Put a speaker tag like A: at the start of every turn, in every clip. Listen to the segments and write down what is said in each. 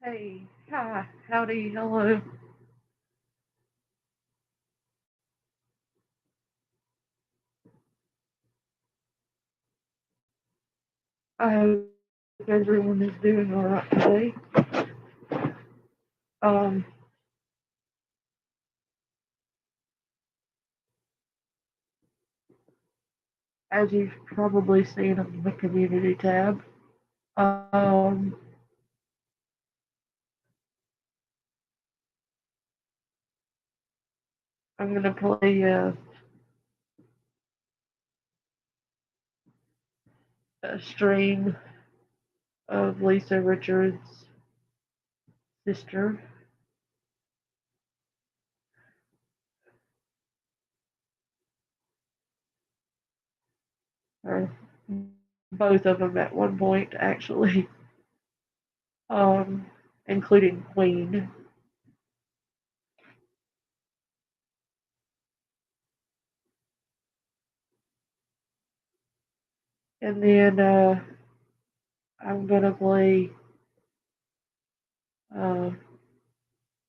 A: Hey, hi, howdy, hello. I hope everyone is doing all right today. Um, as you've probably seen on the community tab, um, I'm gonna play a stream of Lisa Richards' sister, or both of them at one point, actually, um, including Queen. And then I'm gonna play uh,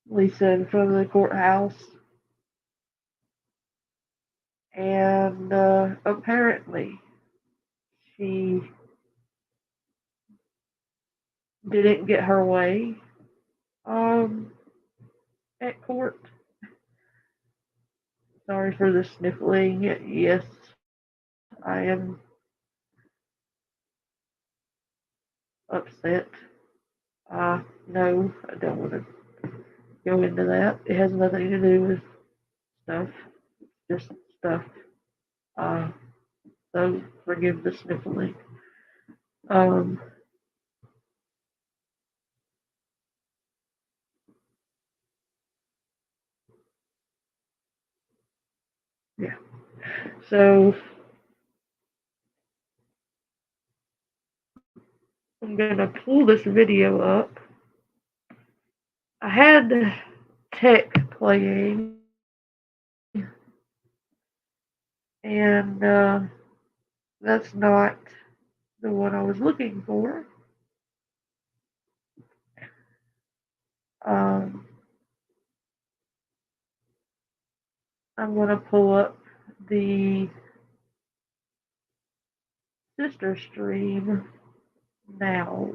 A: Lisa in front of the courthouse. And apparently, she didn't get her way um, at court. Sorry for the sniffling. Yes, I am upset. No, I don't want to go into that. It has nothing to do with stuff, just stuff. Uh, so forgive the sniffling. Um, yeah. So I'm gonna pull this video up. I had tech playing, and that's not the one I was looking for. Um, I'm going to pull up the sister stream now.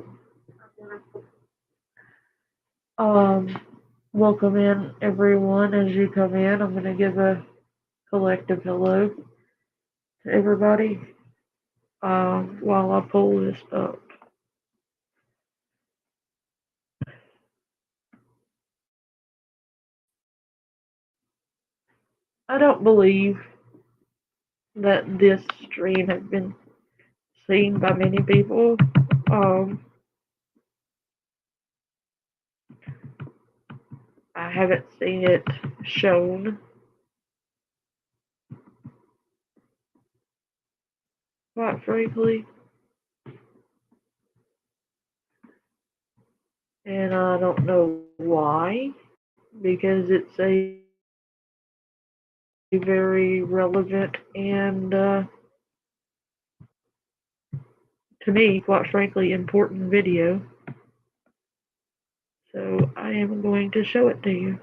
A: Um, Welcome in everyone as you come in. I'm going to give a collective hello to everybody while I pull this up. I don't believe that this stream has been seen by many people. Um, I haven't seen it shown, quite frankly, and I don't know why, because it's a very relevant and, to me, quite frankly, important video. So I am going to show it to you.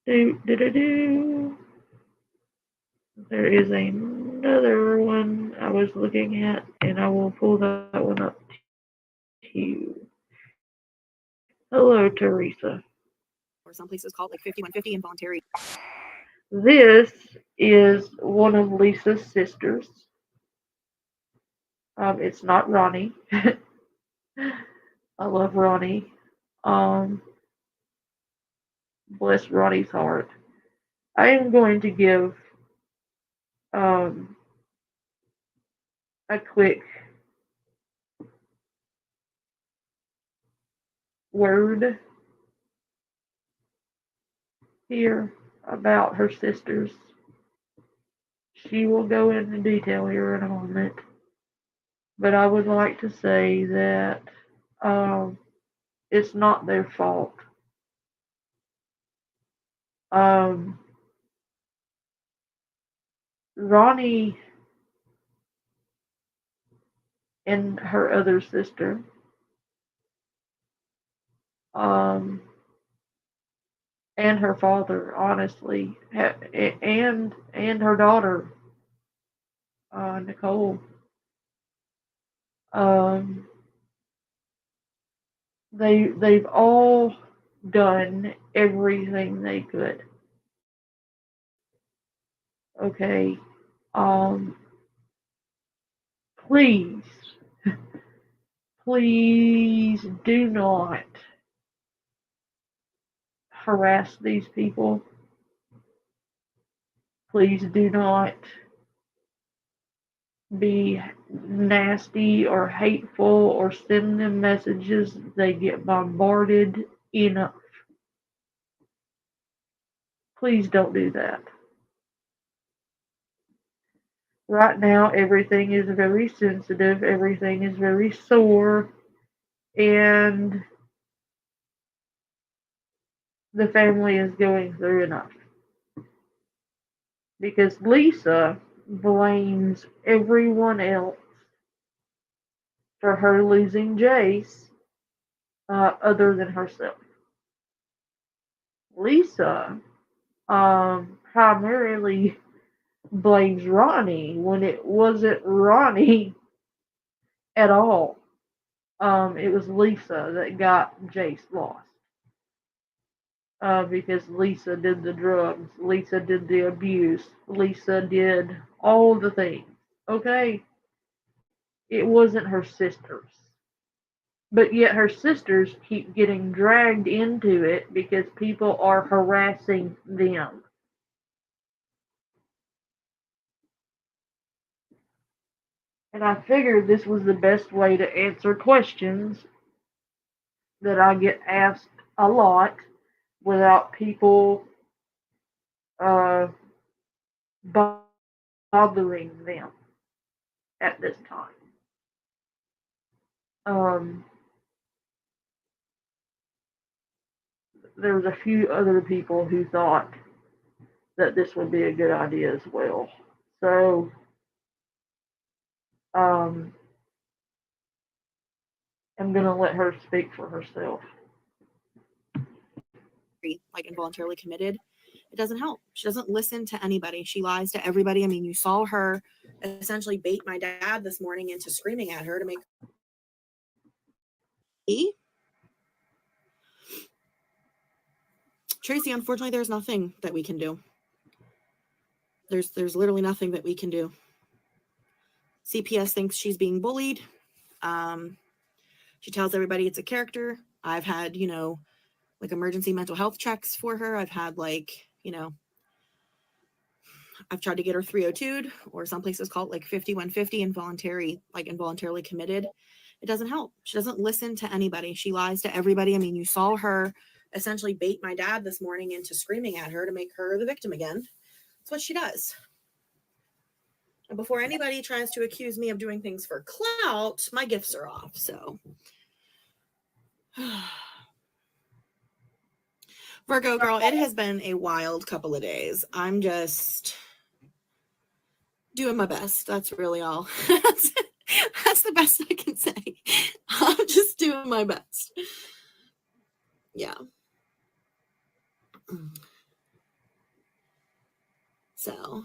A: Do do do do. There is another one I was looking at, and I will pull that one up to you. Hello, Teresa.
B: Or some places call it like 5150 involuntary.
A: This is one of Lisa's sisters. It's not Ronnie. I love Ronnie. Um, Bless Ronnie's heart. I am going to give um, a quick word here about her sisters. She will go into detail here in a moment, but I would like to say that um, it's not their fault. Um, Ronnie and her other sister, um, and her father, honestly, and her daughter, Nicole. Um, they've all done everything they could. Okay. Um, please, please do not harass these people. Please do not be nasty or hateful or send them messages. They get bombarded enough. Please don't do that. Right now, everything is very sensitive, everything is very sore, and the family is going through enough. Because Lisa blames everyone else for her losing Jace, other than herself. Lisa primarily blames Ronnie when it wasn't Ronnie at all. It was Lisa that got Jace lost. Because Lisa did the drugs, Lisa did the abuse, Lisa did all the things. Okay? It wasn't her sisters. But yet her sisters keep getting dragged into it because people are harassing them. And I figured this was the best way to answer questions that I get asked a lot without people uh, bothering them at this time. Um, there's a few other people who thought that this would be a good idea as well. So, um, I'm going to let her speak for herself.
B: Like involuntarily committed, it doesn't help. She doesn't listen to anybody. She lies to everybody. I mean, you saw her essentially bait my dad this morning into screaming at her to make me. Tracy, unfortunately, there's nothing that we can do. There's literally nothing that we can do. CPS thinks she's being bullied. She tells everybody it's a character. I've had, like emergency mental health checks for her. I've had I've tried to get her 302'd, or some places call it like 5150, involuntarily committed. It doesn't help. She doesn't listen to anybody. She lies to everybody. I mean, you saw her essentially bait my dad this morning into screaming at her to make her the victim again. That's what she does. And before anybody tries to accuse me of doing things for clout, my gifts are off. So Virgo girl, it has been a wild couple of days. I'm just doing my best. That's really all. That's the best I can say. I'm just doing my best. Yeah. So.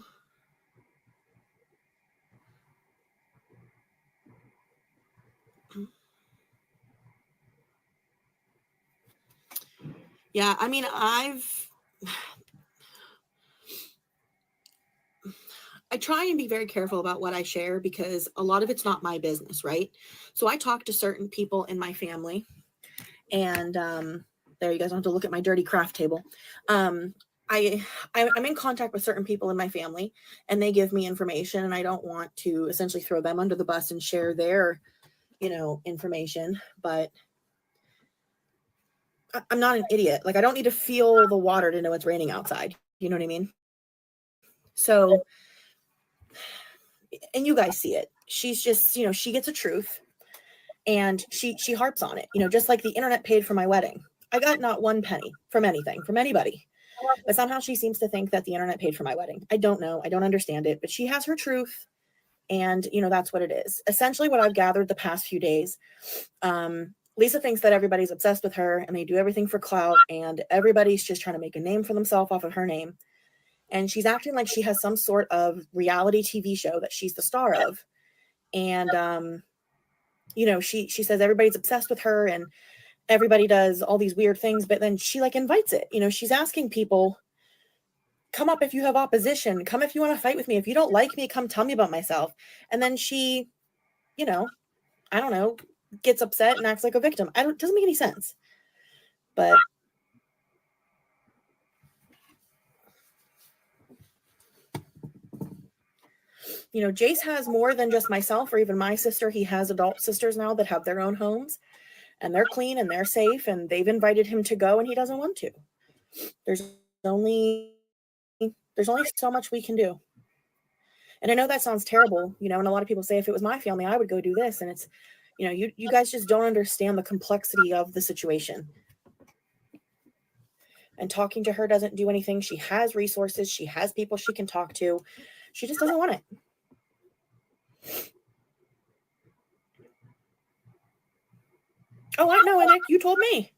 B: Yeah, I mean, I try and be very careful about what I share because a lot of it's not my business, right? So I talk to certain people in my family, and there, you guys don't have to look at my dirty craft table. I'm in contact with certain people in my family, and they give me information, and I don't want to essentially throw them under the bus and share their, information, but I'm not an idiot. Like, I don't need to feel the water to know it's raining outside. You know what I mean? So, and you guys see it. She's just, she gets a truth, and she harps on it, just like the internet paid for my wedding. I got not one penny from anything, from anybody. But somehow she seems to think that the internet paid for my wedding. I don't know. I don't understand it, but she has her truth. And, that's what it is. Essentially, what I've gathered the past few days, Lisa thinks that everybody's obsessed with her and they do everything for clout, and everybody's just trying to make a name for themselves off of her name. And she's acting like she has some sort of reality TV show that she's the star of. And, she says everybody's obsessed with her and everybody does all these weird things, but then she invites it. She's asking people, come up if you have opposition, come if you want to fight with me. If you don't like me, come tell me about myself. And then she, I don't know, gets upset and acts like a victim. It doesn't make any sense. But Jace has more than just myself or even my sister. He has adult sisters now that have their own homes, and they're clean and they're safe, and they've invited him to go and he doesn't want to. There's only so much we can do. And I know that sounds terrible, and a lot of people say if it was my family, I would go do this. And it's, you guys just don't understand the complexity of the situation. And talking to her doesn't do anything. She has resources. She has people she can talk to. She just doesn't want it. Oh, I know, Nick. You told me.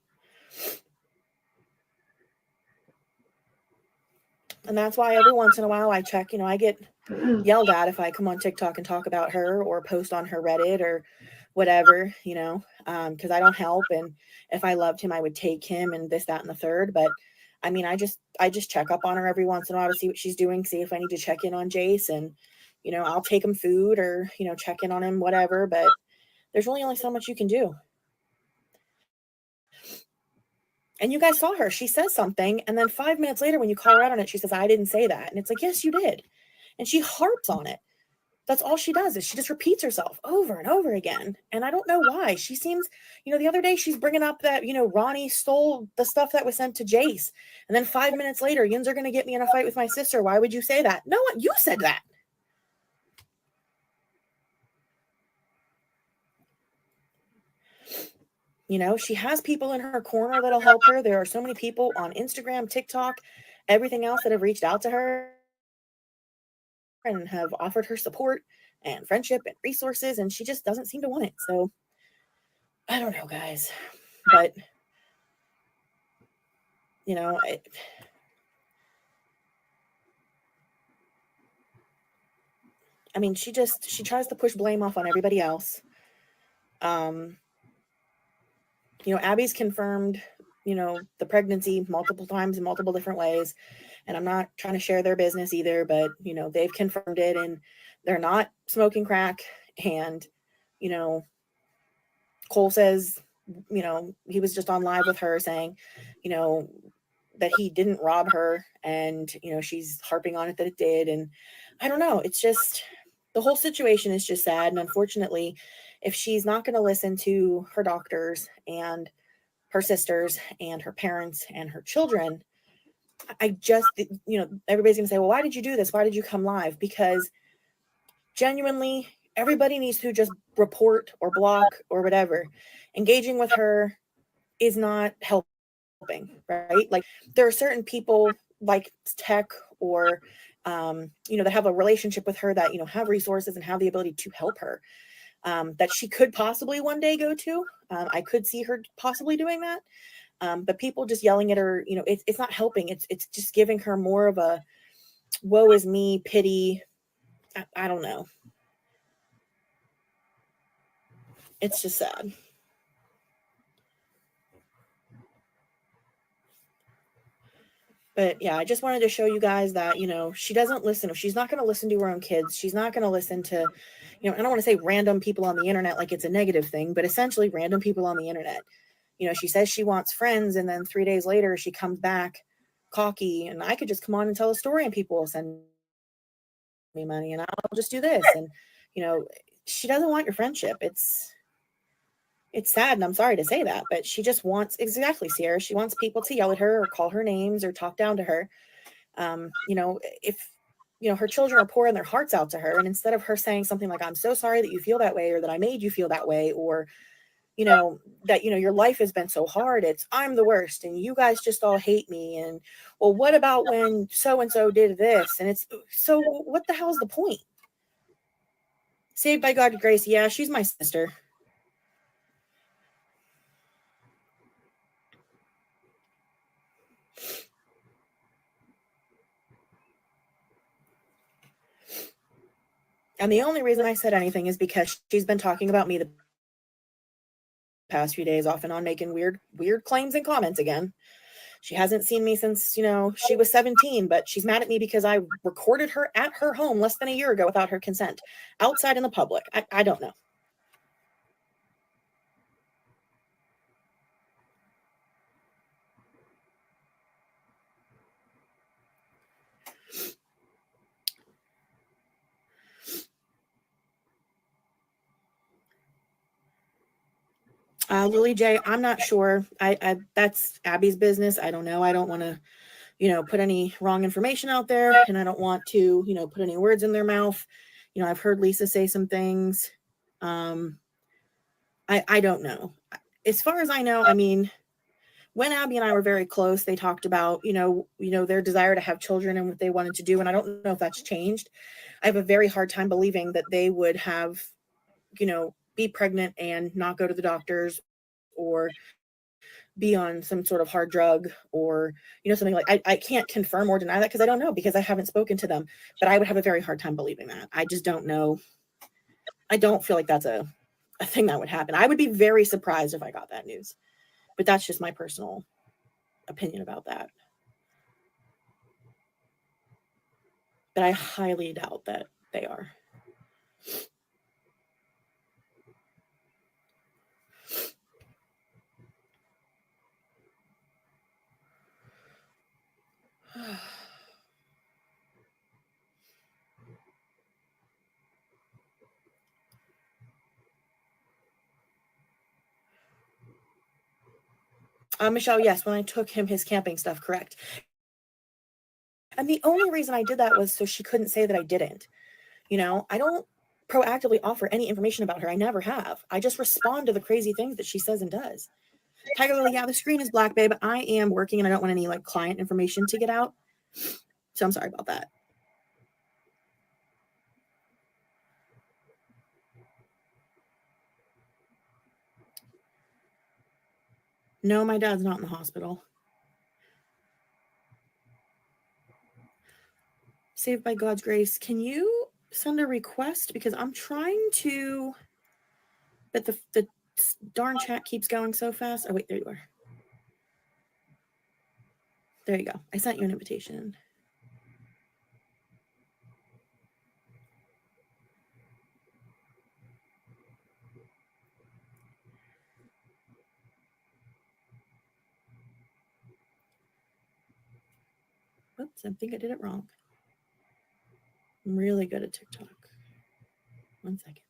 B: And that's why every once in a while I check, I get yelled at if I come on TikTok and talk about her or post on her Reddit or whatever, because I don't help. And if I loved him, I would take him and this, that, and the third. But I mean, I just check up on her every once in a while to see what she's doing, see if I need to check in on Jace, and, I'll take him food or, check in on him, whatever. But there's really only so much you can do. And you guys saw her. She says something, and then 5 minutes later, when you call her out on it, she says, I didn't say that. And it's like, yes, you did. And she harps on it. That's all she does, is she just repeats herself over and over again. And I don't know why. She seems, the other day she's bringing up that, Ronnie stole the stuff that was sent to Jace. And then 5 minutes later, Yins are going to get me in a fight with my sister. Why would you say that? No, you said that. She has people in her corner that'll help her. There are so many people on Instagram, TikTok, everything else that have reached out to her and have offered her support and friendship and resources, and she just doesn't seem to want it. So I don't know, guys, but I mean, she tries to push blame off on everybody else. Abby's confirmed, the pregnancy multiple times in multiple different ways. And I'm not trying to share their business either, but, they've confirmed it, and they're not smoking crack. And, Cole says, he was just on live with her saying, that he didn't rob her, and, she's harping on it that it did. And I don't know. It's just, the whole situation is just sad. And unfortunately, if she's not going to listen to her doctors and her sisters and her parents and her children, I just, everybody's going to say, well, why did you do this? Why did you come live? Because genuinely, everybody needs to just report or block or whatever. Engaging with her is not helping, right? Like, there are certain people like Tech or, that have a relationship with her that, have resources and have the ability to help her, that she could possibly one day go to. I could see her possibly doing that. But people just yelling at her, it's not helping. It's just giving her more of a woe is me, pity. I don't know. It's just sad. But yeah, I just wanted to show you guys that, she doesn't listen. If she's not going to listen to her own kids, she's not going to listen to, I don't want to say random people on the internet like it's a negative thing, but essentially random people on the internet. She says she wants friends, and then 3 days later she comes back cocky, and I could just come on and tell a story and people will send me money, and I'll just do this. And, she doesn't want your friendship. It's sad, and I'm sorry to say that, but she just wants, exactly, Sierra, she wants people to yell at her or call her names or talk down to her. If, her children are pouring their hearts out to her, and instead of her saying something like, I'm so sorry that you feel that way, or that I made you feel that way, or, that, your life has been so hard. I'm the worst and you guys just all hate me. And well, what about when so-and-so did this? And so what the hell is the point? Saved by God's grace. Yeah, she's my sister. And the only reason I said anything is because she's been talking about me the past few days off and on, making weird claims and comments again. She hasn't seen me since, she was 17, but she's mad at me because I recorded her at her home less than a year ago without her consent, outside in the public. I don't know. Lily J, I'm not sure. I that's Abby's business. I don't know. I don't want to, put any wrong information out there, and I don't want to, put any words in their mouth. I've heard Lisa say some things. I don't know. As far as I know, I mean, when Abby and I were very close, they talked about, their desire to have children and what they wanted to do. And I don't know if that's changed. I have a very hard time believing that they would have, be pregnant and not go to the doctors or be on some sort of hard drug or, something like I can't confirm or deny that because I don't know, because I haven't spoken to them, but I would have a very hard time believing that. I just don't know. I don't feel like that's a thing that would happen. I would be very surprised if I got that news, but that's just my personal opinion about that. But I highly doubt that they are. Michelle, yes, when I took him his camping stuff, correct. And the only reason I did that was so she couldn't say that I didn't. I don't proactively offer any information about her. I never have. I just respond to the crazy things that she says and does. Tiger Lily, yeah, the screen is black, babe. I am working and I don't want any client information to get out. So I'm sorry about that. No, my dad's not in the hospital. Saved by God's grace. Can you send a request? Because I'm trying to, but the darn chat keeps going so fast. Oh, wait, there you are. There you go. I sent you an invitation. Oops, I think I did it wrong. I'm really good at TikTok. 1 second.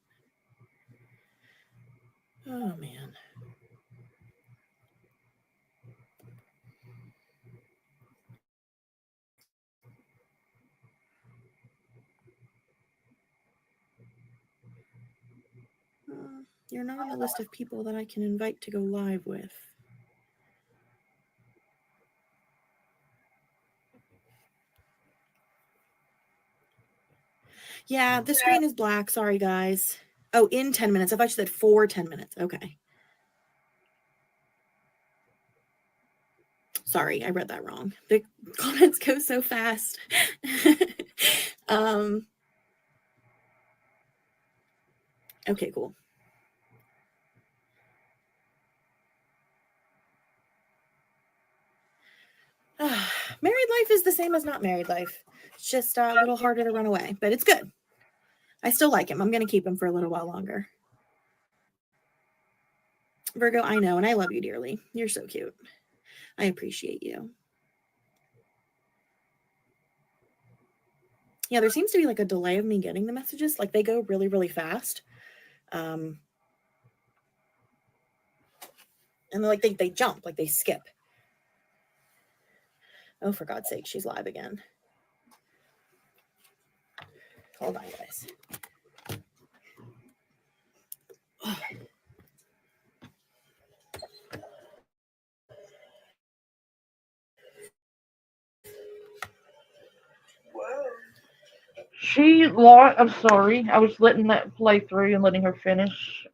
B: Oh, man. You're not on the list of people that I can invite to go live with. Yeah, the screen is black. Sorry, guys. Oh, in 10 minutes. I thought you said for 10 minutes. Okay. Sorry, I read that wrong. The comments go so fast. Okay, cool. Married life is the same as not married life. It's just a little harder to run away, but it's good. I still like him. I'm going to keep him for a little while longer. Virgo, I know, and I love you dearly. You're so cute. I appreciate you. Yeah, there seems to be a delay of me getting the messages. They go really, really fast. And they jump, they skip. Oh, for God's sake, she's live again. Hold on, guys.
A: I'm sorry. I was letting that play through and letting her finish.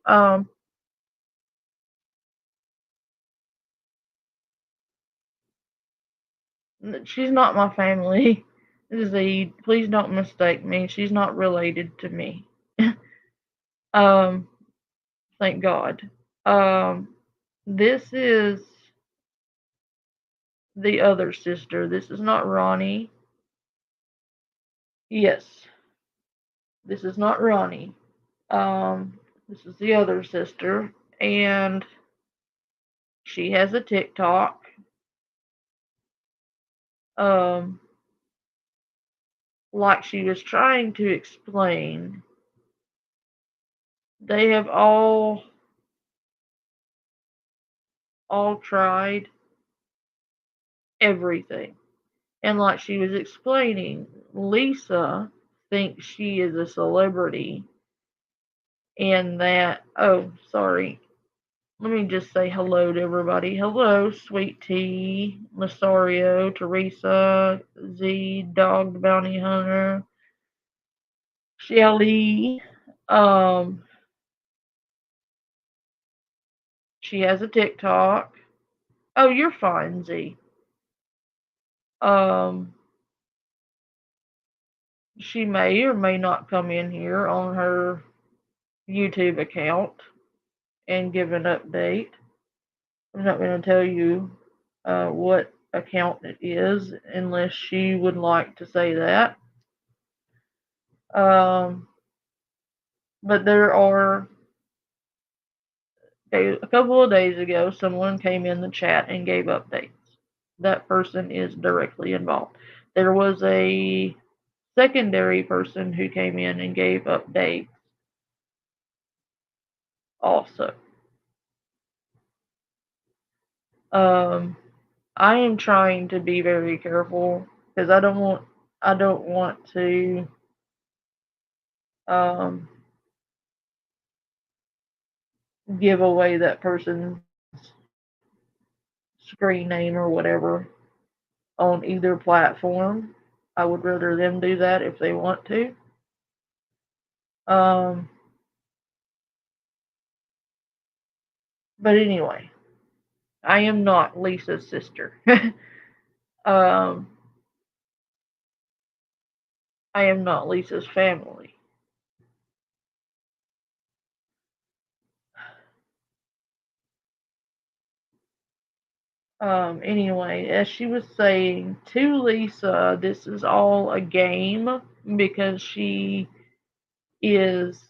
A: She's not my family. Z, please don't mistake me. She's not related to me. um, thank God. Um, this is the other sister. This is not Ronnie. Yes, this is not Ronnie. This is the other sister, and she has a TikTok. Um, like she was trying to explain, they have all tried everything. And like she was explaining, Lisa thinks she is a celebrity and that, oh, sorry. Let me just say hello to everybody. Hello, Sweet Tea, Masario, Teresa, Z, Dog the Bounty Hunter, Shelly. Um, she has a TikTok. Oh, you're fine, Z. Um, she may or may not come in here on her YouTube account and give an update. I'm not going to tell you what account it is unless she would like to say that. Um, but there are a couple of days ago, someone came in the chat and gave updates. That person is directly involved. There was a secondary person who came in and gave updates also. Um, I am trying to be very careful because I don't want to um, give away that person's screen name or whatever on either platform. I would rather them do that if they want to. Um, but anyway, I am not Lisa's sister. um, I am not Lisa's family. Anyway, as she was saying to Lisa, this is all a game because she is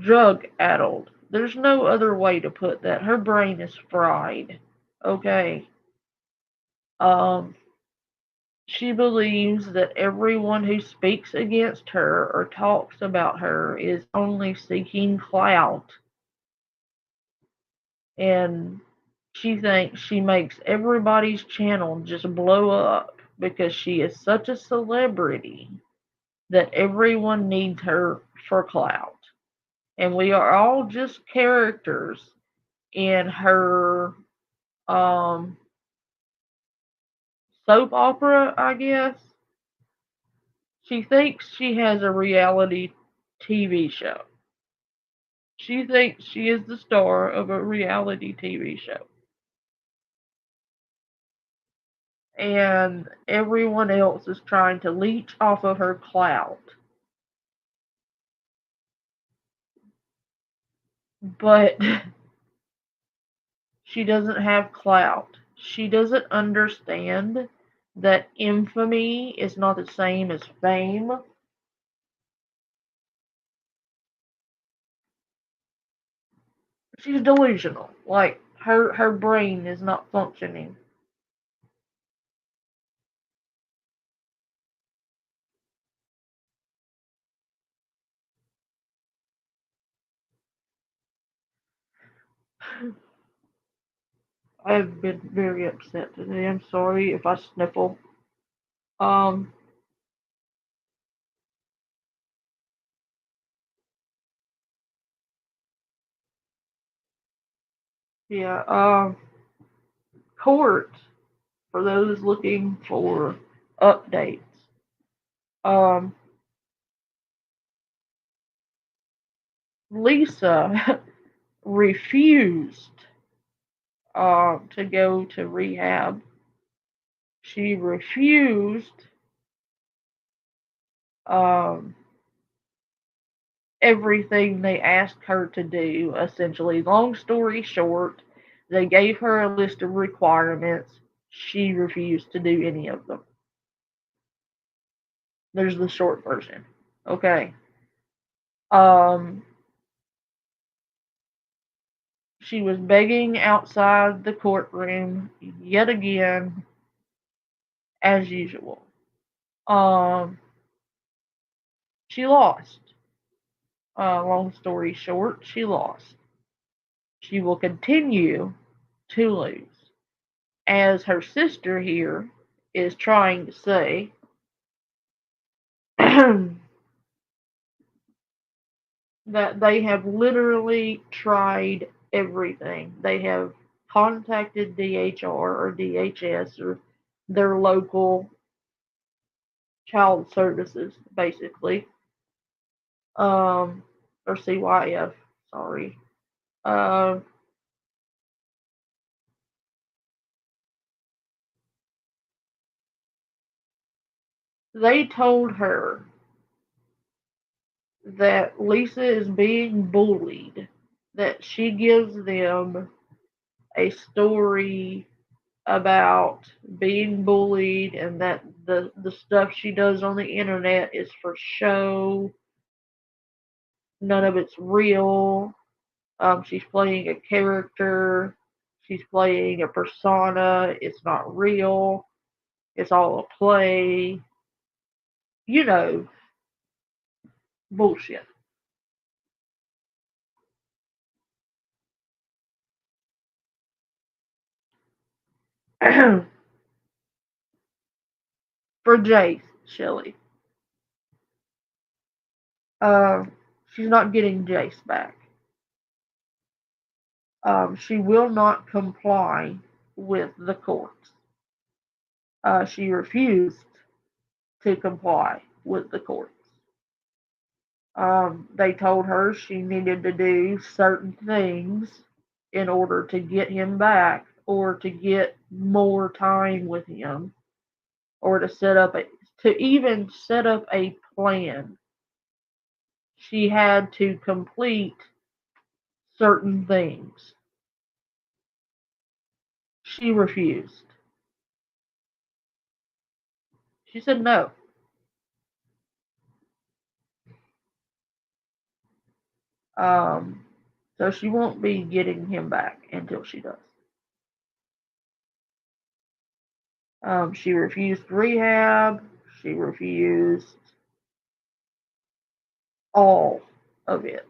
A: drug addled. There's no other way to put that. Her brain is fried. Okay. Um, she believes that everyone who speaks against her or talks about her is only seeking clout, and she thinks she makes everybody's channel just blow up because she is such a celebrity that everyone needs her for clout. And we are all just characters in her um, soap opera, I guess. She thinks she has a reality TV show. She thinks she is the star of a reality TV show. And everyone else is trying to leech off of her clout. But she doesn't have clout. She doesn't understand that infamy is not the same as fame. She's delusional. Like her brain is not functioning. I've been very upset today. I'm sorry if I sniffle. Um, yeah. Court for those looking for updates. Um, Lisa refused to go to rehab. She refused um, everything they asked her to do, essentially. Long story short, they gave her a list of requirements. She refused to do any of them. There's the short version. Okay. Um, she was begging outside the courtroom yet again, as usual. Um, she lost. Long story short, she lost. She will continue to lose. As her sister here is trying to say, that they have literally tried everything. They have contacted DHR or DHS or their local child services, basically, or CYF, sorry. Uh, they told her that Lisa is being bullied, that she gives them a story about being bullied and that the stuff she does on the internet is for show. None of it's real. She's playing a character. She's playing a persona. It's not real. It's all a play. You know, bullshit. For Jace, Shelley. Uh, she's not getting Jace back. She will not comply with the courts. She refused to comply with the courts. They told her she needed to do certain things in order to get him back or to get more time with him or to even set up a plan. She had to complete certain things. She refused. She said no. Um, so she won't be getting him back until she does. She refused rehab. She refused all of it.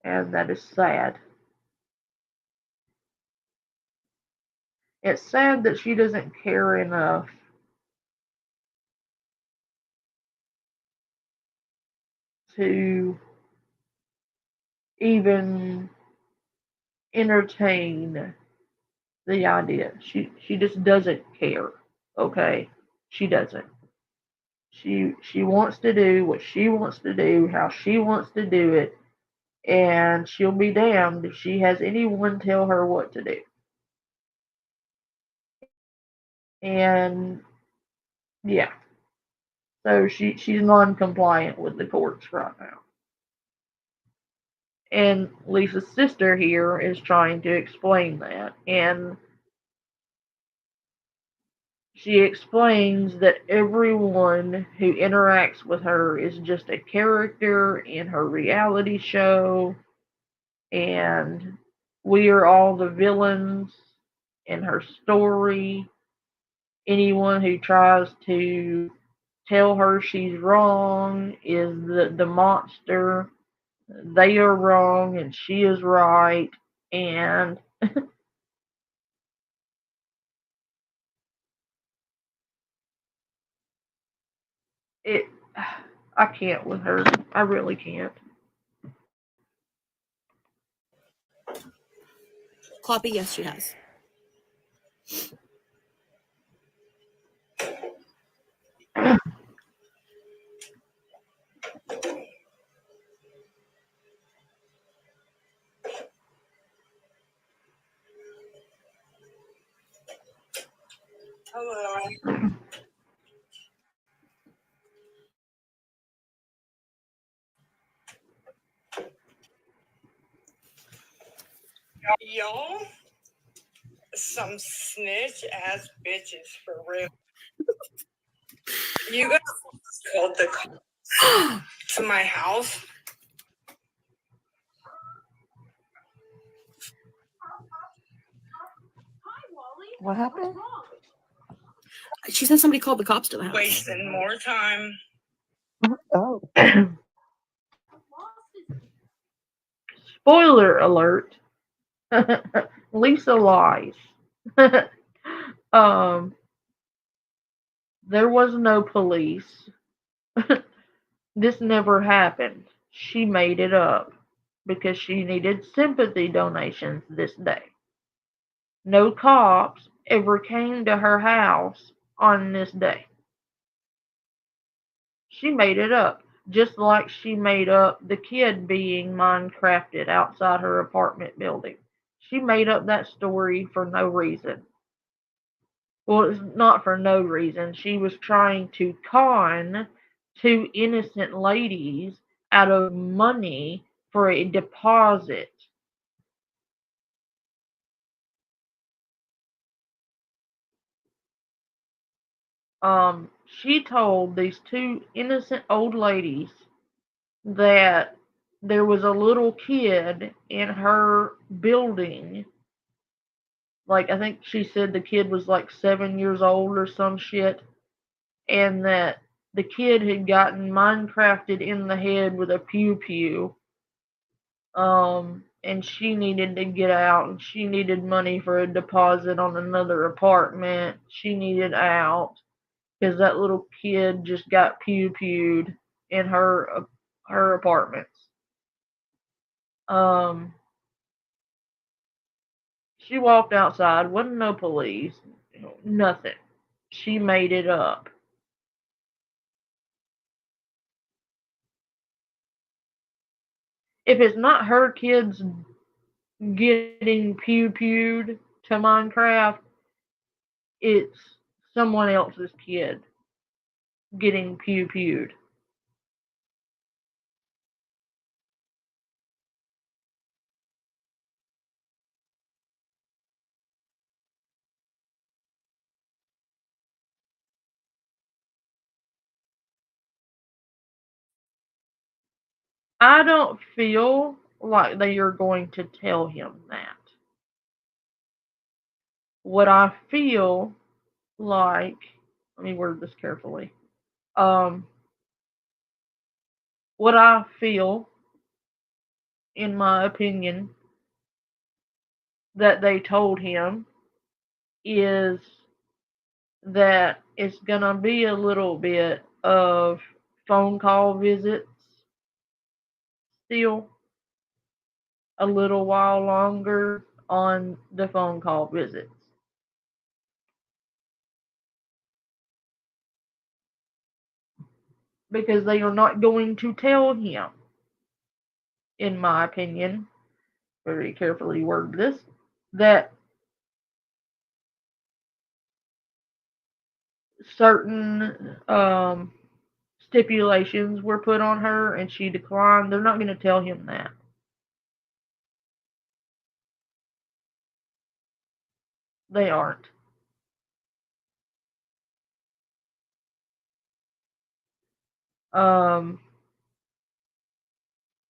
A: And that is sad. It's sad that she doesn't care enough to even entertain the idea. She just doesn't care. Okay? She doesn't. She wants to do what she wants to do, how she wants to do it, and she'll be damned if she has anyone tell her what to do. And yeah, so she's non-compliant with the courts right now. And Lisa's sister here is trying to explain that, and she explains that everyone who interacts with her is just a character in her reality show, and we are all the villains in her story. Anyone who tries to tell her she's wrong is the monster. They are wrong and she is right. And it, I can't with her. I really can't.
B: Cloppy, yes, she has.
C: Hello. Y'all, some snitch ass bitches for real. You guys called the cops to my house.
A: What happened?
B: She said somebody called the cops to the house.
C: Wasting more time.
A: Oh. Spoiler alert. Lisa lies. There was no police. This never happened. She made it up because she needed sympathy donations this day. No cops ever came to her house on this day. She made it up, just like she made up the kid being Minecrafted outside her apartment building. She made up that story for no reason. Well, it's not for no reason. She was trying to con two innocent ladies out of money for a deposit. She told these two innocent old ladies that there was a little kid in her building. Like, I think she said the kid was like 7 years old or some shit, and that the kid had gotten Minecrafted in the head with a pew pew. And she needed to get out, and she needed money for a deposit on another apartment. She needed out because that little kid just got pew pewed in her apartments. Um, she walked outside, wasn't no police, nothing. She made it up. If it's not her kids getting pew pewed to Minecraft, it's someone else's kid getting pew pewed. I don't feel like they are going to tell him that. What I feel like, let me word this carefully. Um, what I feel, in my opinion, that they told him is that it's gonna be a little bit of phone call visits still, a little while longer on the phone call visits. Because they are not going to tell him, in my opinion, very carefully word this, that certain stipulations were put on her and she declined. They're not going to tell him that. They aren't. Um,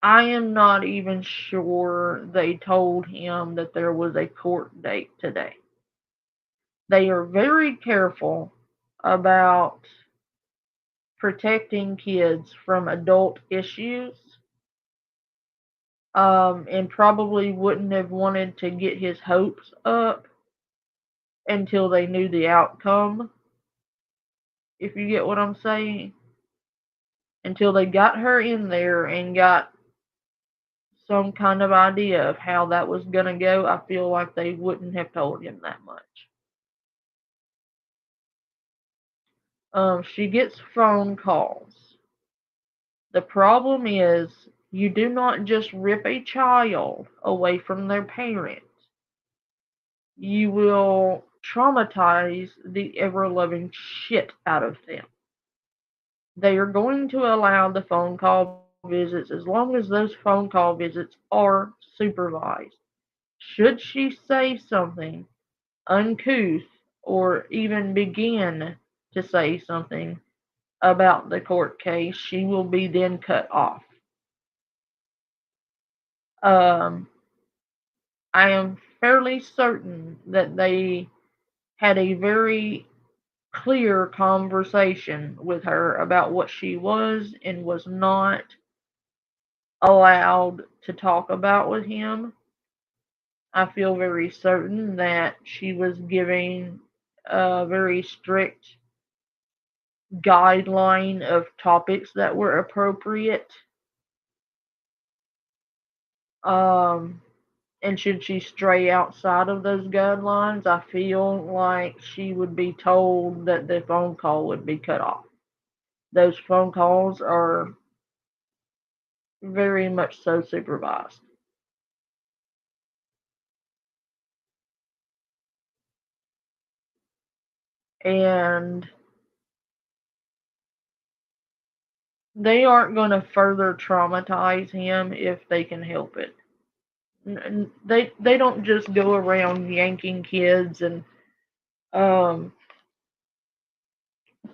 A: I am not even sure they told him that there was a court date today. They are very careful about protecting kids from adult issues, and probably wouldn't have wanted to get his hopes up until they knew the outcome, if you get what I'm saying. Until they got her in there and got some kind of idea of how that was going to go, I feel like they wouldn't have told him that much. She gets phone calls. The problem is, you do not just rip a child away from their parent. You will traumatize the ever loving shit out of them. They are going to allow the phone call visits as long as those phone call visits are supervised. Should she say something uncouth or even begin to say something about the court case, she will be then cut off. Um, I am fairly certain that they had a very clear conversation with her about what she was and was not allowed to talk about with him. I feel very certain that she was giving a very strict guideline of topics that were appropriate. Um, and should she stray outside of those guidelines, I feel like she would be told that the phone call would be cut off. Those phone calls are very much so supervised. And they aren't going to further traumatize him if they can help it. They don't just go around yanking kids and um,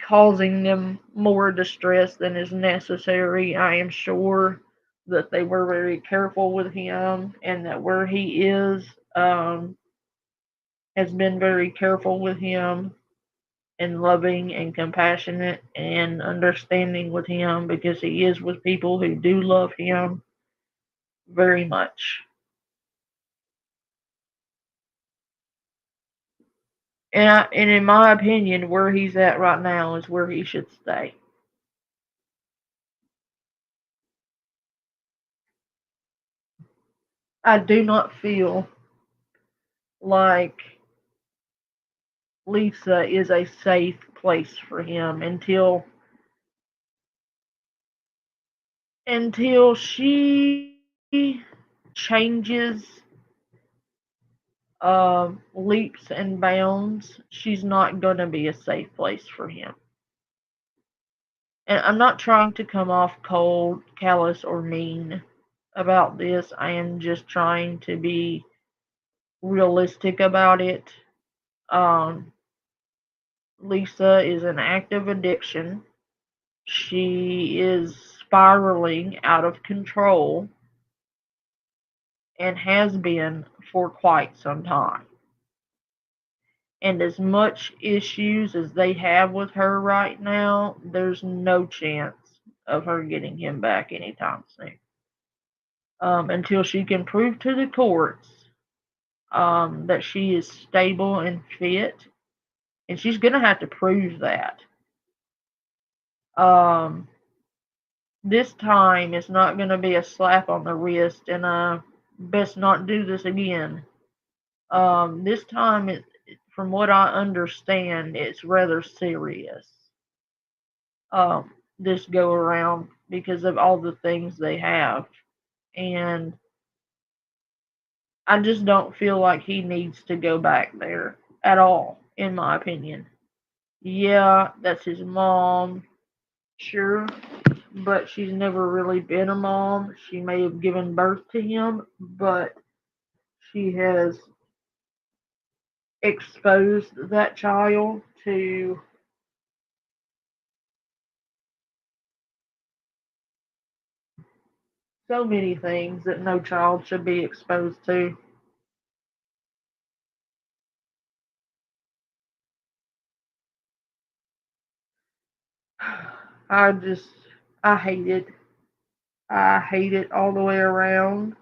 A: causing them more distress than is necessary. I am sure that they were very careful with him, and that where he is has been very careful with him and loving and compassionate and understanding with him, because he is with people who do love him very much. And in my opinion, where he's at right now is where he should stay. I do not feel like Lisa is a safe place for him until she changes leaps and bounds. She's not going to be a safe place for him. And I'm not trying to come off cold, callous, or mean about this. I am just trying to be realistic about it. Um, Lisa is an active addiction. She is spiraling out of control and has been for quite some time. And as much issues as they have with her right now, there's no chance of her getting him back anytime soon. Until she can prove to the courts that she is stable and fit, and she's going to have to prove that. Um, this time it's not going to be a slap on the wrist and best not do this again. This time, from what I understand, it's rather serious. This go around because of all the things they have, and I just don't feel like he needs to go back there at all, in my opinion. Yeah, that's his mom, sure, but she's never really been a mom. She may have given birth to him, but she has exposed that child to so many things that no child should be exposed to. I just, I hate it. I hate it all the way around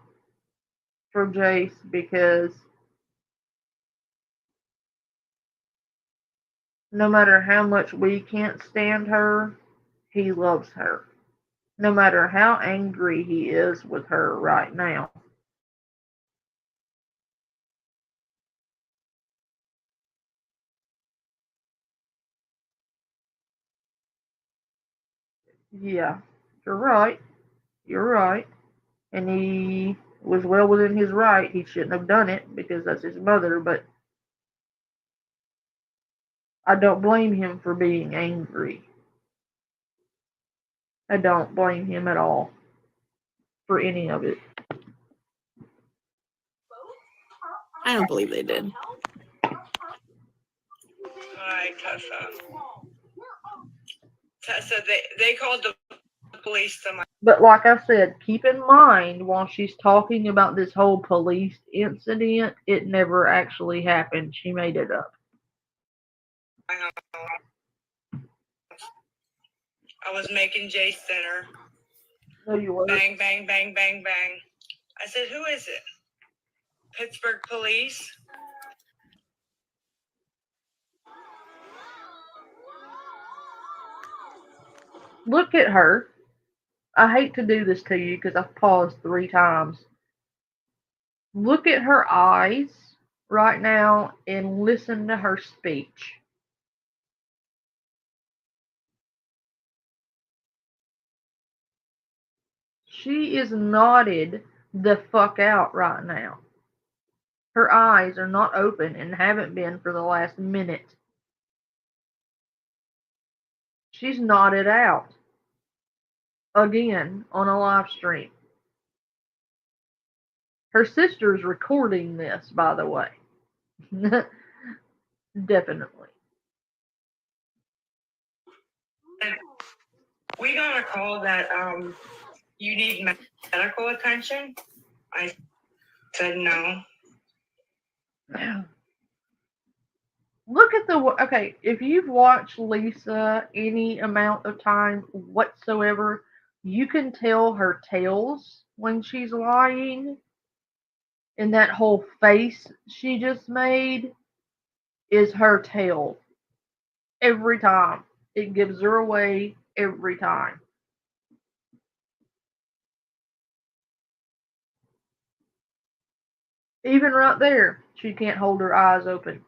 A: for Jace, because no matter how much we can't stand her, he loves her. no matter how angry he is with her right now. Yeah, you're right. You're right. And he was well within his right. He shouldn't have done it because that's his mother, but I don't blame him for being angry. I don't blame him at all for any of it.
B: I don't believe they did.
C: Alright, Tessa. Tessa, they called the police to my
A: But like I said, keep in mind while she's talking about this whole police incident, it never actually happened. She made it up.
C: house. I was making Jace dinner.
A: No, you weren't.
C: Bang, bang, bang, bang, bang. I said, who is it? Pittsburgh police?
A: Look at her. I hate to do this to you because I've paused 3 times. Look at her eyes right now and listen to her speech. She is nodded the fuck out right now. Her eyes are not open and haven't been for the last minute. She's nodded out. Again on a live stream. Her sister's recording this, by the way. Definitely.
C: We got a call that you need medical attention. I said no.
A: Look at the okay. If you've watched Lisa any amount of time whatsoever, you can tell her tails when she's lying, and that whole face she just made is her tail. Every time it gives her away. Every time. Even right there, she can't hold her eyes open.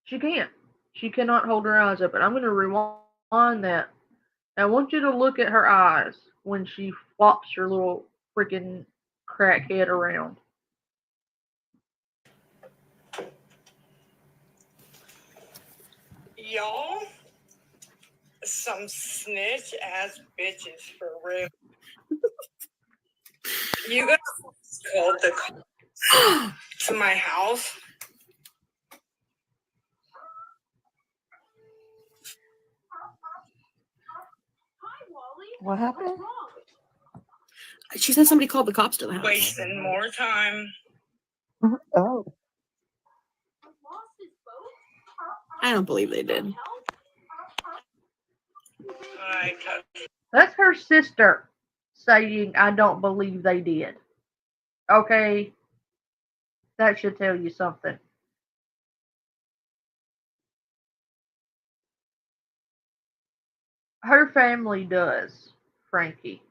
A: She can't. She cannot hold her eyes open. I'm going to rewind that. I want you to look at her eyes when she flops her little freaking crackhead around.
C: Y'all, some snitch ass bitches for real. You guys called the cops to my house.
D: What happened?
B: She said somebody called the cops to the house.
C: Wasting more time.
D: Oh.
B: I don't believe they did.
C: Alright,
A: That's her sister saying, I don't believe they did. Okay? That should tell you something. Her family does, Frankie.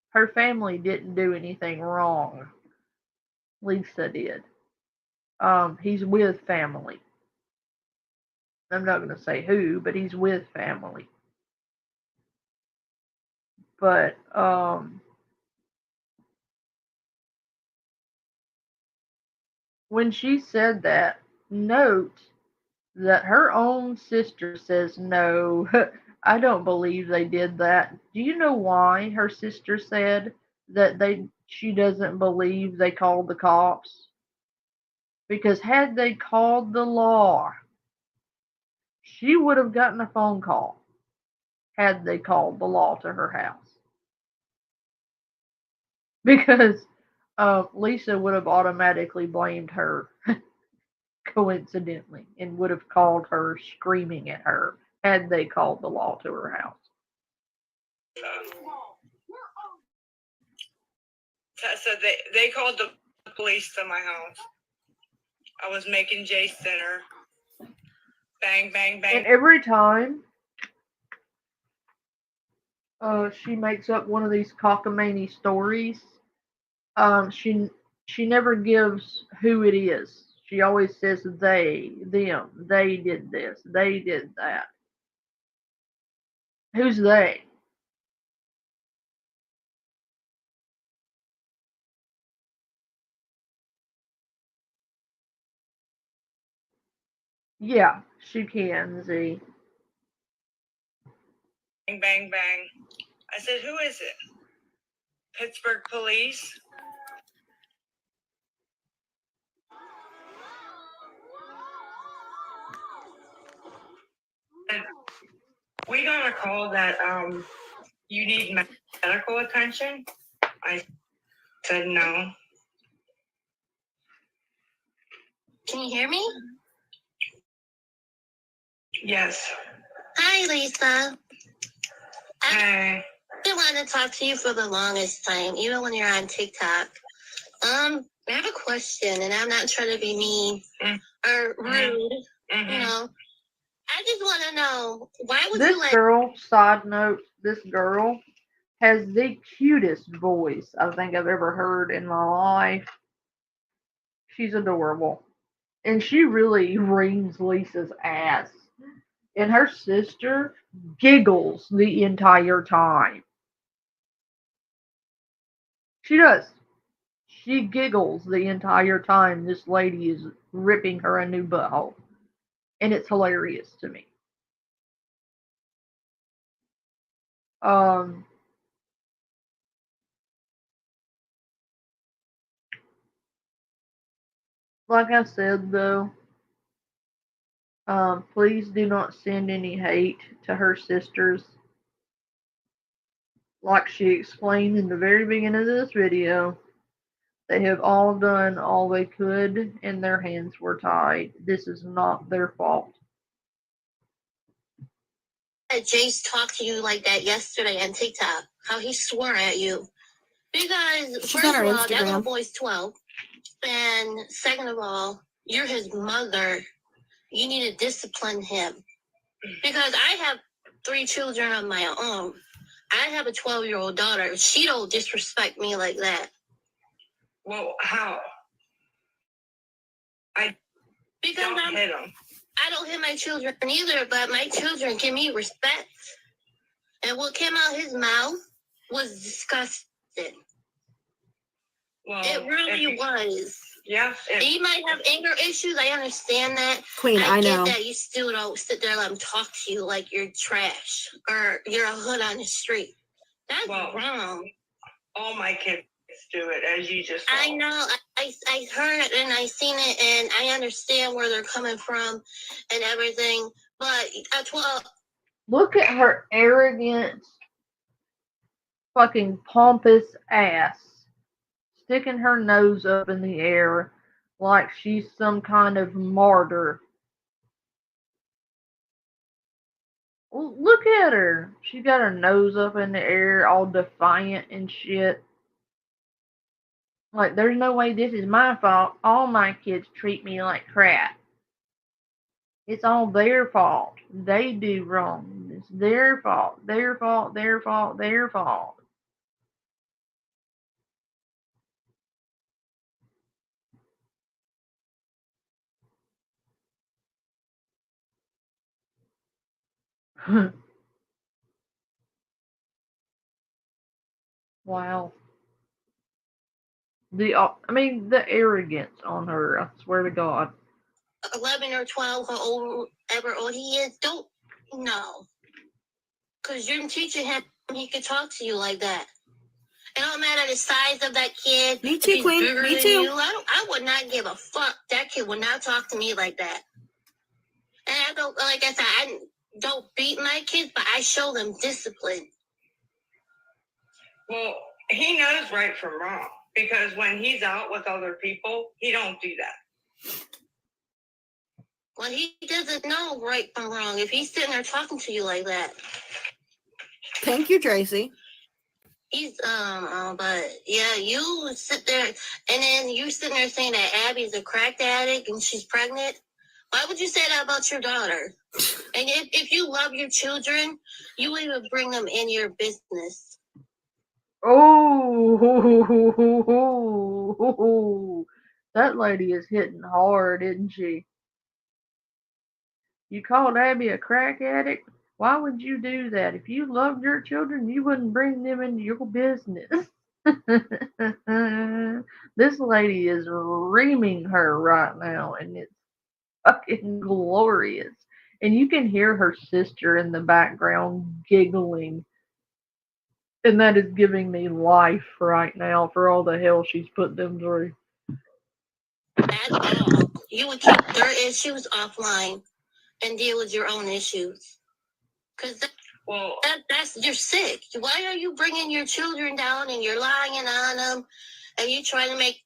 A: Her family didn't do anything wrong. Lisa did. He's with family. I'm not going to say who, but he's with family. But when she said that, note that her own sister says no. I don't believe they did that. Do you know why her sister said that she doesn't believe they called the cops? Because had they called the law, she would have gotten a phone call had they called the law to her house. Because Lisa would have automatically blamed her coincidentally and would have called her screaming at her had they called the law to her house.
C: So they called the police to my house. I was making Jace dinner. Bang, bang, bang.
A: And every time She makes up one of these cockamamie stories. She never gives who it is. She always says they, them, they did this, they did that. Who's they? Yeah, she can, Z.
C: Bang, bang, bang. I said, who is it? Pittsburgh police? And we got a call that you need medical attention. I said no.
E: Can you hear me?
C: Yes.
E: Hi, Lisa.
C: Hey.
E: I've been wanting to talk to you for the longest time, even when you're on TikTok. I have a question, and I'm not trying to be mean or rude.
C: Mm-hmm.
E: You know, I just want to know, why would
A: This
E: you let
A: girl, side note, this girl has the cutest voice I think I've ever heard in my life. She's adorable. And she really reams Lisa's ass. And her sister giggles the entire time. She does. She giggles the entire time this lady is ripping her a new butthole. And it's hilarious to me. Um, like I said though, please do not send any hate to her sisters. Like she explained in the very beginning of this video, they have all done all they could and their hands were tied. This is not their fault.
E: Jace talk to you like that yesterday on TikTok? How he swore at you? Because
B: She's
E: first
B: on
E: of
B: her
E: all, that little
B: Instagram.
E: boy's 12, and second of all, you're his mother. You need to discipline him. Because I have 3 children of my own. I have a 12-year-old daughter. She don't disrespect me like that.
C: Well, how?
E: Because
C: Don't hit him.
E: I don't hit my children either, but my children give me respect. And what came out his mouth was disgusting.
C: Well,
E: It really was.
C: Yeah.
E: He might have anger issues. I understand that.
B: Queen, I
E: get
B: know.
E: that you still don't sit there and let him talk to you like you're trash or you're a hood on the street. That's wrong.
C: All my kids do it, as you just saw.
E: I know. I heard it and I seen it, and I understand where they're coming from and everything. But at 12,
A: Look at her arrogant, fucking pompous ass sticking her nose up in the air like she's some kind of martyr. Well, look at her. She got her nose up in the air, all defiant and shit. Like, there's no way this is my fault. All my kids treat me like crap. It's all their fault. They do wrong. It's their fault. Their fault. Their fault. Their fault. Wow. The arrogance on her. I swear to God.
E: 11 or 12, however old he is, don't know. Because you're teaching him he can talk to you like that. It don't matter the size of that kid.
B: Me too,
E: if he's
B: Queen.
E: bigger
B: Me
E: than
B: too.
E: You, I would not give a fuck. That kid would not talk to me like that. And I don't, like I said, I don't beat my kids, but I show them discipline.
C: Well, he knows right from wrong, because when he's out with other people, he don't do that.
E: Well, he doesn't know right from wrong if he's sitting there talking to you like that.
B: Thank you, Tracy.
E: He's but yeah, you sit there and then you sitting there saying that Abby's a crack addict and she's pregnant. Why would you say that about your daughter? And if you love your children, you would even bring them in your business.
A: Oh, that lady is hitting hard, isn't she? You called Abby a crack addict? Why would you do that? If you loved your children, you wouldn't bring them into your business. This lady is reaming her right now, and it's fucking glorious. And you can hear her sister in the background giggling. And that is giving me life right now for all the hell she's put them through.
E: That's all. You would keep their issues offline and deal with your own issues. Because that's you're sick. Why are you bringing your children down and you're lying on them and you trying to make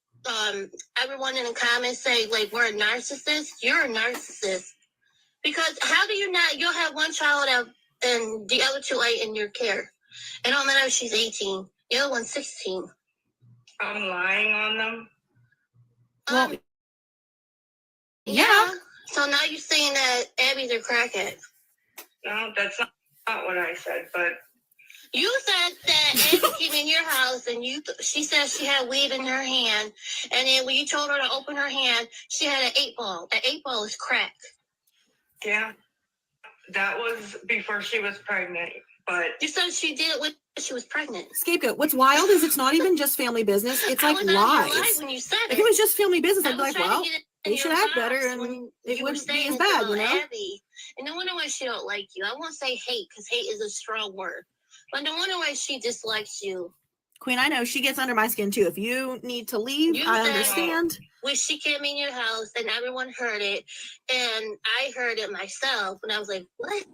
E: everyone in the comments say like we're a narcissist? You're a narcissist. Because how do you not? You'll have one child out and the other two ain't in your care. It don't matter if she's 18. The other one's 16.
C: I'm lying on them.
B: Well,
E: Yeah. So now you're saying that Abby's a crackhead.
C: No, that's not what I said, but
E: You said that Abby came in your house and she said she had weed in her hand. And then when you told her to open her hand, she had an 8-ball. An 8-ball is crack.
C: yeah, that was before she was pregnant. But
E: You said she did it when she was pregnant.
B: Scapegoat. What's wild is it's not even just family business. It's
E: I
B: like
E: was on your live
B: lies.
E: when you said
B: If
E: it.
B: it was just family business, I'd be
E: I was
B: like,
E: trying
B: well,
E: to get
B: they
E: in
B: should
E: your
B: act better
E: box
B: and
E: when
B: it
E: you were
B: wouldn't be
E: saying
B: as
E: it's
B: bad,
E: about
B: you know?
E: Abby. And no wonder why she don't like you. I won't say hate because hate is a strong word. But no wonder why she dislikes you.
B: Queen, I know she gets under my skin too. If you need to leave,
E: You
B: I
E: said-
B: understand.
E: When she came in your house and everyone heard it, and I heard it myself, and I was like, what?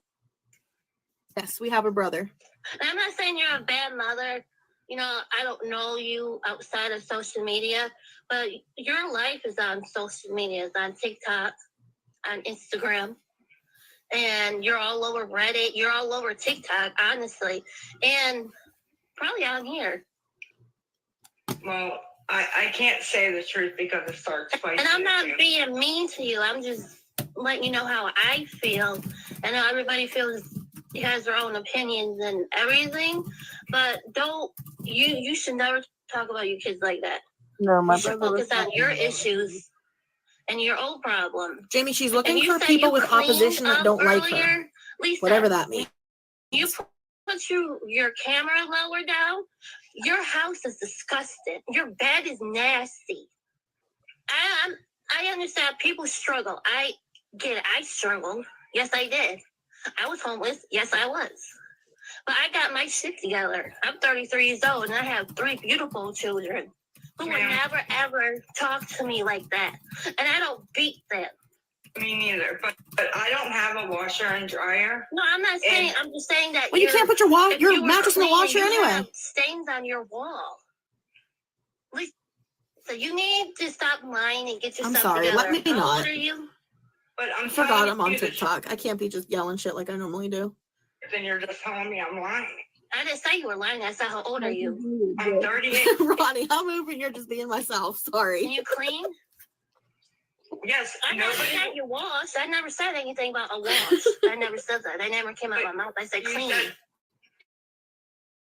B: Yes, we have a brother.
E: And I'm not saying you're a bad mother. You know, I don't know you outside of social media, but your life is on social media. It's on TikTok, on Instagram, and you're all over Reddit. You're all over TikTok, honestly, and probably on here.
C: well, I can't say the truth because it starts fighting.
E: And I'm not
C: again.
E: being mean to you. I'm just letting you know how I feel. I know everybody feels has their own opinions and everything, but you should never talk about your kids like that.
D: No, my
E: You should
D: brother
E: focus on your issues and your own problem.
B: Jamie, she's
E: And
B: looking
E: you
B: for
E: said
B: people
E: you
B: with
E: cleaned
B: opposition that
E: up
B: don't like her.
E: earlier. Lisa,
B: Whatever that means.
E: you put your camera lower down. Your house is disgusting. Your bed is nasty. I understand people struggle. I get it. I struggled. Yes, I did. I was homeless. Yes, I was. But I got my shit together. I'm 33 years old and I have 3 beautiful children who would never ever talk to me like that. And I don't beat them.
C: Me neither, but I don't have a washer and dryer.
E: No, I'm not saying. I'm just saying that.
B: Well, you can't put your
E: if you were
B: mattress in the
E: clean,
B: washer
E: you
B: anyway.
E: have stains on your wall. So you need to stop lying and get
B: I'm
E: yourself
B: sorry,
E: together.
B: let me
E: How
B: not.
E: old are you?
C: But I'm
B: I forgot
C: telling
B: I'm on
C: you the
B: TikTok. I can't be just yelling shit like I normally do.
C: truth, and you're just telling me I'm lying.
E: I didn't say you were lying. I said, how old are you?
C: I'm 38.
B: Ronnie, I'm over here just being myself.
E: Can
B: Sorry.
E: you clean?
C: Yes,
E: I never
C: nobody.
E: said you wash. I never said anything about a wash. I never said that. I never came out of my mouth. I said clean.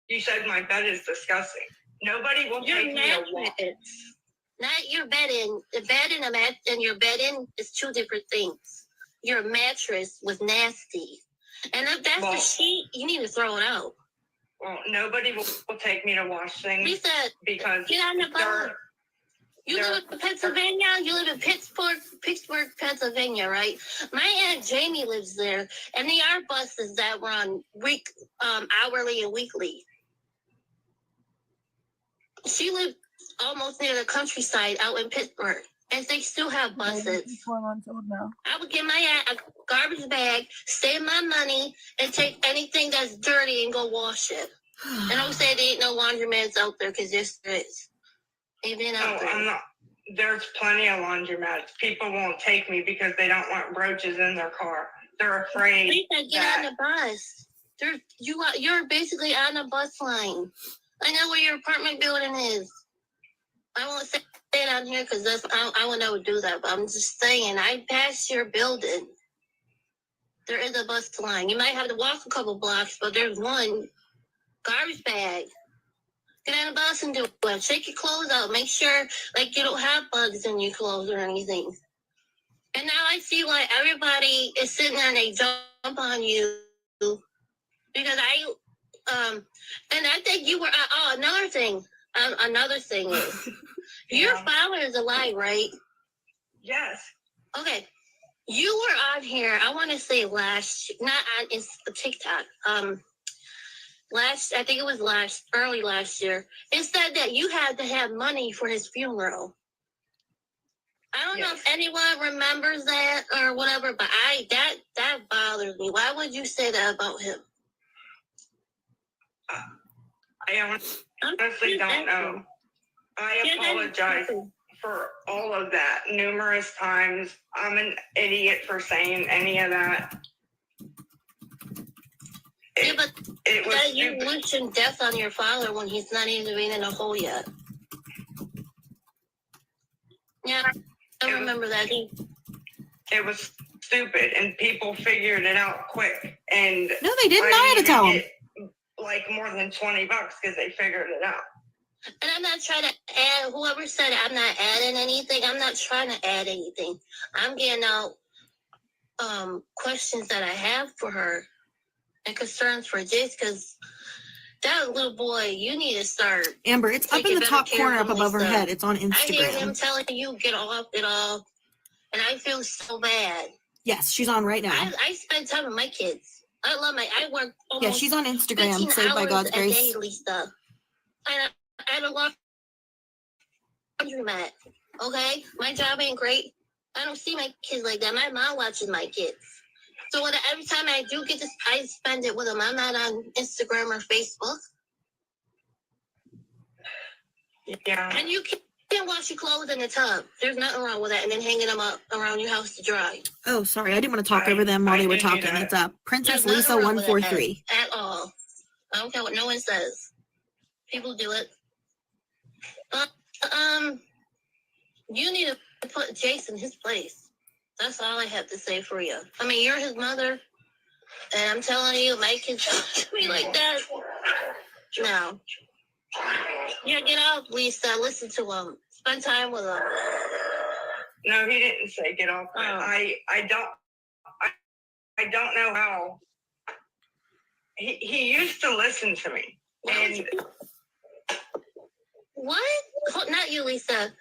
C: You said my bed is disgusting. Nobody will
E: Your
C: take me a walk.
E: mattress. Not your bedding. The bed and and your bedding is 2 different things. Your mattress was nasty. And if that's the sheet, you need to throw it out.
C: Well, nobody will take me to wash things
E: Lisa,
C: because
E: get on the phone.
C: they're-
E: You live in Pennsylvania? You live in Pittsburgh, Pennsylvania, right? My Aunt Jamie lives there, and they are buses that run hourly and weekly. She lived almost near the countryside out in Pittsburgh, and they still have buses.
D: 4 months old now.
E: I would give my aunt a garbage bag, save my money, and take anything that's dirty and go wash it. And I would say there ain't no laundromats out there, because yes, there is. Even
C: No,
E: out there.
C: I'm not. There's plenty of laundromats. People won't take me because they don't want roaches in their car. They're afraid.
E: Lisa, get on the bus. You're basically on the bus line. I know where your apartment building is. I won't say it on here because I would never do that. But I'm just saying, I passed your building. There is a bus line. You might have to walk a couple blocks, but there's one garbage bag. Get on the bus and do it. Shake your clothes out. Make sure like you don't have bugs in your clothes or anything. And now I see why everybody is sitting there and they jump on you because and I think you were. Another thing is your father is alive, right?
C: Yes.
E: Okay. You were on here, I want to say not on TikTok. I think it was early last year. It said that you had to have money for his funeral. I don't know if anyone remembers that or whatever, but that bothers me. Why would you say that about him?
C: I honestly don't know. I apologize for all of that numerous times. I'm an idiot for saying any of that.
E: But
C: it was
E: you wishing death on your father when he's not even in a hole yet. Yeah, I remember that.
C: It was stupid, and people figured it out quick. And
B: No, they didn't. I had to tell them.
C: Like more than $20 because they figured it out.
E: And I'm not trying to add, whoever said it, I'm not adding anything. I'm not trying to add anything. I'm getting out questions that I have for her and concerns for Jace because that little boy, you need to start.
B: Amber, it's up in the top corner up above her head. It's on Instagram.
E: I hear him telling you, get off it all. And I feel so bad.
B: Yes, she's on right now.
E: I spend time with my kids. I work almost.
B: Yeah, she's on Instagram, Saved by God's Grace.
E: Day, Lisa. I have a lot of laundromat. Okay? My job ain't great. I don't see my kids like that. My mom watches my kids. So every time I do get this, I spend it with them. I'm not on Instagram or Facebook.
C: Yeah.
E: And you can't wash your clothes in the tub. There's nothing wrong with that. And then hanging them up around your house to dry.
B: Oh, sorry. I didn't want to talk over them while they were talking. It's Princess Lisa 143.
E: At all. I don't care what no one says. People do it. You need to put Jace in his place. That's all I have to say for you. I mean, you're his mother, and I'm telling you, my kids don't do me like that. No. Yeah, get off, Lisa. Listen to him. Spend time with him.
C: No, he didn't say get off. I don't know how. He used to listen to me. And
E: what? Not you, Lisa.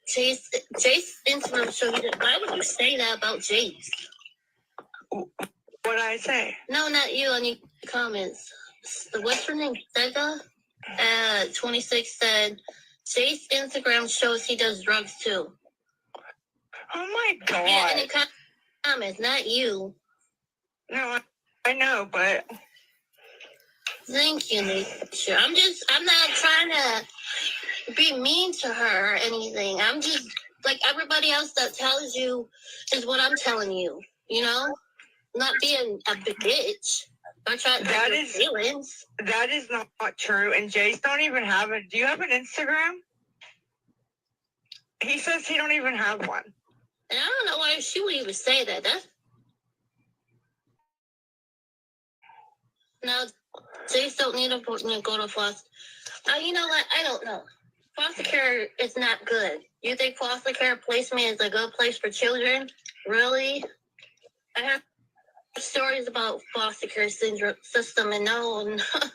E: Jace Instagram showed you that. Why would you say that about Jace?
C: What did I say?
E: No, not you on your comments. What's her name? Sega? 26 said, Jace Instagram shows he does drugs too.
C: Oh my God.
E: Yeah, in the comments, not you.
C: No, I know, but.
E: Thank you, Nisha. I'm not trying to be mean to her or anything. I'm just like everybody else that tells you is what I'm telling you. You know, not being a bitch. I'm trying to hurt your feelings.
C: That is not true. And Jace don't even have it. Do you have an Instagram? He says he don't even have one.
E: And I don't know why she would even say that. No, Jace don't need to go to foster. You know what? I don't know. Foster care is not good. You think foster care placement is a good place for children? Really? I have stories about foster care system, and no,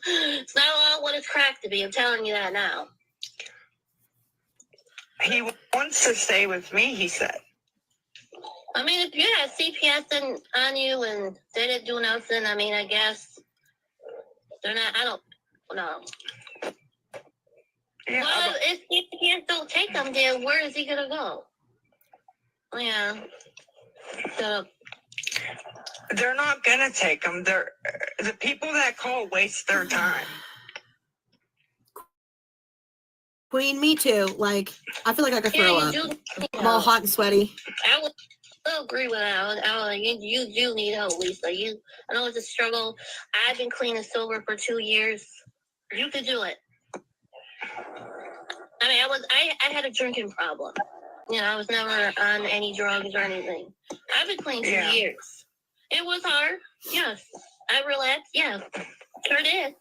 E: it's not all what it's cracked to be. I'm telling you that now.
C: He wants to stay with me, he said.
E: I mean, if you had CPS on you and they didn't do nothing, I mean, I guess they're not, I don't know. Yeah, well, if CPS don't take him, then where is he going to go? Yeah. So,
C: they're not going to take him. The people that call waste their time.
B: Queen, me too. Like, I feel like I could throw up. I'm all hot and sweaty.
E: I would agree with that. You do need help, Lisa. I know it's a struggle. I've been clean and sober for 2 years. You could do it. I mean, I I had a drinking problem. I was never on any drugs or anything. I've been clean 2 years. It was hard. Yes. I relaxed. Yeah. Sure did.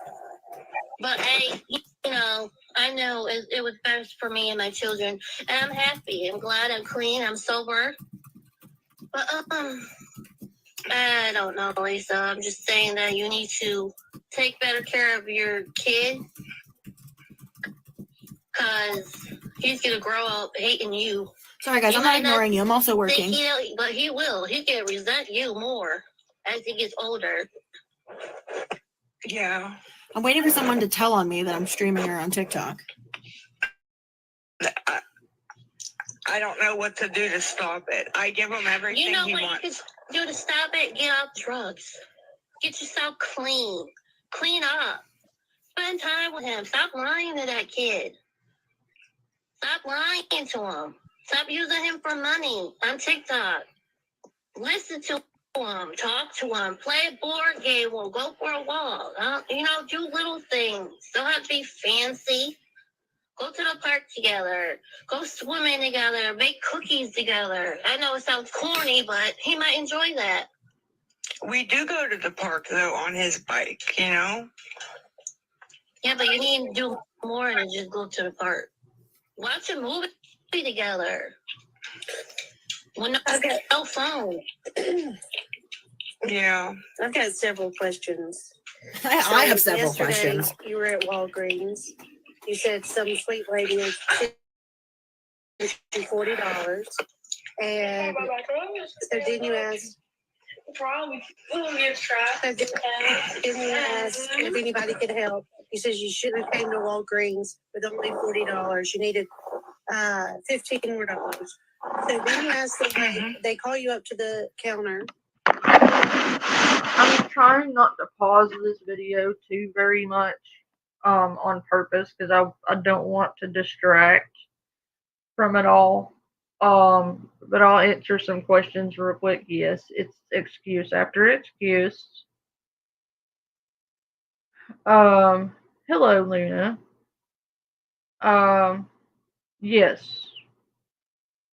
E: But I know it was best for me and my children, and I'm happy. I'm glad I'm clean. I'm sober. But I don't know, Lisa. I'm just saying that you need to take better care of your kid, because he's gonna grow up hating you.
B: Sorry, guys, I'm not ignoring you. I'm also working.
E: But he will. He can resent you more as he gets older.
C: Yeah.
B: I'm waiting for someone to tell on me that I'm streaming her on TikTok.
C: I don't know what to do to stop it. I give him everything he wants. You know what you can do to stop it? Get off drugs. Get yourself clean. Clean up. Spend time with him. Stop lying to that kid. Stop lying to him. Stop using him for money on TikTok. Listen to him. Talk to him. Play a board game or go for a walk. Do little things. Don't have to be fancy. Go to the park together. Go swimming together. Make cookies together. I know it sounds corny, but he might enjoy that. We do go to the park, though, on his bike, Yeah, but you need to do more than just go to the park. Watch a movie together. No phone. Yeah.
F: I've got several questions.
B: I have several
F: Yesterday,
B: questions.
F: You were at Walgreens. You said some sweet lady is $40. And so didn't you ask? Didn't you ask if anybody could help? He says you shouldn't have came to Walgreens with only $40. You needed $15 more. So then you ask them, they call you up to the counter.
A: I'm trying not to pause this video too very much on purpose, because I don't want to distract from it all. But I'll answer some questions real quick. Yes, it's excuse after excuse. Hello, Luna. Yes,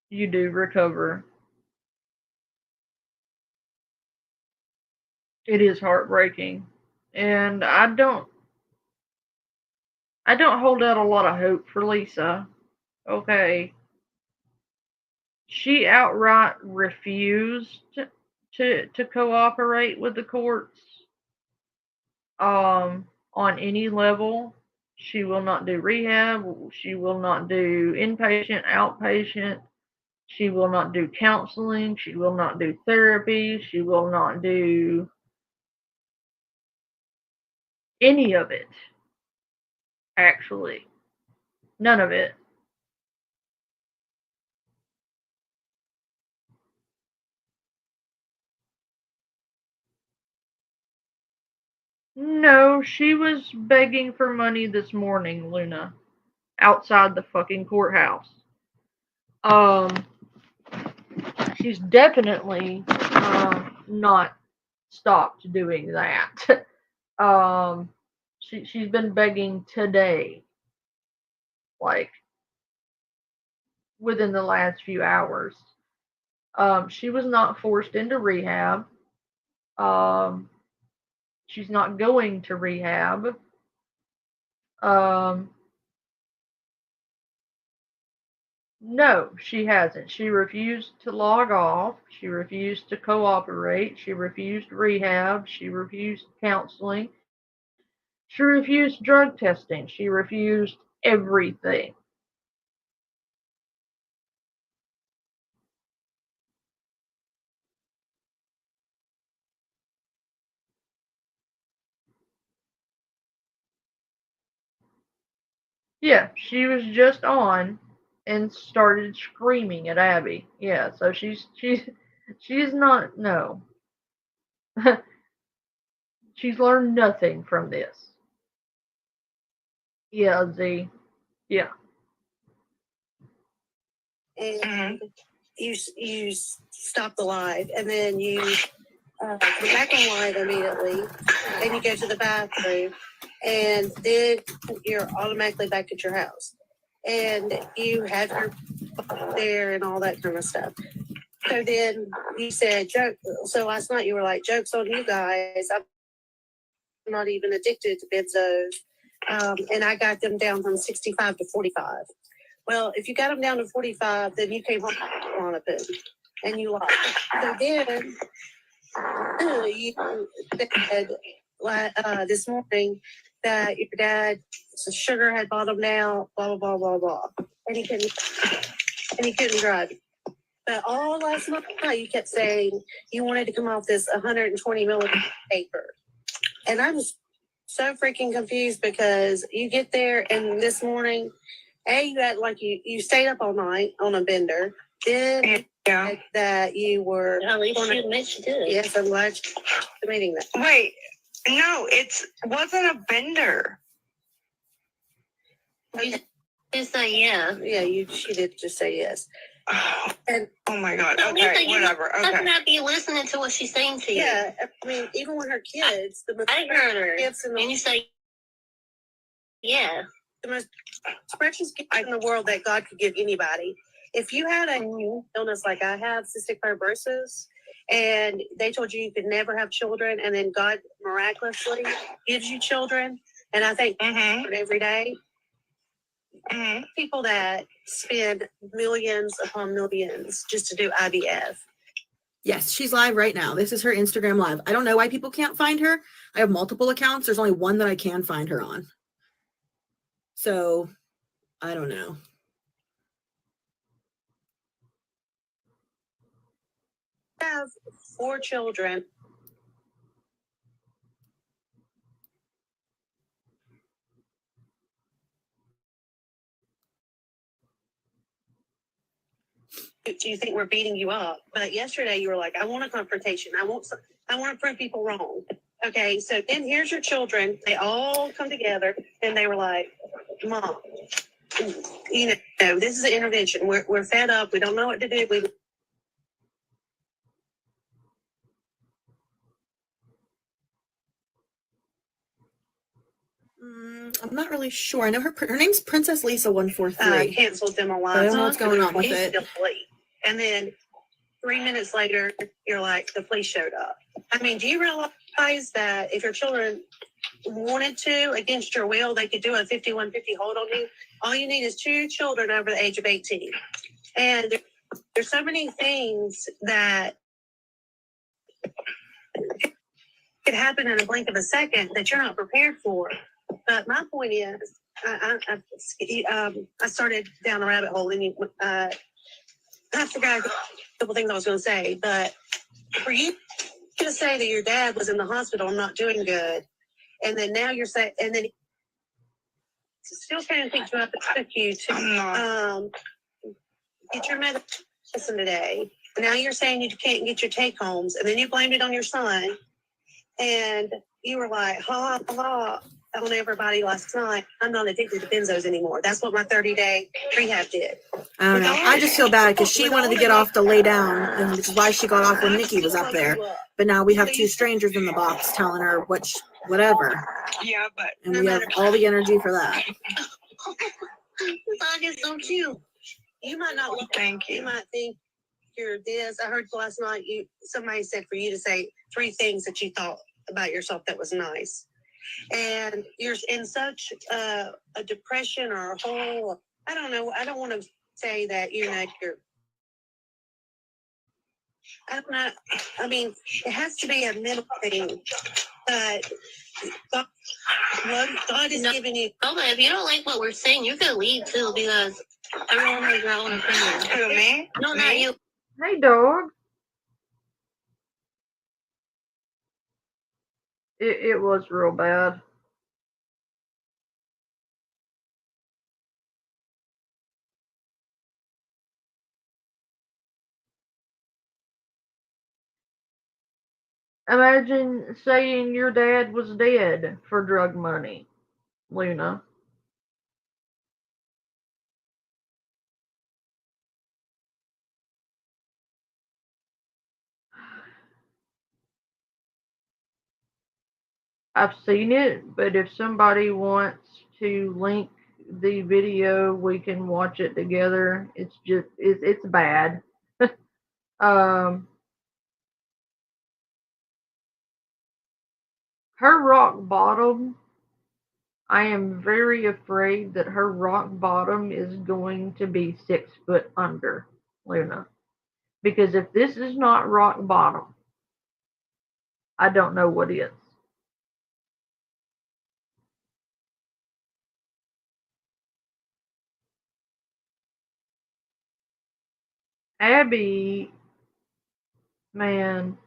A: you do recover. It is heartbreaking, and I don't hold out a lot of hope for Lisa. Okay. She outright refused to cooperate with the courts on any level. She will not do rehab. She will not do inpatient, outpatient. She will not do counseling. She will not do therapy. She will not do any of it. Actually, none of it. No, she was begging for money this morning, Luna, outside the fucking courthouse. She's definitely not stopped doing that. She's been begging today, like within the last few hours. She was not forced into rehab. She's not going to rehab. No, she hasn't. She refused to log off. She refused to cooperate. She refused rehab. She refused counseling. She refused drug testing. She refused everything. Yeah, she was just on and started screaming at Abby. Yeah, so she's not, no. She's learned nothing from this. Yeah, Z. Yeah.
F: And you stop the live, and then you come back on live immediately, and you go to the bathroom, and then you're automatically back at your house. and you had your there and all that kind of stuff. So then you said, joke. So last night you were like, joke's on you guys. I'm not even addicted to benzos. And I got them down from 65 to 45. Well, if you got them down to 45, then you came home on a bit and you lied. So then you said this morning that your dad's sugar had bottomed out, blah, blah, blah, blah, blah. And he couldn't drive. But all last night you kept saying you wanted to come off this 120 milligram paper. And I'm so freaking confused because you get there and this morning, you had like you stayed up all night on a bender. Then that you were.
E: At least you admit you did.
F: Yes, I'm glad you're admitting that.
C: Wait, no, it wasn't a bender.
E: You just say yeah.
F: Yeah, she did just say yes. And
C: oh my God.
E: So
C: Okay,
E: Lisa,
C: whatever.
E: You
C: Okay.
E: not be listening to what she's saying to you.
F: yeah, I mean, even when her kids,
E: I heard her.
F: kids in the,
E: And you say, yeah.
F: the most precious gift in the world that God could give anybody. If you had a illness like I have, cystic fibrosis, and they told you could never have children, and then God miraculously gives you children, and I think every day, people that spend millions upon millions just to do IVF.
B: Yes, she's live right now. This is her Instagram live. I don't know why people can't find her. I have multiple accounts. There's only one that I can find her on. So, I don't know.
F: I have 4 children. Do you think we're beating you up? But yesterday you were like, I want a confrontation. I want to prove people wrong. Okay, so then here's your children. They all come together and they were like, Mom, you know, this is an intervention. We're fed up. We don't know what to do.
B: I'm not really sure. I know her name's Princess Lisa 143.
F: Canceled them a lot.
B: I don't know what's going on with it.
F: And then 3 minutes later, you're like, the police showed up. I mean, do you realize that if your children wanted to, against your will, they could do a 5150 hold on you? All you need is 2 children over the age of 18. And there's so many things that could happen in a blink of a second that you're not prepared for. But my point is, I started down the rabbit hole, and I forgot a couple things I was going to say. But for you to say that your dad was in the hospital and not doing good, and then now you're saying, and then still trying to pick you up and took you to get your medicine today. Now you're saying you can't get your take homes, and then you blamed it on your son, and you were like, ha ha ha. On everybody last night, I'm not addicted to benzos anymore. That's what my 30-day rehab did.
B: I don't know. I just feel bad because she wanted to get off to lay down, and which is why she got off when Nikki was up there. But now we have 2 strangers in the box telling her whatever.
C: Yeah, but
B: and we have all the energy for that.
E: This dog is so cute.
F: You might not look.
C: Thank you.
F: You might think you're this. I heard last night somebody said for you to say 3 things that you thought about yourself that was nice. And you're in such a depression or a hole. I don't know. I don't want to say that, you're. I don't know. I mean, it has to be a mental thing. But God is giving you.
E: Okay, if you don't like what we're saying, you can leave too, because everyone has their own opinion.
C: Who, me?
E: No, not you.
A: Hey, dog. It was real bad. Imagine saying your dad was dead for drug money, Luna. I've seen it, but if somebody wants to link the video, we can watch it together. It's bad. um, her rock bottom. I am very afraid that her rock bottom is going to be 6 foot under, Luna. Because if this is not rock bottom, I don't know what is. Abby, man,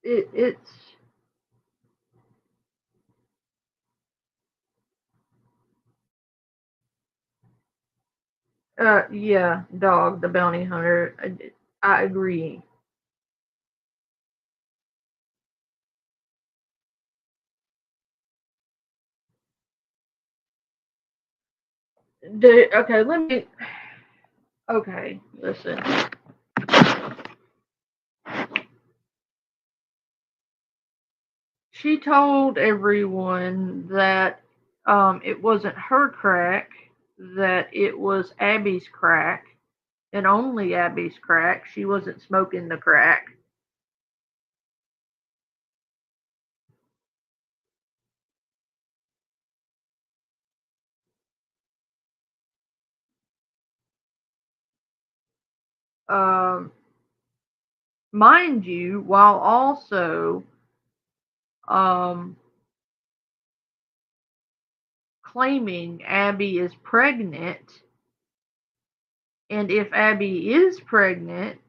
A: it's yeah, Dog the Bounty Hunter. I agree. Okay, let me. Okay, listen. She told everyone that it wasn't her crack, that it was Abby's crack, and only Abby's crack. She wasn't smoking the crack. Um, Mind you, while also um, claiming Abby is pregnant, and if Abby is pregnant,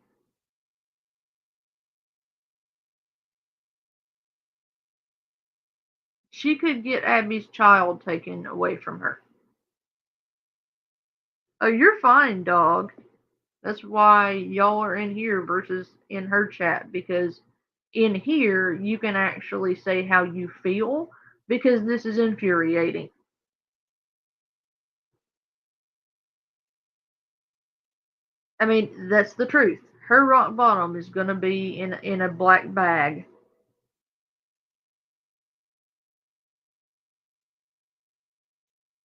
A: she could get Abby's child taken away from her. Oh, you're fine, Dog. That's why y'all are in here versus in her chat, because in here you can actually say how you feel, because this is infuriating. I mean, that's the truth. Her rock bottom is going to be in a black bag.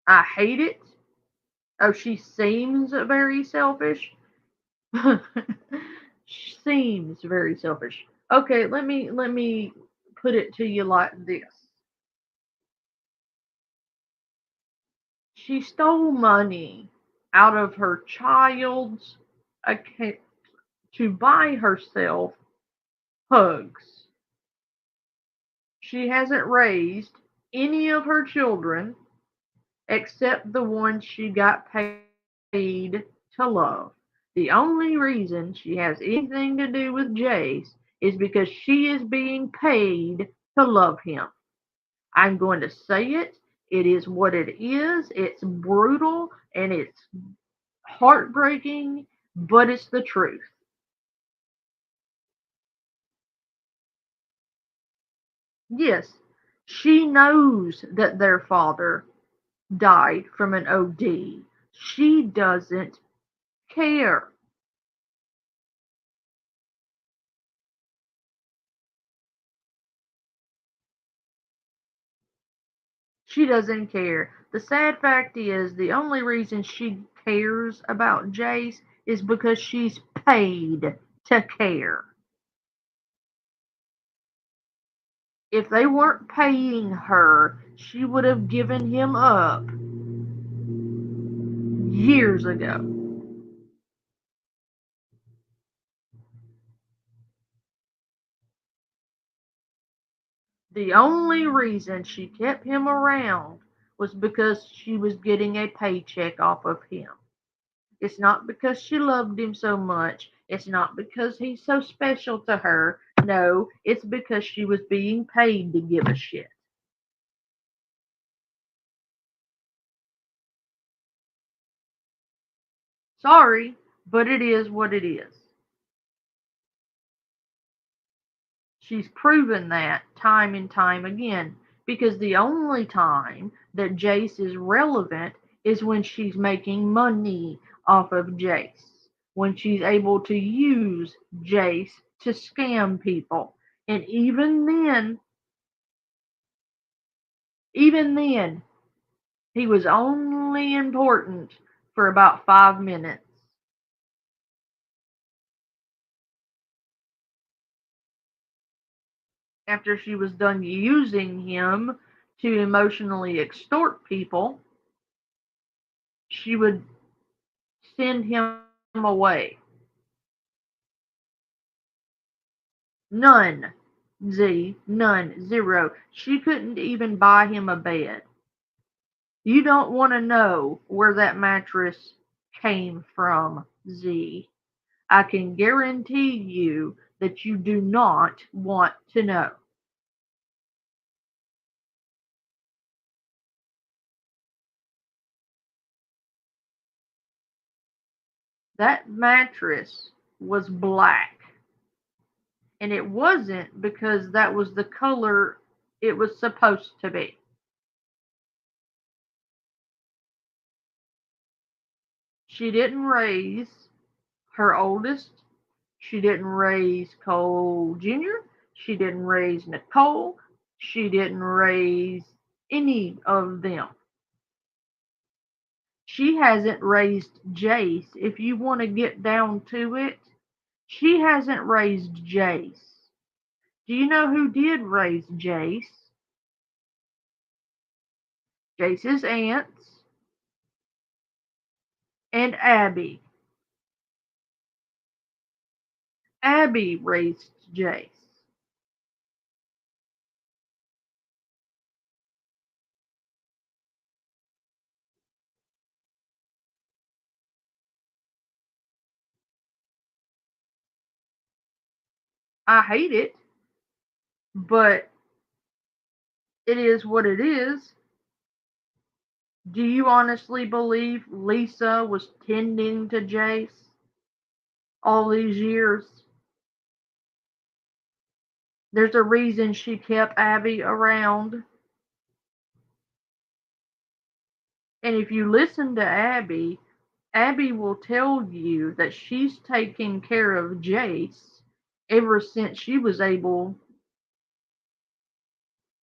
A: I hate it. Oh, she seems very selfish. Seems very selfish. Okay, let me put it to you like this. She stole money out of her child's account to buy herself hugs. She hasn't raised any of her children except the one she got paid to love. The only reason she has anything to do with Jace is because she is being paid to love him. I'm going to say it. It is what it is. It's brutal and it's heartbreaking, but it's the truth. Yes, she knows that their father died from an OD. She doesn't care. She doesn't care. The sad fact is, the only reason she cares about Jace is because she's paid to care. If they weren't paying her, she would have given him up years ago. The only reason she kept him around was because she was getting a paycheck off of him. It's not because she loved him so much. It's not because he's so special to her. No, it's because she was being paid to give a shit. Sorry, but it is what it is. She's proven that time and time again. because the only time that Jace is relevant is when she's making money off of Jace, when she's able to use Jace to scam people. And even then, he was only important for about 5 minutes. After she was done using him to emotionally extort people, she would send him away. None. None. Zero. She couldn't even buy him a bed. You don't want to know where that mattress came from, Z. I can guarantee you that you do not want to know. That mattress was black. And it wasn't because that was the color it was supposed to be. She didn't raise her oldest. She didn't raise Cole Jr. She didn't raise Nicole. She didn't raise any of them. She hasn't raised Jace. If you want to get down to it, she hasn't raised Jace. Do you know who did raise Jace? Jace's aunts and Abby. Abby raised Jace. I hate it, but it is what it is. Do you honestly believe Lisa was tending to Jace all these years? There's a reason she kept Abby around. And if you listen to Abby, Abby will tell you that she's taken care of Jace ever since she was able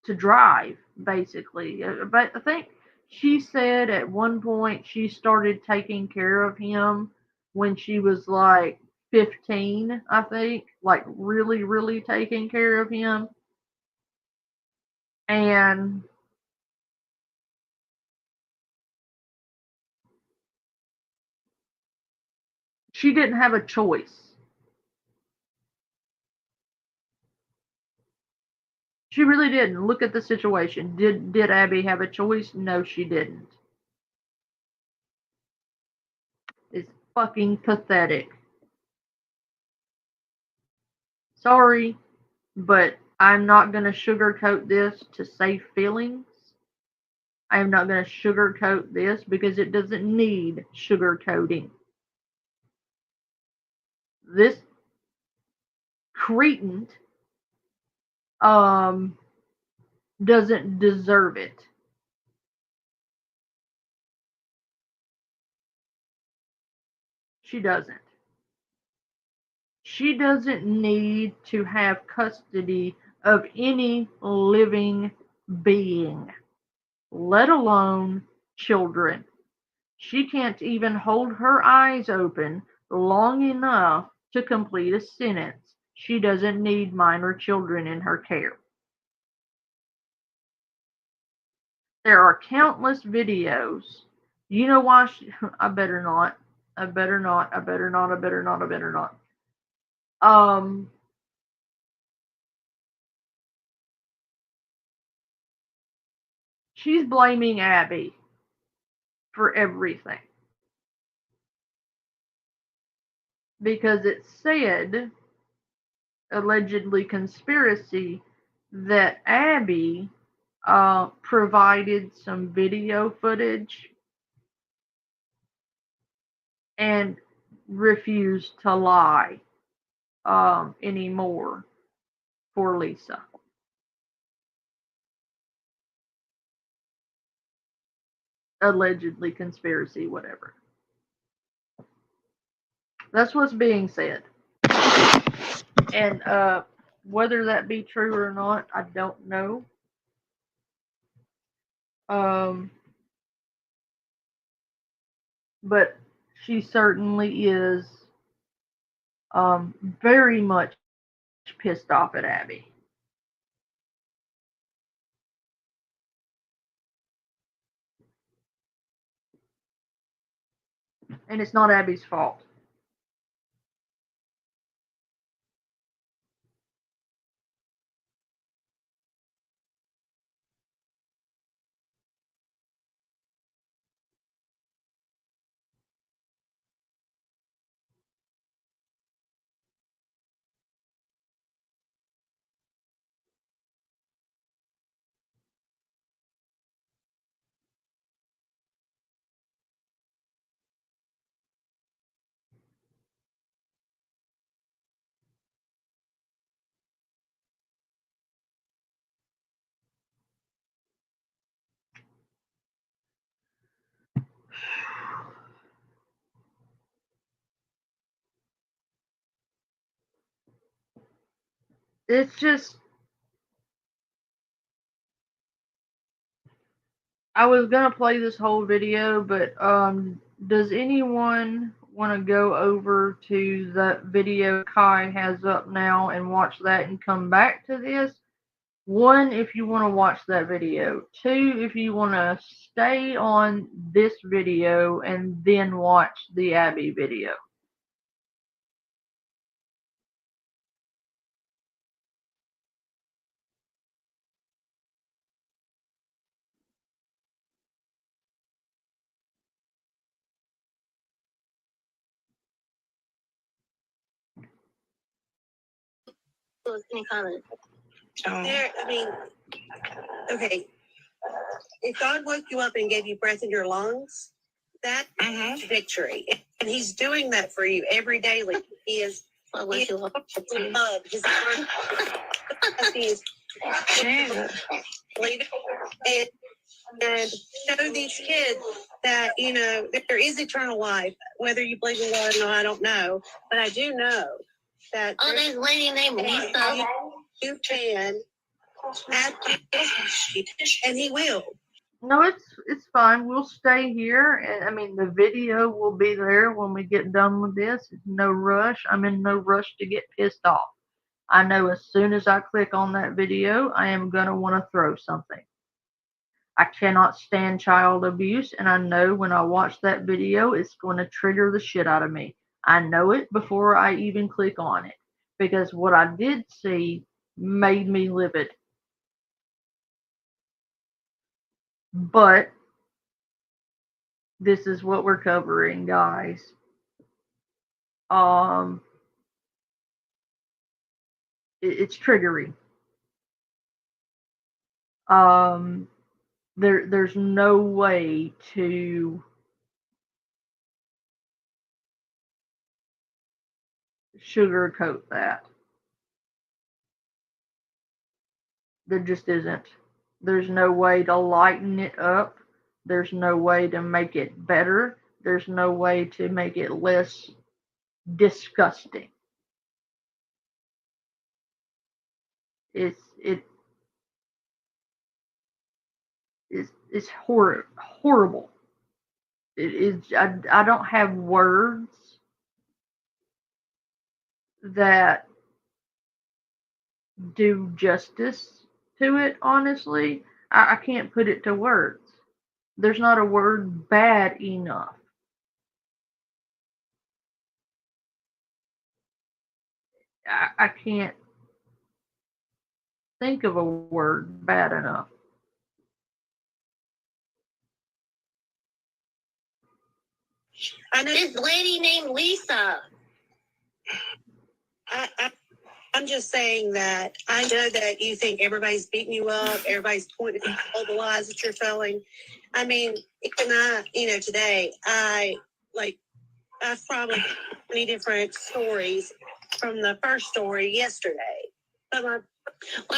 A: to drive, basically. But I think she said at one point she started taking care of him when she was like 15, I think, like really, really taking care of him. And she didn't have a choice. She really didn't. Look at the situation. Did Abby have a choice? No, she didn't. It's fucking pathetic. Sorry, but I'm not going to sugarcoat this to save feelings. I am not going to sugarcoat this because it doesn't need sugarcoating. This cretin doesn't deserve it. She doesn't. She doesn't need to have custody of any living being, let alone children. She can't even hold her eyes open long enough to complete a sentence. She doesn't need minor children in her care. There are countless videos. You know why I better not. I better not. I better not. I better not. I better not. She's blaming Abby for everything. Because it said, allegedly conspiracy, that Abby provided some video footage and refused to lie anymore for Lisa. allegedly conspiracy, whatever. That's what's being said. And whether that be true or not, I don't know. But she certainly is very much pissed off at Abby. And it's not Abby's fault. It's just, I was gonna play this whole video, but does anyone want to go over to that video Kai has up now and watch that and come back to this? One, if you want to watch that video. Two, if you want to stay on this video and then watch the Abby video.
E: Any comment?
F: There, I mean, okay. If God woke you up and gave you breath in your lungs, that's victory. And he's doing that for you every day. Like he is love his word. He is and show these kids that, you know, there is eternal life. Whether you believe in God or not, I don't know. But I do know that
E: there's a lady named Lisa.
F: You can ask and he will.
A: No, it's fine. We'll stay here, and I mean the video will be there when we get done with this. It's no rush. I'm in no rush to get pissed off. I know as soon as I click on that video, I am gonna want to throw something. I cannot stand child abuse, and I know when I watch that video, it's going to trigger the shit out of me. I know it before I even click on it, because what I did see made me livid. But this is what we're covering, guys. It's triggering. There's no way to sugarcoat that. There just isn't. There's no way to lighten it up. There's no way to make it better. There's no way to make it less disgusting. It's horrible. It is. I don't have words that do justice to it, honestly. I can't put it to words. There's not a word bad enough. I can't think of a word bad enough.
F: I know
E: This lady named Lisa.
F: I'm just saying that I know that you think everybody's beating you up, everybody's pointing out all the lies that you're telling. I mean, today I've probably 20 different stories from the first story yesterday.
E: Well,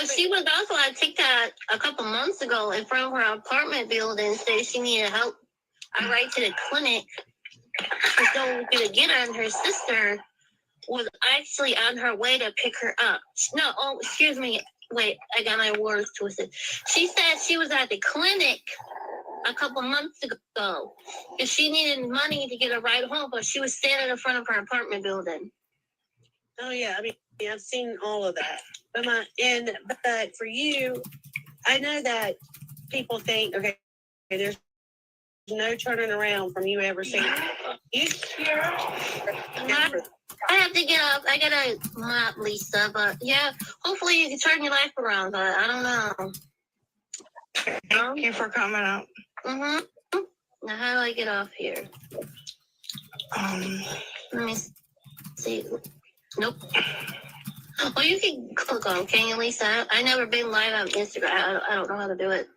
E: she was also on TikTok a couple months ago in front of her apartment building, saying she needed help I ride to the clinic to go get her, and her sister was actually on her way to pick her up. No, oh, excuse me. Wait, I got my words twisted. She said she was at the clinic a couple months ago and she needed money to get a ride home, but she was standing in front of her apartment building.
F: Oh yeah, I mean, I've seen all of that. But for you, I know that people think, okay, there's no turning around from you ever saying you sure.
E: I have to get up. I gotta mop Lisa, but yeah, hopefully you can turn your life around. But I don't know.
C: Thank you for coming up.
E: Mm-hmm. Now how do I get off here? Let me see. Nope. Well, you can click on. Can you, Lisa? I never been live on Instagram. I don't know how to do it.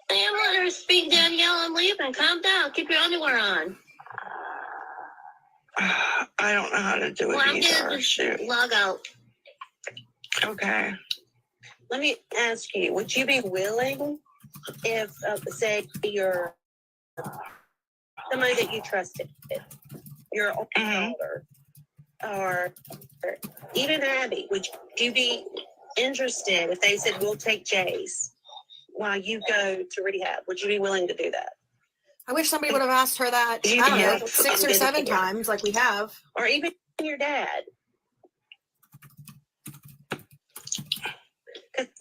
E: Damn, let her speak, Danielle. I'm leaving. Calm down. Keep your underwear on.
C: I don't know how to do it
E: Well, I'm
C: either.
E: gonna just log out.
C: Okay.
F: Let me ask you, would you be willing if, say, you're somebody that you trusted, your own daughter, or even Abby, would you be interested if they said, we'll take Jace while you go to rehab? Would you be willing to do that?
B: I wish somebody would have asked her that, I don't know, 6 or 7 times like we have.
F: Or even your dad.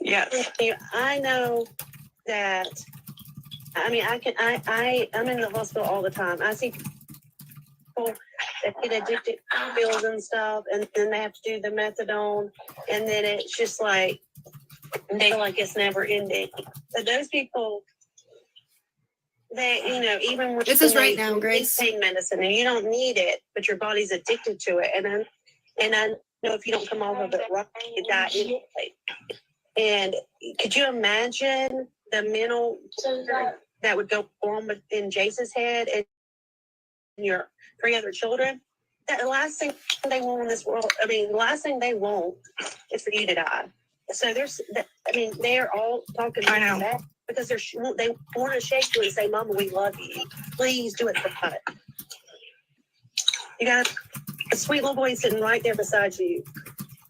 C: Yes.
F: I know that, I mean, I'm in the hospital all the time. I see people that get addicted to pills and stuff, and then they have to do the methadone, and then it's just like, they feel like it's never ending. So those people, they, even with
B: This is right now, Grace.
F: pain medicine, and you don't need it, but your body's addicted to it. And I know if you don't come off of it right, you die anyway. And could you imagine the mental that would go on in Jace's head and your 3 other children? That the last thing they want in this world, the last thing they want is for you to die. So they're all talking about that because they want to shake you and say, Mama, we love you. Please do it for us. You got a sweet little boy sitting right there beside you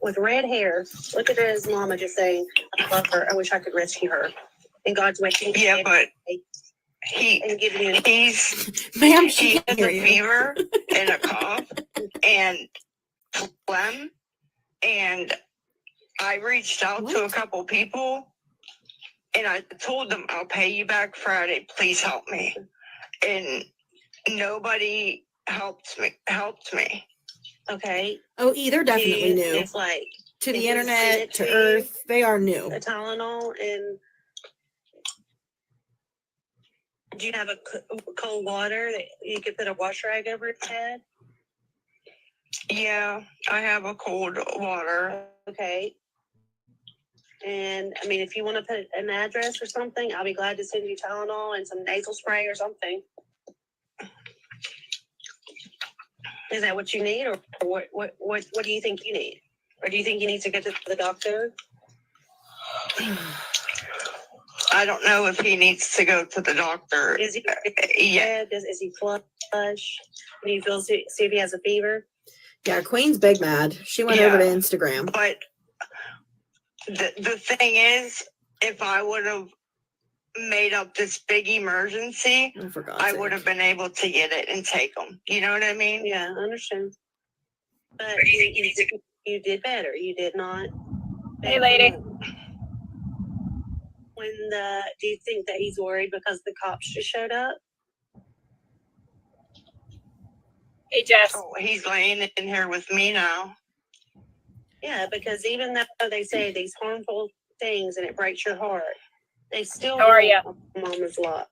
F: with red hair. Look at his mama just saying, I love her. I wish I could rescue her. And God's waiting.
C: Yeah, but he has a fever and a cough and phlegm, and I reached out to a couple people and I told them, I'll pay you back Friday. Please help me. And nobody helped me.
F: Okay.
B: Oh, they're definitely new.
F: It's like
B: to the internet, to Earth. They are new.
F: A Tylenol, and do you have a cold water that you could put a wash rag over its head?
C: Yeah, I have a cold water.
F: Okay. And if you want to put an address or something, I'll be glad to send you Tylenol and some nasal spray or something. Is that what you need, or what do you think you need? Or do you think you need to go to the doctor?
C: I don't know if he needs to go to the doctor.
F: Is he is he flush? Do you see if he has a fever?
B: Yeah, Queen's big mad. She went over to Instagram.
C: But the thing is, if I would have made up this big emergency, I would have been able to get it and take them. You know what I mean?
F: Yeah, I understand. But you did better. You did not.
G: Hey, lady.
F: Do you think that he's worried because the cops just showed up?
G: Hey, Jess.
C: Oh, he's laying in here with me now.
F: Yeah, because even though they say these harmful things and it breaks your heart, they still
G: How are you?
F: Mama's lot.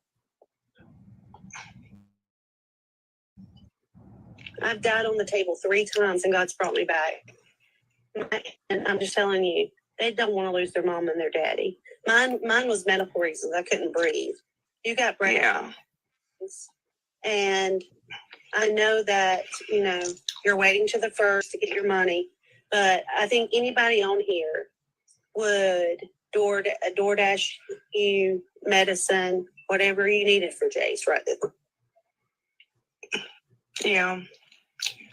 F: I've died on the table 3 times and God's brought me back. And I'm just telling you, they don't want to lose their mom and their daddy. Mine was medical reasons. I couldn't breathe. You got brain.
C: Yeah.
F: And I know that, you're waiting to the first to get your money, but I think anybody on here would DoorDash you medicine, whatever you needed for Jace, right?
C: Yeah.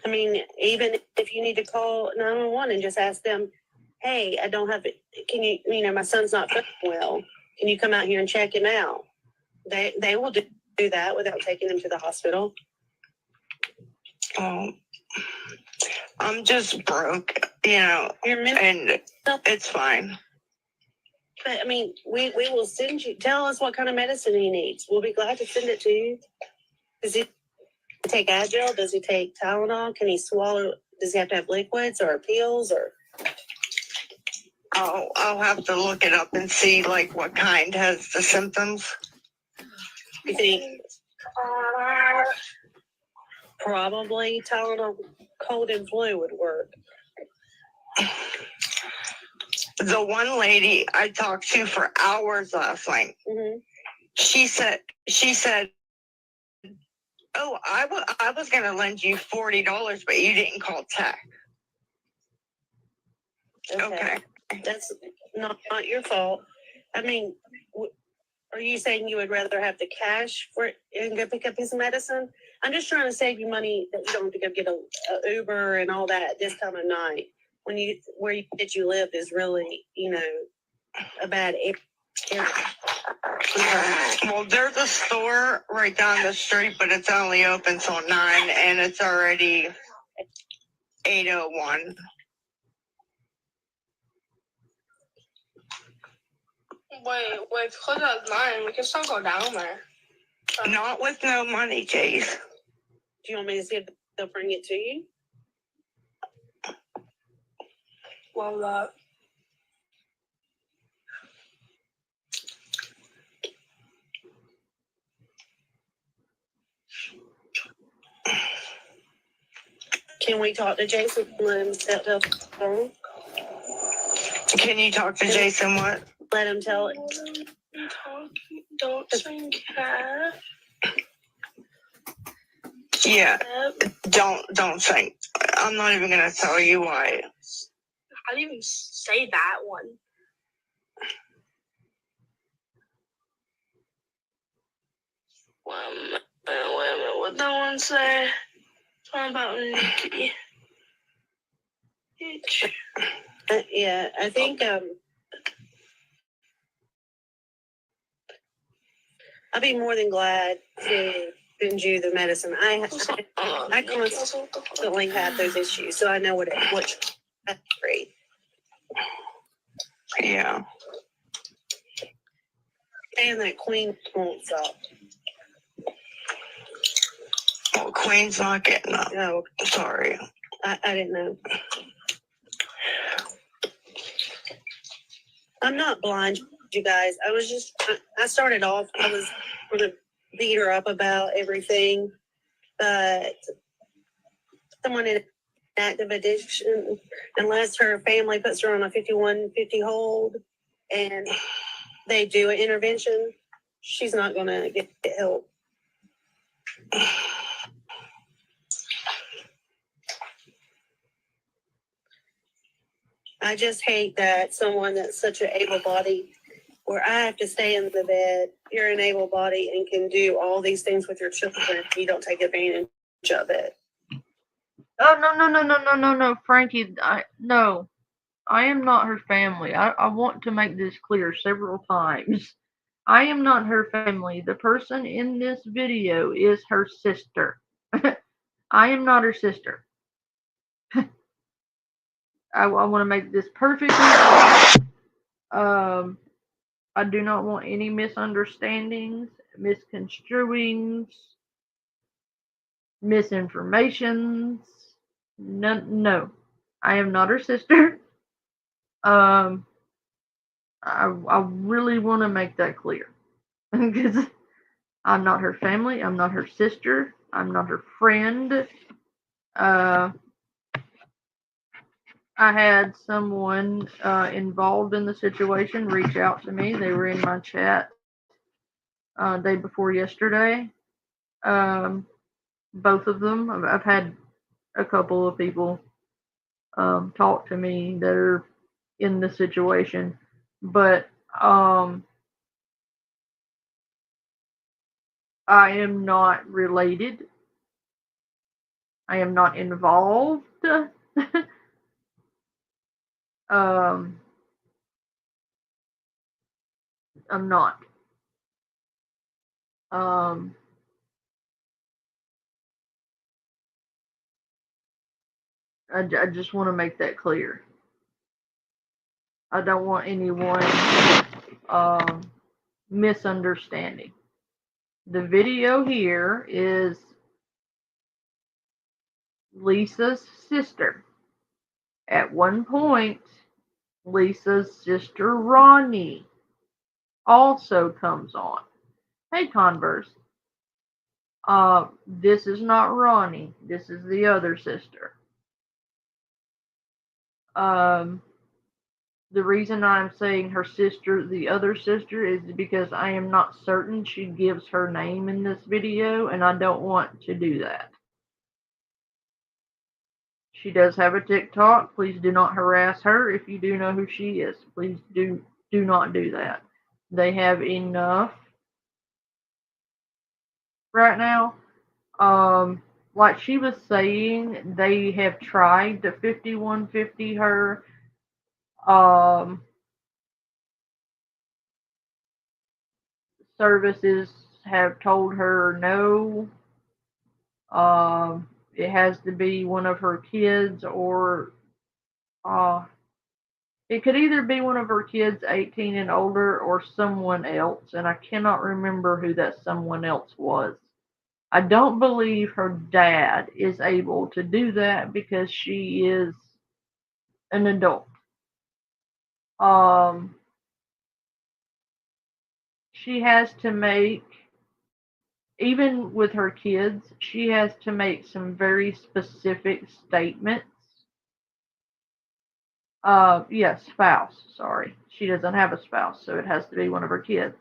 F: I mean, even if you need to call 911 and just ask them, hey, I don't have it. Can you, my son's not feeling well. Can you come out here and check him out? They will do that without taking him to the hospital.
C: Oh, I'm just broke, and it's fine.
F: But I mean, we will send you. Tell us what kind of medicine he needs. We'll be glad to send it to you. Does he take Advil? Does he take Tylenol? Can he swallow? Does he have to have liquids or pills or?
C: I'll have to look it up and see like what kind has the symptoms.
F: You think probably Tylenol, cold and flu would work.
C: The one lady I talked to for hours last night, she said, "Oh, I was going to lend you $40, but you didn't call tech." Okay.
F: That's not your fault. I mean, are you saying you would rather have the cash for it and go pick up his medicine? I'm just trying to save you money that you don't have to go get a Uber and all that at this time of night when where you live is really, a bad area.
C: Well, there's a store right down the street, but it's only open till 9, and it's already 8:01.
H: Wait, because at 9, we can still go down there.
C: Not with no money, Jace.
F: Do you want me to see if they'll bring it to you?
H: Well,
F: Can we talk to Jason and let him set up the phone?
C: Can you talk to Jason? What?
F: Let him tell it.
H: Don't drink cash.
C: Yeah. Don't think. I'm not even gonna tell you why.
H: I didn't even say that one. Wait a minute. What that one say? Something about Nikki.
F: Yeah, I think I'd be more than glad to send you the medicine. I constantly have those issues, so I know what's great.
C: Yeah.
F: And that Queen won't stop.
C: Well, Queen's not getting up.
F: No,
C: Sorry.
F: I didn't know. I'm not blind, you guys. I started off, I was going to beat her up about everything, but someone in active addiction, unless her family puts her on a 5150 hold and they do an intervention, she's not going to get help. I just hate that someone that's such an able-bodied, where I have to stay in the bed, you're an able-bodied and can do all these things with your children, you don't take advantage of it.
A: Oh, no, Frankie, no. I am not her family. I want to make this clear several times. I am not her family. The person in this video is her sister. I am not her sister. I want to make this perfectly clear. I do not want any misunderstandings, misconstruings, misinformations. No. I am not her sister. I really want to make that clear because I'm not her family. I'm not her sister. I'm not her friend. I had someone involved in the situation reach out to me. They were in my chat day before yesterday. Both of them. I've had a couple of people talk to me that are in the situation, but I am not related. I am not involved. I'm not. Um, I just want to make that clear. I don't want anyone misunderstanding. The video here is Lisa's sister. At one point, Lisa's sister Ronnie also comes on. Hey, Converse. This is not Ronnie. This is the other sister. The reason I'm saying her sister, the other sister, is because I am not certain she gives her name in this video, and I don't want to do that. She does have a TikTok. Please do not harass her if you do know who she is. Please do not do that. They have enough right now. Like she was saying, they have tried to 5150 her. Services have told her no. It has to be one of her kids, or it could either be one of her kids 18 and older or someone else, and I cannot remember who that someone else was. I don't believe her dad is able to do that because she is an adult. She has to make, even with her kids, she has to make some very specific statements. Yes, spouse. Sorry. She doesn't have a spouse, so it has to be one of her kids.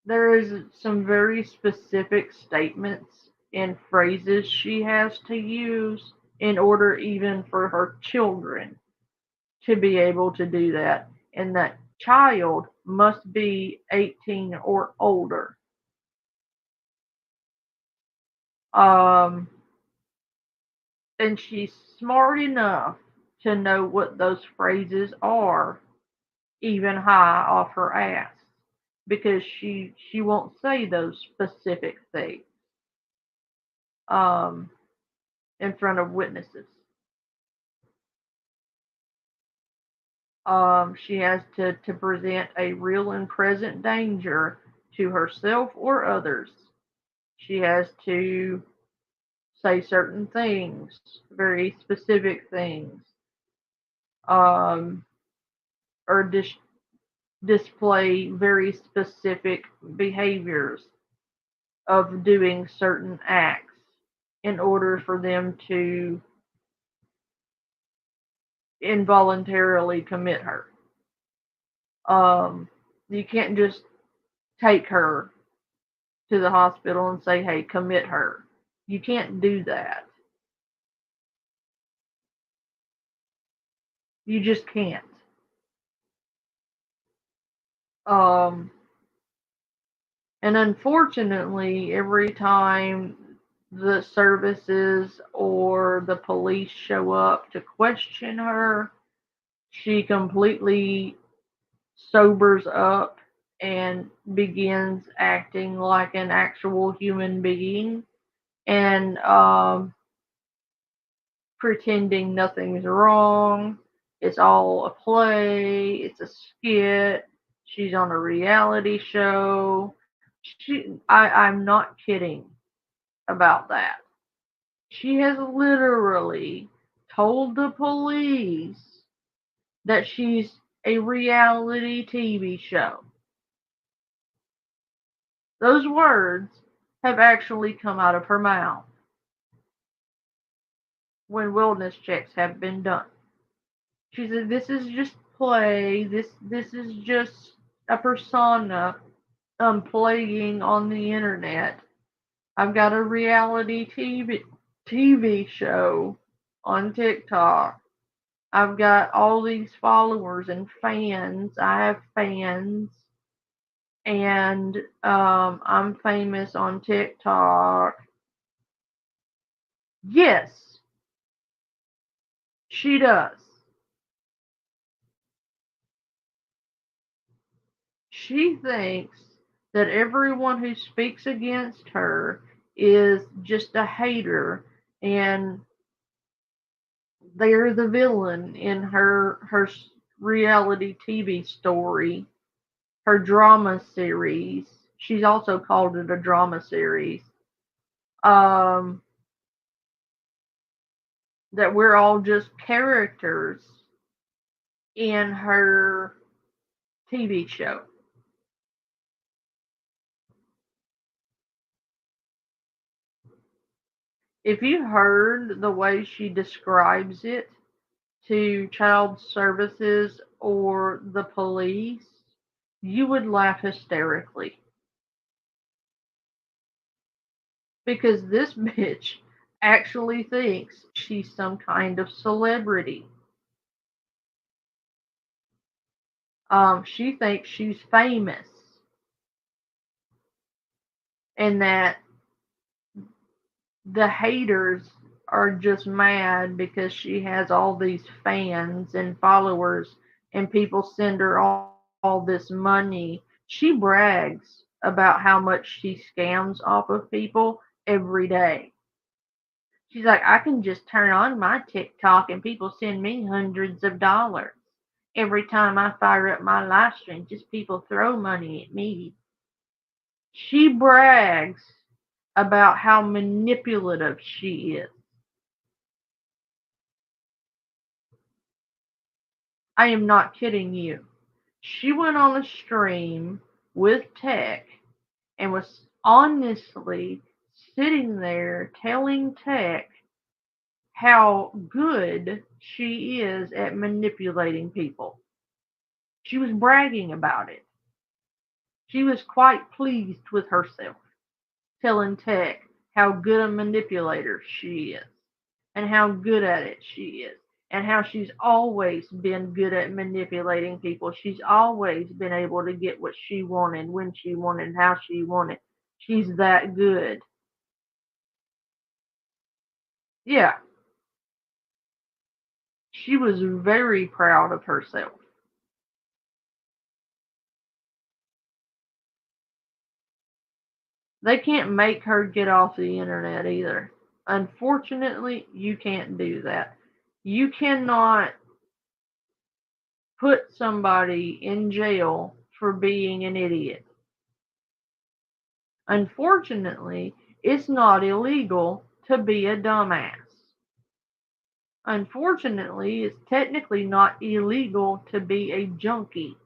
A: There is some very specific statements and phrases she has to use in order even for her children to be able to do that. And that child must be 18 or older. And she's smart enough to know what those phrases are, even high off her ass, because she won't say those specific things in front of witnesses. She has to present a real and present danger to herself or others. She has to say certain things, very specific things, or display very specific behaviors of doing certain acts in order for them to involuntarily commit her. You can't just take her to the hospital and say, hey, commit her. You can't do that. You just can't. And unfortunately, every time the services or the police show up to question her, she completely sobers up and begins acting like an actual human being and pretending nothing's wrong. It's all a play. It's a skit. She's on a reality show. I'm not kidding about that. She has literally told the police that she's a reality TV show. Those words have actually come out of her mouth when wellness checks have been done. She said, this is just play. This is just a persona I'm playing on the internet. I've got a reality TV show on TikTok. I've got all these followers and fans. I have fans. and I'm famous on TikTok. Yes, she does. She thinks that everyone who speaks against her is just a hater and they're the villain in her reality TV story, her drama series. She's also called it a drama series. Um, that we're all just characters in her TV show. If you heard the way she describes it to child services or the police, you would laugh hysterically. Because this bitch actually thinks she's some kind of celebrity. She thinks she's famous and that the haters are just mad because she has all these fans and followers and people send her all this money. She brags about how much she scams off of people every day. She's like, I can just turn on my TikTok and people send me hundreds of dollars. Every time I fire up my live stream, just people throw money at me. She brags about how manipulative she is. I am not kidding you. She went on a stream with Tech and was honestly sitting there telling Tech how good she is at manipulating people. She was bragging about it. She was quite pleased with herself, telling Tech how good a manipulator she is and how good at it she is and how she's always been good at manipulating people. She's always been able to get what she wanted, when she wanted, how she wanted. She's that good. Yeah, she was very proud of herself. They can't make her get off the internet either. Unfortunately, you can't do that. You cannot put somebody in jail for being an idiot. Unfortunately, it's not illegal to be a dumbass. Unfortunately, it's technically not illegal to be a junkie.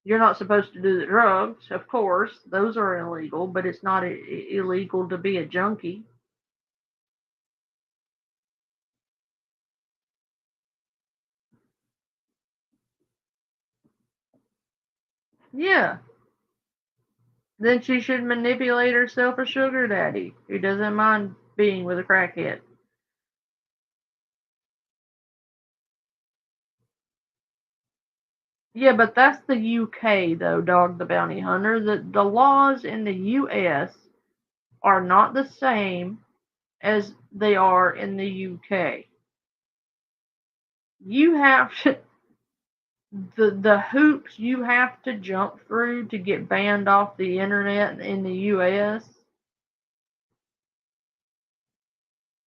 A: You're not supposed to do the drugs, of course, those are illegal, but it's not illegal to be a junkie. Yeah, then she should manipulate herself a sugar daddy who doesn't mind being with a crackhead. Yeah, but that's the UK though, Dog the Bounty Hunter. The laws in the US are not the same as they are in the UK. You have to, the hoops you have to jump through to get banned off the internet in the US.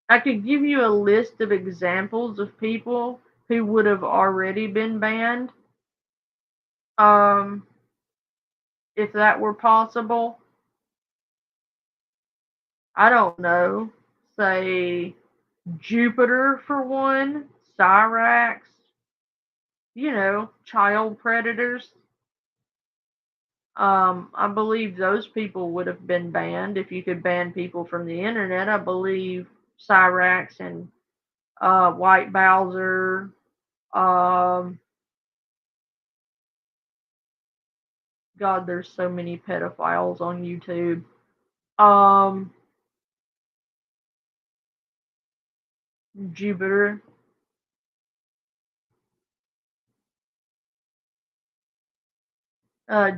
A: I could give you a list of examples of people who would have already been banned, um, if that were possible. I don't know, say Jupiter for one, Cyrax, child predators. I believe those people would have been banned if you could ban people from the internet. I believe Cyrax and White Bowser. Um, God, there's so many pedophiles on YouTube. Um, Jupiter.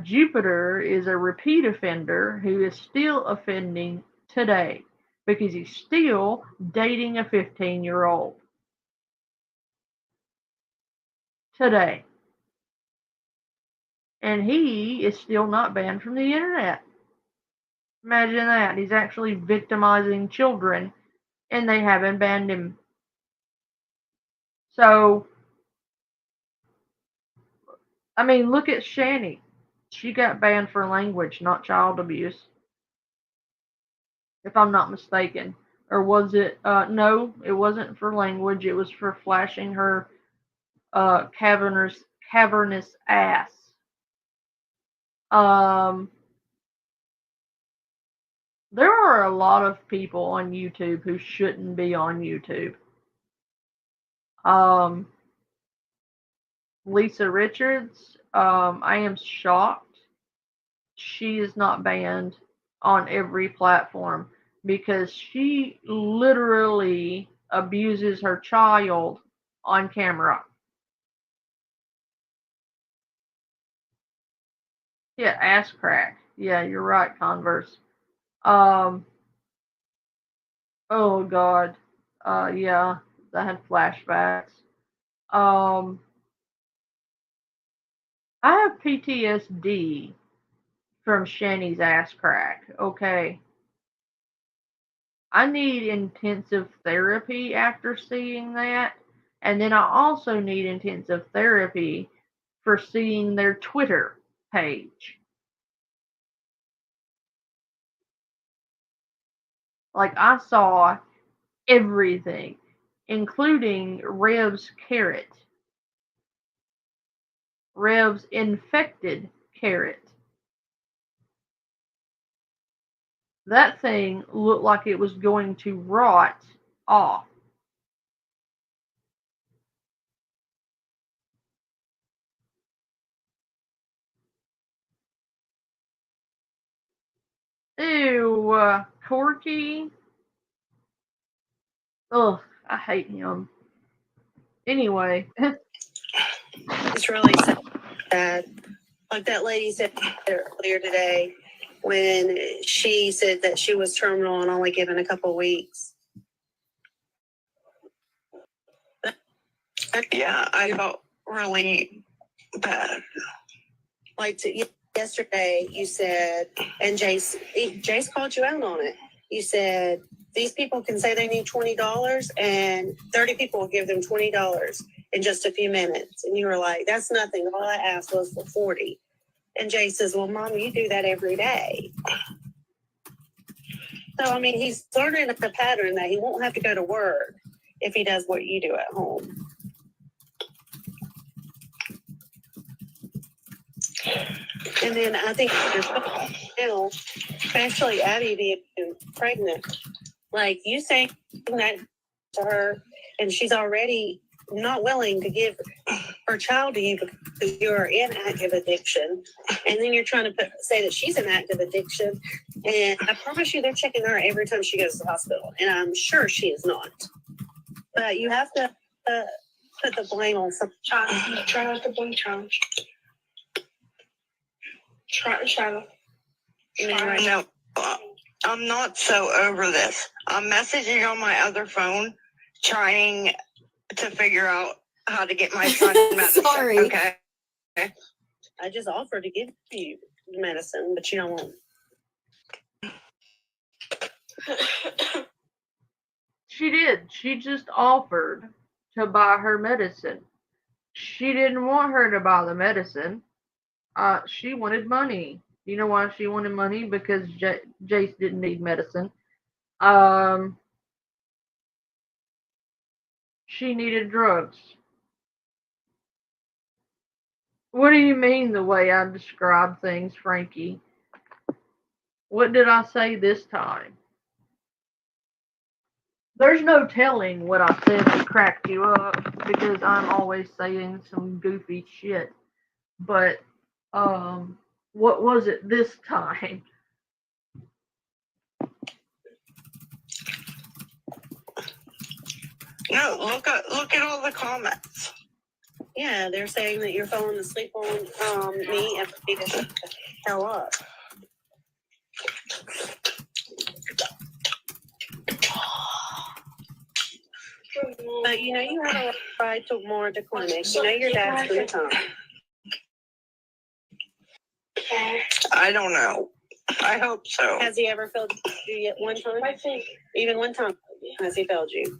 A: Jupiter is a repeat offender who is still offending today because he's still dating a 15-year-old. Today. And he is still not banned from the internet. Imagine that. He's actually victimizing children and they haven't banned him. So, I mean, look at Shani. She got banned for language, not child abuse. If I'm not mistaken. Or was it? No, it wasn't for language. It was for flashing her cavernous ass. There are a lot of people on YouTube who shouldn't be on YouTube. Lisa Richards, I am shocked she is not banned on every platform because she literally abuses her child on camera. Yeah, ass crack. Yeah, you're right, Converse. Oh God. Yeah, I had flashbacks. I have PTSD from Shani's ass crack. Okay. I need intensive therapy after seeing that. And then I also need intensive therapy for seeing their Twitter page. Like, I saw everything, including Rev's carrot. Rev's infected carrot. That thing looked like it was going to rot off. Ew, Corky. Ugh, I hate him. Anyway.
F: It's really sad. Like that lady said earlier today when she said that she was terminal and only given a couple weeks.
C: Yeah, I felt really bad.
F: Like yesterday, you said, and Jace called you out on it. You said, these people can say they need $20 and 30 people will give them $20 in just a few minutes. And you were like, that's nothing. All I asked was for 40. And Jace says, well, Mom, you do that every day. So, I mean, he's learning a pattern that he won't have to go to work if he does what you do at home. And then I think now, especially Abby being pregnant, like you saying that to her, and she's already not willing to give her child to you because you're in active addiction, and then you're trying to say that she's in active addiction, and I promise you they're checking her every time she goes to the hospital, and I'm sure she is not. But you have to put the blame on some.
H: Try not to blame challenge. Try.
C: No, I'm not so over this. I'm messaging on my other phone, trying to figure out how to get my son medicine.
B: Sorry.
C: Okay.
F: I just offered to give you medicine, but you don't want.
A: She did. She just offered to buy her medicine. She didn't want her to buy the medicine. She wanted money. You know why she wanted money? Because Jace didn't need medicine. She needed drugs. What do you mean the way I describe things, Frankie? What did I say this time? There's no telling what I said to crack you up because I'm always saying some goofy shit. But, what was it this time?
C: No, look at all the comments.
F: Yeah, they're saying that you're falling asleep on me and need to shut the hell up. But you know, you have a right to more to clinic. You know, your dad's gonna come.
C: I don't know. I hope so.
F: Has he ever failed you yet one time? I think. Even one time has he failed you?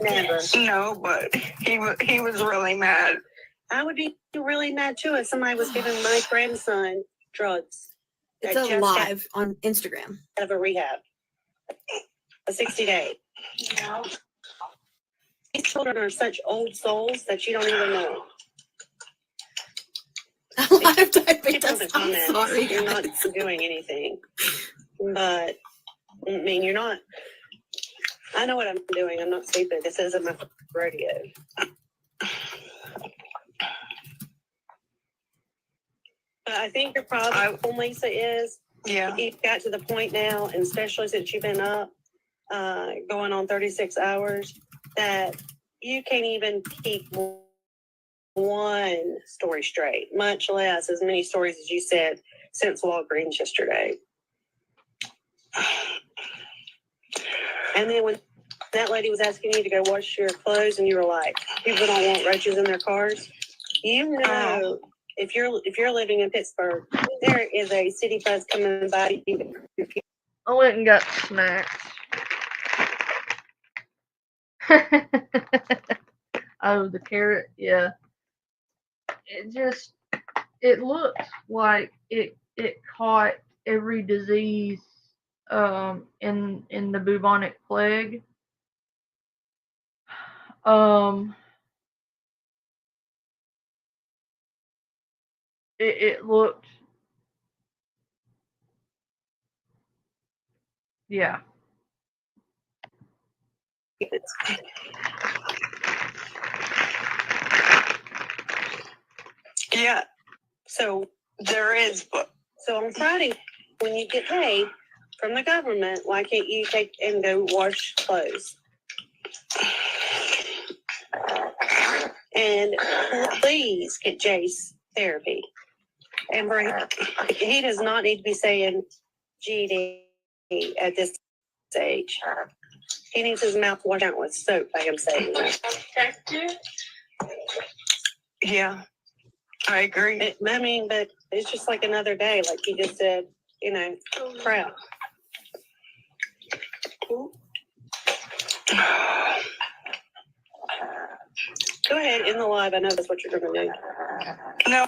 F: Never.
C: No, but he was really mad.
F: I would be really mad too if somebody was giving my grandson drugs.
B: It's
F: that
B: a
F: just
B: live on Instagram.
F: out of a rehab. A 60-day.
H: No.
F: These children are such old souls that you don't even know.
B: Live typing.
F: People in the
B: I'm
F: comments,
B: sorry,
F: you're not
B: guys.
F: doing anything. But, I mean, you're not. I know what I'm doing. I'm not stupid. This isn't my rodeo. But I think your problem, Lisa, is you've got to the point now, and especially since you've been up, going on 36 hours, that you can't even keep one story straight, much less as many stories as you said since Walgreens yesterday. And then when that lady was asking you to go wash your clothes and you were like, people don't want roaches in their cars, you know, if you're living in Pittsburgh, there is a city bus coming by you.
A: I went and got snacks. Oh, the carrot, yeah. It looks like it caught every disease in the bubonic plague. It looked, yeah.
C: Yeah,
F: So
C: there is, but
F: So on Friday, when you get paid from the government, why can't you take and go wash clothes? And please get Jace therapy. And he does not need to be saying GD at this age. He needs his mouth washed out with soap, I am saying that.
C: yeah, I agree.
F: But it's just like another day, like you just said, you know, crap. Go ahead, in the live. I know that's what you're going to do.
C: No.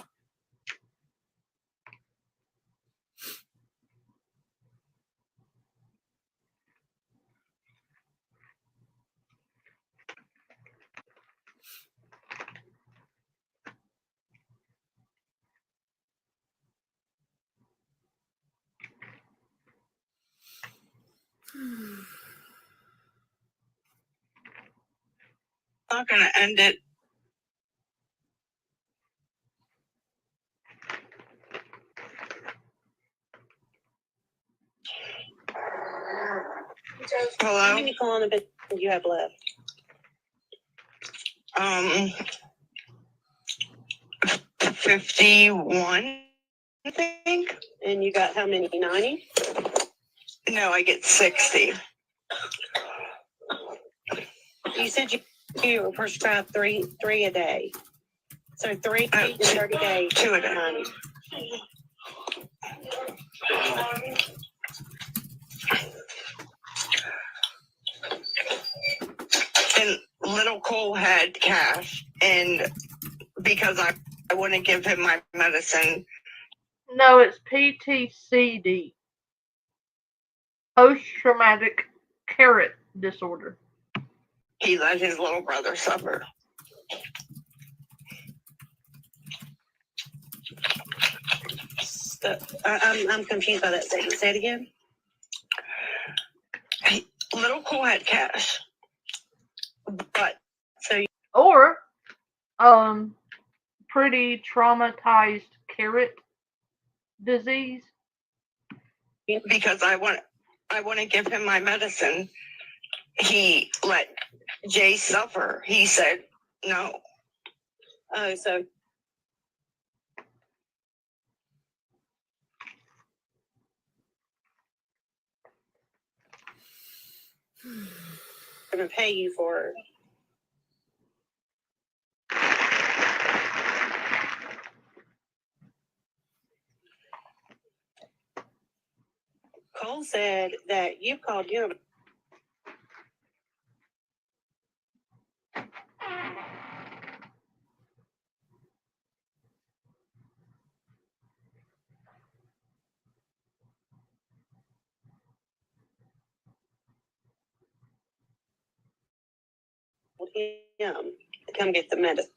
C: Not going to end it. Hello?
F: How many colonic do you have left?
C: 51, I think.
F: And you got how many? 90?
C: No, I get 60.
F: You said you were prescribed three a day. So 3 in 30 days.
C: 2 a day.
F: 90.
C: And little Cole had cash, and because I wouldn't give him my medicine.
A: No, it's PTCD. Post-traumatic carrot disorder.
C: He let his little brother suffer.
F: I'm confused by that statement. Say it again.
C: Little Cole had cash, but
A: Or pretty traumatized carrot disease.
C: because I want to give him my medicine, he let Jace suffer. He said no.
F: Oh, so I'm gonna pay you for it. Cole said that you called him. Him to come get the medicine.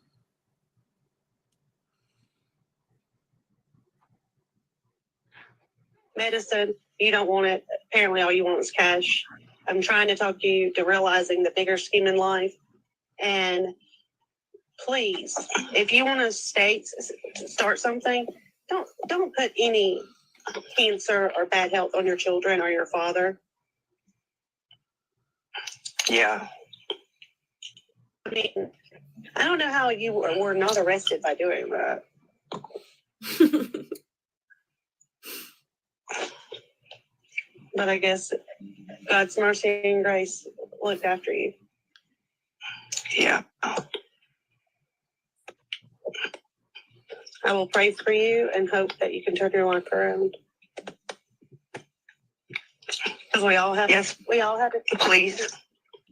F: Medicine, you don't want it. Apparently, all you want is cash. I'm trying to talk you to realizing the bigger scheme in life. And please, if you want to start something, don't put any cancer or bad health on your children or your father.
C: Yeah.
F: I mean, I don't know how you were not arrested by doing that. But I guess God's mercy and grace looked after you.
C: Yeah.
F: I will pray for you and hope that you can turn your life around. Because we all have,
C: Please.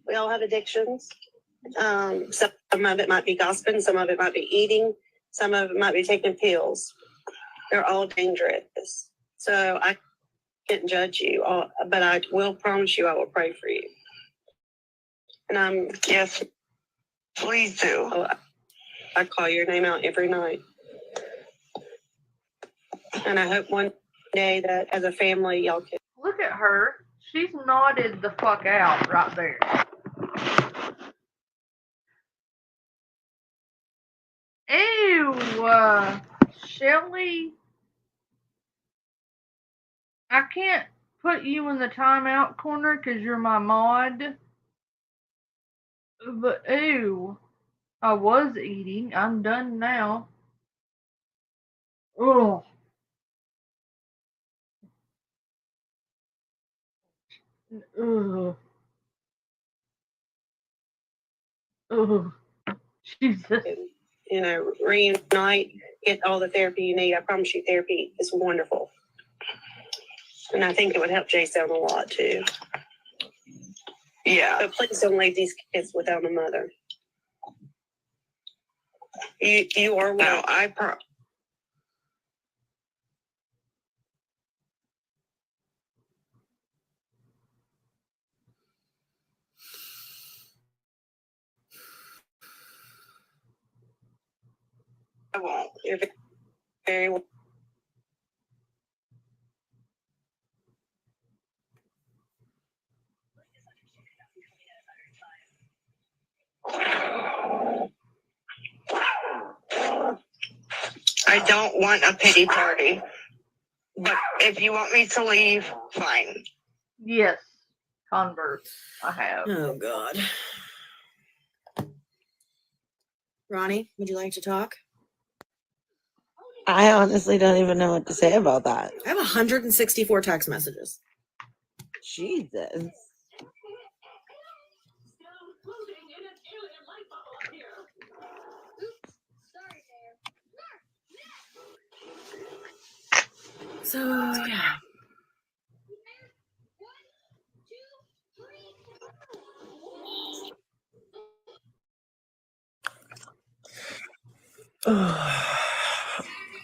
F: We all have addictions. Some of it might be gossiping, some of it might be eating, some of it might be taking pills. They're all dangerous. So I can't judge you, but I will promise you I will pray for you. And
C: yes, please do.
F: I call your name out every night. And I hope one day that as a family, y'all can.
A: Look at her. She's nodded the fuck out right there. Ew, Shelly. I can't put you in the timeout corner because you're my mod. But ew, I was eating. I'm done now. Ugh. Ugh. Ugh. Jesus.
F: Reunite, get all the therapy you need. I promise you, therapy is wonderful. And I think it would help Jace out a lot too.
C: Yeah.
F: But please don't leave these kids without a mother. You are one.
C: No, I won't.
F: You're very well.
C: I don't want a pity party. But if you want me to leave, fine.
A: Yes, Converse. I have.
B: Oh, God. Ronnie, would you like to talk?
D: I honestly don't even know what to say about that.
B: I have 164 text messages.
D: Jesus.
B: So, yeah.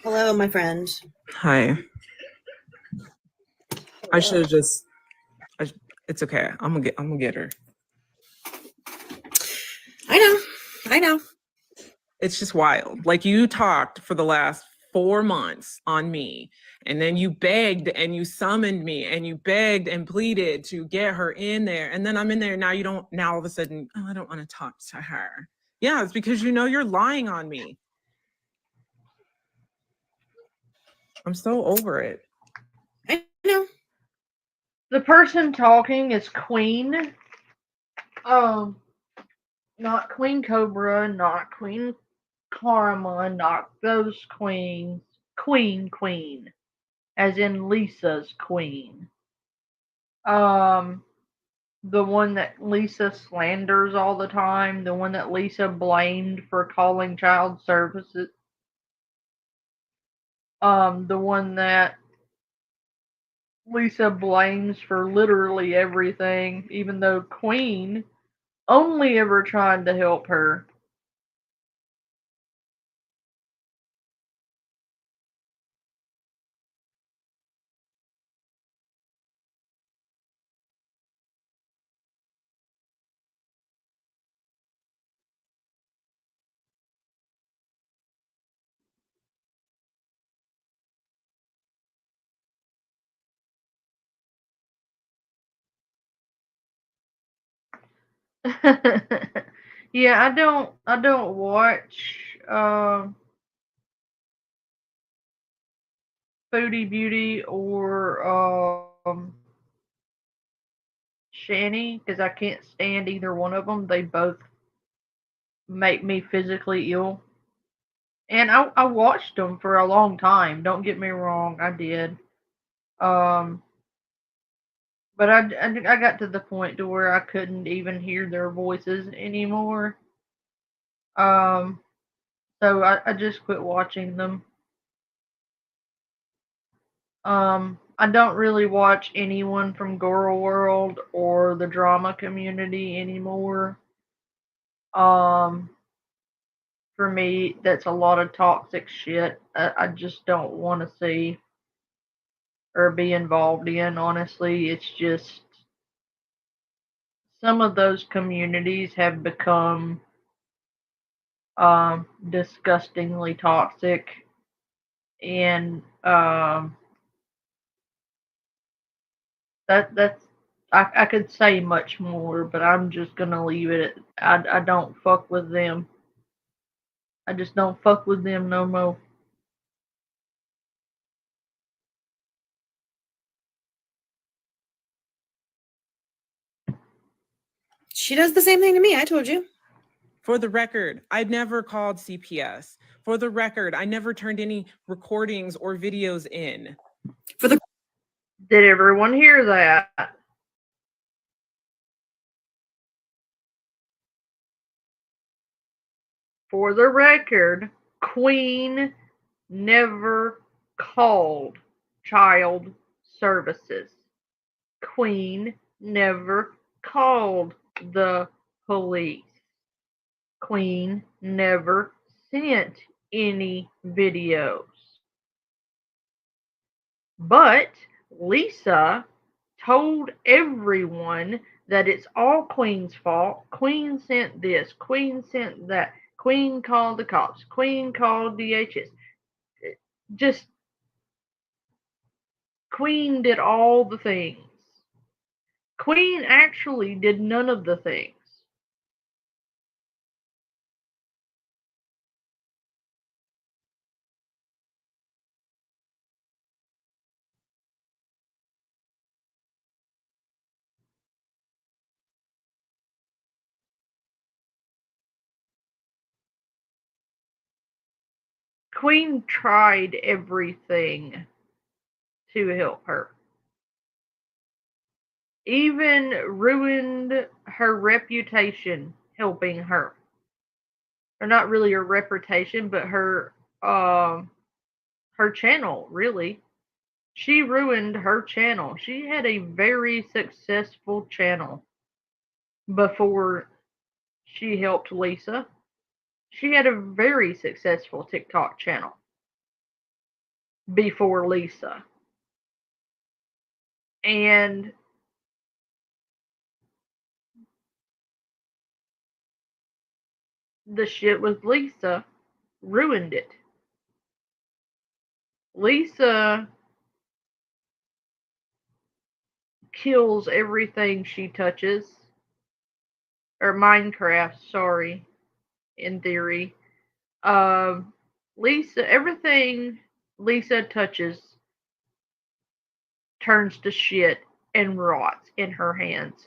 B: Hello, my friend.
I: Hi. I should have just. It's okay. I'm gonna get her.
B: I know.
I: It's just wild. Like, you talked for the last 4 months on me, and then you begged and you summoned me and you begged and pleaded to get her in there, and then I'm in there. Now you don't. Now all of a sudden, I don't want to talk to her. Yeah, it's because you're lying on me. I'm so over it.
B: I know.
A: The person talking is Queen. Not Queen Cobra, not Queen karma knocked those queens queen, as in Lisa's queen. The one that Lisa slanders all the time, the one that Lisa blamed for calling child services, the one that Lisa blames for literally everything, even though Queen only ever tried to help her. Yeah, I don't watch Foodie Beauty or Shanny because I can't stand either one of them. They both make me physically ill. And I watched them for a long time. Don't get me wrong, I did. Um, but I got to the point to where I couldn't even hear their voices anymore. Um, so I just quit watching them. I don't really watch anyone from Girl World or the drama community anymore. Um, for me, that's a lot of toxic shit. I just don't want to see or be involved in. Honestly, it's just some of those communities have become disgustingly toxic, and that's I could say much more, but I'm just gonna leave it. I don't fuck with them. I just don't fuck with them no more.
B: She does the same thing to me. I told you.
I: For the record, I've never called CPS. For the record, I never turned any recordings or videos in.
A: Did everyone hear that? For the record, Queen never called child services. Queen never called the police. Queen never sent any videos. But Lisa told everyone that it's all Queen's fault. Queen sent this, Queen sent that, Queen called the cops, Queen called DHS. Just Queen did all the things. Queen actually did none of the things. Queen tried everything to help her. Even ruined her reputation helping her. Or not really her reputation, but her channel, really. She ruined her channel. She had a very successful channel before she helped Lisa. She had a very successful TikTok channel before Lisa. And the shit with Lisa ruined it. Lisa kills everything she touches. Or Minecraft, sorry, in theory. Lisa, everything Lisa touches turns to shit and rots in her hands.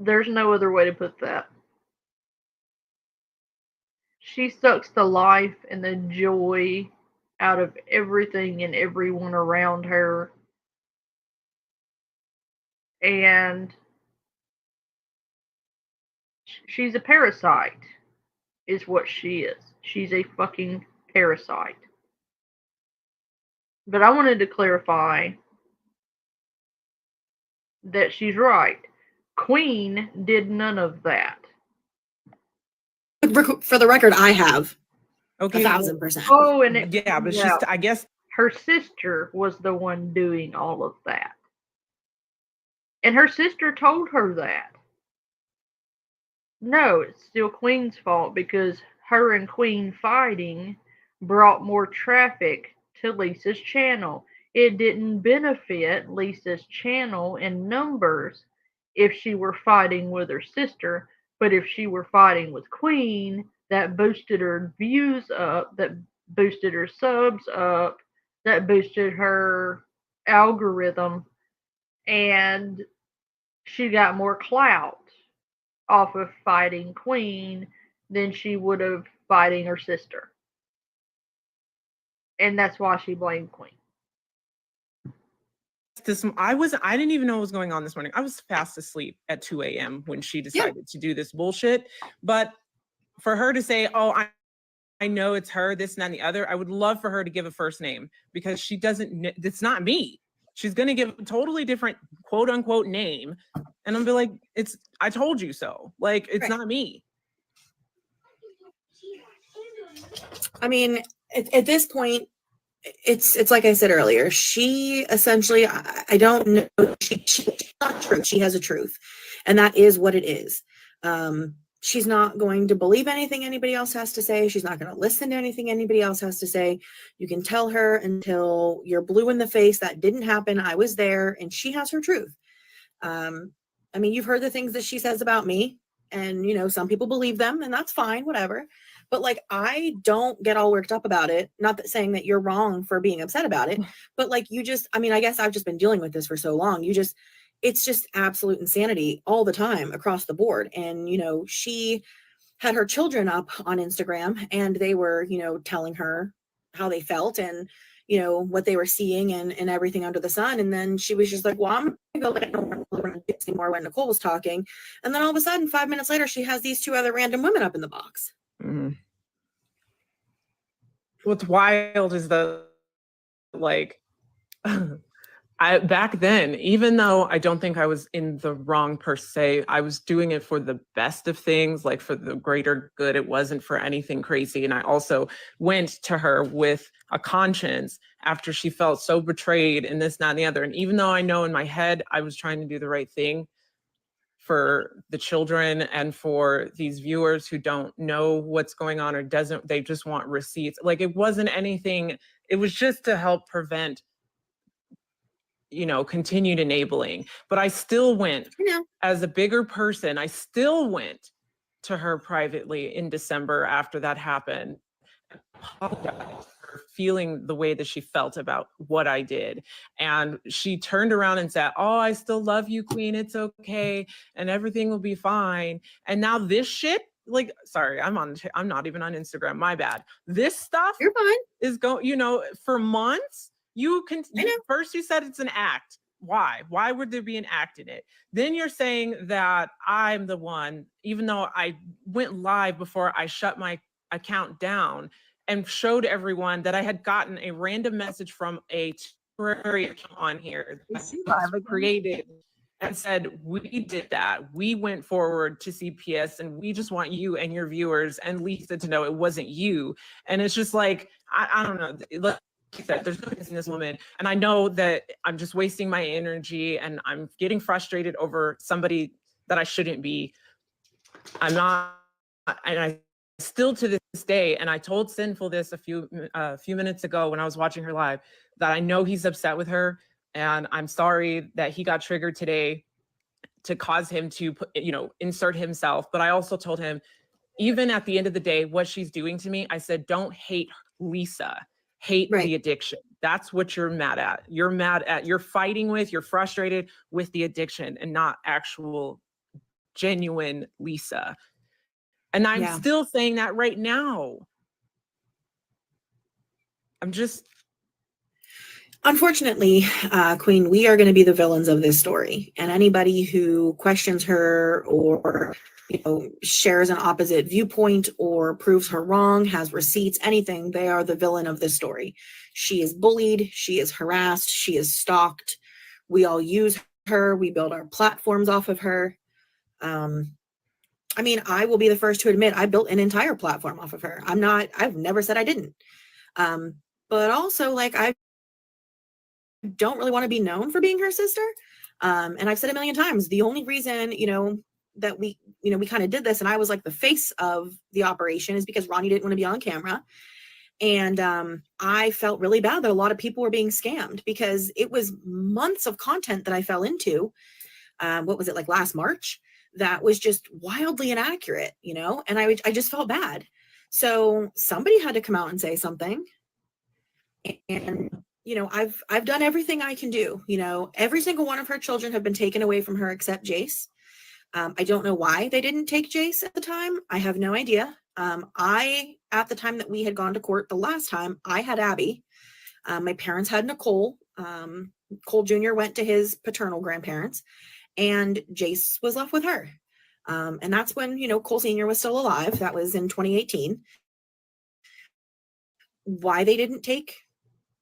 A: There's no other way to put that. She sucks the life and the joy out of everything and everyone around her. And she's a parasite, is what she is. She's a fucking parasite. But I wanted to clarify that she's right. Queen did none of that.
B: For the record, I have.
I: Okay.
B: 1,000%.
A: Oh, and it,
I: Yeah, but
A: yeah,
I: she's, I guess,
A: her sister was the one doing all of that. And her sister told her that. No, it's still Queen's fault because her and Queen fighting brought more traffic to Lisa's channel. It didn't benefit Lisa's channel in numbers if she were fighting with her sister, but if she were fighting with Queen, that boosted her views up, that boosted her subs up, that boosted her algorithm, and she got more clout off of fighting Queen than she would have fighting her sister. And that's why she blamed Queen.
I: I didn't even know what was going on this morning. I was fast asleep at 2 a.m. when she decided to do this bullshit. But for her to say, oh, I know it's her, this and that and the other, I would love for her to give a first name because she doesn't, it's not me. She's going to give a totally different quote unquote name. And I'm be like, I told you so. Like, it's not me.
B: I mean, at this point, it's like I said earlier, she essentially, I don't know, she's not true. She has a truth, and that is what it is. She's not going to believe anything anybody else has to say. She's not going to listen to anything anybody else has to say. You can tell her until you're blue in the face that didn't happen. I was there, and she has her truth. I mean, you've heard the things that she says about me, and some people believe them, and that's fine, whatever. But like, I don't get all worked up about it. Not that saying that you're wrong for being upset about it, but like, I mean, I guess I've just been dealing with this for so long. It's just absolute insanity all the time across the board. And, she had her children up on Instagram, and they were, telling her how they felt and, what they were seeing and everything under the sun. And then she was just like, well, I'm gonna go let no one anymore when Nicole was talking. And then all of a sudden, 5 minutes later, she has these two other random women up in the box.
I: Mm-hmm. What's wild is like, back then, even though I don't think I was in the wrong per se, I was doing it for the best of things, like for the greater good. It wasn't for anything crazy. And I also went to her with a conscience after she felt so betrayed and this, that, and the other. And even though I know in my head I was trying to do the right thing for the children and for these viewers who don't know what's going on or they just want receipts. Like, it wasn't anything. It was just to help prevent continued enabling. But I still went as a bigger person. I still went to her privately in December after that happened, apologized for feeling the way that she felt about what I did. And she turned around and said, oh, I still love you, Queen. It's okay. And everything will be fine. And now this shit, like, sorry, I'm not even on Instagram. My bad. This stuff
B: You're fine.
I: is for months. First you said it's an act. Why would there be an act in it? Then you're saying that I'm the one, even though I went live before I shut my account down and showed everyone that I had gotten a random message from a temporary account on here that I created and said, we did that. We went forward to CPS and we just want you and your viewers and Lisa to know it wasn't you. And it's just like, I don't know. Said, there's no in this woman, and I know that I'm just wasting my energy and I'm getting frustrated over somebody that I shouldn't be. I'm not, and I still to this day, and I told Sinful this a few minutes ago when I was watching her live, that I know he's upset with her, and I'm sorry that he got triggered today to cause him to insert himself. But I also told him, even at the end of the day, what she's doing to me, I said, don't hate Lisa. hate
B: Right.
I: the addiction. That's what you're mad at. You're fighting with, you're frustrated with the addiction and not actual genuine Lisa. And I'm
B: Yeah.
I: still saying that right now. I'm just,
B: Unfortunately, Queen, we are going to be the villains of this story, and anybody who questions her or shares an opposite viewpoint or proves her wrong, has receipts, anything, they are the villain of this story. She is bullied, she is harassed, she is stalked. We all use her, we build our platforms off of her. I mean, I will be the first to admit I built an entire platform off of her. I've never said I didn't. But also, like, I don't really want to be known for being her sister. And I've said a million times, the only reason, that we kind of did this and I was like the face of the operation is because Ronnie didn't want to be on camera. And I felt really bad that a lot of people were being scammed because it was months of content that I fell into. What was it, like last March? That was just wildly inaccurate, and I just felt bad. So somebody had to come out and say something. And I've done everything I can do. Every single one of her children have been taken away from her except Jace. I don't know why they didn't take Jace at the time. I have no idea. At the time that we had gone to court the last time, I had Abby. My parents had Nicole. Cole Jr. went to his paternal grandparents, and Jace was left with her. And that's when, Cole Sr. was still alive. That was in 2018. Why they didn't take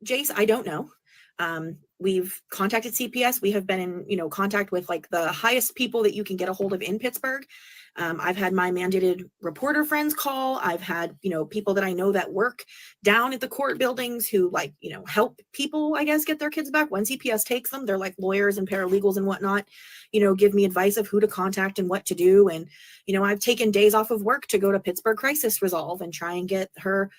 B: Jace, I don't know. We've contacted CPS. We have been in, contact with like the highest people that you can get a hold of in Pittsburgh. I've had my mandated reporter friends call. I've had, people that I know that work down at the court buildings who help people, I guess, get their kids back. When CPS takes them, they're like lawyers and paralegals and whatnot, give me advice of who to contact and what to do. And, I've taken days off of work to go to Pittsburgh Crisis Resolve and try and get her,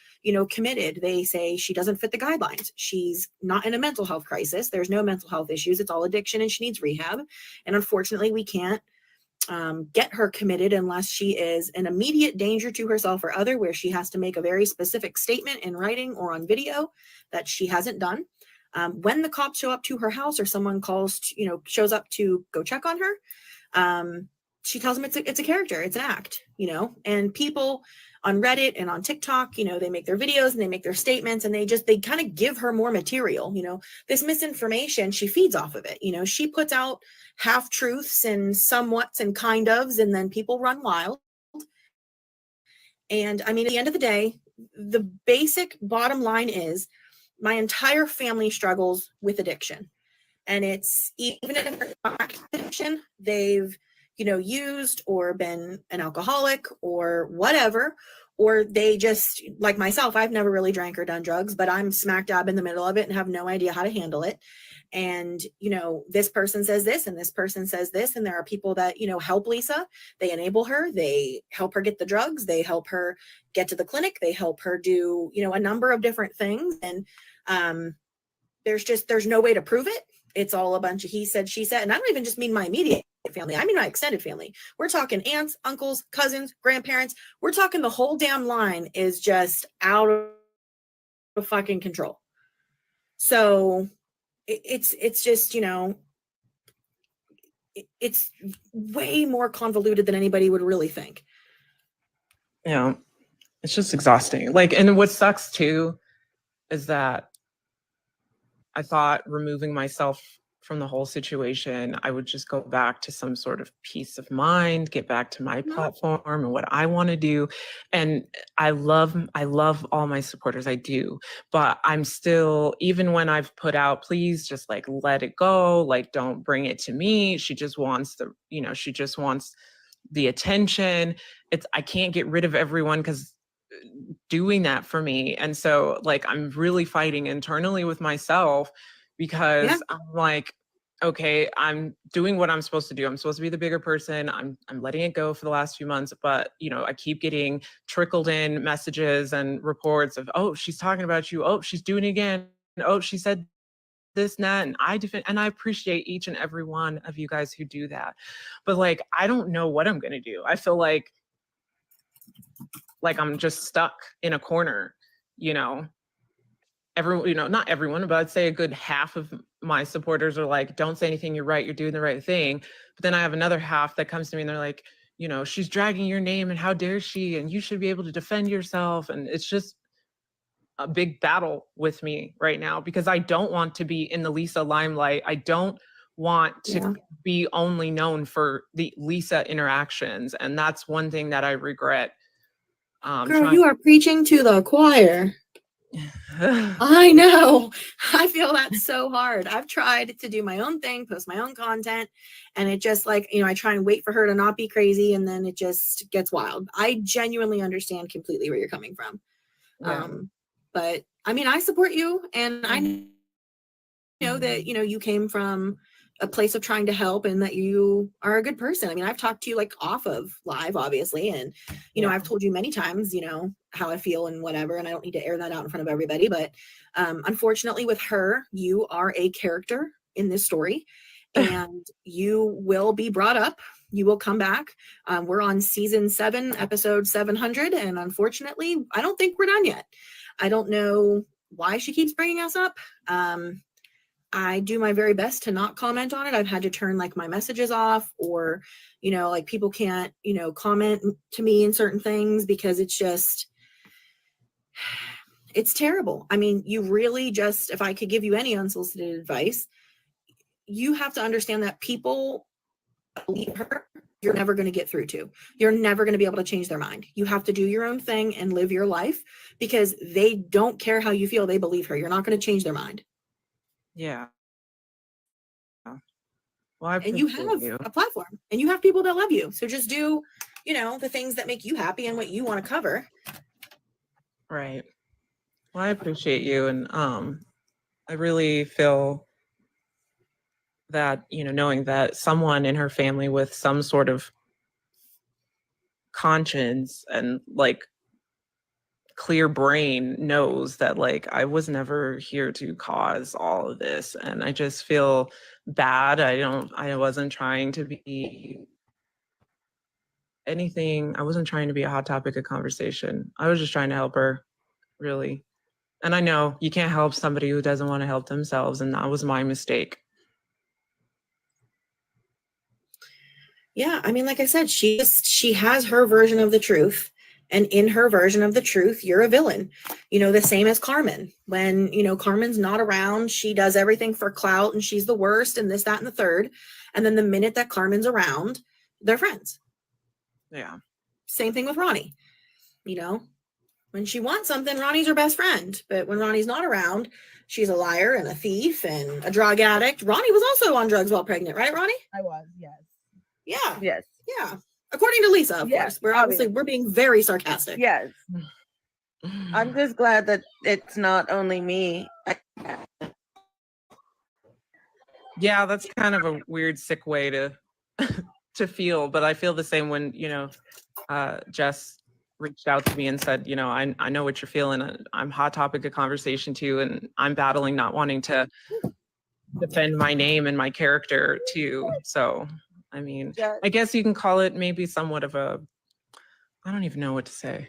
B: committed. They say she doesn't fit the guidelines. She's not in a mental health crisis. There's no mental health issues. It's all addiction and she needs rehab. And unfortunately, we can't get her committed unless she is an immediate danger to herself or other, where she has to make a very specific statement in writing or on video that she hasn't done. When the cops show up to her house or someone shows up to go check on her, she tells them it's a character, it's an act, and people on Reddit and on TikTok, they make their videos and they make their statements and they kind of give her more material, this misinformation, she feeds off of it. She puts out half truths and somewhats and kind ofs, and then people run wild. And I mean, at the end of the day, the basic bottom line is my entire family struggles with addiction. And it's even if it's not addiction, they've used or been an alcoholic or whatever, or they just, like myself, I've never really drank or done drugs, but I'm smack dab in the middle of it and have no idea how to handle it. And, this person says this and this person says this. And there are people that, help Lisa. They enable her. They help her get the drugs. They help her get to the clinic. They help her do, a number of different things. And there's no way to prove it. It's all a bunch of he said, she said. And I don't even just mean my immediate family. I mean my extended family. We're talking aunts, uncles, cousins, grandparents. We're talking the whole damn line is just out of fucking control. So it's just, it's way more convoluted than anybody would really think.
I: Yeah, it's just exhausting. And what sucks too is that I thought removing myself from the whole situation, I would just go back to some sort of peace of mind, get back to my platform and what I want to do. And I love all my supporters. I do. But I'm still, even when I've put out, please just let it go. Don't bring it to me. She just wants the attention. I can't get rid of everyone because doing that for me. And so I'm really fighting internally with myself because I'm okay, I'm doing what I'm supposed to do. I'm supposed to be the bigger person. I'm letting it go for the last few months, but I keep getting trickled in messages and reports of, oh, she's talking about you. Oh, she's doing it again. Oh, she said this and that. And I appreciate each and every one of you guys who do that. But I don't know what I'm going to do. I feel like I'm just stuck in a corner, everyone, not everyone, but I'd say a good half of my supporters are like, don't say anything, you're right, you're doing the right thing. But then I have another half that comes to me and they're like, she's dragging your name and how dare she, and you should be able to defend yourself. And it's just a big battle with me right now because I don't want to be in the Lisa limelight. I don't want to be only known for the Lisa interactions. And that's one thing that I regret.
B: Girl, you are preaching to the choir. I know. I feel that so hard. I've tried to do my own thing, post my own content, and it just I try and wait for her to not be crazy, and then it just gets wild. I genuinely understand completely where you're coming from.
I: Yeah.
B: But I mean, I support you, and I know that, you came from a place of trying to help and that you are a good person. I mean, I've talked to you off of live, obviously. And, I've told you many times, how I feel and whatever, and I don't need to air that out in front of everybody. But unfortunately with her, you are a character in this story and you will be brought up. You will come back. We're on season 7, episode 700. And unfortunately, I don't think we're done yet. I don't know why she keeps bringing us up. I do my very best to not comment on it. I've had to turn my messages off, or, people can't, comment to me in certain things because it's just, it's terrible. I mean, you really just, if I could give you any unsolicited advice, you have to understand that people believe her, you're never going to get through to. You're never going to be able to change their mind. You have to do your own thing and live your life because they don't care how you feel. They believe her. You're not going to change their mind.
I: Yeah. Well,
B: and you have a platform and you have people that love you. So just do, the things that make you happy and what you want to cover.
I: Right. Well, I appreciate you. And I really feel that, knowing that someone in her family with some sort of conscience and clear brain knows that I was never here to cause all of this. And I just feel bad. I wasn't trying to be anything. I wasn't trying to be a hot topic of conversation. I was just trying to help her, really. And I know you can't help somebody who doesn't want to help themselves. And that was my mistake.
B: Yeah. I mean, like I said, she has her version of the truth. And in her version of the truth, you're a villain. The same as Carmen. When, Carmen's not around, she does everything for clout and she's the worst and this, that, and the third. And then the minute that Carmen's around, they're friends.
I: Yeah.
B: Same thing with Ronnie. When she wants something, Ronnie's her best friend. But when Ronnie's not around, she's a liar and a thief and a drug addict. Ronnie was also on drugs while pregnant, right, Ronnie?
D: I was, yes.
B: Yeah.
D: Yes.
B: Yeah. According to Lisa, of course. We're being very sarcastic.
D: Yes. I'm just glad that it's not only me.
I: Yeah, that's kind of a weird, sick way to to feel, but I feel the same when, Jess reached out to me and said, I know what you're feeling. I'm hot topic of conversation too, and I'm battling not wanting to defend my name and my character too. So I mean, I guess you can call it maybe somewhat of a, I don't even know what to say.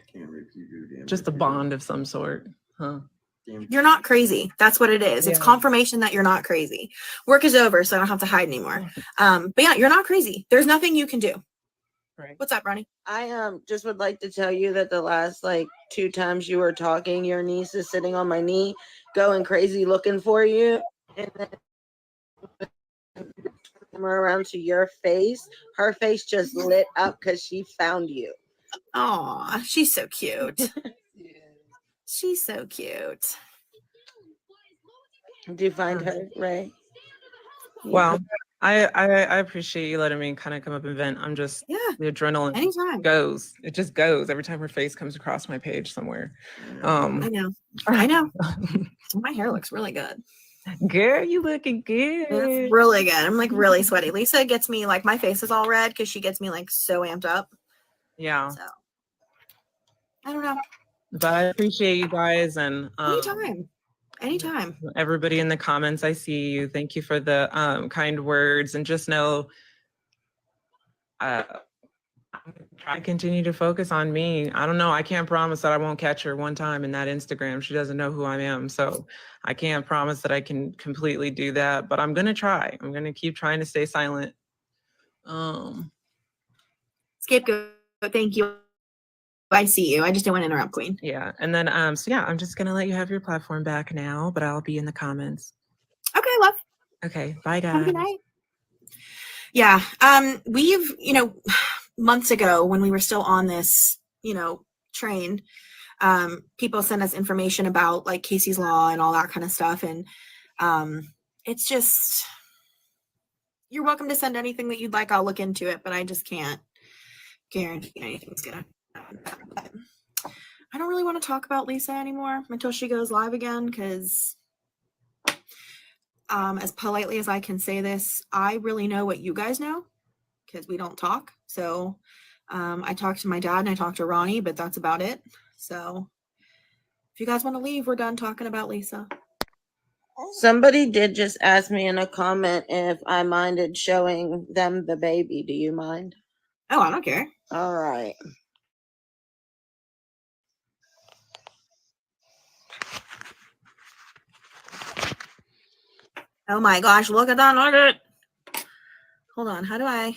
I: Just a bond of some sort, huh?
B: You're not crazy. That's what it is. It's confirmation that you're not crazy. Work is over, so I don't have to hide anymore. But yeah, you're not crazy. There's nothing you can do.
I: Right.
B: What's up, Ronnie?
D: I just would like to tell you that the last 2 times you were talking, your niece is sitting on my knee, going crazy looking for you. And then around to your face, her face just lit up because she found you.
B: Aw, she's so cute. She's so cute.
D: Do you find her, Ray?
I: Well, I appreciate you letting me kind of come up and vent. I'm just, the adrenaline
B: anytime.
I: goes. It just goes every time her face comes across my page somewhere.
B: I know. My hair looks really good.
I: Girl, you looking good.
B: It's really good. I'm really sweaty. Lisa gets me my face is all red because she gets me so amped up.
I: Yeah.
B: So I don't know.
I: But I appreciate you guys and
B: anytime.
I: Everybody in the comments, I see you. Thank you for the kind words, and just know I'm gonna try try to continue to focus on me. I don't know. I can't promise that I won't catch her one time in that Instagram. She doesn't know who I am. So I can't promise that I can completely do that, but I'm going to try. I'm going to keep trying to stay silent.
B: Scapegoat, thank you. I see you. I just didn't want to interrupt, Queen.
I: Yeah. And then, so yeah, I'm just going to let you have your platform back now, but I'll be in the comments.
B: Okay, love.
I: Okay. Bye, guys.
B: Have a good night. Yeah. We've, months ago when we were still on this, train, people sent us information about like Casey's Law and all that kind of stuff. And it's just, you're welcome to send anything that you'd like. I'll look into it, but I just can't guarantee anything's gonna happen. I don't really want to talk about Lisa anymore until she goes live again, because as politely as I can say this, I really know what you guys know, because we don't talk. So I talked to my dad and I talked to Ronnie, but that's about it. So if you guys want to leave, we're done talking about Lisa.
D: Somebody did just ask me in a comment if I minded showing them the baby. Do you mind?
B: Oh, I don't care.
D: All right.
B: Oh my gosh, look at that nugget. Hold on, how do I?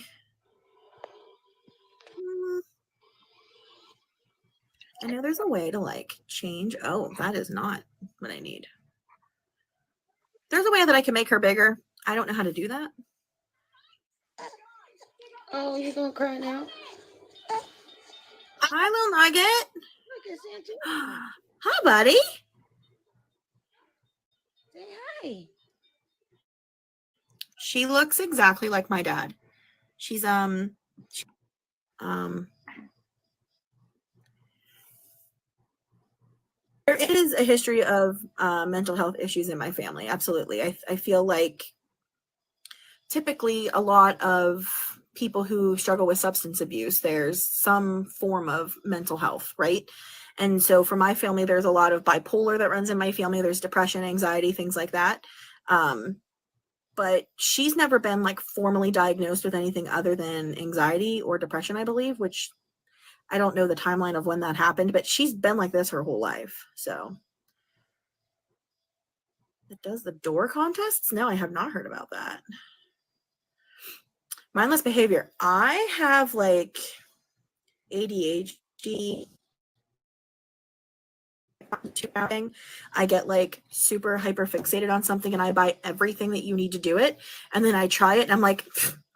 B: I know there's a way to like change. Oh, that is not what I need. There's a way that I can make her bigger. I don't know how to do that.
D: Oh, you gonna cry now?
B: Hi, little nugget.
D: Look at Santa.
B: Hi, buddy.
D: Say hi.
B: She looks exactly like my dad. She's there is a history of mental health issues in my family. Absolutely. I feel like typically a lot of people who struggle with substance abuse, there's some form of mental health, right? And so for my family, there's a lot of bipolar that runs in my family. There's depression, anxiety, things like that. But she's never been like formally diagnosed with anything other than anxiety or depression, I believe, which I don't know the timeline of when that happened, but she's been like this her whole life. So it does the door contests? No, I have not heard about that. Mindless behavior. I have like ADHD. I get like super hyper fixated on something and I buy everything that you need to do it. And then I try it and I'm like,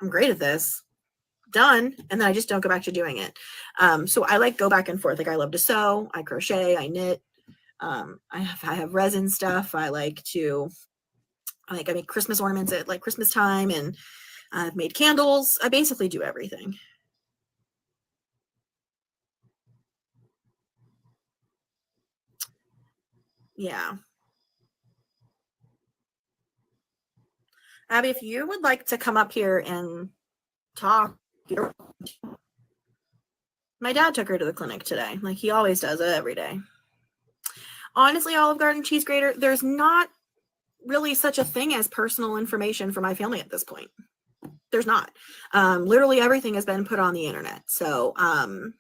B: I'm great at this. Done. And then I just don't go back to doing it. So I like go back and forth. Like I love to sew, I crochet, I knit. I have resin stuff. I make Christmas ornaments at like Christmas time, and I've made candles. I basically do everything. Yeah. Abby, if you would like to come up here and talk, my dad took her to the clinic today. Like he always does it every day. Honestly, Olive Garden cheese grater, there's not really such a thing as personal information for my family at this point. There's not. Literally everything has been put on the internet. So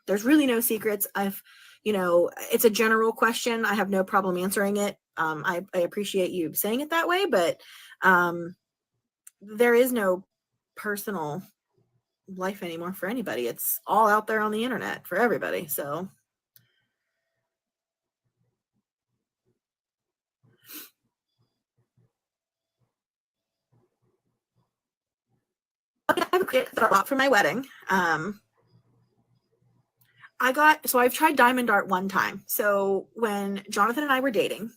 B: there's really no secrets. It's a general question. I have no problem answering it. I appreciate you saying it that way, but there is no personal life anymore for anybody. It's all out there on the internet for everybody. So I have created a lot for my wedding. I've tried Diamond Art one time. So when Jonathan and I were dating,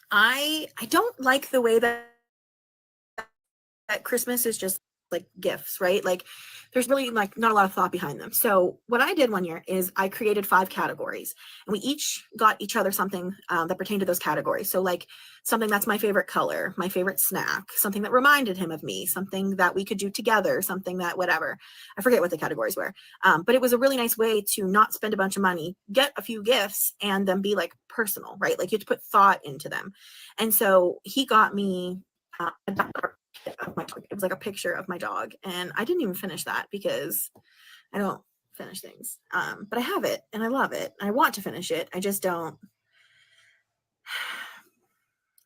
B: I don't like the way that Christmas is just like gifts, right? Like there's really like not a lot of thought behind them. So what I did one year is I created 5 categories and we each got each other something that pertained to those categories. So like something that's my favorite color, my favorite snack, something that reminded him of me, something that we could do together, something that whatever. I forget what the categories were. But it was a really nice way to not spend a bunch of money, get a few gifts and then be like personal, right? Like you have to put thought into them. And so he got me a dog of my dog. It was like a picture of my dog, and I didn't even finish that because I don't finish things. But I have it and I love it. I want to finish it. I just don't.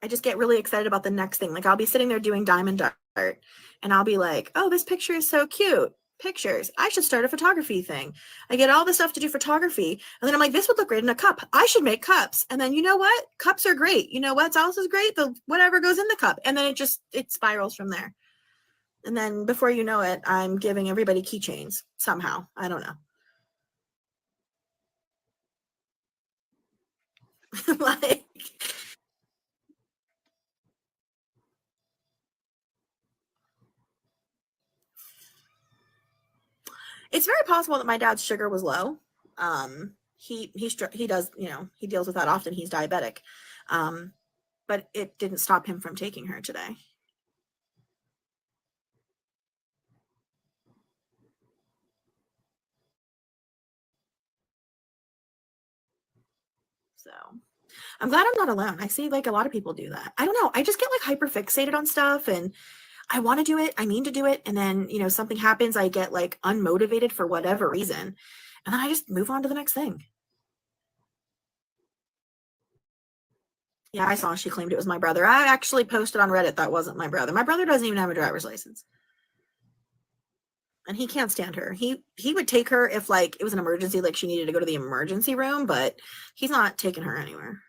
B: I just get really excited about the next thing. Like I'll be sitting there doing diamond art and I'll be like, oh, this picture is so cute. Pictures. I should start a photography thing. I get all this stuff to do photography. And then I'm like, this would look great in a cup. I should make cups. And then you know what? Cups are great. You know what else is great? The whatever goes in the cup. And then it spirals from there. And then before you know it, I'm giving everybody keychains somehow. I don't know. Like, it's very possible that my dad's sugar was low. He does, he deals with that often. He's diabetic. But it didn't stop him from taking her today. So I'm glad I'm not alone. I see like a lot of people do that. I don't know. I just get like hyper fixated on stuff and I want to do it. I mean to do it. And then, something happens. I get like unmotivated for whatever reason. And then I just move on to the next thing. Yeah, I saw she claimed it was my brother. I actually posted on Reddit that wasn't my brother. My brother doesn't even have a driver's license. And he can't stand her. He would take her if like it was an emergency, like she needed to go to the emergency room, but he's not taking her anywhere.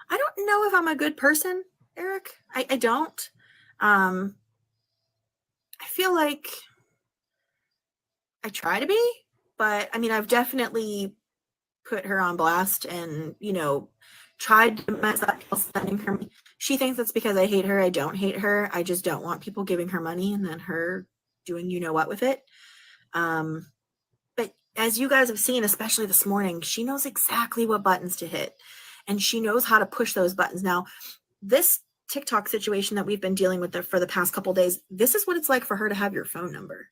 B: I don't know if I'm a good person, Eric. I don't. I feel like I try to be, but I mean, I've definitely put her on blast and, tried to mess up sending her. She thinks it's because I hate her. I don't hate her. I just don't want people giving her money and then her doing what with it. But as you guys have seen, especially this morning, she knows exactly what buttons to hit and she knows how to push those buttons. Now, this TikTok situation that we've been dealing with for the past couple days, this is what it's like for her to have your phone number.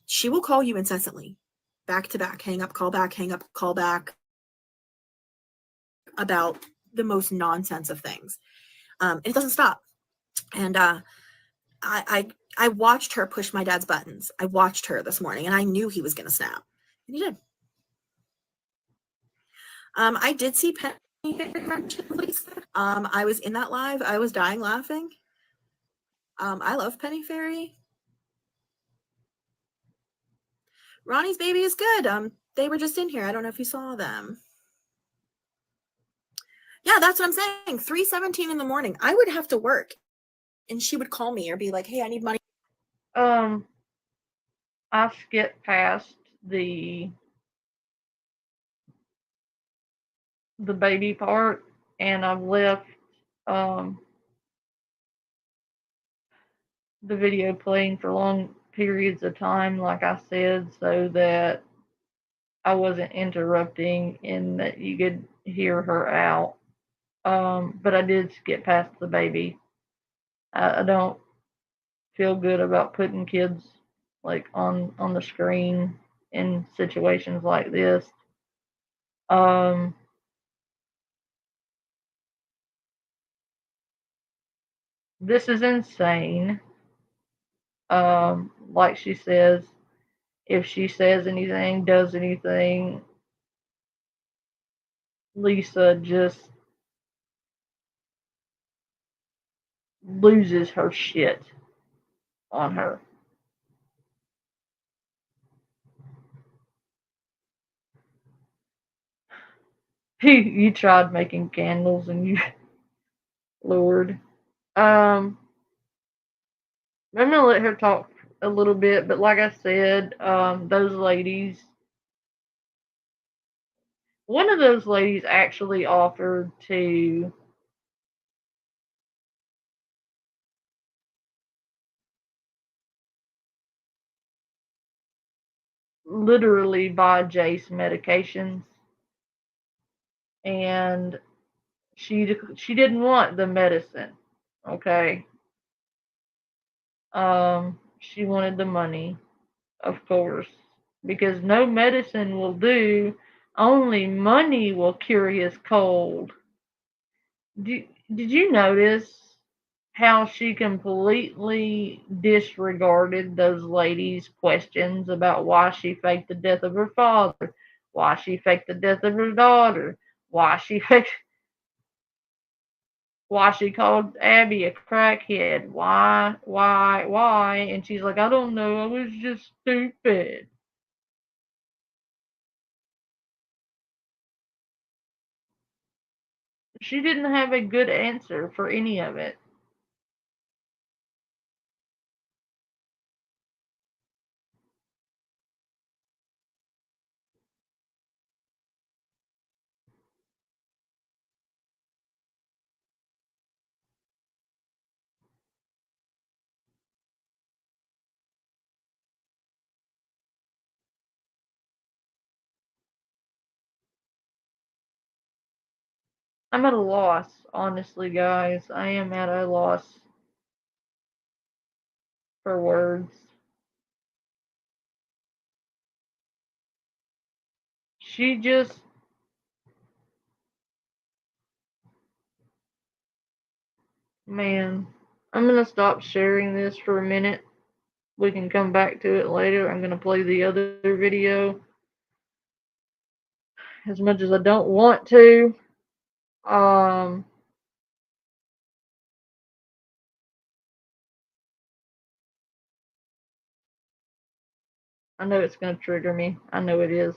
B: She will call you incessantly, back to back, hang up, call back, about the most nonsense of things. It doesn't stop. And I watched her push my dad's buttons. I watched her this morning and I knew he was going to snap. And he did. I did see Penny Fairy. I was in that live. I was dying laughing. I love Penny Fairy. Ronnie's baby is good. They were just in here. I don't know if you saw them. Yeah, that's what I'm saying. 3:17 in the morning. I would have to work. And she would call me or be like, hey, I need money.
A: I've skipped past the baby part and I've left the video playing for long periods of time, like I said, so that I wasn't interrupting and that you could hear her out. But I did skip past the baby. I don't feel good about putting kids like on the screen in situations like this. This is insane. Like she says, if she says anything, does anything, Lisa just loses her shit on her. You tried making candles and you, Lord. I'm gonna let her talk a little bit, but like I said, those ladies, one of those ladies actually offered to literally buy Jace medications, and she didn't want the medicine. Okay. She wanted the money, of course, because no medicine will do. Only money will cure his cold. Did you notice how she completely disregarded those ladies' questions about why she faked the death of her father, why she faked the death of her daughter, why she faked, why she called Abby a crackhead, why, and she's like, I don't know, I was just stupid. She didn't have a good answer for any of it. I'm at a loss, honestly, guys. I am at a loss for words. She just, man, I'm gonna stop sharing this for a minute. We can come back to it later. I'm gonna play the other video as much as I don't want to. Um, I know it's gonna trigger me. I know it is.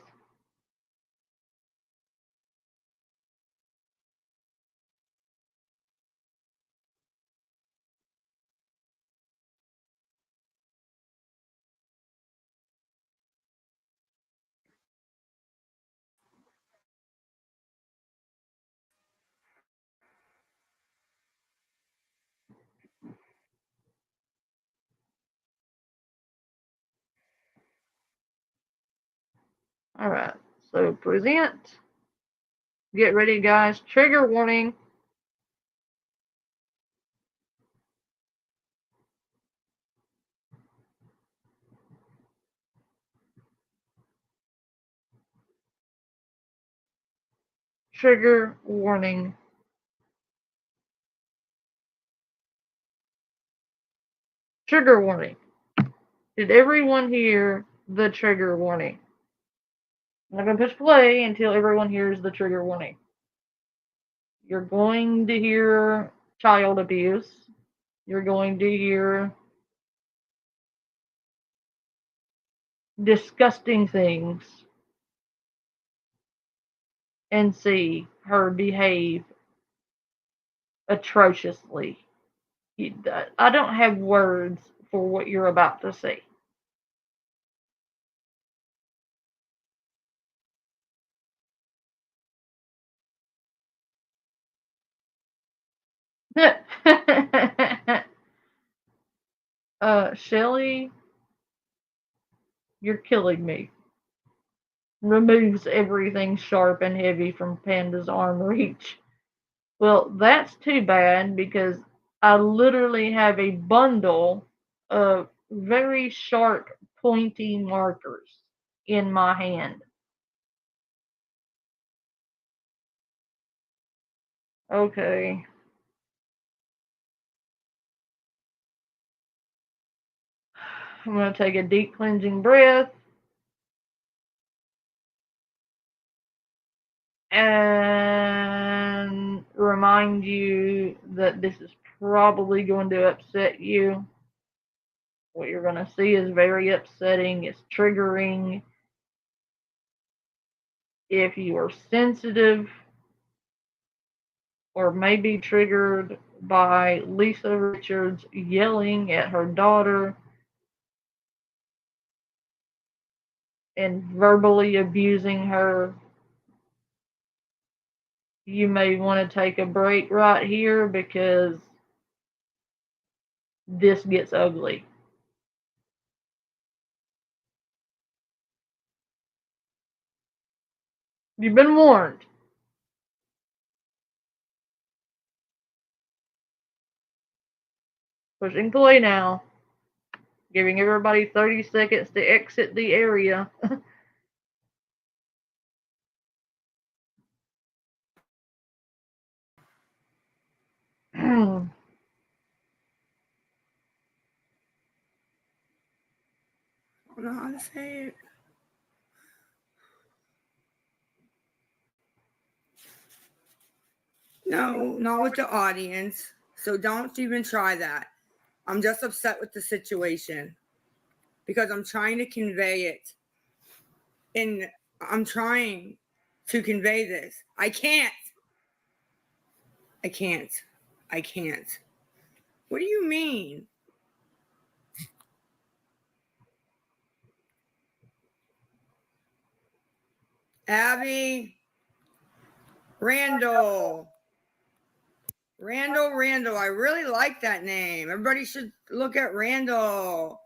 A: All right. So present. Get ready, guys. Trigger warning. Trigger warning. Trigger warning. Did everyone hear the trigger warning? I'm not going to push play until everyone hears the trigger warning. You're going to hear child abuse. You're going to hear disgusting things and see her behave atrociously. I don't have words for what you're about to see. Shelly, you're killing me. Removes everything sharp and heavy from Panda's arm reach. Well, that's too bad because I literally have a bundle of very sharp, pointy markers in my hand. Okay. I'm going to take a deep cleansing breath. And remind you that this is probably going to upset you. What you're going to see is very upsetting. It's triggering. If you are sensitive or may be triggered by Lisa Richards yelling at her daughter and verbally abusing her, you may want to take a break right here because this gets ugly. You've been warned. Pushing play now. Giving everybody 30 seconds to exit the area.
D: don't know how to say it. No, not with the audience. So don't even try that. I'm just upset with the situation because I'm trying to convey it. And I'm trying to convey this. I can't. I can't. I can't. What do you mean? Abby, Randall. Randall. I really like that name. Everybody should look at Randall.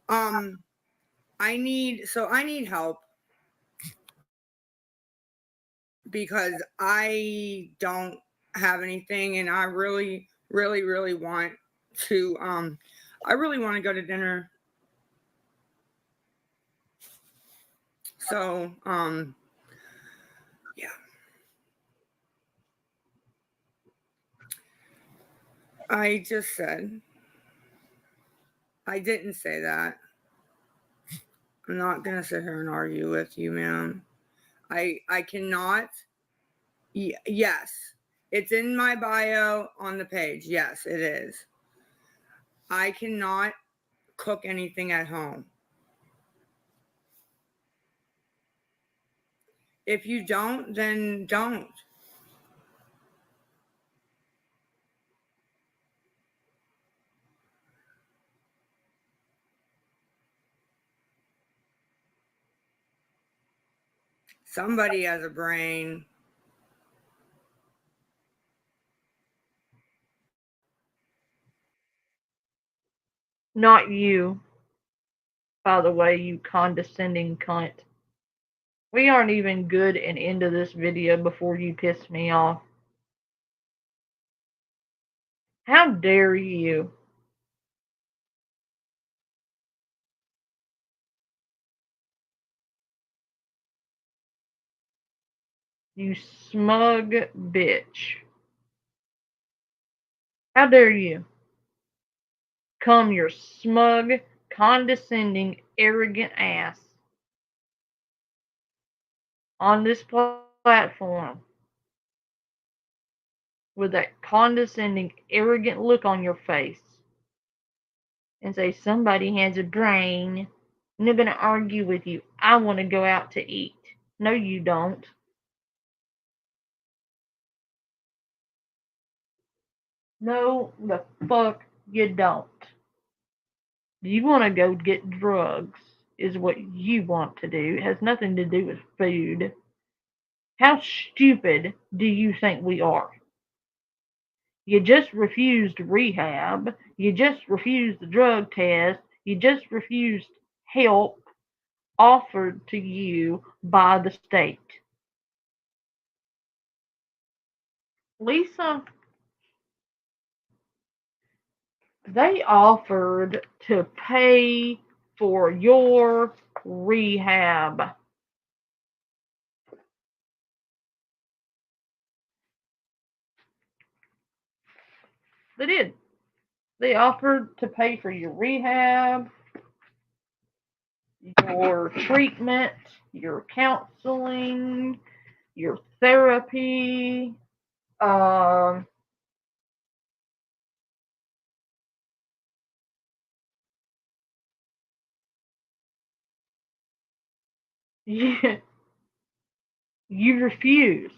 D: I need help because I don't have anything and I really want to I really want to go to dinner. So yeah. I just said I didn't say that. I'm not gonna sit here and argue with you, ma'am. I cannot. Yes, it's in my bio on the page. Yes, it is. I cannot cook anything at home. If you don't, then don't. Somebody has a brain.
A: Not you, by the way, you condescending cunt. We aren't even good and into this video before you piss me off. How dare you? You smug bitch. How dare you? Come your smug, condescending, arrogant ass on this platform with that condescending, arrogant look on your face and say somebody has a brain. I'm not going to argue with you. I want to go out to eat. No, you don't. No, the fuck you don't. You want to go get drugs is what you want to do. It has nothing to do with food. How stupid do you think we are? You just refused rehab. You just refused the drug test. You just refused help offered to you by the state. Lisa, they offered to pay for your rehab. They did. They offered to pay for your rehab, your treatment, your counseling, your therapy. Um, you, you refused.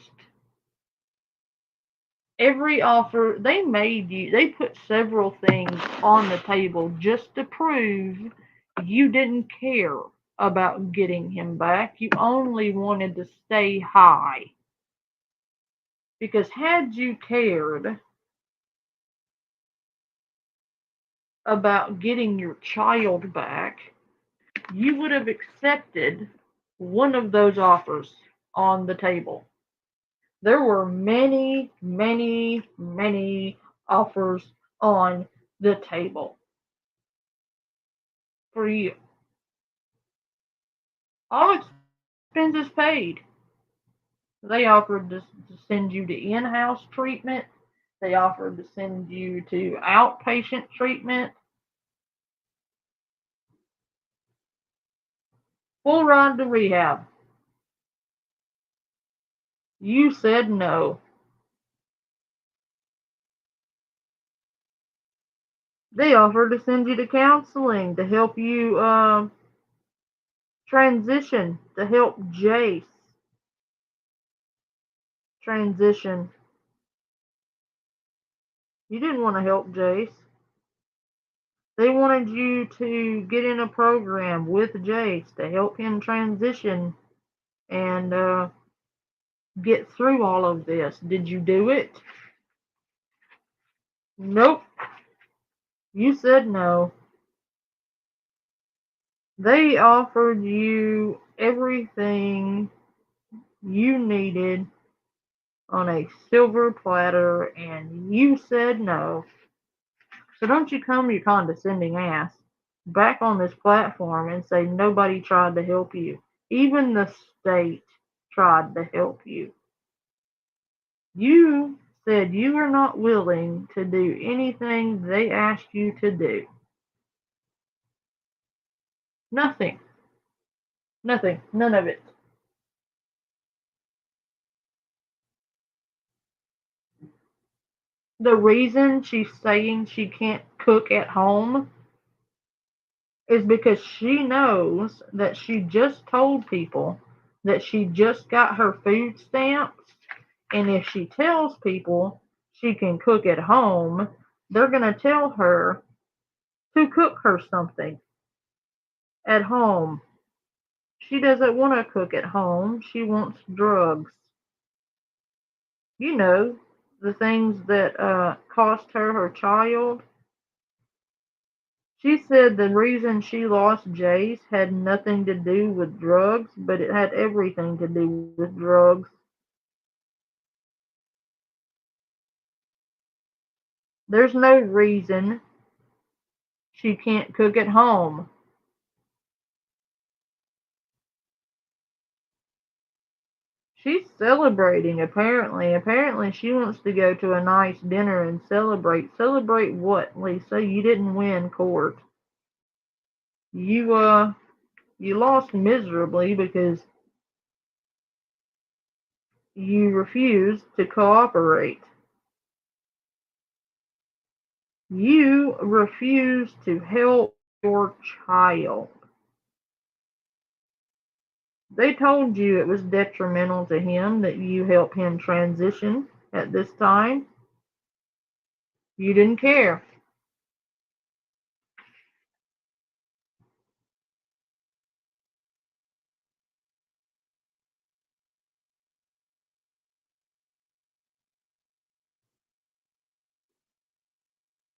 A: Every offer they made you, they put several things on the table just to prove you didn't care about getting him back. You only wanted to stay high. Because had you cared about getting your child back, you would have accepted one of those offers on the table. There were many, many, many offers on the table for you. All expenses paid. They offered to send you to in-house treatment. They offered to send you to outpatient treatment, full ride to rehab. You said no. They offered to send you to counseling to help you transition, to help Jace transition. You didn't want to help Jace. They wanted you to get in a program with Jace to help him transition and get through all of this. Did you do it? Nope. You said no. They offered you everything you needed on a silver platter, and you said no. So don't you come your condescending ass back on this platform and say nobody tried to help you. Even the state tried to help you. You said you were not willing to do anything they asked you to do. Nothing. Nothing. None of it. The reason she's saying she can't cook at home is because she knows that she just told people that she just got her food stamps, and if she tells people she can cook at home, they're going to tell her to cook her something at home. She doesn't want to cook at home. She wants drugs. You know, the things that cost her child. She said the reason she lost Jace had nothing to do with drugs, but it had everything to do with drugs. There's no reason she can't cook at home. She's celebrating, apparently. Apparently she wants to go to a nice dinner and celebrate. Celebrate what, Lisa? You didn't win court. You lost miserably because you refused to cooperate. You refused to help your child. They told you it was detrimental to him that you help him transition at this time. You didn't care.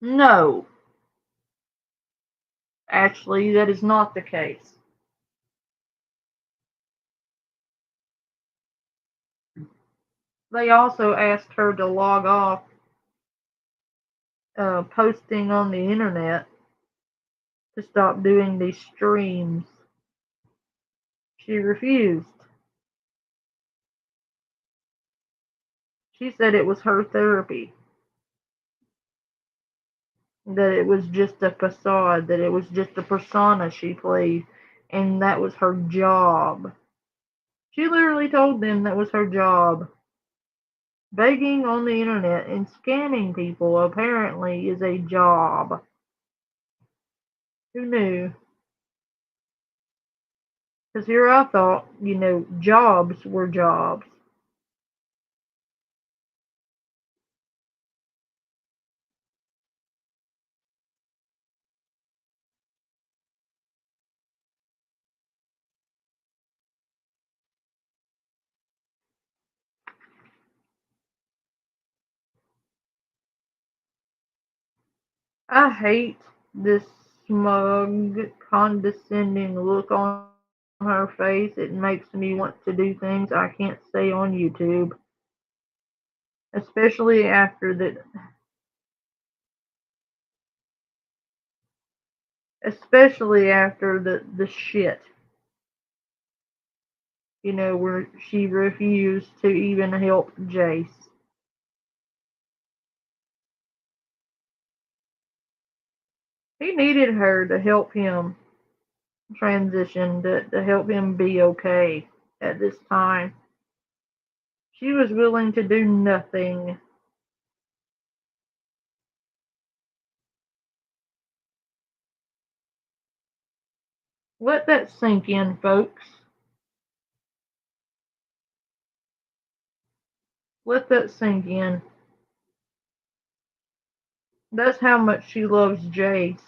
A: No, actually, that is not the case. They also asked her to log off posting on the internet, to stop doing these streams. She refused. She said it was her therapy, that it was just a facade, that it was just a persona she played, and that was her job. She literally told them that was her job. Begging on the internet and scamming people apparently is a job. Who knew? Because here I thought, jobs were jobs. I hate this smug, condescending look on her face. It makes me want to do things I can't say on YouTube. Especially after the shit. Where she refused to even help Jace. He needed her to help him transition, to help him be okay at this time. She was willing to do nothing. Let that sink in, folks. Let that sink in. That's how much she loves Jace.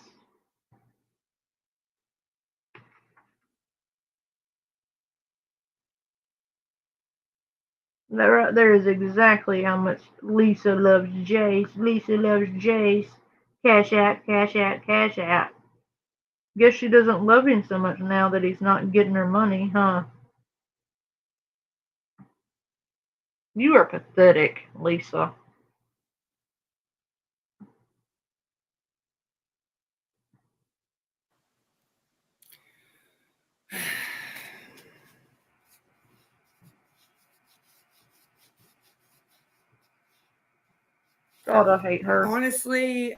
A: That right there is exactly how much Lisa loves Jace. Lisa loves Jace. Cash out, cash out, cash out. Guess she doesn't love him so much now that he's not getting her money, huh? You are pathetic, Lisa. God, I hate her.
D: Honestly,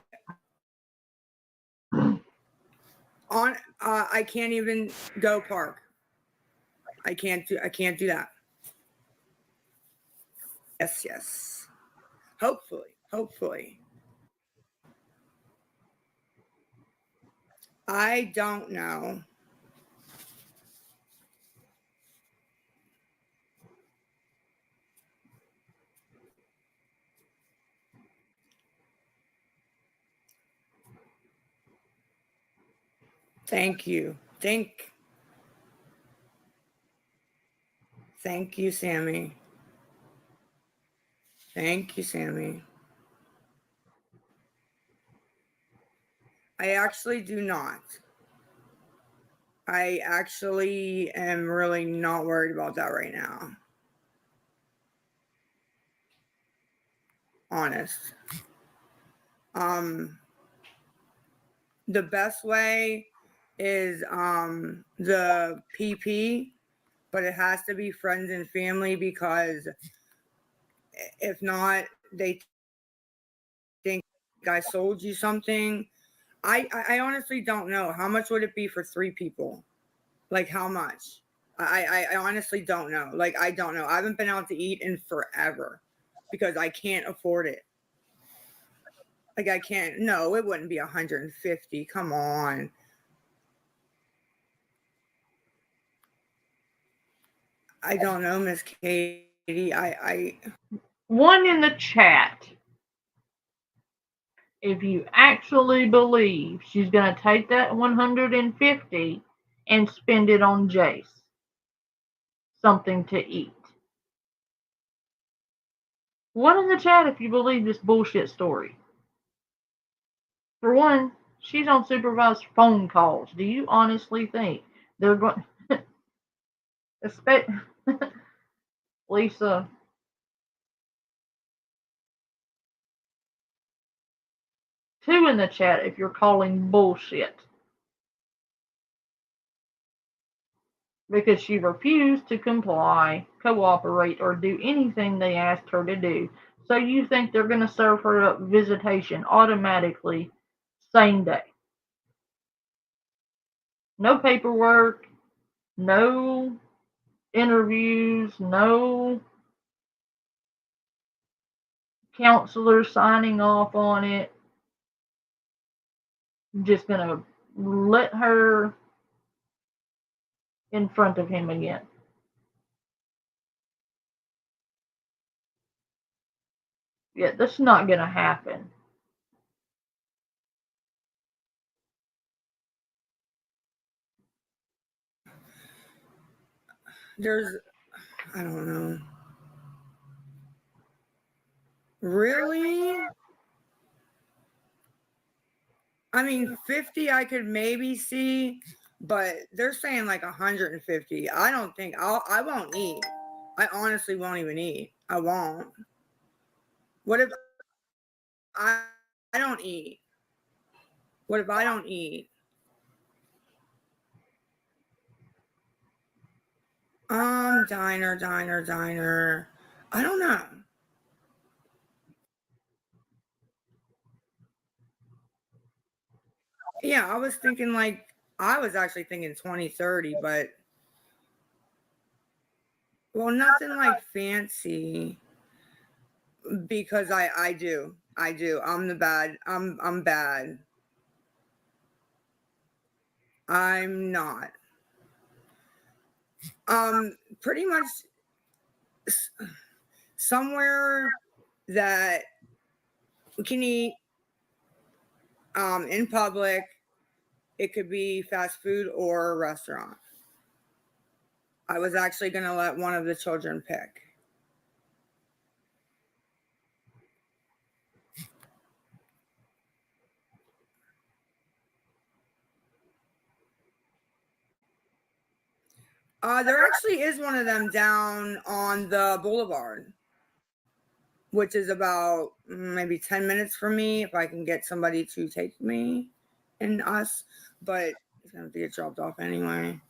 D: I can't even go park. I can't do that. Yes. Hopefully. I don't know. Thank you. Thank you, Sammy. Thank you, Sammy. I actually do not. I actually am really not worried about that right now. Honest. The best way is the PP, but it has to be friends and family, because if not, they think I sold you something. I honestly don't know. How much would it be for 3 people? Like, how much? I honestly don't know. Like, I don't know. I haven't been out to eat in forever because I can't afford it. Like, I can't. No, it wouldn't be 150. Come on. I don't know, Miss Katie.
A: One in the chat. If you actually believe she's going to take that 150 and spend it on Jace, something to eat. One in the chat if you believe this bullshit story. For one, she's on supervised phone calls. Do you honestly think they're going Lisa, two in the chat if you're calling bullshit. Because she refused to comply, cooperate, or do anything they asked her to do. So you think they're going to serve her up visitation automatically, same day? No paperwork, no interviews, no counselor signing off on it. Just going to let her in front of him again. Yeah, that's not going to happen.
D: I don't know. Really? I mean, 50 I could maybe see, but they're saying like 150. I don't think I won't eat. I honestly won't even eat. I won't. What if I don't eat? What if I don't eat? Diner. I don't know. Yeah, I was thinking I was actually thinking 2030, but well, nothing like fancy because I do. I'm the bad. I'm bad. I'm not. Pretty much somewhere that we can eat in public. It could be fast food or a restaurant. I was actually going to let one of the children pick. There actually is one of them down on the boulevard, which is about maybe 10 minutes from me if I can get somebody to take me and us, but it's going to get dropped off anyway.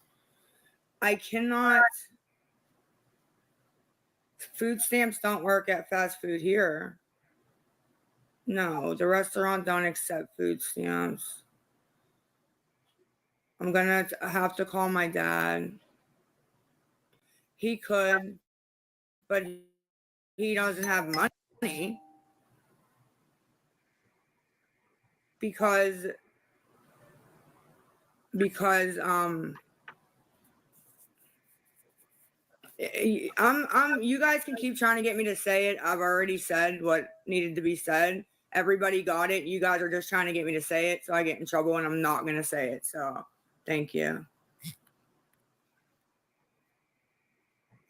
D: I cannot. Food stamps don't work at fast food here. No, the restaurant don't accept food stamps. I'm going to have to call my dad. He could, but he doesn't have money because you guys can keep trying to get me to say it. I've already said what needed to be said. Everybody got it. You guys are just trying to get me to say it, so I get in trouble and I'm not going to say it. So, thank you.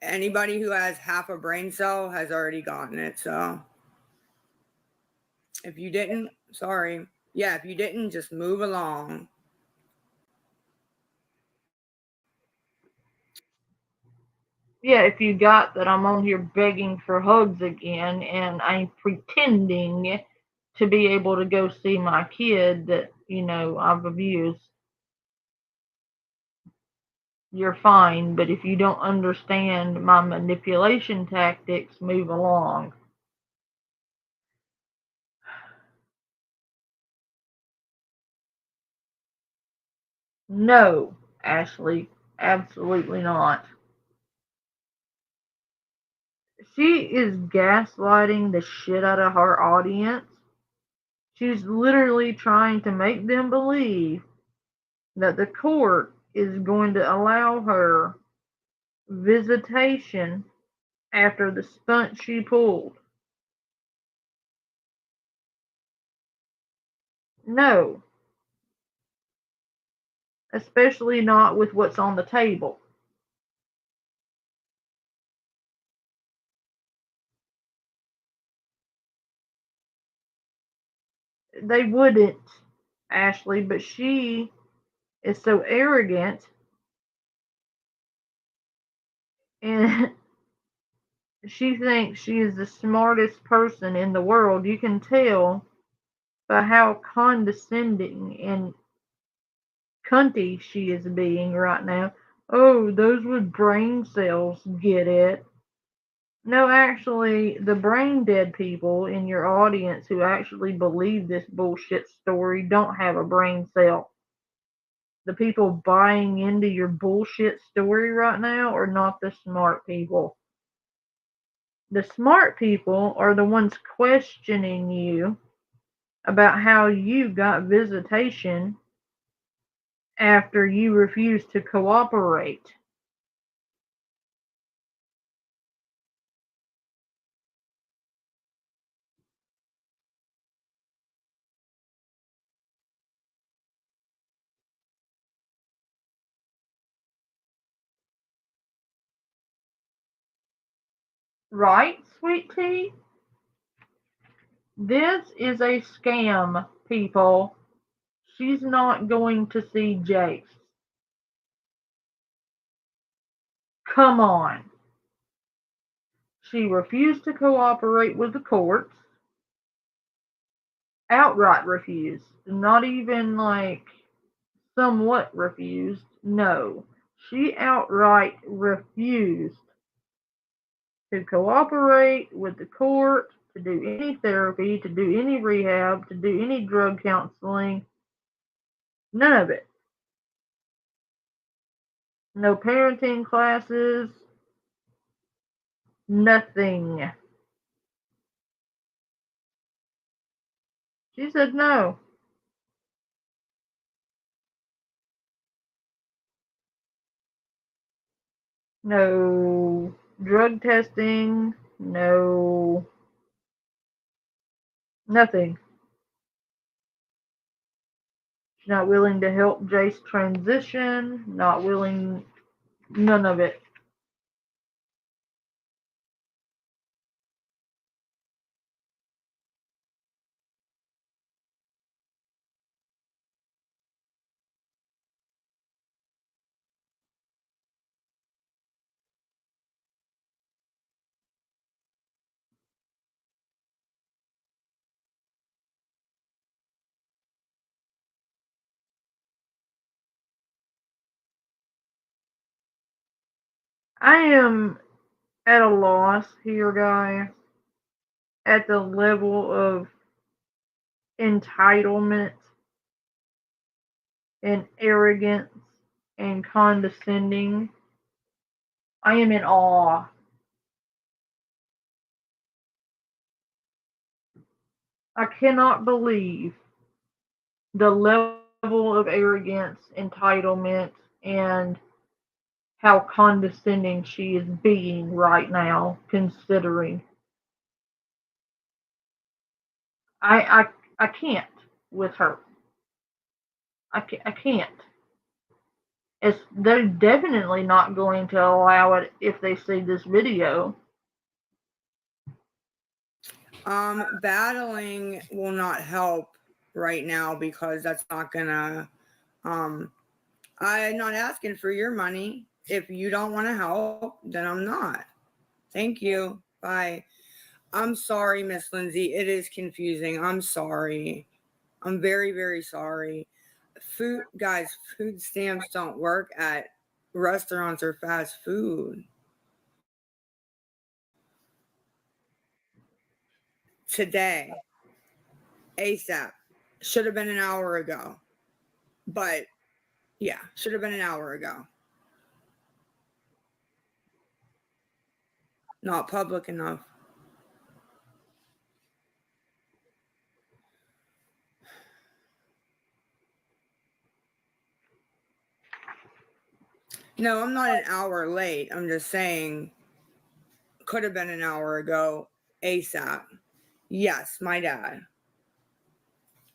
D: Anybody who has half a brain cell has already gotten it. So, if you didn't, sorry. Yeah, if you didn't, just move along.
A: Yeah, if you got that I'm on here begging for hugs again and I'm pretending to be able to go see my kid that, I've abused, you're fine. But if you don't understand my manipulation tactics, move along. No, Ashley, absolutely not. She is gaslighting the shit out of her audience. She's literally trying to make them believe that the court is going to allow her visitation after the stunt she pulled. No, especially not with what's on the table. They wouldn't, Ashley, but she is so arrogant and she thinks she is the smartest person in the world. You can tell by how condescending and cunty she is being right now. Oh, those with brain cells get it. No, actually, the brain dead people in your audience who actually believe this bullshit story don't have a brain cell. The people buying into your bullshit story right now are not the smart people. The smart people are the ones questioning you about how you got visitation after you refused to cooperate. Right, sweet tea? This is a scam, people. She's not going to see Jace. Come on. She refused to cooperate with the courts. Outright refused. Not even like somewhat refused. No. She outright refused to cooperate with the court, to do any therapy, to do any rehab, to do any drug counseling. None of it. No parenting classes. Nothing. She said no. No drug testing. No. Nothing. She's not willing to help Jace transition. Not willing. None of it. I am at a loss here, guys, at the level of entitlement and arrogance and condescending. I am in awe. I cannot believe the level of arrogance, entitlement, and how condescending she is being right now, considering. I can't with her. I can't. They're definitely not going to allow it if they see this video.
D: Battling will not help right now because that's not gonna, I'm not asking for your money. If you don't want to help, then I'm not. Thank you. Bye. I'm sorry, Miss Lindsay. It is confusing. I'm sorry. I'm very, very sorry. Guys, food stamps don't work at restaurants or fast food. Today, ASAP. Should have been an hour ago. But yeah, should have been an hour ago. Not public enough. No, I'm not an hour late. I'm just saying could have been an hour ago ASAP. Yes, my dad.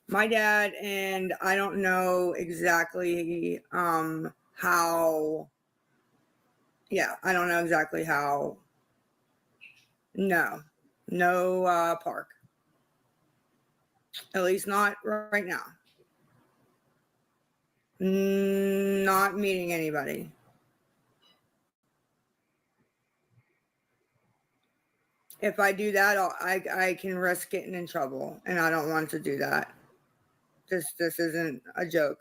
D: My dad, and I don't know exactly how. Yeah, I don't know exactly how. No park. At least not right now. Not meeting anybody. If I do that, I can risk getting in trouble, and I don't want to do that. This isn't a joke.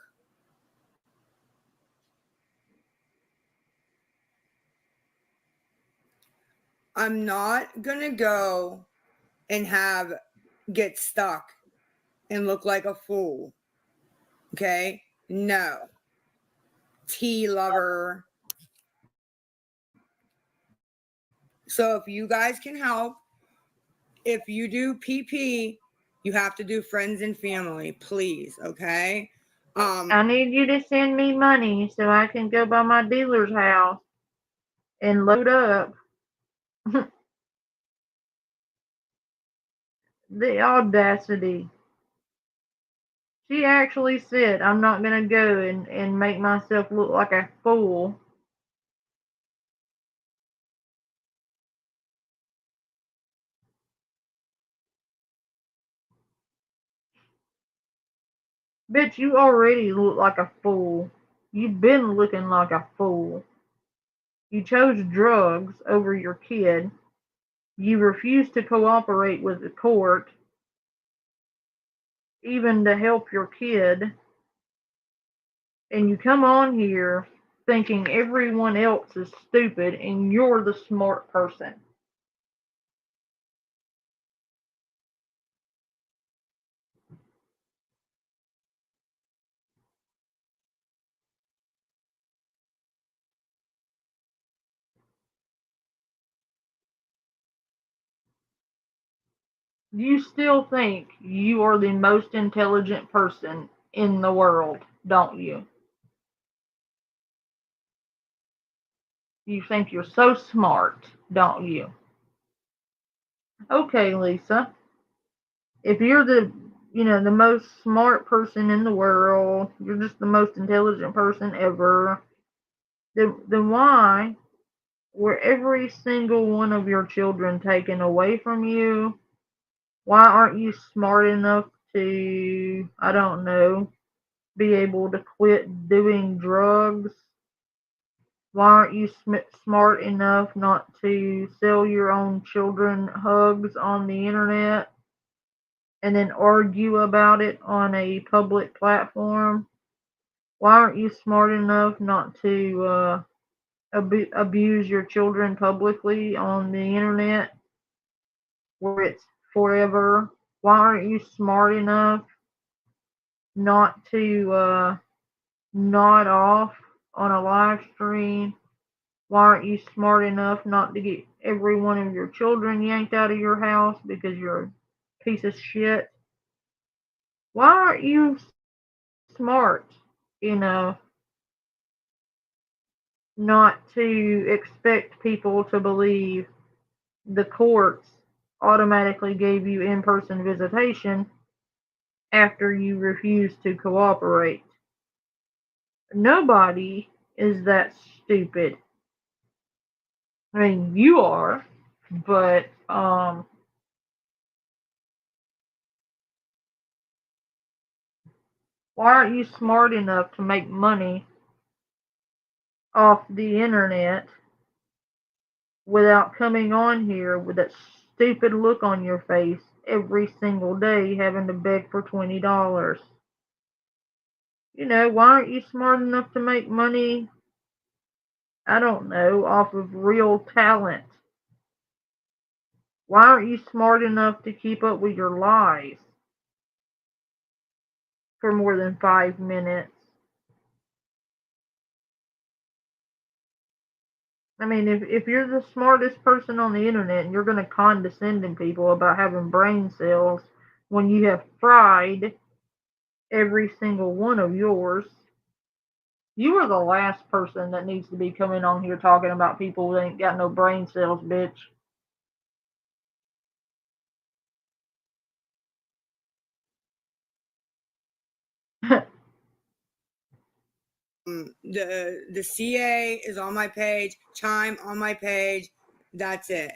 D: I'm not gonna go and get stuck and look like a fool. Okay? No. Tea lover. So if you guys can help, if you do PP, you have to do friends and family, please, okay?
A: I need you to send me money so I can go by my dealer's house and load up. The audacity. She actually said, I'm not going to go and make myself look like a fool. Bitch, you already look like a fool. You've been looking like a fool. You chose drugs over your kid. You refused to cooperate with the court, even to help your kid. And you come on here thinking everyone else is stupid and you're the smart person. You still think you are the most intelligent person in the world, don't you? You think you're so smart, don't you? Okay, Lisa. If you're the most smart person in the world, you're just the most intelligent person ever, then why were every single one of your children taken away from you? Why aren't you smart enough to, I don't know, be able to quit doing drugs? Why aren't you smart enough not to sell your own children hugs on the internet and then argue about it on a public platform? Why aren't you smart enough not to abuse your children publicly on the internet where it's forever? Why aren't you smart enough not to nod off on a live stream? Why aren't you smart enough not to get every one of your children yanked out of your house because you're a piece of shit? Why aren't you smart enough not to expect people to believe the courts automatically gave you in-person visitation after you refused to cooperate? Nobody is that stupid. I mean, you are, but why aren't you smart enough to make money off the internet without coming on here with that stupid look on your face every single day having to beg for $20? Why aren't you smart enough to make money, I don't know, off of real talent? Why aren't you smart enough to keep up with your lies for more than 5 minutes? I mean, if you're the smartest person on the internet and you're going to condescend to people about having brain cells when you have fried every single one of yours, you are the last person that needs to be coming on here talking about people who ain't got no brain cells, bitch.
D: The CA is on my page, Chime on my page. That's it.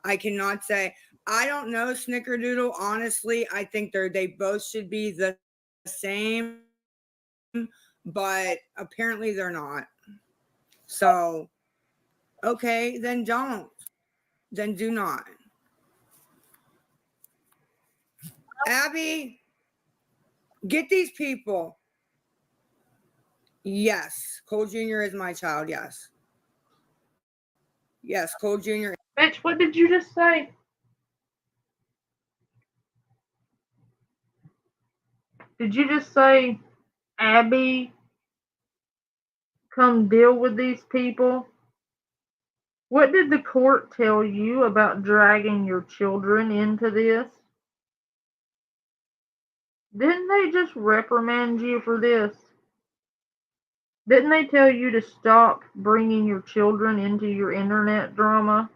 D: I cannot say. I don't know, Snickerdoodle. Honestly, I think they both should be the same, but apparently they're not. So, okay, then don't. Then do not. Abby, get these people. Yes, Cole Jr. is my child. Yes. Yes, Cole Jr.
A: Bitch, what did you just say? Did you just say, Abby, come deal with these people? What did the court tell you about dragging your children into this? Didn't they just reprimand you for this? Didn't they tell you to stop bringing your children into your internet drama?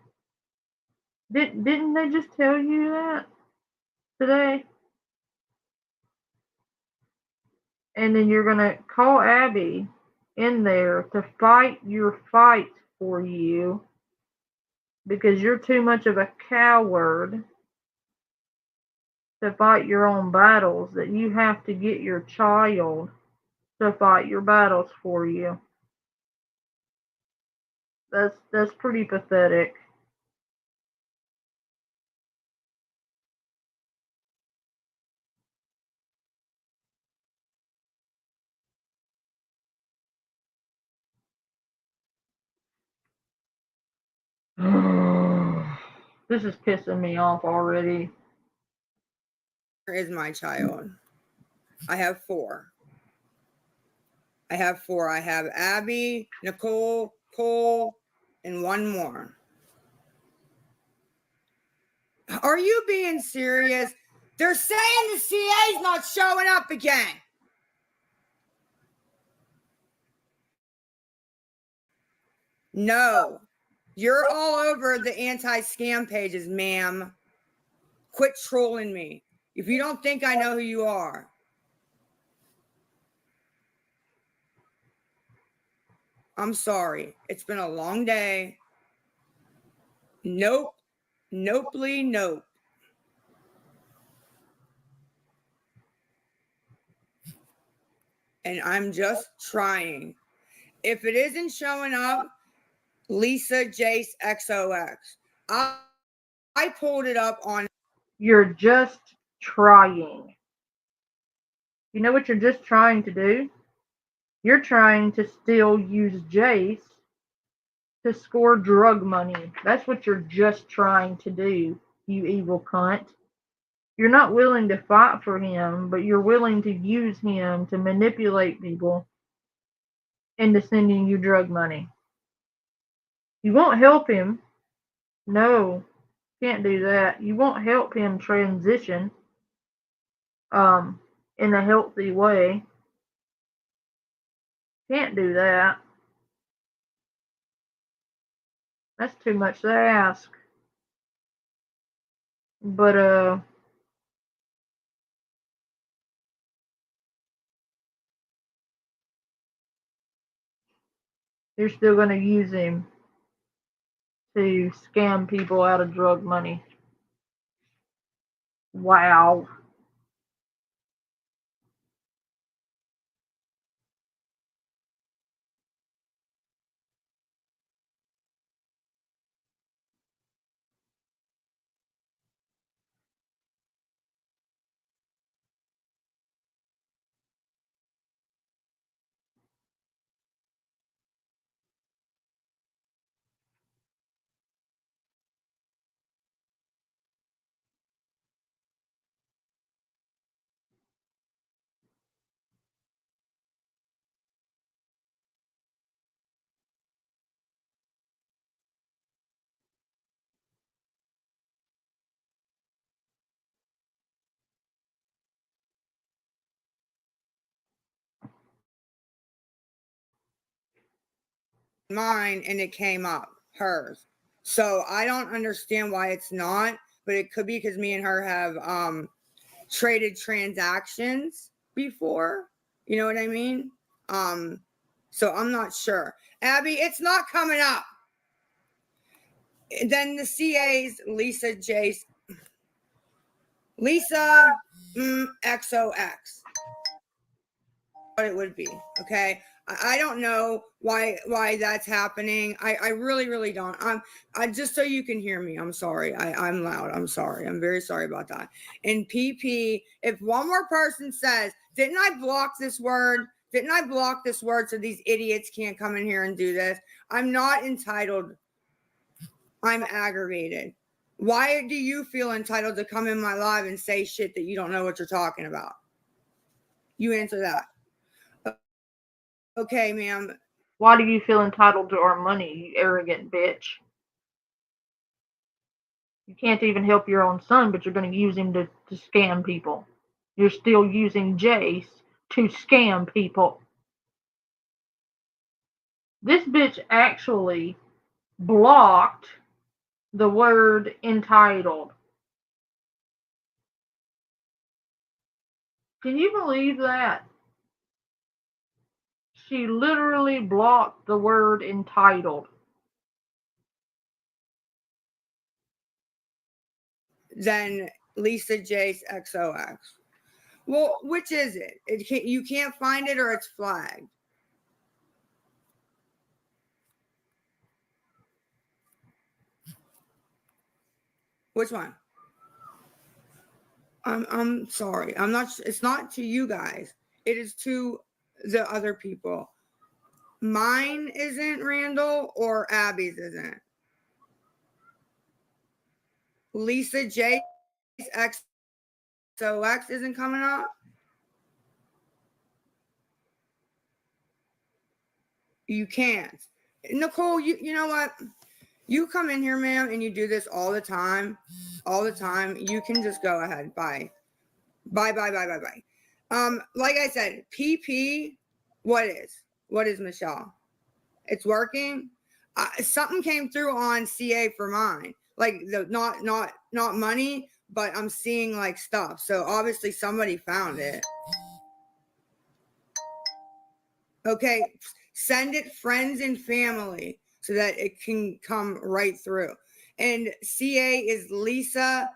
A: Didn't they just tell you that today? And then you're going to call Abby in there to fight your fight for you because you're too much of a coward to fight your own battles, that you have to get your child to fight your battles for you. That's pretty pathetic. This is pissing me off already.
D: Is my child. I have 4. I have Abby, Nicole, Cole, and one more. Are you being serious? They're saying the CA's not showing up again. No, you're all over the anti-scam pages, ma'am. Quit trolling me. If you don't think I know who you are. I'm sorry. It's been a long day. Nope. Nopely nope. And I'm just trying. If it isn't showing up, Lisa Jace XOX. I pulled it up on.
A: You're just trying. You know what you're just trying to do? You're trying to still use Jace to score drug money. That's what you're just trying to do, you evil cunt. You're not willing to fight for him, but you're willing to use him to manipulate people into sending you drug money. You won't help him. No, can't do that. You won't help him transition in a healthy way. Can't do that. That's too much to ask. But you're still gonna use him to scam people out of drug money. Wow.
D: Mine and it came up hers. So I don't understand why it's not, but it could be because me and her have traded transactions before. You know what I mean? So I'm not sure. Abby, it's not coming up. Then the CA's Lisa Jace. Lisa XOX. What it would be, okay? I don't know why that's happening. I really don't. I just so you can hear me. I'm sorry. I'm loud. I'm sorry. I'm very sorry about that. And PP, if one more person says, didn't I block this word? Didn't I block this word so these idiots can't come in here and do this? I'm not entitled. I'm aggravated. Why do you feel entitled to come in my live and say shit that you don't know what you're talking about? You answer that. Okay, ma'am.
A: Why do you feel entitled to our money, you arrogant bitch? You can't even help your own son, but you're going to use him to scam people. You're still using Jace to scam people. This bitch actually blocked the word entitled. Can you believe that? She literally blocked the word entitled.
D: Then Lisa Jace XOX. Well, which is it? You can't find it or it's flagged. Which one? I'm sorry. I'm not. It's not to you guys. It is to the other people. Mine isn't Randall or Abby's isn't. Lisa J XOX isn't coming up. You can't. Nicole, you know what? You come in here, ma'am, and you do this all the time. You can just go ahead. Bye. Bye. Like I said, PP, what is Michelle? It's working. Something came through on CA for mine. Like not money, but I'm seeing like stuff. So obviously somebody found it. Okay, send it friends and family so that it can come right through. And CA is Lisa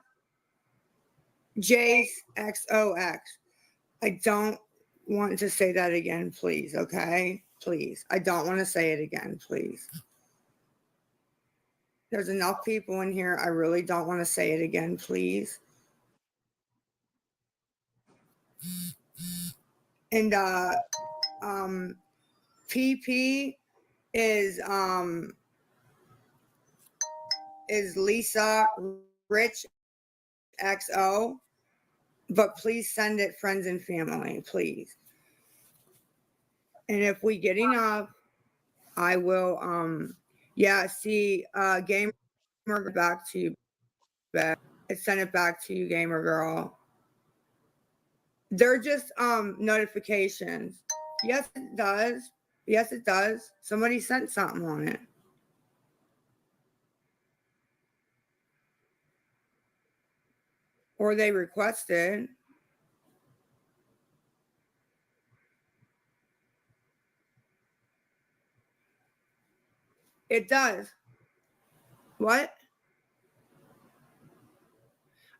D: Jace XOX. I don't want to say that again, please. Okay, please. I don't want to say it again, please. There's enough people in here. I really don't want to say it again, please. And PP is Lisa Rich XO, but please send it friends and family, please. And if we get enough, I will gamer back to you. Send it back to you, gamer girl. They're just notifications. Yes, it does. Yes, it does. Somebody sent something on it. Or they requested. It does. What?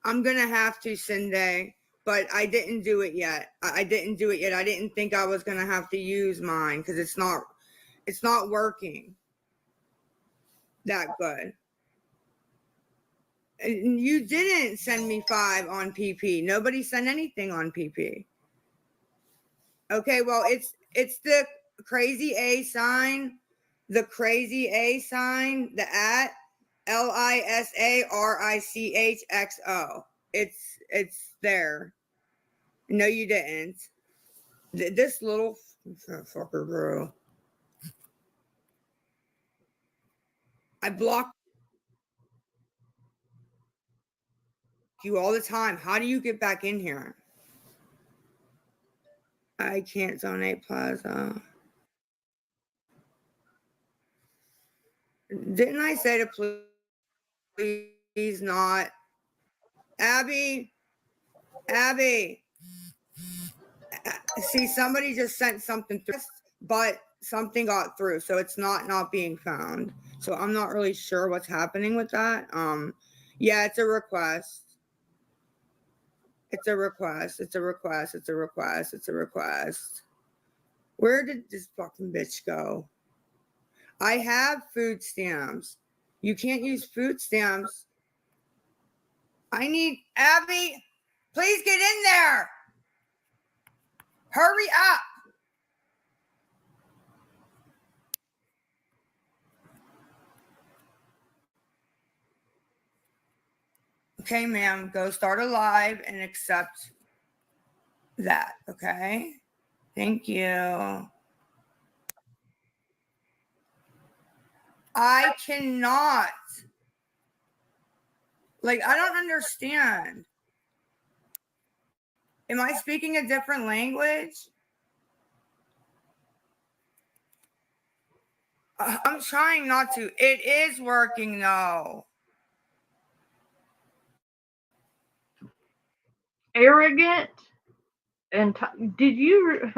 D: I'm going to have to, Cindy, but I didn't do it yet. I didn't do it yet. I didn't think I was going to have to use mine because it's not working that good. And you didn't send me 5 on PP. Nobody sent anything on PP. Okay, well, it's the crazy A sign, the at LISARICHXO. It's there. No, you didn't. This little fucker girl. I block you all the time. How do you get back in here? I can't donate Plaza. Didn't I say to please not? Abby. See, somebody just sent something through, but something got through, so it's not being found. So I'm not really sure what's happening with that. Yeah, it's a request. It's a request. Where did this fucking bitch go? I have food stamps. You can't use food stamps. I need Abby. Please get in there. Hurry up. Okay, ma'am, go start a live and accept that, okay? Thank you. I cannot. Like, I don't understand. Am I speaking a different language? I'm trying not to. It is working, though.
A: Arrogant and did you?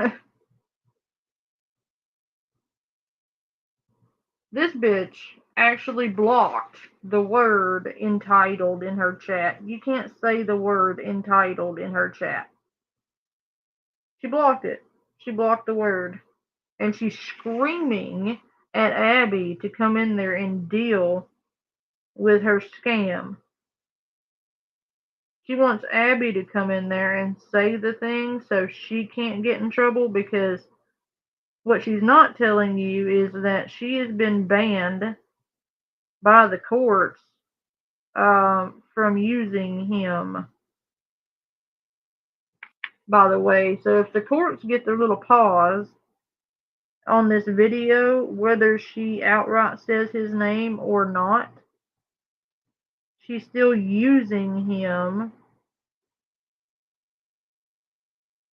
A: This bitch actually blocked the word entitled in her chat. You can't say the word entitled in her chat. She blocked it. She blocked the word. And she's screaming at Abby to come in there and deal with her scam. She wants Abby to come in there and say the thing so she can't get in trouble, because what she's not telling you is that she has been banned by the courts from using him, by the way. So if the courts get their little paws on this video, whether she outright says his name or not, she's still using him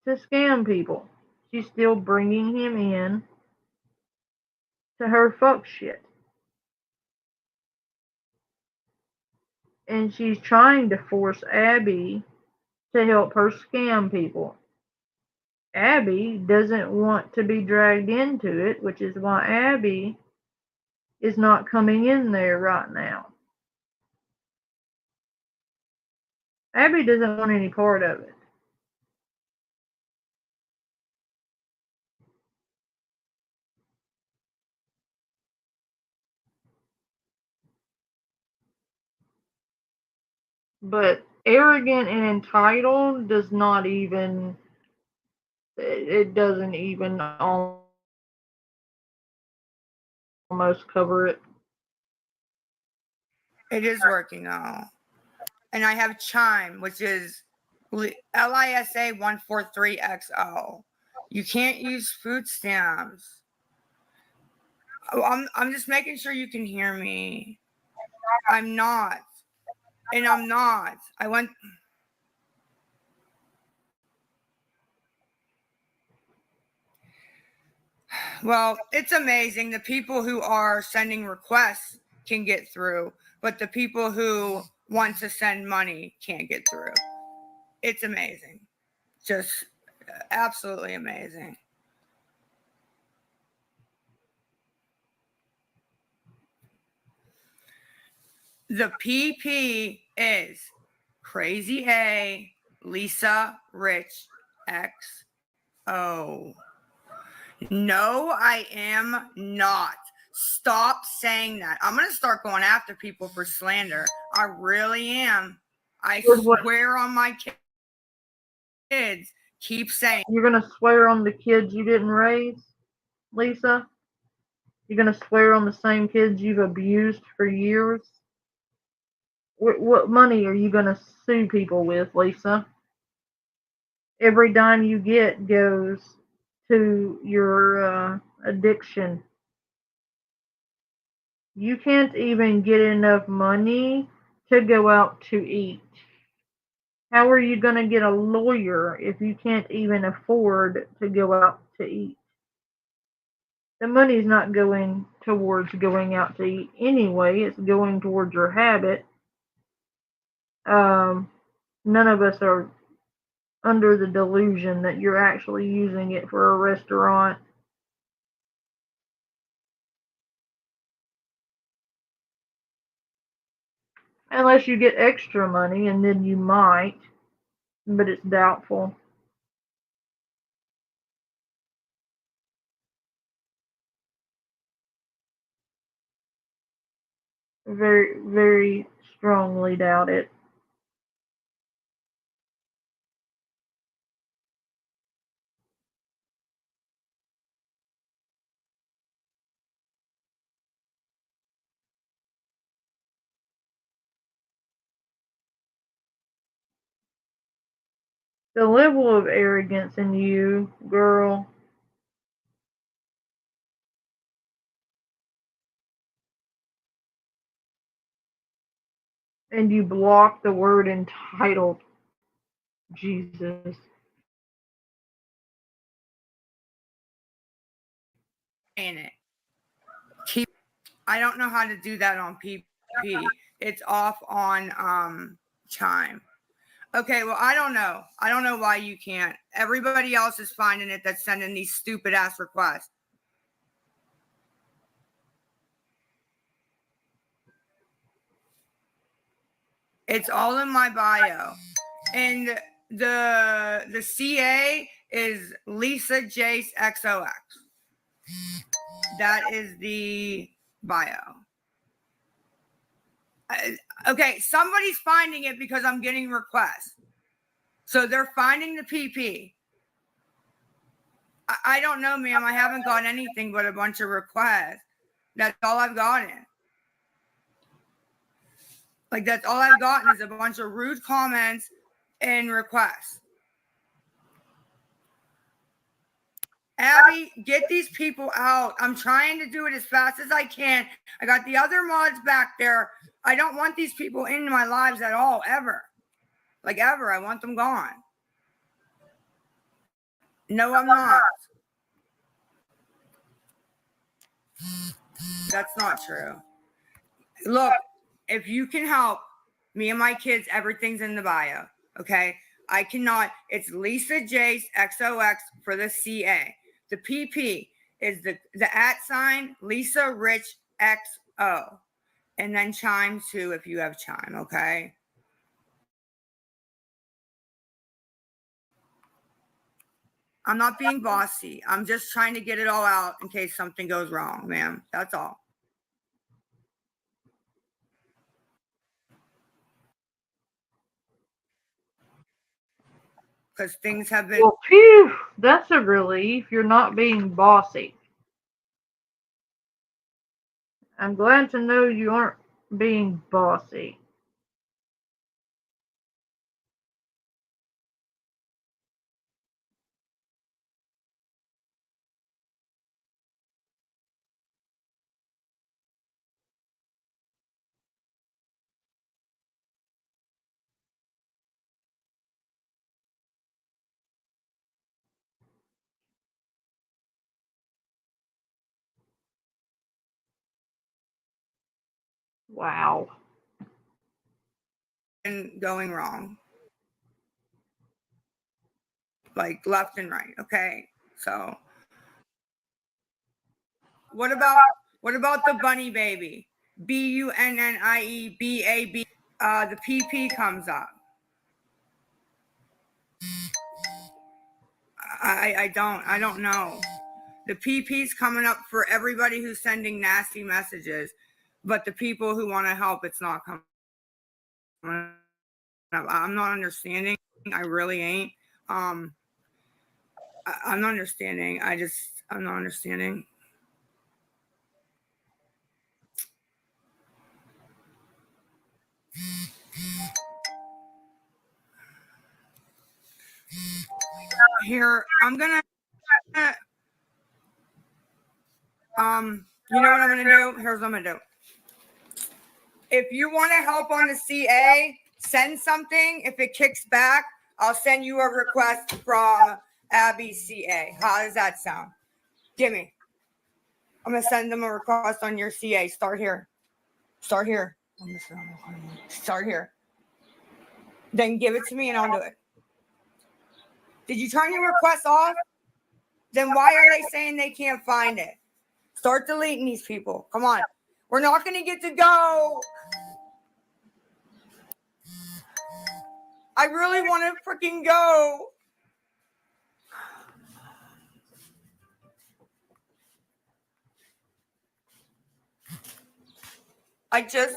A: to scam people. She's still bringing him in to her fuck shit. And she's trying to force Abby to help her scam people. Abby doesn't want to be dragged into it, which is why Abby is not coming in there right now. Abby doesn't want any part of it. But arrogant and entitled does not even, it doesn't even almost cover it.
D: It is working all. And I have Chime, which is LISA 143XO. You can't use food stamps. Oh, I'm just making sure you can hear me. I'm not. And I'm not. I went. Well, it's amazing. The people who are sending requests can get through, but the people who want to send money can't get through. It's amazing. Just absolutely amazing. The PP is Crazy A, Lisa, Rich, X, O. No, I am not. Stop saying that. I'm going to start going after people for slander. I really am. I swear on my kids. Keep saying.
A: You're going to swear on the kids you didn't raise, Lisa? You're going to swear on the same kids you've abused for years? What money are you going to sue people with, Lisa? Every dime you get goes to your addiction. You can't even get enough money to go out to eat. How are you going to get a lawyer if you can't even afford to go out to eat? The money's not going towards going out to eat anyway. It's going towards your habit. None of us are under the delusion that you're actually using it for a restaurant. Unless you get extra money, and then you might, but it's doubtful. Very, very strongly doubt it. The level of arrogance in you, girl, and you block the word entitled. Jesus.
D: It. I don't know how to do that on PP. It's off on Chime. Okay, well, I don't know. I don't know why you can't. Everybody else is finding it that's sending these stupid ass requests. It's all in my bio. And the CA is Lisa Jace XOX. That is the bio. Okay, somebody's finding it because I'm getting requests. So they're finding the PP. I don't know, ma'am. I haven't got anything but a bunch of requests. That's all I've gotten. Like, that's all I've gotten is a bunch of rude comments and requests. Abby, get these people out. I'm trying to do it as fast as I can. I got the other mods back there. I don't want these people in my lives at all, ever. Like, ever. I want them gone. No, I'm not. That's not true. Look, if you can help me and my kids, everything's in the bio. Okay? I cannot. It's Lisa Jace XOX for the CA. The PP is the @ Lisa Rich XO. And then Chime too if you have Chime, okay? I'm not being bossy. I'm just trying to get it all out in case something goes wrong, ma'am. That's all. Because things have been.
A: Well, phew, that's a relief. You're not being bossy. I'm glad to know you aren't being bossy. Wow.
D: Going wrong. Like left and right, okay? So what about the bunny baby? BUNNIEBAB. The PP comes up. I don't know. The PP's coming up for everybody who's sending nasty messages, but the people who want to help, it's not coming up. I'm not understanding. I really ain't. I'm not understanding. I'm not understanding. Here, I'm gonna you know what I'm gonna do? Here's what I'm gonna do. If you want to help on the CA, send something. If it kicks back, I'll send you a request from Abby CA. How does that sound? Gimme. I'm gonna send them a request on your CA. Start here. Start here. Start here. Then give it to me and I'll do it. Did you turn your request off? Then why are they saying they can't find it? Start deleting these people. Come on. We're not going to get to go. I really want to freaking go. I just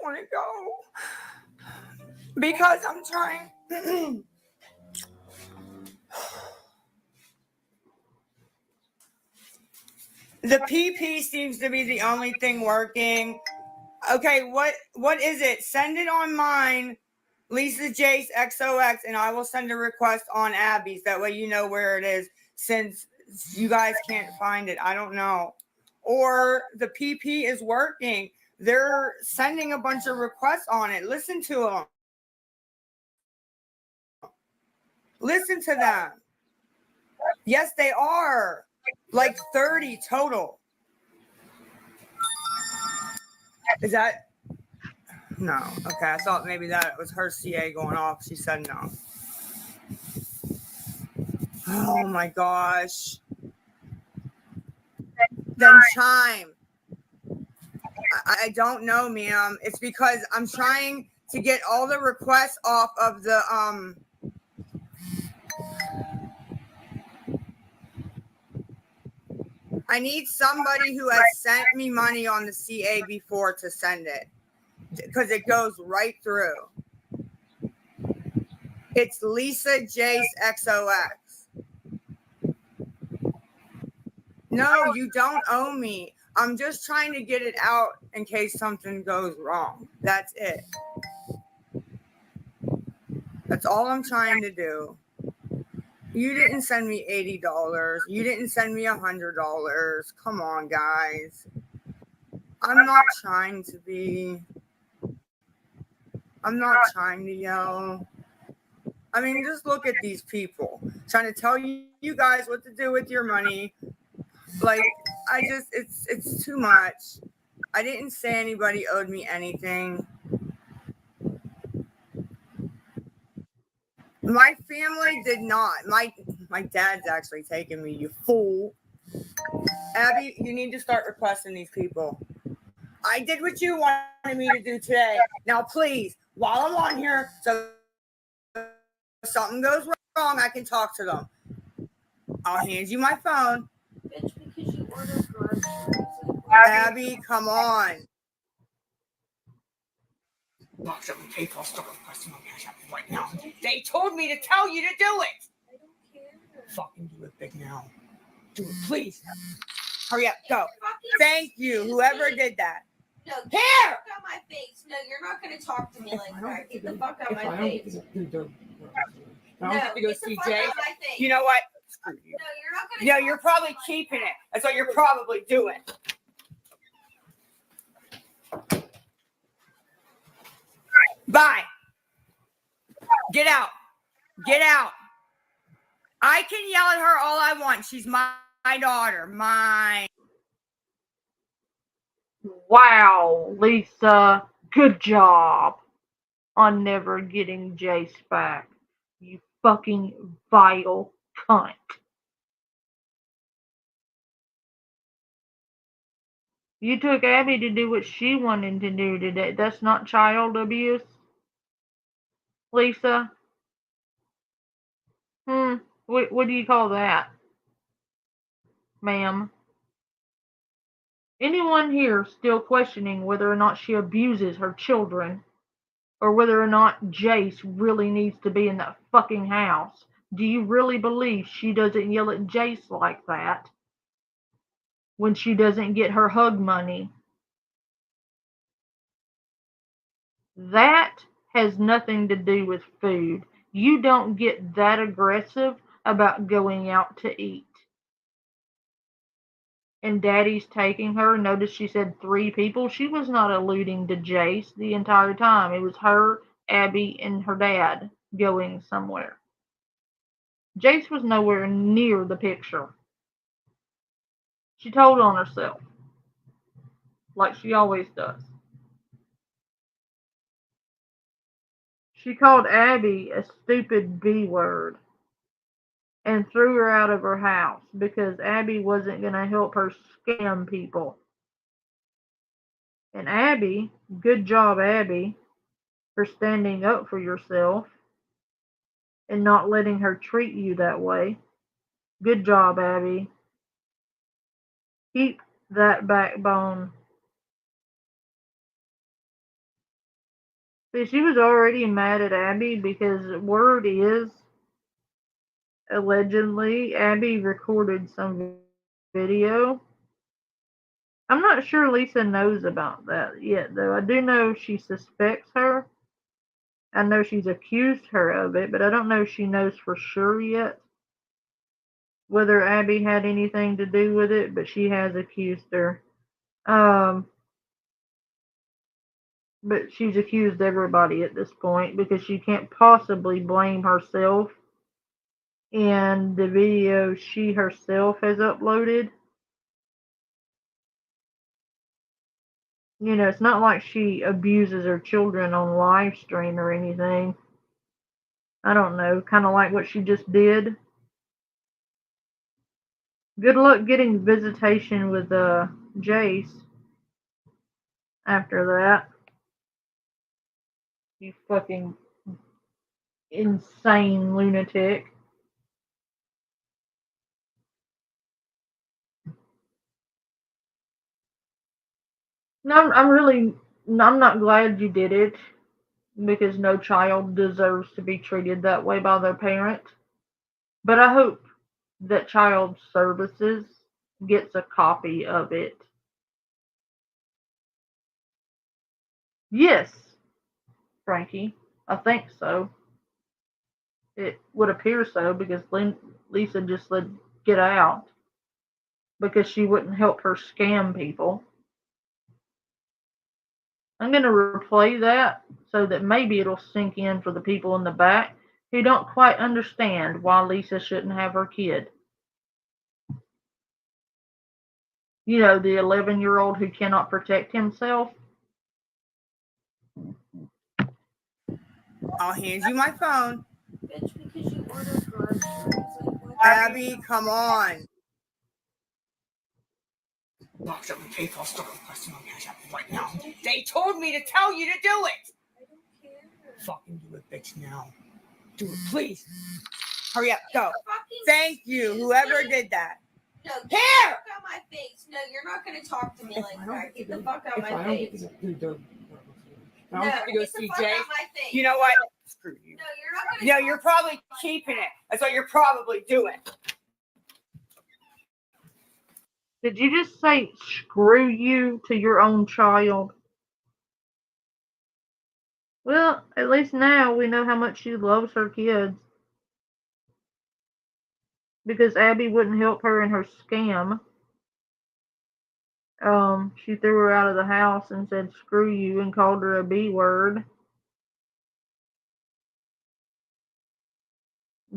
D: want to go because I'm trying. The PP seems to be the only thing working. Okay, what is it? Send it on mine, Lisa Jace XOX, and I will send a request on Abby's. That way you know where it is, since you guys can't find it. I don't know. Or the PP is working. They're sending a bunch of requests on it. Listen to them. Listen to them. Yes, they are. Like 30 total. Is that? No. Okay, I thought maybe that was her CA going off. She said no. Oh my gosh. Then Chime. I don't know, ma'am. It's because I'm trying to get all the requests off of the I need somebody who has sent me money on the CA before to send it, because it goes right through. It's Lisa Jace XOX. No, you don't owe me. I'm just trying to get it out in case something goes wrong. That's it. That's all I'm trying to do. You didn't send me $80. You didn't send me $100. Come on, guys. I'm not trying to yell. I mean, just look at these people trying to tell you guys what to do with your money. Like, it's too much. I didn't say anybody owed me anything. My family did not. My dad's actually taking me, you fool. Abby, you need to start requesting these people. I did what you wanted me to do today. Now, please, while I'm on here, so if something goes wrong, I can talk to them. I'll hand you my phone.
F: Bitch, because you ordered groceries.
D: Abby, come on. Lock up my PayPal, start requesting my cash app right now. They told me to tell you to do it.
F: I don't care.
D: Fucking do it big now. Do it, please. Hurry up, go. Thank you, whoever did that.
F: No, get
D: Here!
F: the fuck out my face. No, you're not going to talk to me like that. Get the fuck out my face.
D: I don't have to go
F: get the
D: see
F: fuck
D: Jace.
F: out my face.
D: You know what? Screw you.
F: No, you're not going to.
D: No, you're probably keeping it. That's what you're probably doing. Bye. Get out. Get out. I can yell at her all I want. She's my daughter. Mine.
A: Wow, Lisa, good job on never getting Jace back. You fucking vile cunt. You took Abby to do what she wanted to do today. That's not child abuse, Lisa? What do you call that, ma'am? Anyone here still questioning whether or not she abuses her children? Or whether or not Jace really needs to be in that fucking house? Do you really believe she doesn't yell at Jace like that when she doesn't get her hug money? That has nothing to do with food. You don't get that aggressive about going out to eat. And Daddy's taking her. Notice she said 3 people. She was not alluding to Jace the entire time. It was her, Abby, and her dad going somewhere. Jace was nowhere near the picture. She told on herself, like she always does. She called Abby a stupid B word and threw her out of her house because Abby wasn't going to help her scam people. And Abby, good job, Abby, for standing up for yourself and not letting her treat you that way. Good job, Abby. Keep that backbone. See, she was already mad at Abby because word is, allegedly, Abby recorded some video. I'm not sure Lisa knows about that yet, though. I do know she suspects her. I know she's accused her of it, but I don't know if she knows for sure yet whether Abby had anything to do with it, but she has accused her. But she's accused everybody at this point because she can't possibly blame herself in the video she herself has uploaded. You know, it's not like she abuses her children on live stream or anything. I don't know, kind of like what she just did. Good luck getting visitation with Jace after that. You fucking insane lunatic. No, I'm not glad you did it because no child deserves to be treated that way by their parent. But I hope that Child Services gets a copy of it. Yes, Frankie, I think so. It would appear so because Lisa just said get out because she wouldn't help her scam people. I'm going to replay that so that maybe it'll sink in for the people in the back who don't quite understand why Lisa shouldn't have her kid. You know, the 11-year-old who cannot protect himself.
D: I'll hand you my phone.
B: Bitch, because you ordered groceries.
D: Abby, come on.
J: Box up and pay for start requesting on Cash App right now. They told me to tell you to do it.
B: I don't care.
J: Fucking do it, bitch, now.
D: Do it, please. Hurry up, go. Thank you, whoever did that.
B: No, get
D: Here!
B: the fuck out my face. No, you're not going to talk to me like that. Get the fuck out my face. No, get the fuck out my face.
D: You know what? Screw you.
B: No, you're not going to
D: No, you're probably keeping it. That's what you're probably doing.
A: Did you just say screw you to your own child? Well, at least now we know how much she loves her kids. Because Abby wouldn't help her in her scam. She threw her out of the house and said screw you and called her a B word.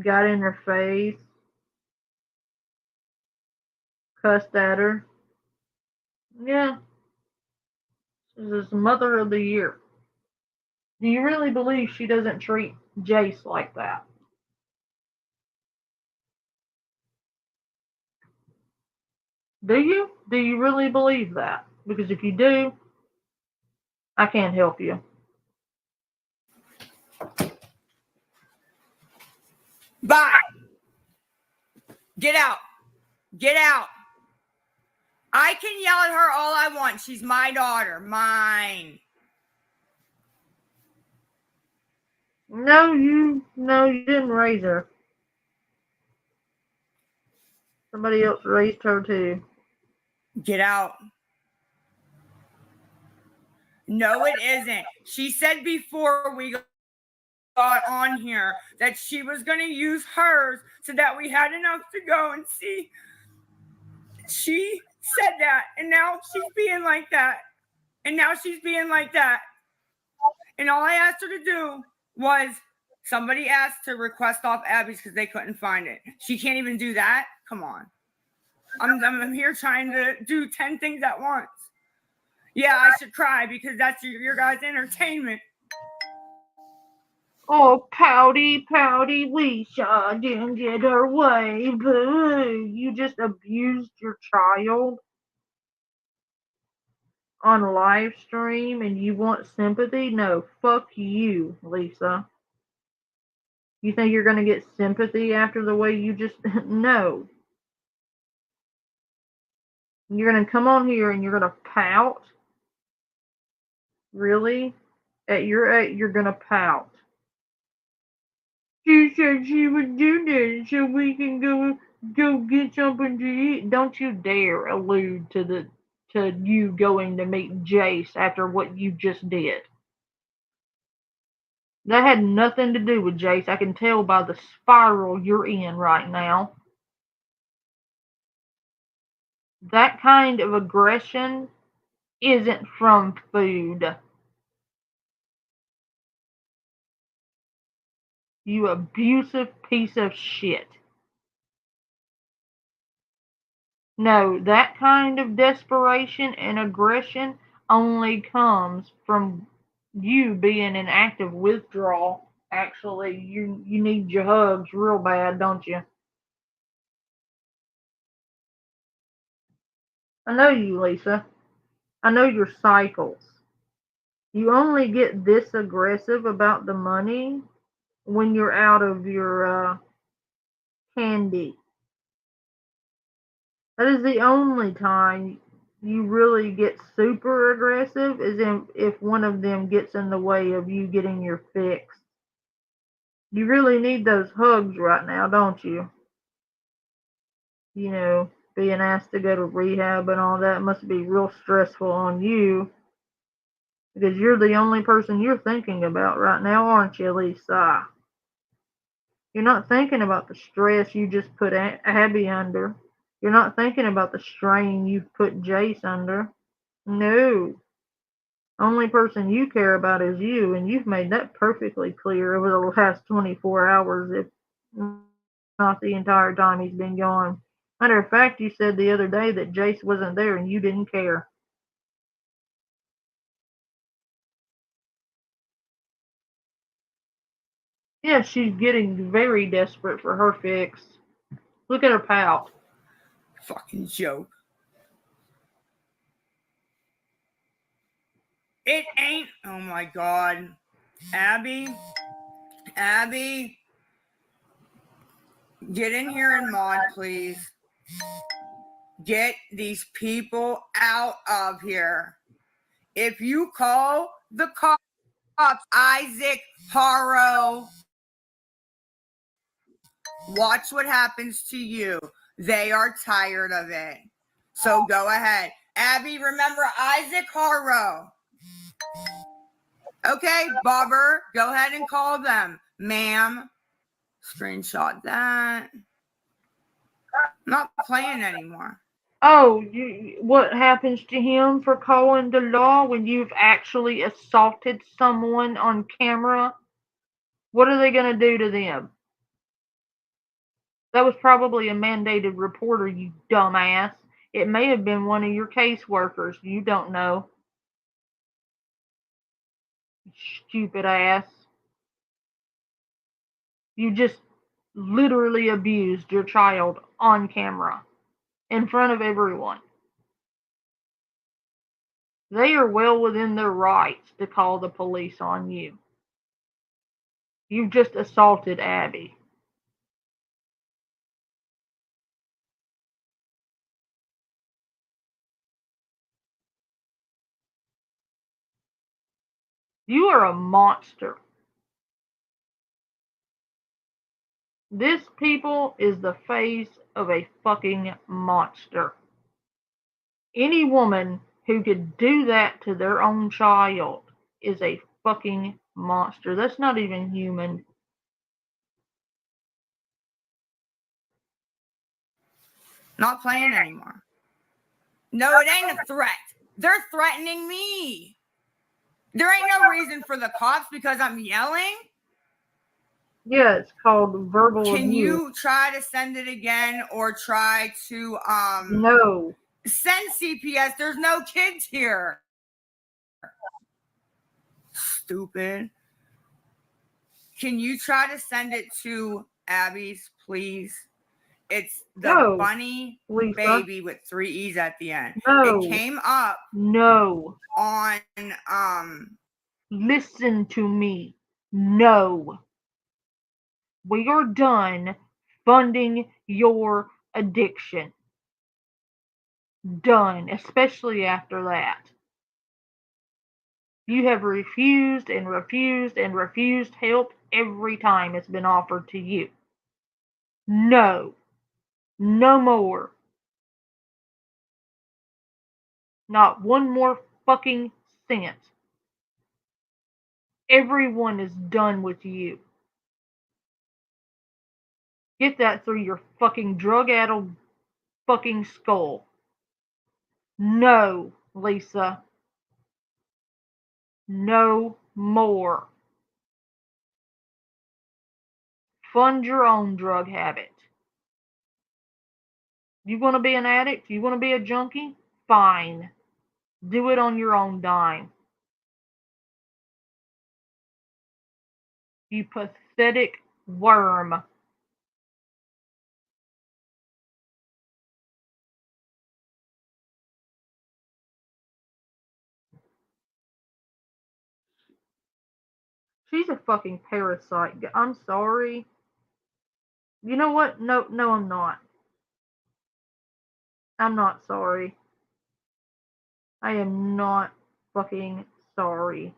A: Got in her face. Cussed at her. Yeah. This is Mother of the Year. Do you really believe she doesn't treat Jace like that? Do you? Do you really believe that? Because if you do, I can't help you.
D: Bye. Get out. Get out. I can yell at her all I want. She's my daughter. Mine.
A: No, you didn't raise her. Somebody else raised her too.
D: Get out. No, it isn't. She said before we got on here that she was going to use hers so that we had enough to go and see. She said that, and now she's being like that. And now she's being like that. And all I asked her to do was somebody asked to request off Abby's because they couldn't find it. She can't even do that? Come on. I'm here trying to do 10 things at once. Yeah, I should cry because that's your guys' entertainment.
A: Oh, pouty Lisa didn't get her way. Boo. You just abused your child on a live stream and you want sympathy? No, fuck you, Lisa. You think you're going to get sympathy after the way you just... No. You're going to come on here and you're going to pout? Really? At your age, you're going to pout. She said she would do that so we can go get something to eat. Don't you dare allude to you going to meet Jace after what you just did. That had nothing to do with Jace. I can tell by the spiral you're in right now. That kind of aggression isn't from food. You abusive piece of shit. No, that kind of desperation and aggression only comes from you being in active withdrawal. Actually, you need your hugs real bad, don't you? I know you, Lisa. I know your cycles. You only get this aggressive about the money when you're out of your candy. That is the only time you really get super aggressive is if one of them gets in the way of you getting your fix. You really need those hugs right now, don't you? You know, being asked to go to rehab and all that must be real stressful on you because you're the only person you're thinking about right now, aren't you, Lisa? You're not thinking about the stress you just put Abby under. You're not thinking about the strain you've put Jace under. No. Only person you care about is you, and you've made that perfectly clear over the last 24 hours, if not the entire time he's been gone. Matter of fact, you said the other day that Jace wasn't there and you didn't care. Yeah, she's getting very desperate for her fix. Look at her pout.
D: Fucking joke. It ain't. Oh my God. Abby, get in here and mod, please. Get these people out of here. If you call the cops, Isaac Haro, watch what happens to you. They are tired of it. So go ahead. Abby, remember Isaac Haro. Okay, Bobber, go ahead and call them. Ma'am, screenshot that. I'm not playing anymore.
A: Oh, what happens to him for calling the law when you've actually assaulted someone on camera? What are they going to do to them? That was probably a mandated reporter, you dumbass. It may have been one of your caseworkers. You don't know. Stupid ass. You just literally abused your child on camera in front of everyone. They are well within their rights to call the police on you. You just assaulted Abby. You are a monster. This people is the face of a fucking monster. Any woman who could do that to their own child is a fucking monster. That's not even human.
D: Not playing anymore. No, it ain't a threat. They're threatening me. There ain't no reason for the cops because I'm yelling.
A: Yeah, it's called verbal abuse.
D: Can you try to send it again or try to
A: No.
D: Send CPS. There's no kids here. Stupid. Can you try to send it to Abby's, please? It's the bunny
A: Lisa.
D: baby with 3 E's at the end.
A: No.
D: It came up on
A: Listen to me. No. We are done funding your addiction. Done, especially after that. You have refused and refused and refused help every time it's been offered to you. No. No more. Not one more fucking cent. Everyone is done with you. Get that through your fucking drug-addled fucking skull. No, Lisa. No more. Fund your own drug habit. You want to be an addict? You want to be a junkie? Fine. Do it on your own dime. You pathetic worm. She's a fucking parasite. I'm sorry. You know what? No, I'm not. I'm not sorry. I am not fucking sorry.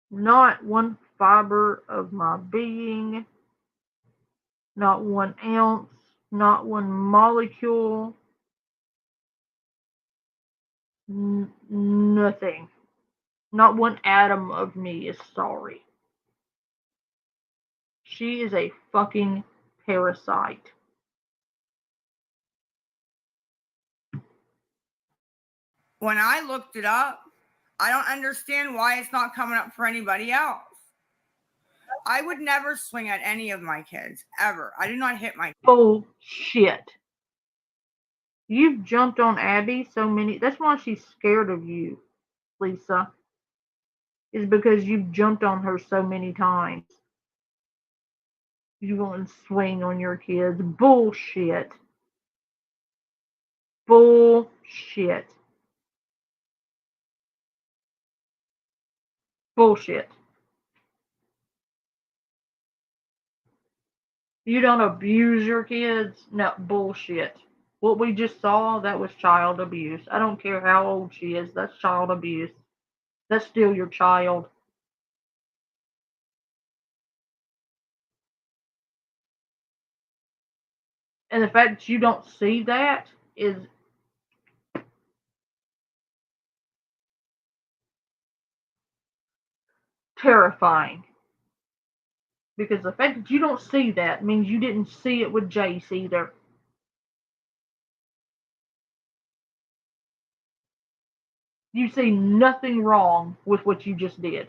A: Not one fiber of my being, not 1 ounce, not one molecule, nothing. Not one atom of me is sorry. She is a fucking parasite.
D: When I looked it up, I don't understand why it's not coming up for anybody else. I would never swing at any of my kids, ever. I do not hit my kids.
A: Bullshit. You've jumped on Abby so many. That's why she's scared of you, Lisa. Is because you've jumped on her so many times. You won't swing on your kids. Bullshit. Bullshit. Bullshit. You don't abuse your kids? No, bullshit. What we just saw, that was child abuse. I don't care how old she is, that's child abuse. That's still your child. And the fact that you don't see that is terrifying. Because the fact that you don't see that means you didn't see it with Jace either. You see nothing wrong with what you just did.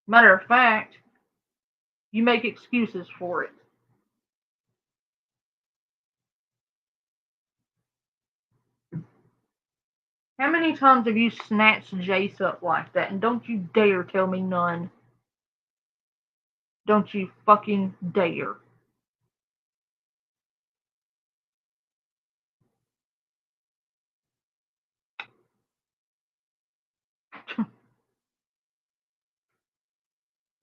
A: Matter of fact, you make excuses for it. How many times have you snatched Jace up like that? And don't you dare tell me none. Don't you fucking dare.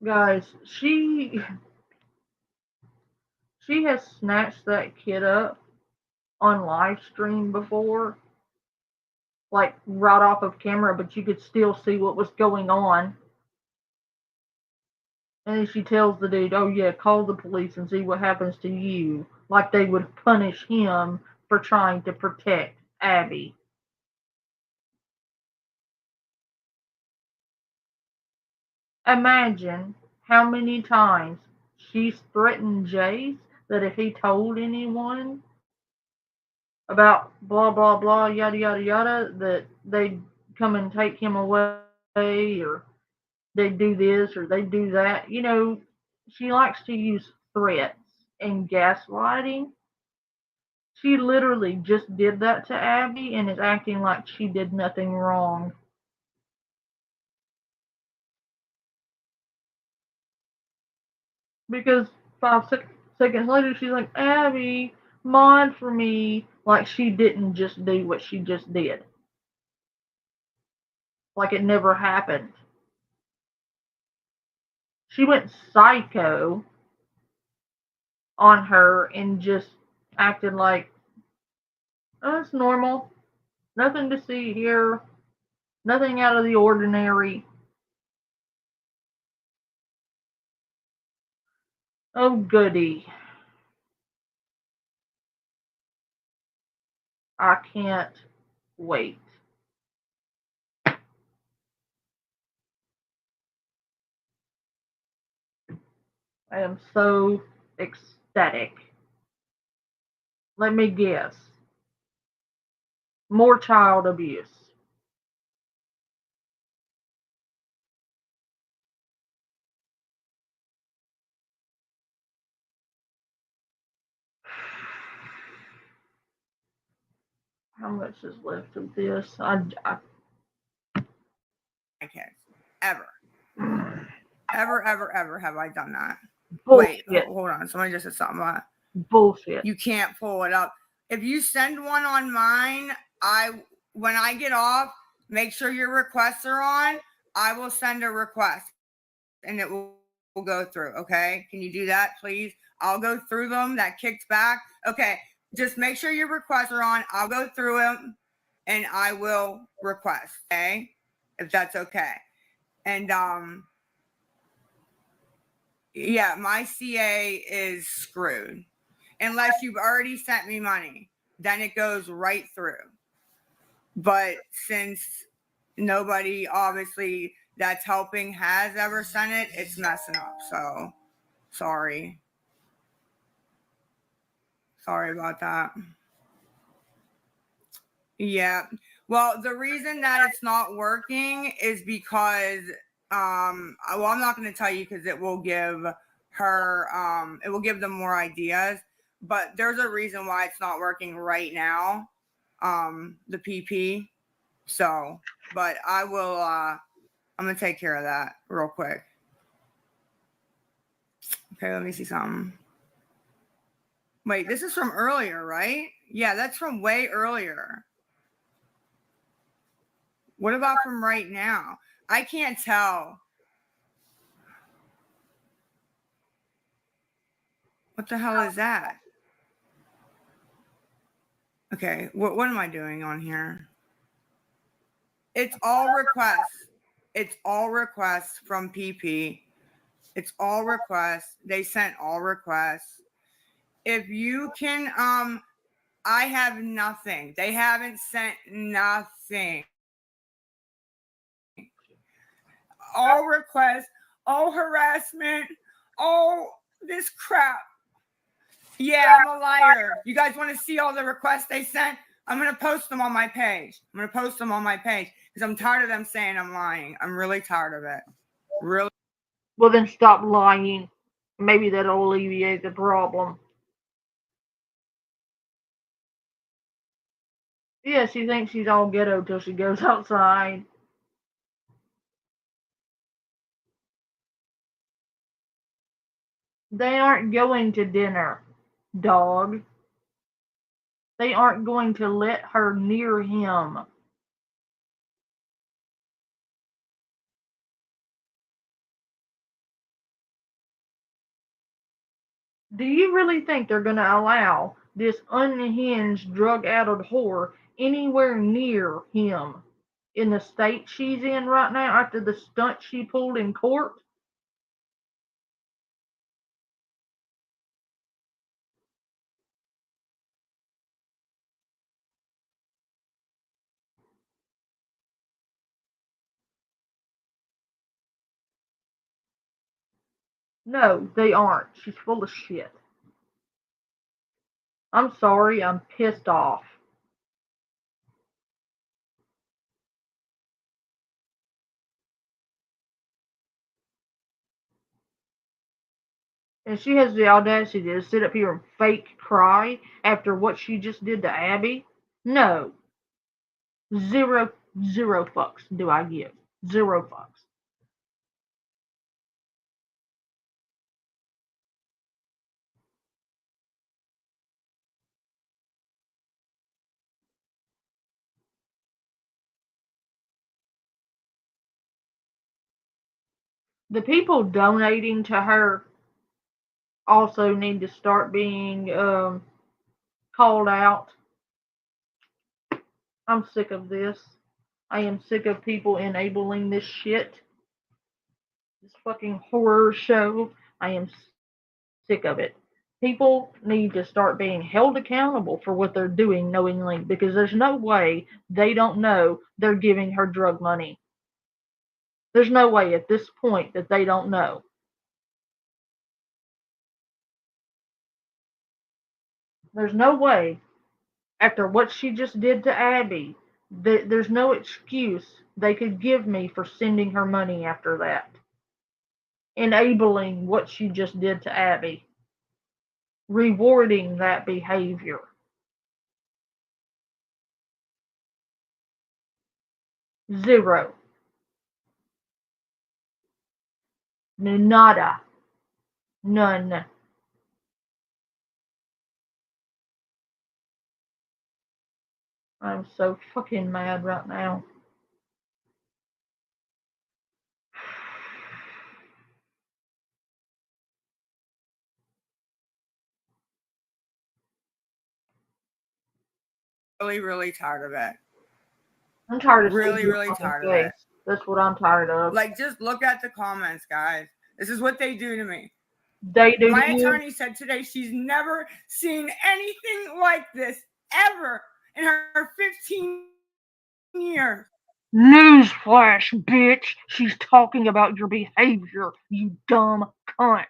A: Guys, she has snatched that kid up on live stream before. Like right off of camera, but you could still see what was going on. And then she tells the dude, oh yeah, call the police and see what happens to you. Like they would punish him for trying to protect Abby. Imagine how many times she's threatened Jace that if he told anyone about blah, blah, blah, yada, yada, yada, that they'd come and take him away or they do this or they do that. You know, she likes to use threats and gaslighting. She literally just did that to Abby and is acting like she did nothing wrong. Because 5 seconds later, she's like, Abby, mod for me. Like she didn't just do what she just did. Like it never happened. She went psycho on her and just acted like, oh, it's normal. Nothing to see here. Nothing out of the ordinary. Oh, goody. I can't wait. I am so ecstatic. Let me guess. More child abuse. How much is left of this?
D: Kids. Ever. Ever have I done that?
A: Bullshit.
D: Wait, hold on. Somebody just said something about
A: bullshit.
D: You can't pull it up. If you send one on mine, when I get off, make sure your requests are on. I will send a request and it will go through. Okay. Can you do that, please? I'll go through them. That kicked back. Okay. Just make sure your requests are on. I'll go through them and I will request. Okay. If that's okay. And, yeah, my CA is screwed. Unless you've already sent me money, then it goes right through. But since nobody obviously that's helping has ever sent it, it's messing up. So Sorry. Sorry about that. Yeah. Well, the reason that it's not working is because well, I'm not going to tell you because it will give her it will give them more ideas, but there's a reason why it's not working right now. The PP. So, but I will I'm going to take care of that real quick. Okay, let me see something. Wait, this is from earlier, right? Yeah, that's from way earlier. What about from right now? I can't tell. What the hell is that? Okay, what am I doing on here? It's all requests. It's all requests from PP. It's all requests. They sent all requests. If you can, I have nothing. They haven't sent nothing. All requests, all harassment, all this crap. Yeah, I'm a liar. You guys want to see all the requests they sent? I'm going to post them on my page. I'm going to post them on my page because I'm tired of them saying I'm lying. I'm really tired of it. Really.
A: Well, then stop lying. Maybe that'll alleviate the problem. Yeah, she thinks she's all ghetto till she goes outside. They aren't going to dinner, dog. They aren't going to let her near him. Do you really think they're going to allow this unhinged, drug-addled whore anywhere near him in the state she's in right now after the stunt she pulled in court? No, they aren't. She's full of shit. I'm sorry, I'm pissed off. And she has the audacity to sit up here and fake cry after what she just did to Abby? No. Zero fucks do I give. Zero fucks. The people donating to her also need to start being called out. I'm sick of this. I am sick of people enabling this shit. This fucking horror show. I am sick of it. People need to start being held accountable for what they're doing knowingly because there's no way they don't know they're giving her drug money. There's no way at this point that they don't know. There's no way after what she just did to Abby, there's no excuse they could give me for sending her money after that. Enabling what she just did to Abby. Rewarding that behavior. Zero. Nada. None. I'm so fucking mad right now.
D: Really, really tired of it.
A: I'm tired of
D: really, really tired of it.
A: That's what I'm tired of.
D: Like, just look at the comments, guys. This is what they do to me.
A: They do
D: My
A: to you?
D: attorney said today she's never seen anything like this ever in her 15 years.
A: Newsflash, bitch. She's talking about your behavior, you dumb cunt.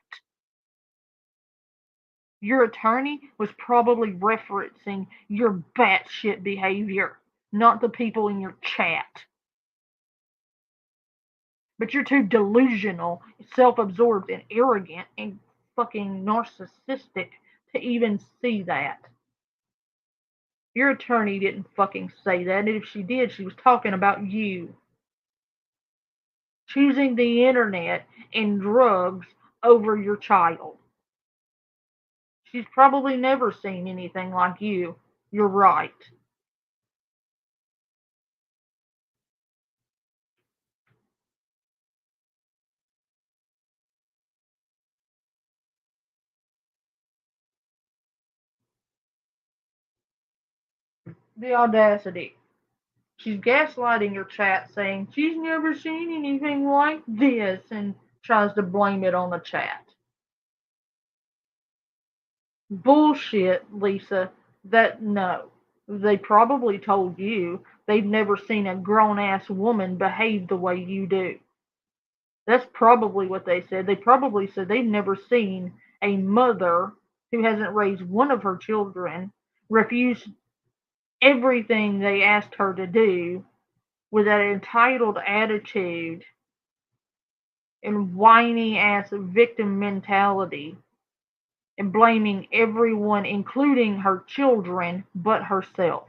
A: Your attorney was probably referencing your batshit behavior, not the people in your chat. But you're too delusional, self-absorbed, and arrogant, and fucking narcissistic to even see that. Your attorney didn't fucking say that, and if she did, she was talking about you. Choosing the internet and drugs over your child. She's probably never seen anything like you. You're right. The audacity. She's gaslighting your chat, saying she's never seen anything like this, and tries to blame it on the chat. Bullshit, Lisa. No. They probably told you they've never seen a grown ass woman behave the way you do. That's probably what they said. They probably said they've never seen a mother who hasn't raised one of her children refuse everything they asked her to do with that entitled attitude and whiny ass victim mentality and blaming everyone, including her children, but herself.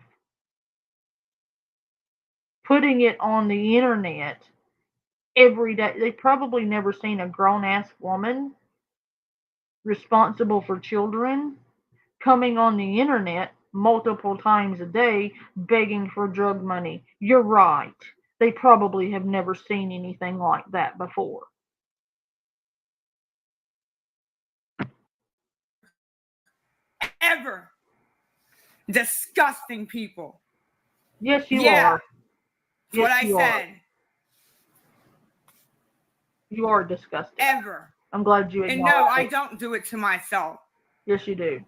A: Putting it on the internet every day. They've probably never seen a grown ass woman responsible for children coming on the internet multiple times a day begging for drug money. You're right. They probably have never seen anything like that before.
D: Ever. Disgusting people.
A: Yes, you
D: Yeah.
A: are.
D: That's what
A: Yes,
D: I
A: you
D: said.
A: are. You are disgusting.
D: Ever.
A: I'm glad you
D: And
A: acknowledge
D: no, I
A: it.
D: don't do it to myself.
A: Yes, you do.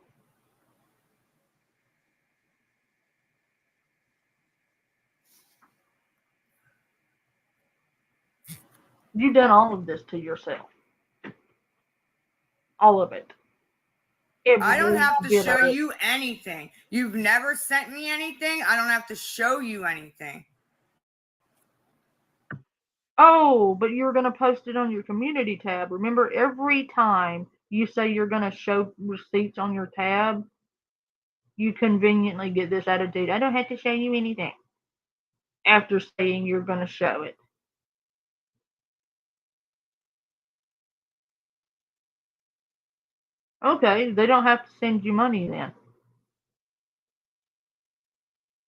A: You've done all of this to yourself. All of it.
D: I don't have to
A: bit
D: show
A: of it.
D: you anything. You've never sent me anything. I don't have to show you anything.
A: Oh, but you're going to post it on your community tab. Remember, every time you say you're going to show receipts on your tab, you conveniently get this attitude. I don't have to show you anything. After saying you're going to show it. Okay, they don't have to send you money then.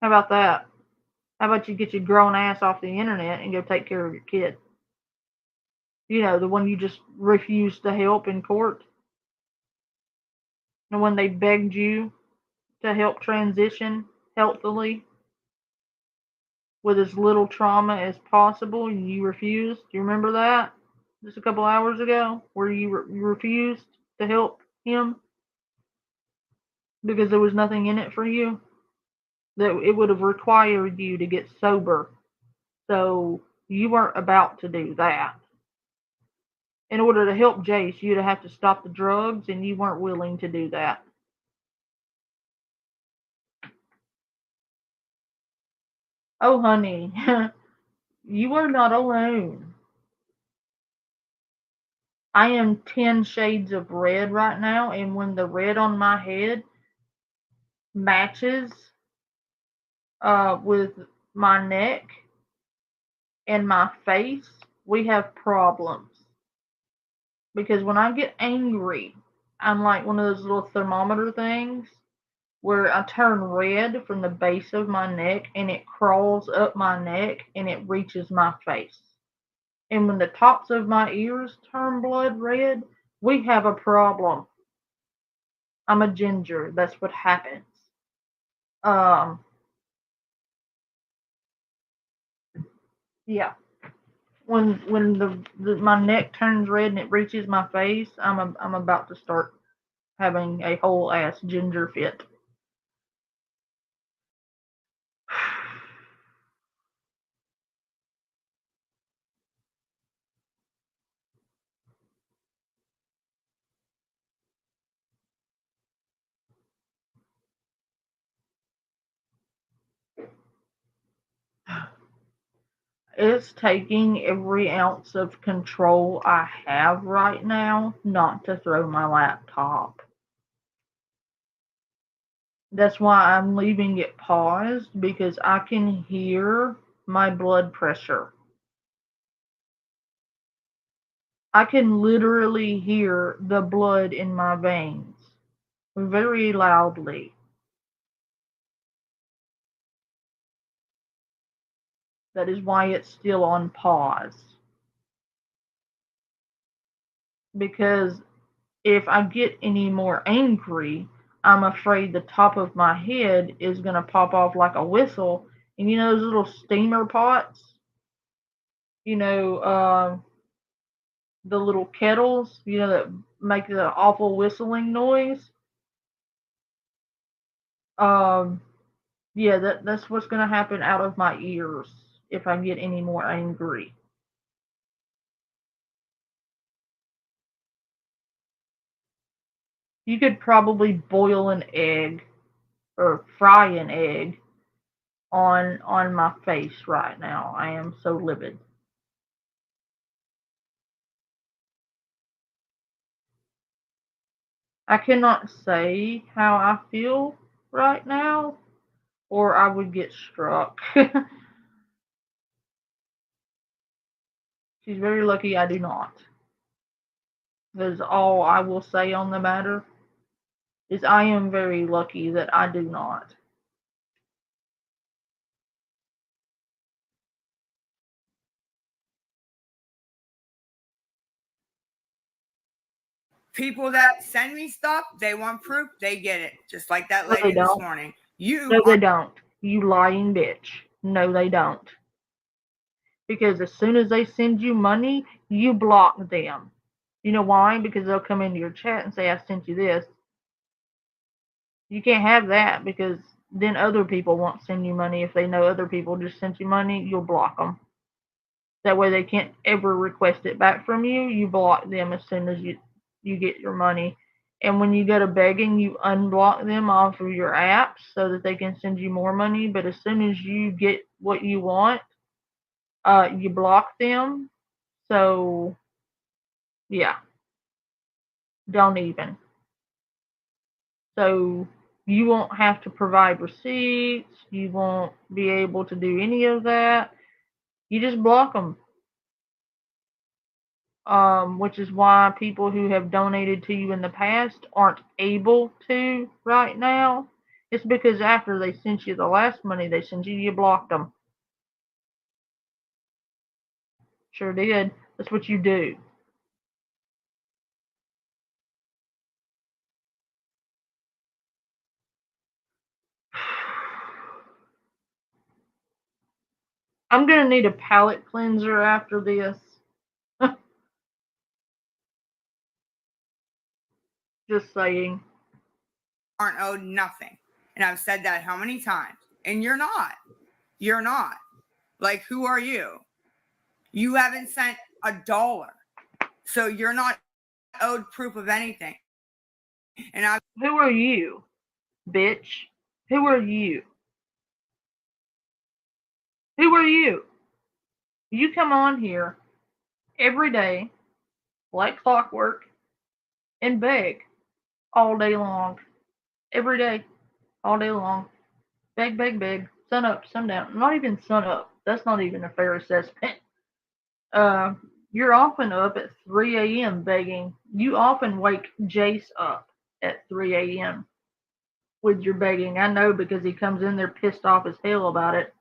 A: How about that? How about you get your grown ass off the internet and go take care of your kid? You know, the one you just refused to help in court. The one they begged you to help transition healthily with as little trauma as possible, and you refused. Do you remember that? Just a couple hours ago, where you refused to help him because there was nothing in it for you. That it would have required you to get sober. So you weren't about to do that. In order to help Jace, you'd have to stop the drugs, and you weren't willing to do that. Oh, honey, you are not alone. I am 10 shades of red right now, and when the red on my head matches with my neck and my face, we have problems. Because when I get angry, I'm like one of those little thermometer things where I turn red from the base of my neck and it crawls up my neck and it reaches my face. And when the tops of my ears turn blood red, we have a problem. I'm a ginger. That's what happens. Yeah. When my neck turns red and it reaches my face, I'm about to start having a whole ass ginger fit. It's taking every ounce of control I have right now not to throw my laptop. That's why I'm leaving it paused, because I can hear my blood pressure. I can literally hear the blood in my veins very loudly. That is why it's still on pause. Because if I get any more angry, I'm afraid the top of my head is going to pop off like a whistle. And you know those little steamer pots? You know, the little kettles, you know, that make the awful whistling noise? Um, yeah, that's what's going to happen out of my ears if I get any more angry. You could probably boil an egg or fry an egg on my face right now. I am so livid. I cannot say how I feel right now, or I would get struck. She's very lucky I do not. That is all I will say on the matter. Is I am very lucky that I do not.
D: People that send me stuff, they want proof, they get it. Just like that
A: No, they
D: lady this
A: don't.
D: morning. You
A: No,
D: are
A: they don't. You lying bitch. No, they don't. Because as soon as they send you money, you block them. You know why? Because they'll come into your chat and say, I sent you this. You can't have that, because then other people won't send you money. If they know other people just sent you money, you'll block them. That way they can't ever request it back from you. You block them as soon as you get your money. And when you go to begging, you unblock them off of your apps so that they can send you more money. But as soon as you get what you want, you block them. So, yeah, don't even. So you won't have to provide receipts. You won't be able to do any of that. You just block them. Which is why people who have donated to you in the past aren't able to right now. It's because after they sent you the last money they sent you, you blocked them. Sure did. That's what you do. I'm going to need a palate cleanser after this. Just saying.
D: aren't owed nothing. And I've said that how many times? And you're not. You're not. Like, who are you? You haven't sent $1. So you're not owed proof of anything. And
A: Who are you, bitch? Who are you? Who are you? You come on here every day, like clockwork, and beg all day long. Every day, all day long. Beg, beg, beg. Sun up, sun down. Not even sun up. That's not even a fair assessment. Uh, you're often up at 3 a.m. begging. You often wake Jace up at 3 a.m. with your begging. I know, because he comes in there pissed off as hell about it.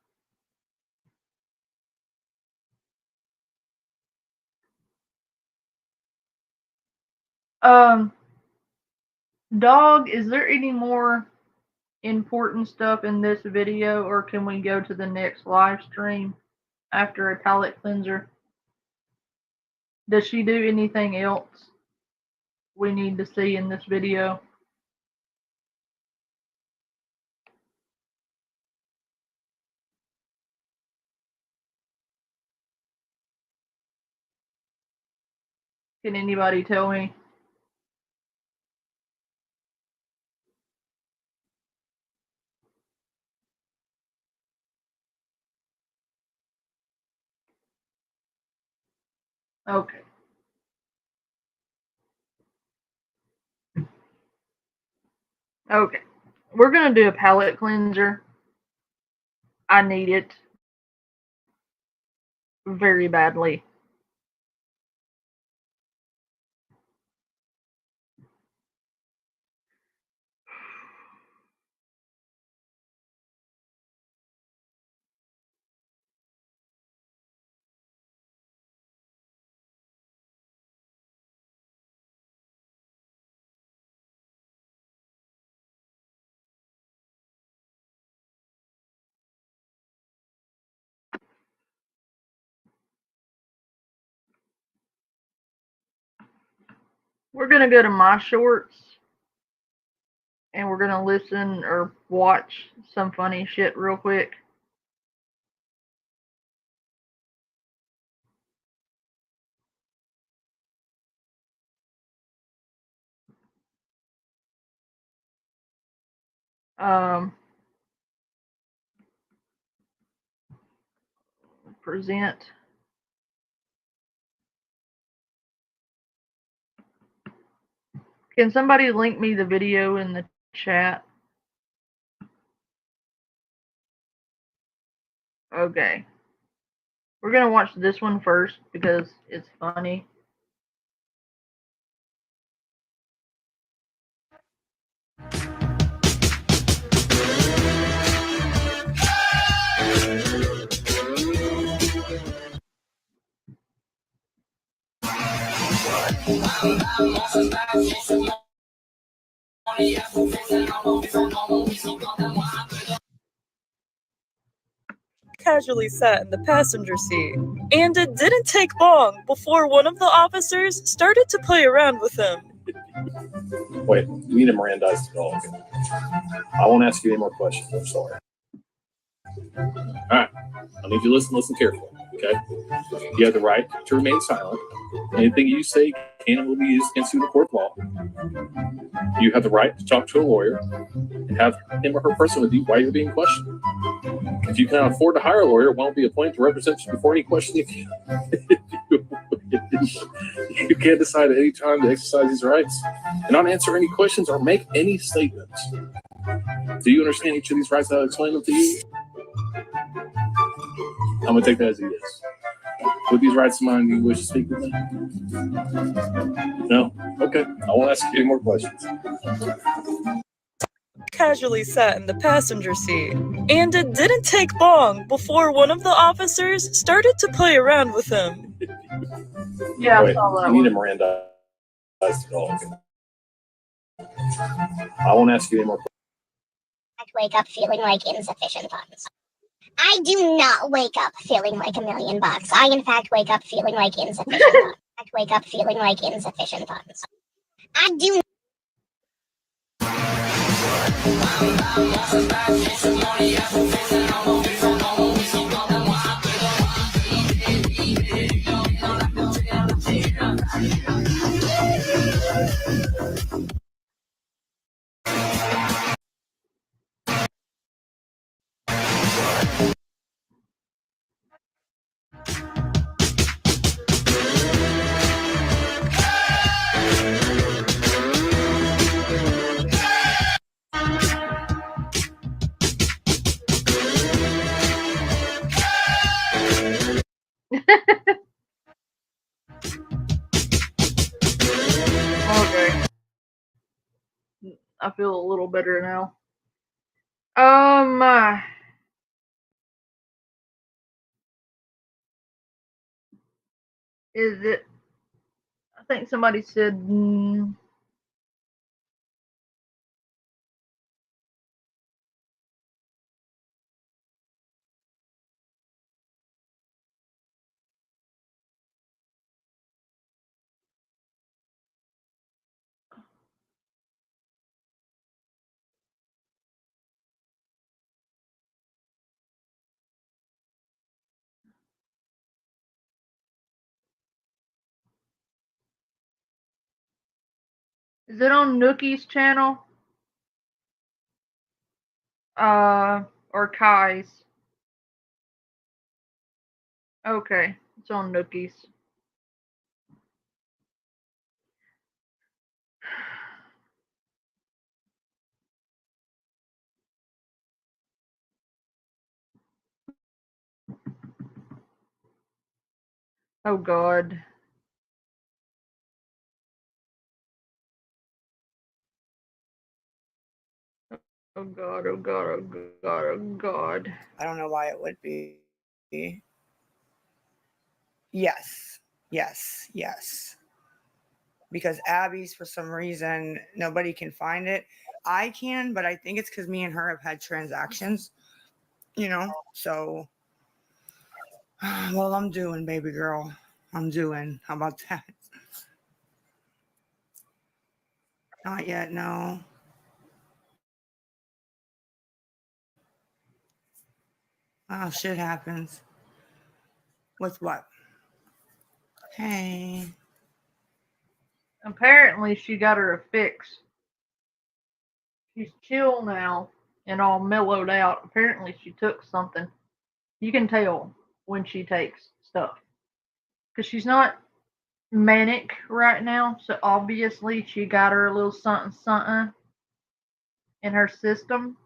A: Um, Dog, is there any more important stuff in this video, or can we go to the next live stream after a palate cleanser? Does she do anything else we need to see in this video? Can anybody tell me? Okay. Okay. We're going to do a palate cleanser. I need it very badly. We're going to go to my shorts and we're going to listen or watch some funny shit real quick. Present. Can somebody link me the video in the chat? Okay. We're going to watch this one first because it's funny.
K: Casually sat in the passenger seat, and it didn't take long before one of the officers started to play around with him.
L: Wait, you need a Mirandized dog. I won't ask you any more questions. I'm sorry. All right, I need you to listen carefully, okay? You have the right to remain silent. Anything you say can and will be used against you in the court of law. You have the right to talk to a lawyer and have him or her present with you while you're being questioned. If you cannot afford to hire a lawyer, one will be appointed to represent you before any questioning. You can't decide at any time to exercise these rights and not answer any questions or make any statements. Do you understand each of these rights? I'll explain them to you. I'm going to take that as a yes. With these rights in mind, do you wish to speak with me? No? Okay. I won't ask you any more questions.
K: Casually sat in the passenger seat, and it didn't take long before one of the officers started to play around with him.
A: Yeah,
L: wait, you need a Mirandized dog. I won't ask you any more questions.
E: I wake up feeling like insufficient funds. I do not wake up feeling like $1,000,000. I, in fact, wake up feeling like insufficient funds. I wake up feeling like insufficient funds. I do.
A: Okay. I feel a little better now. Is it? I think somebody said. Is it on Nookie's channel? Or Kai's? Okay, it's on Nookie's. Oh God. Oh God, oh God, oh God, oh God.
D: I don't know why it would be. Yes, yes, yes. Because Abby's, for some reason, nobody can find it. I can, but I think it's because me and her have had transactions, so, well, I'm doing, baby girl. I'm doing. How about that? Not yet, no. Oh, shit happens. With what? Hey.
A: Apparently, she got her a fix. She's chill now and all mellowed out. Apparently, she took something. You can tell when she takes stuff because she's not manic right now. So obviously, she got her a little something something in her system.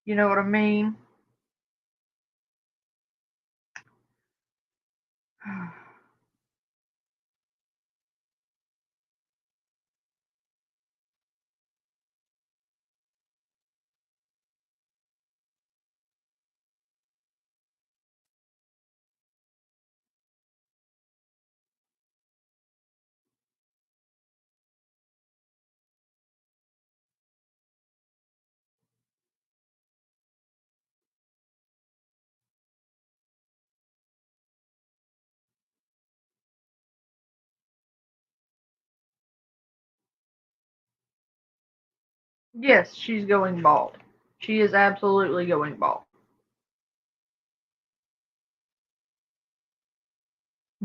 A: You know what I mean? Yes, she's going bald. She is absolutely going bald.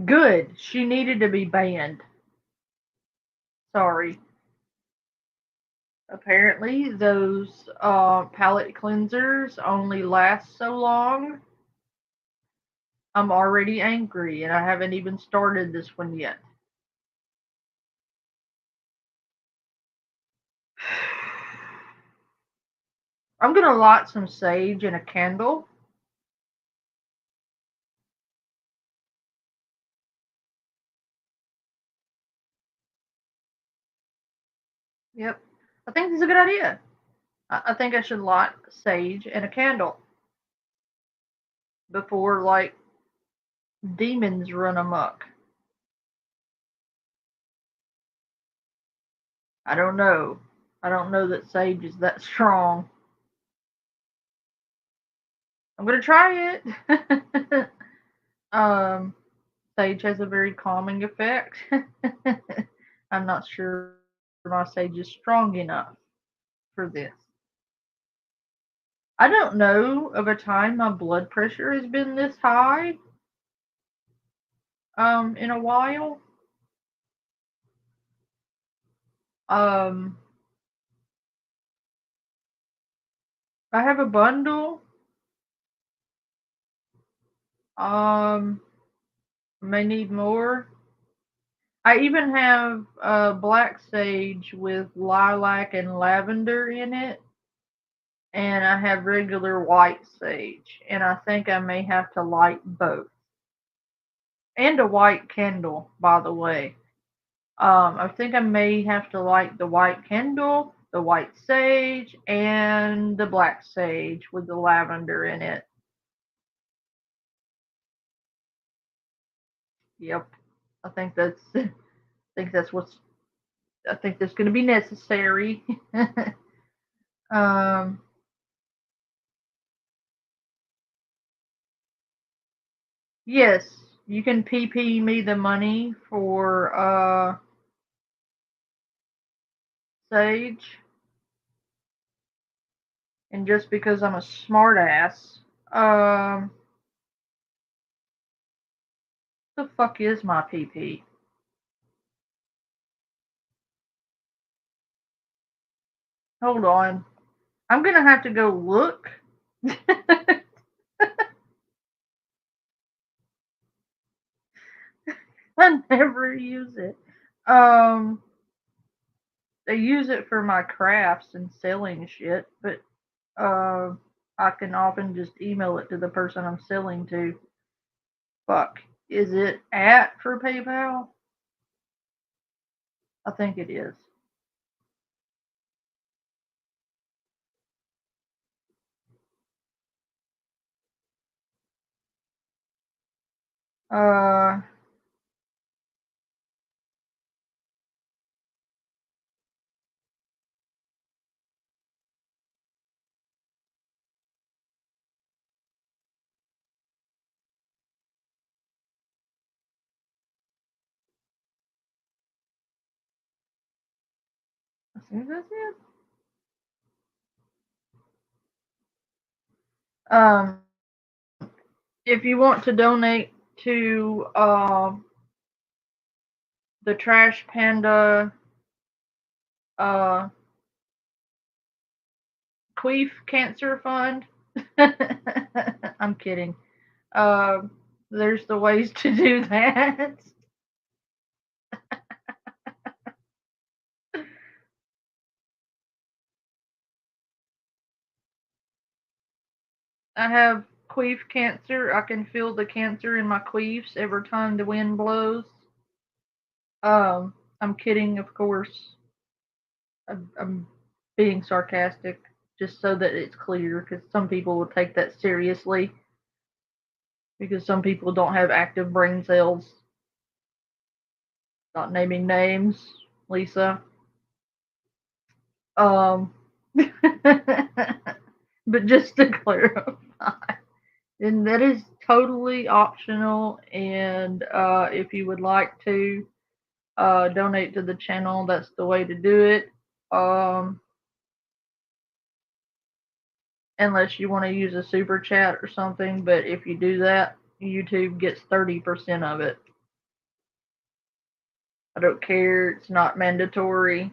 A: Good. She needed to be banned. Sorry. Apparently, those palette cleansers only last so long. I'm already angry, and I haven't even started this one yet. I'm gonna light some sage and a candle. Yep. I think this is a good idea. I think I should light sage and a candle before, like, demons run amok. I don't know. I don't know that sage is that strong. I'm gonna try it. Sage has a very calming effect. I'm not sure my sage is strong enough for this. I don't know of a time my blood pressure has been this high in a while. Um I have a bundle. May need more. I even have black sage with lilac and lavender in it, and I have regular white sage, and I think I may have to light both. And a white candle, by the way. I think I may have to light the white candle, the white sage, and the black sage with the lavender in it. Yep, I think that's. I think that's what's. I think that's going to be necessary. um, yes, you can PP me the money for sage, and just because I'm a smartass, um, the fuck is my PP? Hold on. I'm gonna have to go look. I never use it. Um, I use it for my crafts and selling shit, but I can often just email it to the person I'm selling to. Fuck. Is it at for PayPal? I think it is. Uh, I think that's it. If you want to donate to the Trash Panda Queef Cancer Fund, I'm kidding. There's the ways to do that. I have queef cancer. I can feel the cancer in my queefs every time the wind blows. I'm kidding, of course. I'm being sarcastic, just so that it's clear, because some people will take that seriously. Because some people don't have active brain cells. Not naming names, Lisa. But just to clarify, and that is totally optional. And if you would like to donate to the channel, that's the way to do it. Unless you want to use a super chat or something, but if you do that, YouTube gets 30% of it. I don't care, it's not mandatory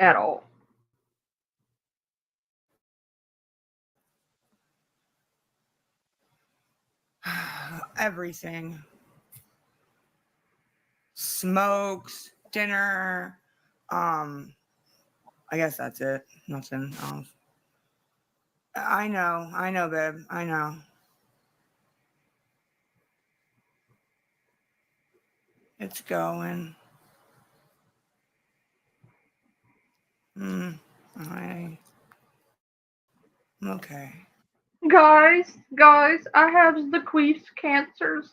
A: at all.
D: Everything. Smokes, dinner. I guess that's it. Nothing else. I know, babe. I know. It's going. I'm okay.
A: Guys, I have the queefs cancers.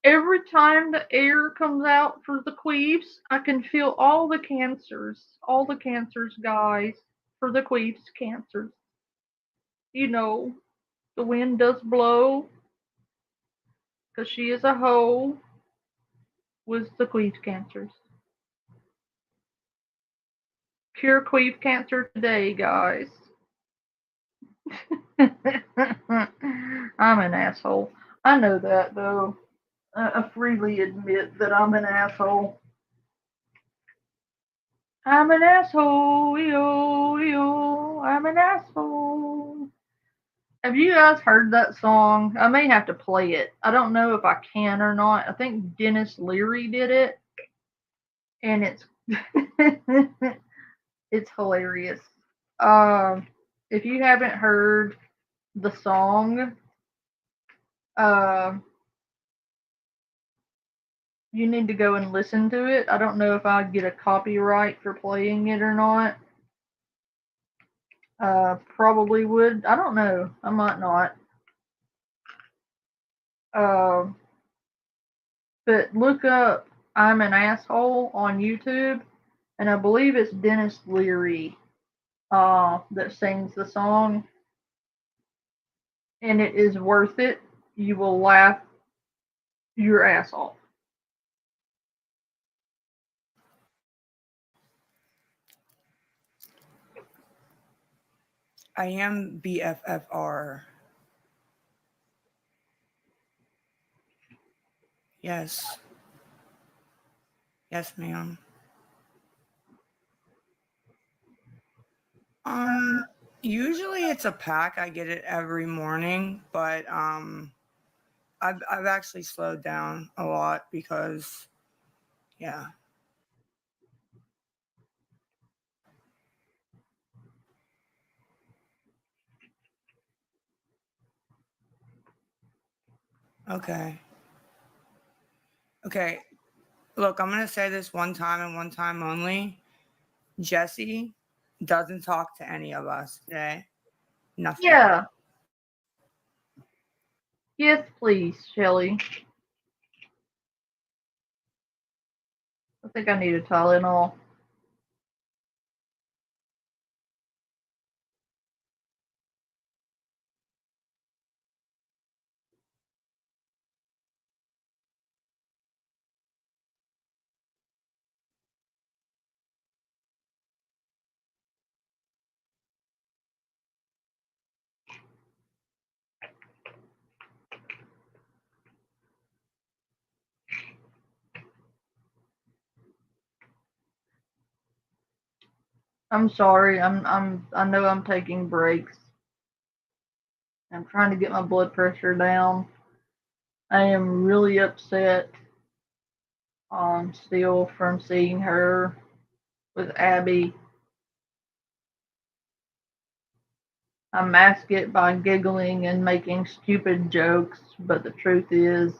A: Every time the air comes out for the queefs, I can feel all the cancers, guys, for the queefs cancers. You know, the wind does blow, because she is a hoe with the queef cancers. Cure queef cancer today, guys. I'm an asshole. I know that, though. I freely admit that I'm an asshole. I'm an asshole, yo, yo. I'm an asshole. Have you guys heard that song? I may have to play it. I don't know if I can or not. I think Dennis Leary did it, and it's it's hilarious. If you haven't heard the song, you need to go and listen to it. I don't know if I'd get a copyright for playing it or not. Probably would. I don't know. I might not. But look up I'm an Asshole on YouTube, and I believe it's Dennis Leary that sings the song. And it is worth it. You will laugh your ass off.
D: I am BFFR. Yes. Yes, ma'am. Usually it's a pack. I get it every morning, but I've actually slowed down a lot because, yeah. Okay. Okay. Look, I'm going to say this one time and one time only. Jesse doesn't talk to any of us today. Nothing.
A: Yeah. Yes, please, Shelly. I think I need a Tylenol. I'm sorry. I know I'm taking breaks. I'm trying to get my blood pressure down. I am really upset still from seeing her with Abby. I mask it by giggling and making stupid jokes, but the truth is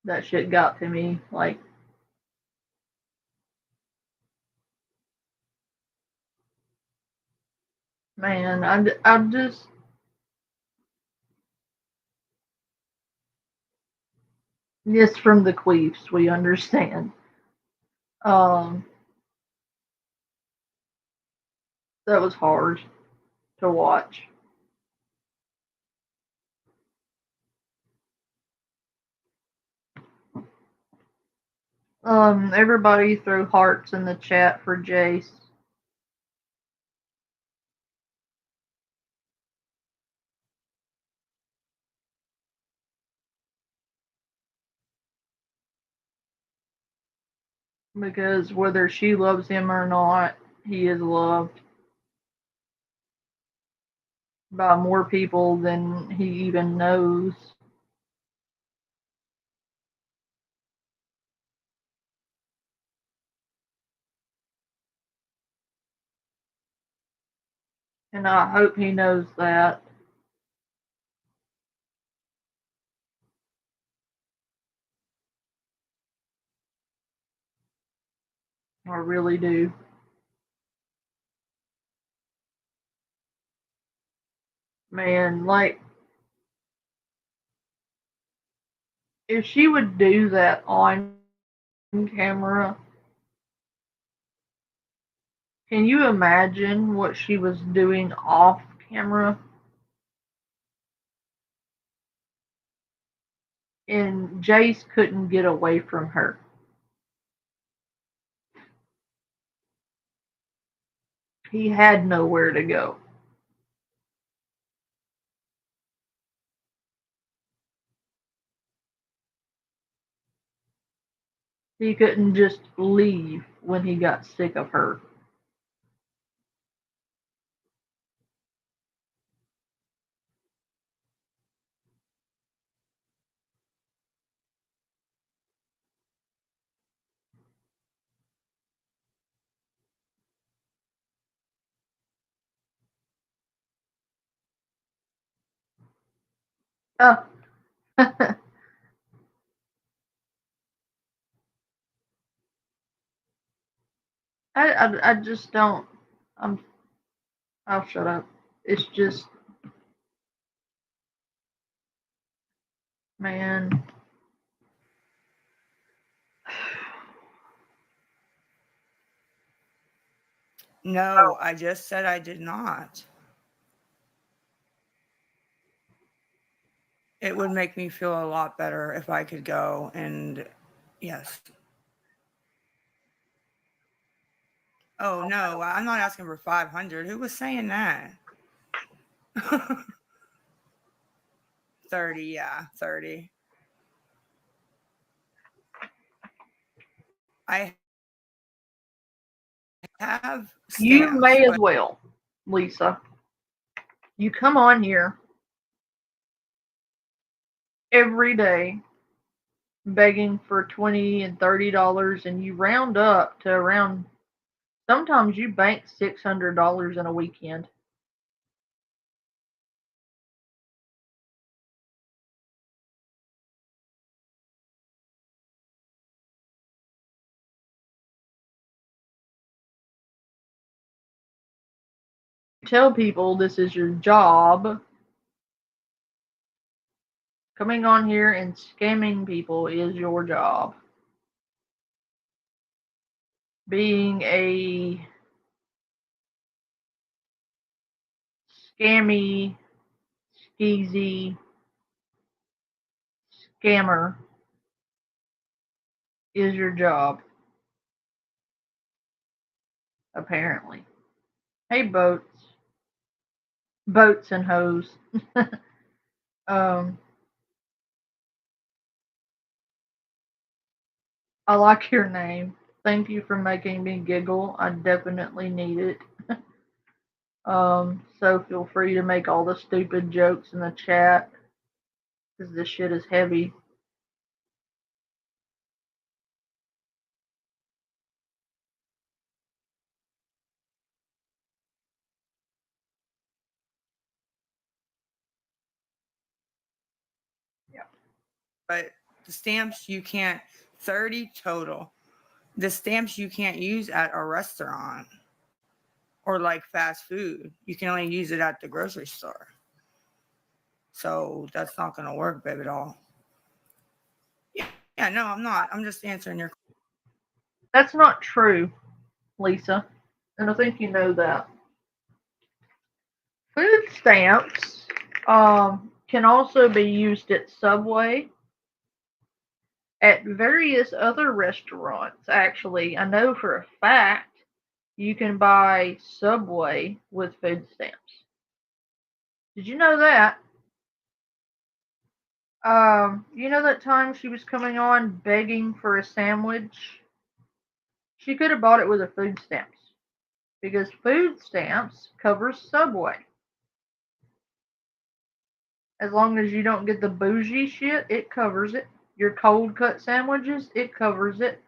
A: that shit got to me. Like, man, I just, yes, from the queefs, we understand. Um, that was hard to watch. Everybody threw hearts in the chat for Jace. Because whether she loves him or not, he is loved by more people than he even knows. And I hope he knows that. I really do. Man, like, if she would do that on camera, can you imagine what she was doing off camera? And Jace couldn't get away from her. He had nowhere to go. He couldn't just leave when he got sick of her. Oh. I just don't. I'll shut up. It's just, man.
D: No, I just said I did not. It would make me feel a lot better if I could go and yes. Oh no, I'm not asking for 500. Who was saying that? 30, yeah, 30. I have
A: You
D: stamps,
A: may as
D: but
A: well, Lisa. You come on here every day begging for $20 and $30, and you round up to around. Sometimes you bank $600 in a weekend. Tell people this is your job. Coming on here and scamming people is your job. Being a scammy, skeezy scammer is your job. Apparently. Hey, boats. Boats and hoes. I like your name. Thank you for making me giggle. I definitely need it. So feel free to make all the stupid jokes in the chat, because this shit is heavy.
D: Yeah. But the stamps you can't, 30 total. The stamps you can't use at a restaurant or like fast food. You can only use it at the grocery store. So that's not going to work, baby, at all. Yeah, no, I'm not. I'm just answering your question.
A: That's not true, Lisa. And I think you know that. Food stamps can also be used at Subway, at various other restaurants, actually. I know for a fact you can buy Subway with food stamps. Did you know that? You know that time she was coming on begging for a sandwich? She could have bought it with her food stamps. Because food stamps covers Subway. As long as you don't get the bougie shit, it covers it. Your cold cut sandwiches, it covers it.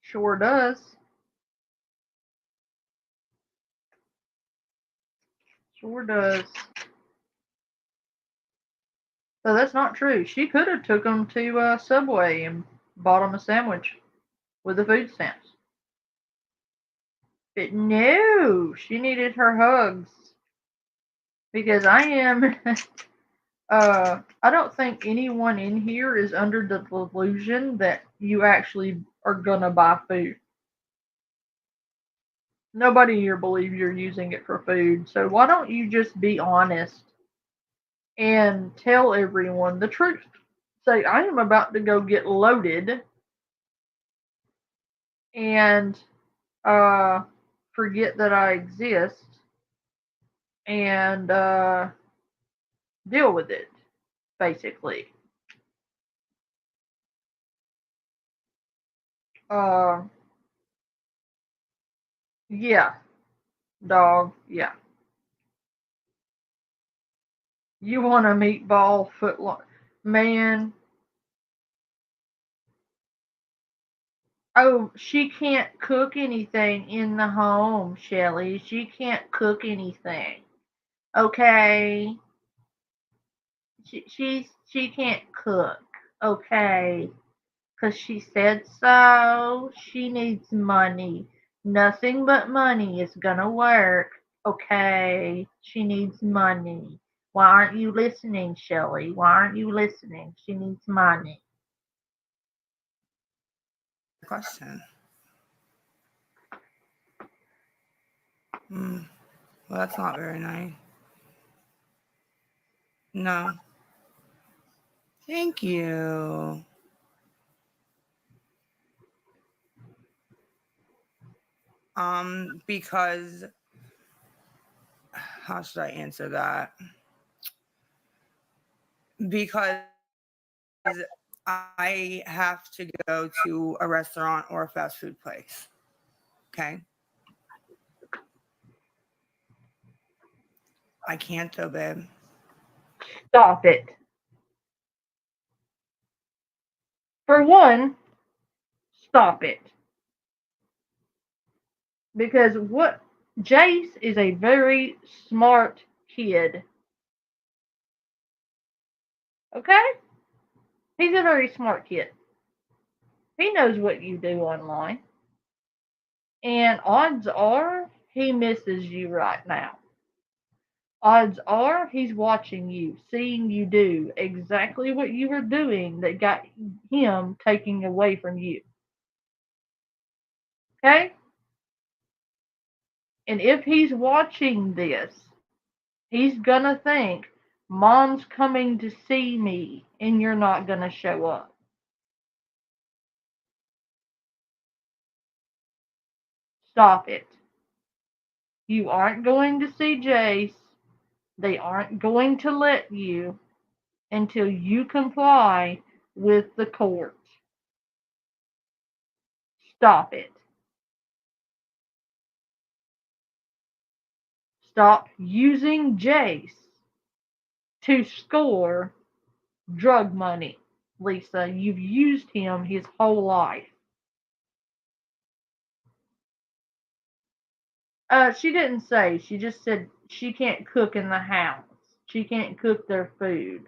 A: Sure does. Sure does. So that's not true. She could have took them to Subway and bought them a sandwich with the food stamps. But no, she needed her hugs. Because I am, I don't think anyone in here is under the delusion that you actually are gonna buy food. Nobody here believes you're using it for food. So why don't you just be honest and tell everyone the truth? Say, I am about to go get loaded and forget that I exist and deal with it, basically. Yeah, dog, yeah. You want a meatball footlong. Man. Oh, she can't cook anything in the home, Shelly. She can't cook anything. Okay? She can't cook. Okay? Because she said so. She needs money. Nothing but money is gonna work. Okay? She needs money. Why aren't you listening, Shelly? Why aren't you listening? She needs money.
D: Question. Well, that's not very nice. No. Thank you. Because how should I answer that? Because I have to go to a restaurant or a fast food place. Okay. I can't though, babe.
A: Stop it. For one, stop it. Because what Jace is a very smart kid. Okay? He's a very smart kid. He knows what you do online. And odds are he misses you right now. Odds are he's watching you, seeing you do exactly what you were doing that got him taking away from you. Okay? And if he's watching this, he's gonna think, Mom's coming to see me and you're not gonna show up. Stop it. You aren't going to see Jace. They aren't going to let you until you comply with the court. Stop it. Stop using Jace to score drug money, Lisa. You've used him his whole life. She didn't say. She just said she can't cook in the house. She can't cook their food.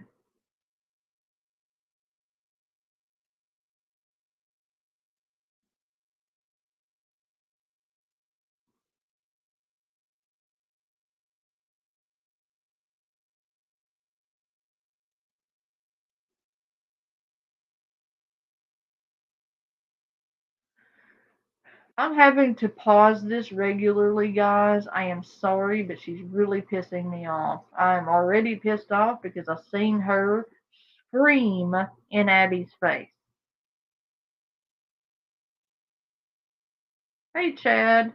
A: I'm having to pause this regularly, guys. I am sorry, but she's really pissing me off. I am already pissed off because I've seen her scream in Abby's face. Hey, Chad.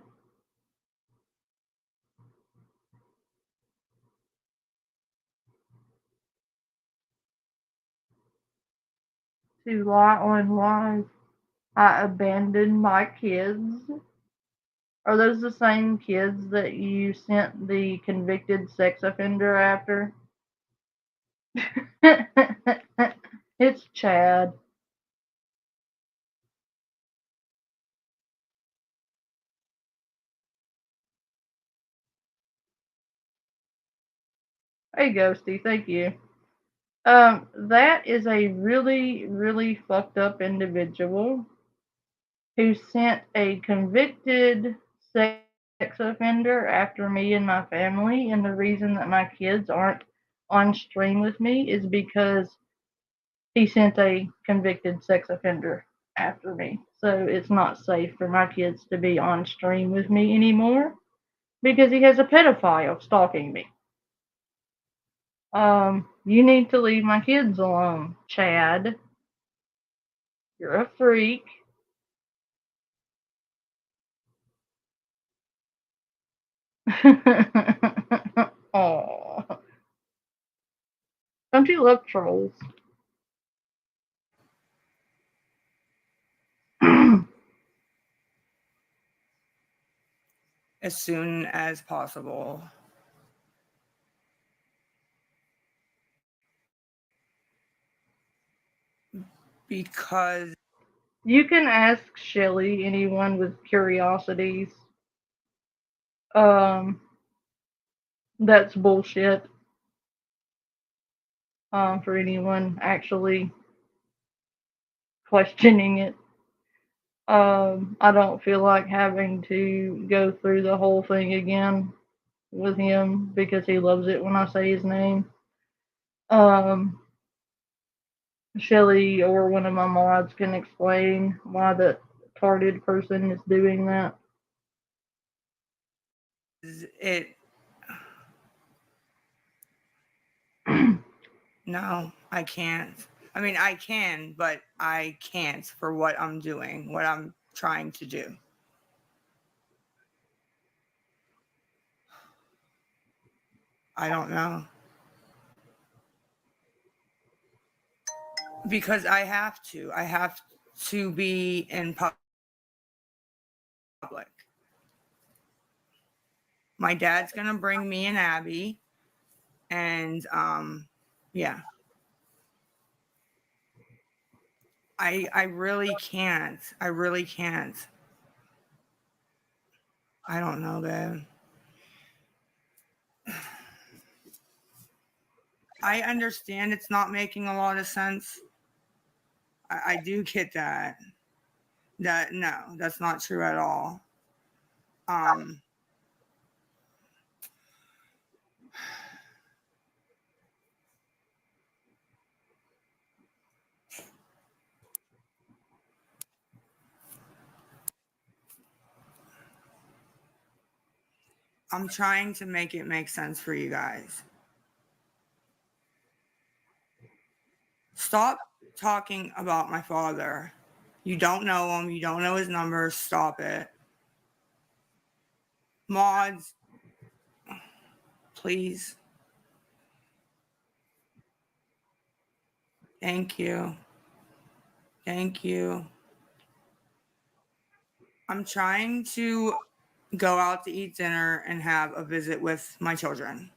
A: To lie on why I abandoned my kids. Are those the same kids that you sent the convicted sex offender after? It's Chad. Hey, Ghosty, thank you. That is a really, really fucked up individual who sent a convicted sex offender after me and my family, and the reason that my kids aren't on stream with me is because he sent a convicted sex offender after me. So it's not safe for my kids to be on stream with me anymore because he has a pedophile stalking me. You need to leave my kids alone, Chad. You're a freak. Aww. Don't you love trolls?
D: As soon as possible. Because
A: you can ask Shelly, anyone with curiosities. That's bullshit. For anyone actually questioning it. I don't feel like having to go through the whole thing again with him because he loves it when I say his name. Shelly or one of my mods can explain why the retarded person is doing that.
D: No, I can't. I mean, I can, but I can't for what I'm doing, what I'm trying to do. I don't know. Because I have to. I have to be in public. My dad's going to bring me and Abby. And, yeah. I really can't. I really can't. I don't know, babe. I understand it's not making a lot of sense. I do get that. No, that's not true at all. I'm trying to make it make sense for you guys. Stop talking about my father. You don't know him. You don't know his number. Stop it. Mods, please. Thank you. Thank you. I'm trying to go out to eat dinner and have a visit with my children.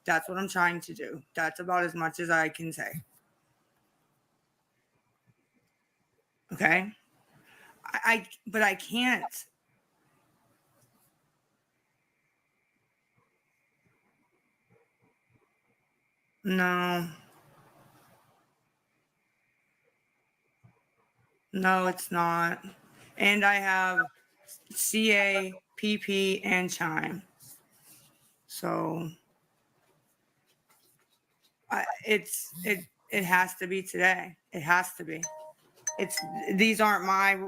D: That's what I'm trying to do. That's about as much as I can say. Okay? But I can't. No. No, it's not. And I have CA, PP, and Chime. So it has to be today. It has to be. These aren't my.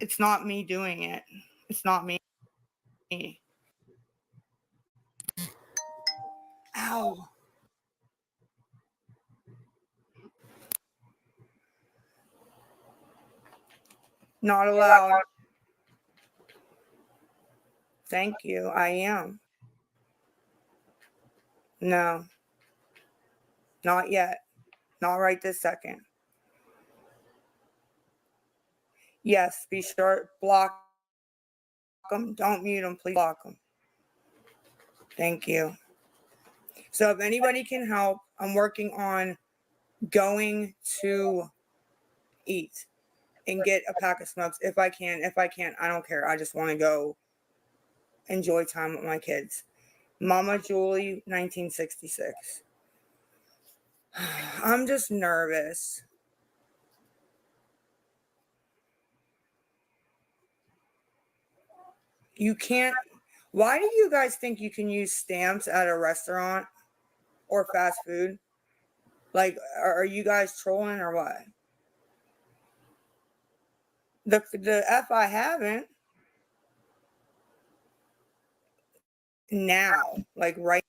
D: It's not me doing it. It's not me. Ow. Not allowed. Thank you. I am. No. Not yet. Not right this second. Yes, be sure block them. Don't mute them. Please block them. Thank you. So if anybody can help, I'm working on going to eat and get a pack of smokes if I can. If I can't, I don't care. I just want to go enjoy time with my kids. Mama Julie, 1966. I'm just nervous. You can't. Why do you guys think you can use stamps at a restaurant or fast food? Like, are you guys trolling or what? The F I haven't. Now, like right.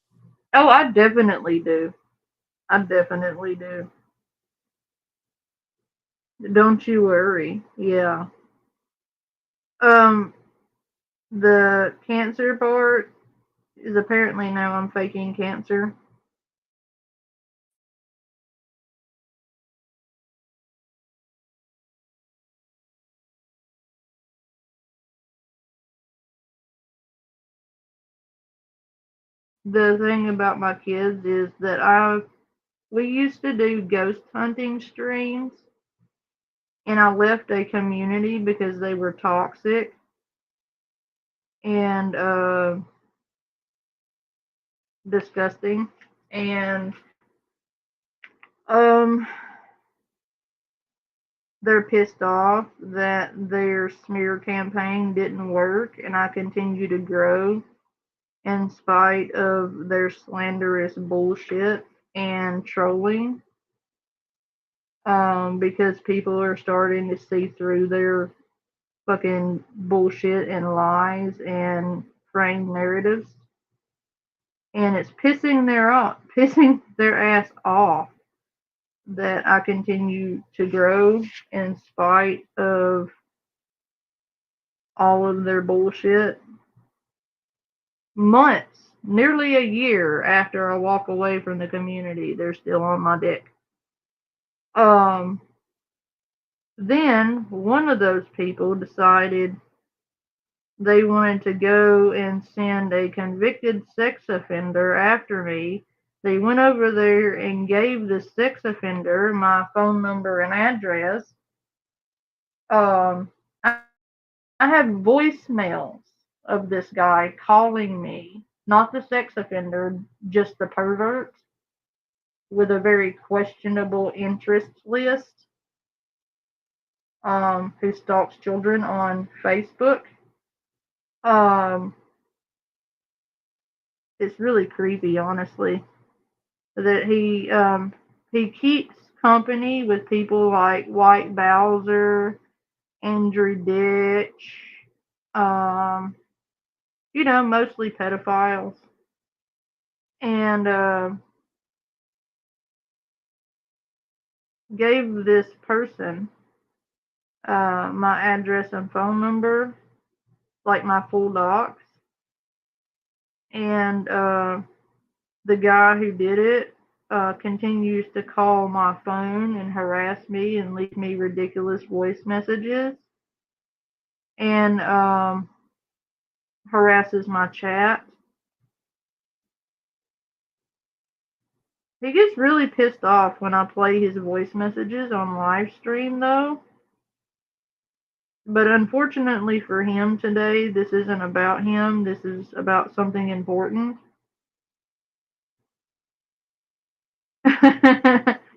A: Oh, I definitely do. I definitely do. Don't you worry. Yeah. Um, the cancer part is apparently now I'm faking cancer. The thing about my kids is that we used to do ghost hunting streams, and I left a community because they were toxic and disgusting, and um they're pissed off that their smear campaign didn't work, and I continue to grow in spite of their slanderous bullshit and trolling. Because people are starting to see through their fucking bullshit and lies and framed narratives, and it's pissing their ass off that I continue to grow in spite of all of their bullshit. Months, nearly a year after I walk away from the community, they're still on my dick. Then one of those people decided they wanted to go and send a convicted sex offender after me. They went over there and gave the sex offender my phone number and address. I have voicemails of this guy calling me, not the sex offender, just the pervert, with a very questionable interest list. who stalks children on Facebook. Um, it's really creepy, honestly, that he keeps company with people like White Bowser, Andrew Ditch, mostly pedophiles, and gave this person my address and phone number, like my full docs, and the guy who did it continues to call my phone and harass me and leave me ridiculous voice messages, and harasses my chat. He gets really pissed off when I play his voice messages on live stream, though. But unfortunately for him today, this isn't about him. This is about something important.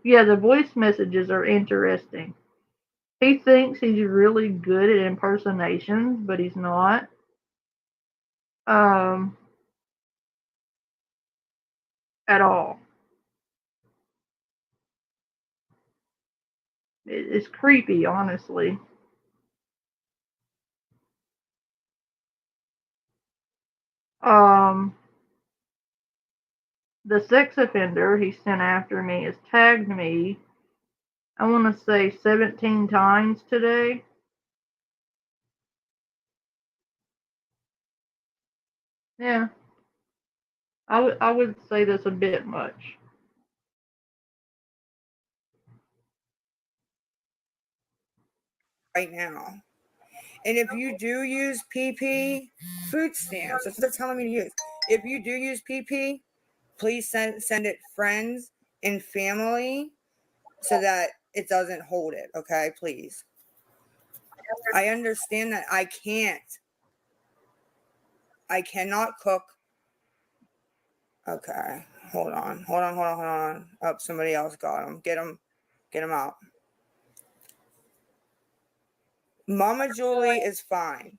A: Yeah, the voice messages are interesting. He thinks he's really good at impersonations, but he's not. At all. It's creepy, honestly. The sex offender he sent after me has tagged me, I want to say 17 times today. Yeah, I would say that's a bit much.
D: Right now. And if you do use PP, food stamps, that's what they're telling me to use. If you do use PP, please send it friends and family so that it doesn't hold it, okay? Please. I understand that I cannot cook. Okay, hold on. Oh, somebody else got him. Get him out. Mama Julie is fine.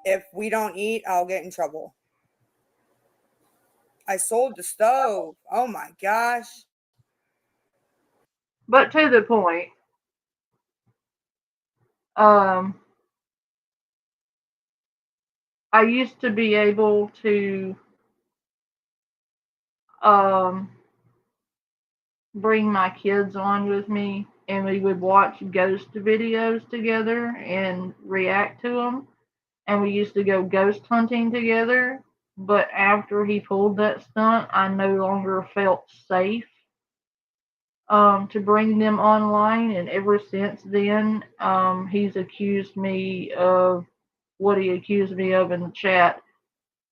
D: If we don't eat, I'll get in trouble. I sold the stove. Oh my gosh.
A: But to the point, I used to be able to bring my kids on with me, and we would watch ghost videos together and react to them. And we used to go ghost hunting together. But after he pulled that stunt, I no longer felt safe to bring them online. And ever since then, he's accused me of what he accused me of in the chat,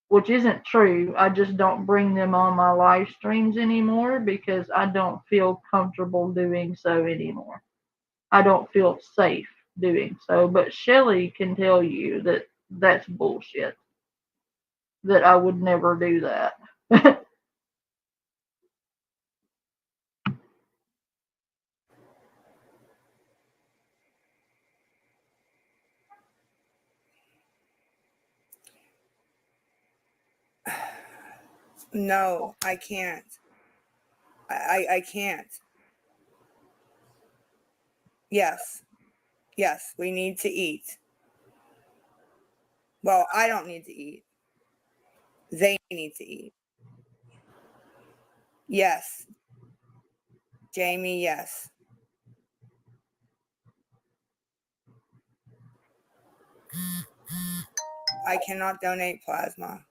A: which isn't true. I just don't bring them on my live streams anymore because I don't feel comfortable doing so anymore. I don't feel safe doing so. But Shelly can tell you that that's bullshit, that I would never do that.
D: No, I can't. I can't. Yes, we need to eat. Well, I don't need to eat. They need to eat. Yes. Jamie, yes. I cannot donate plasma.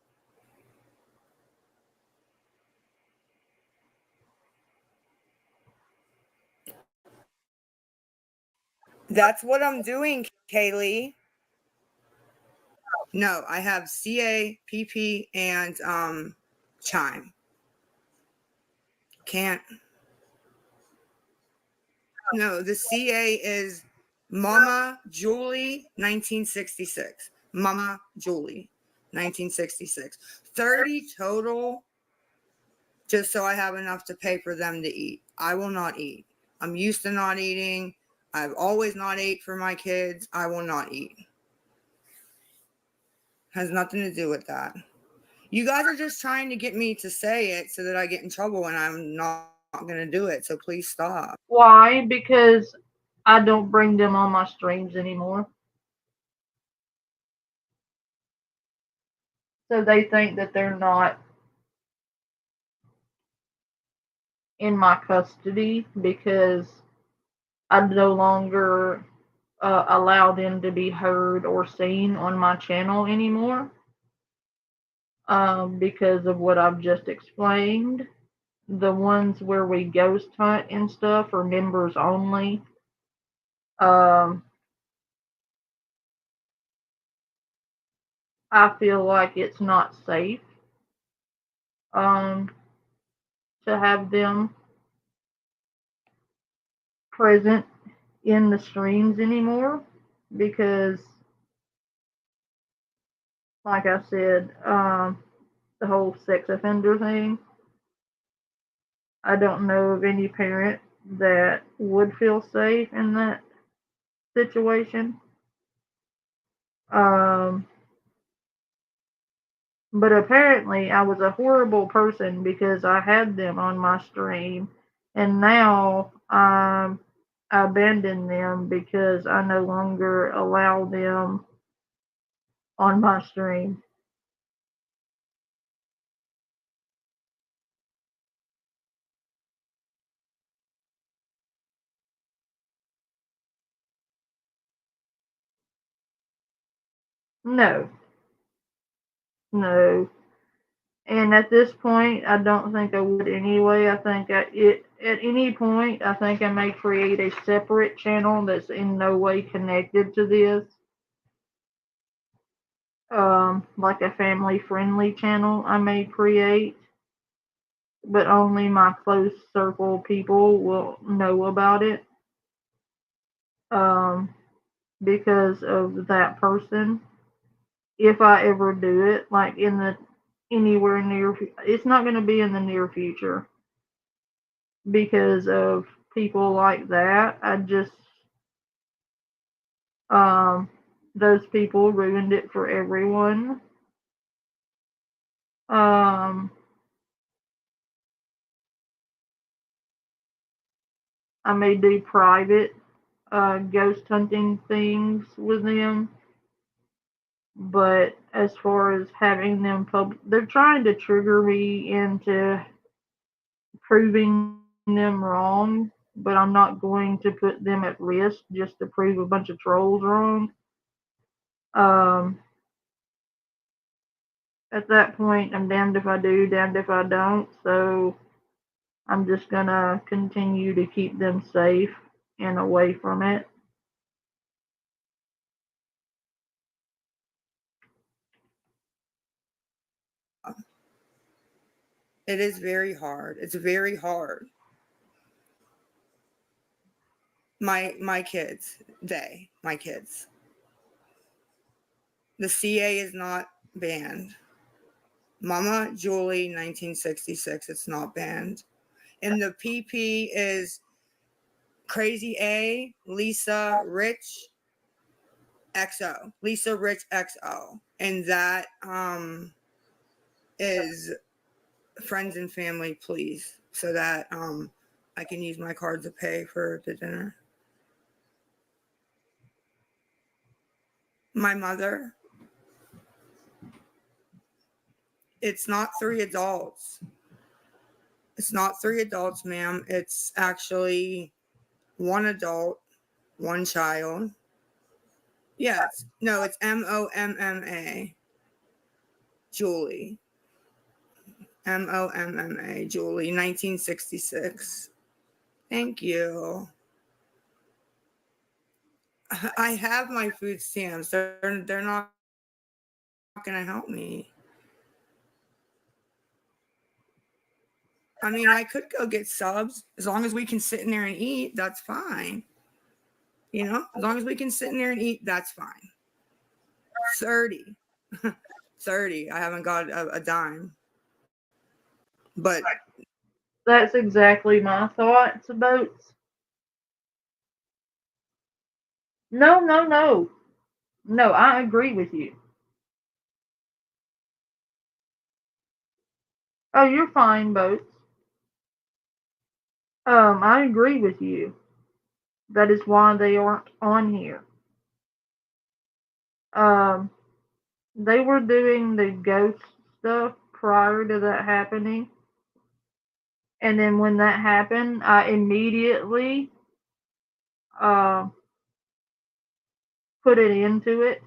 D: That's what I'm doing, Kaylee. No, I have CA, PP, and Chime. Can't. No, the CA is Mama Julie 1966. Mama Julie 1966. 30 total. just so I have enough to pay for them to eat. I will not eat. I'm used to not eating. I've always not ate for my kids. I will not eat. Has nothing to do with that. You guys are just trying to get me to say it so that I get in trouble, and I'm not going to do it. So please stop.
A: Why? Because I don't bring them on my streams anymore. So they think that they're not in my custody because I no longer allow them to be heard or seen on my channel anymore, because of what I've just explained. The ones where we ghost hunt and stuff are members only. I feel like it's not safe to have them present in the streams anymore because, like I said, the whole sex offender thing. I don't know of any parent that would feel safe in that situation. But apparently, I was a horrible person because I had them on my stream, and now I abandoned them because I no longer allow them on my stream. No, no. And at this point, I don't think I would anyway. I think at any point, I think I may create a separate channel that's in no way connected to this. Like a family-friendly channel I may create, but only my close circle people will know about it. Because of that person. If I ever do it, like in the anywhere near, it's not going to be in the near future because of people like that. I just, those people ruined it for everyone. I may do private ghost hunting things with them, but as far as having them they're trying to trigger me into proving them wrong, but I'm not going to put them at risk just to prove a bunch of trolls wrong. At that point, I'm damned if I do, damned if I don't. So I'm just gonna continue to keep them safe and away from it.
D: It is very hard. It's very hard. My kids, my kids. The CA is not banned. Mama Julie 1966, it's not banned. And the PP is Crazy A, Lisa Rich XO. Lisa Rich XO. And that is friends and family, please. So that I can use my card to pay for the dinner. My mother. It's not 3 adults. It's not 3 adults, ma'am. It's actually 1 adult, 1 child. Yes. No, it's MOMMA. Julie. MOMMA. Julie, 1966. Thank you. I have my food stamps. They're not going to help me. I mean, I could go get subs. As long as we can sit in there and eat, that's fine. You know, as long as we can sit in there and eat, that's fine. 30. 30. I haven't got a dime. But
A: That's exactly my thoughts about. No, no, no. No, I agree with you. Oh, you're fine, Boats. I agree with you. That is why they aren't on here. Um, they were doing the ghost stuff prior to that happening. And then when that happened, I immediately put it into it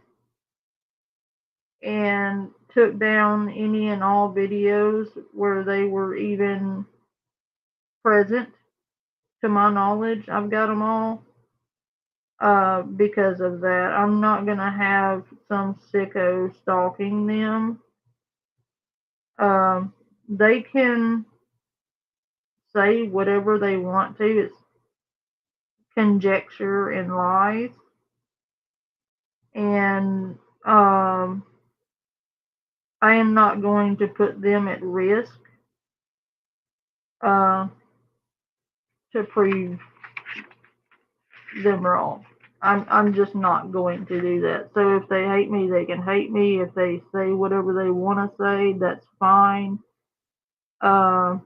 A: and took down any and all videos where they were even present. To my knowledge, I've got them all. Because of that, I'm not gonna have some sicko stalking them. They can say whatever they want to. It's conjecture and lies. And I am not going to put them at risk uh, to prove them wrong. I'm just not going to do that. So if they hate me, they can hate me. If they say whatever they want to say, that's fine. Uh,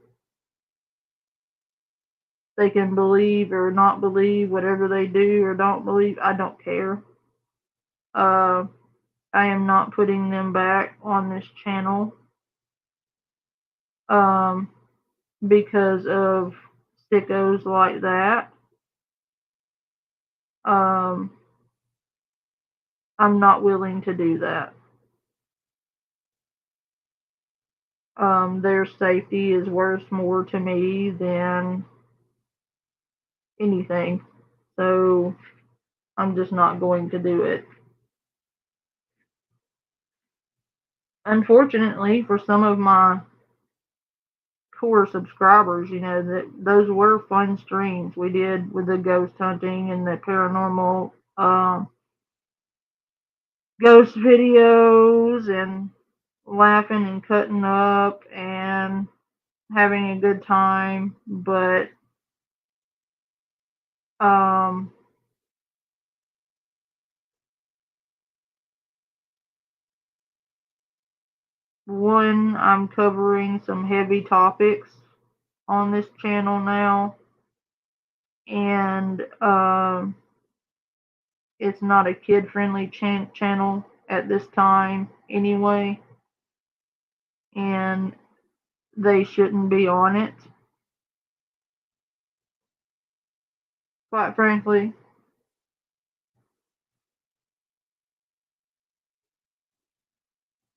A: they can believe or not believe whatever they do or don't believe. I don't care. I am not putting them back on this channel um, because of sickos like that. Um, I'm not willing to do that. Their safety is worth more to me than anything. So I'm just not going to do it. Unfortunately, for some of my core subscribers, that those were fun streams we did with the ghost hunting and the paranormal ghost videos and laughing and cutting up and having a good time. But one, I'm covering some heavy topics on this channel now, and it's not a kid-friendly channel at this time anyway, and they shouldn't be on it, quite frankly.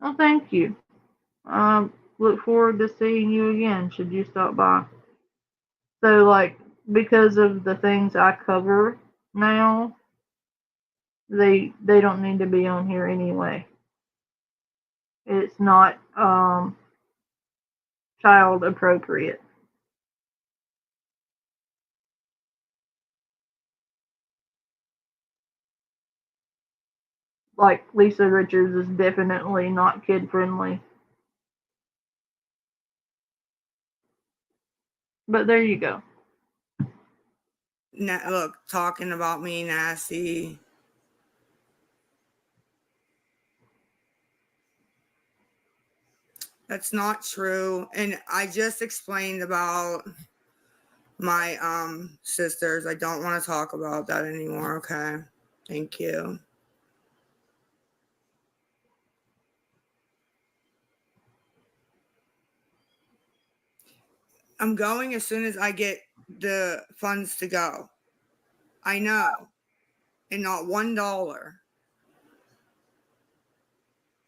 A: Oh, thank you. Look forward to seeing you again should you stop by. So, because of the things I cover now, they don't need to be on here anyway. It's not child appropriate. Like Lisa Richards is definitely not kid friendly. But there you go.
D: Look, talking about me nasty. That's not true. And I just explained about my sisters. I don't want to talk about that anymore, okay? Thank you. I'm going as soon as I get the funds to go. I know. And not $1.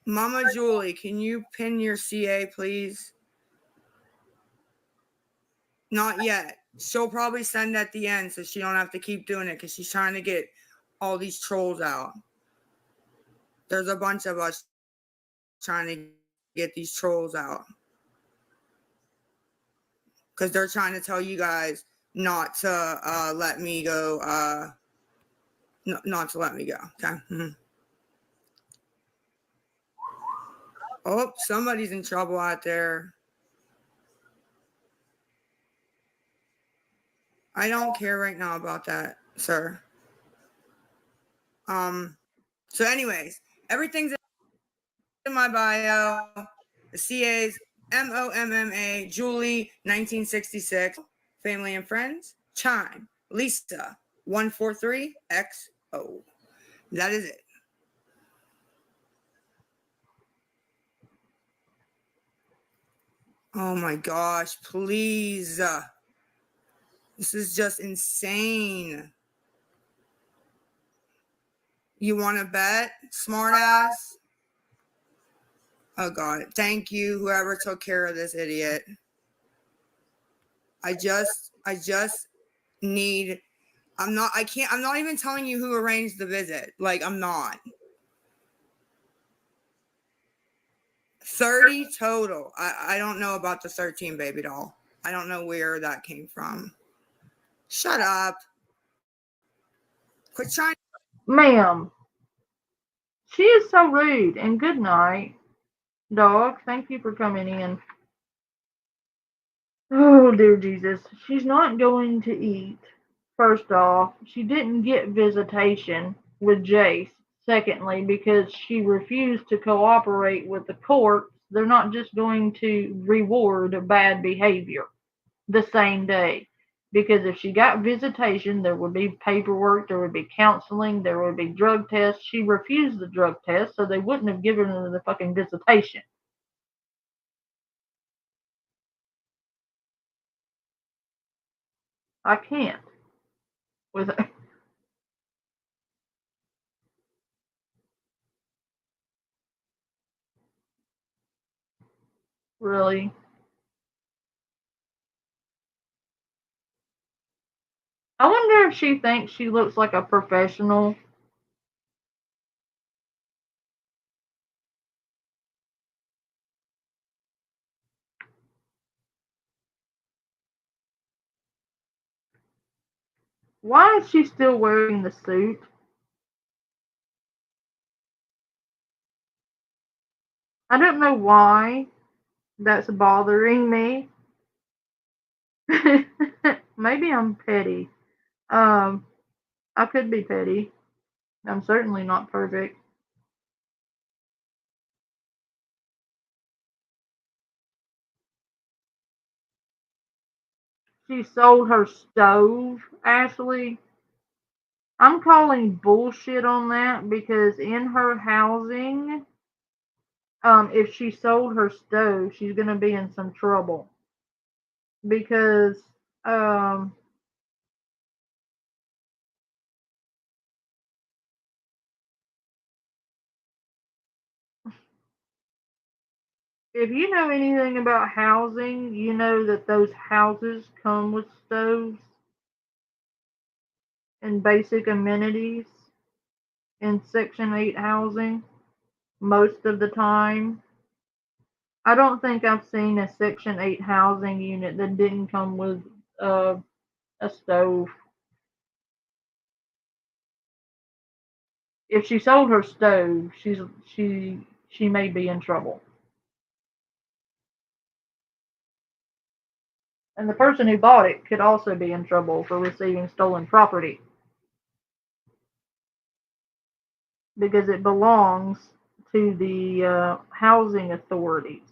D: Mama Julie, can you pin your CA, please? Not yet. She'll probably send at the end so she don't have to keep doing it because she's trying to get all these trolls out. There's a bunch of us trying to get these trolls out because they're trying to tell you guys not to let me go. Not to let me go. Okay. Mm-hmm. Oh, somebody's in trouble out there. I don't care right now about that, sir. So anyways, everything's in my bio. The CA's MOMMA, Julie, 1966. Family and friends, Chime, Lisa, 143XO. That is it. Oh my gosh, please. This is just insane. You want to bet, smartass? Oh God, thank you, whoever took care of this idiot. I just need, I'm not even telling you who arranged the visit. Like, I'm not. 30 total. I don't know about the 13 baby doll. I don't know where that came from. Shut up. Quit trying.
A: Ma'am, she is so rude. And good night, dog. Thank you for coming in. Oh, dear Jesus. She's not going to eat. First off, she didn't get visitation with Jace. Secondly, because she refused to cooperate with the court, they're not just going to reward bad behavior the same day. Because if she got visitation, there would be paperwork, there would be counseling, there would be drug tests. She refused the drug test, so they wouldn't have given her the fucking visitation. I can't with her. Really. I wonder if she thinks she looks like a professional. Why is she still wearing the suit? I don't know why that's bothering me. Maybe I'm petty. I could be petty. I'm certainly not perfect. She sold her stove, Ashley. I'm calling bullshit on that because in her housing, if she sold her stove, she's gonna be in some trouble because um, if you know anything about housing, you know that those houses come with stoves and basic amenities in Section 8 housing most of the time. I don't think I've seen a Section 8 housing unit that didn't come with a stove. If she sold her stove, she may be in trouble. And the person who bought it could also be in trouble for receiving stolen property because it belongs to the housing authorities,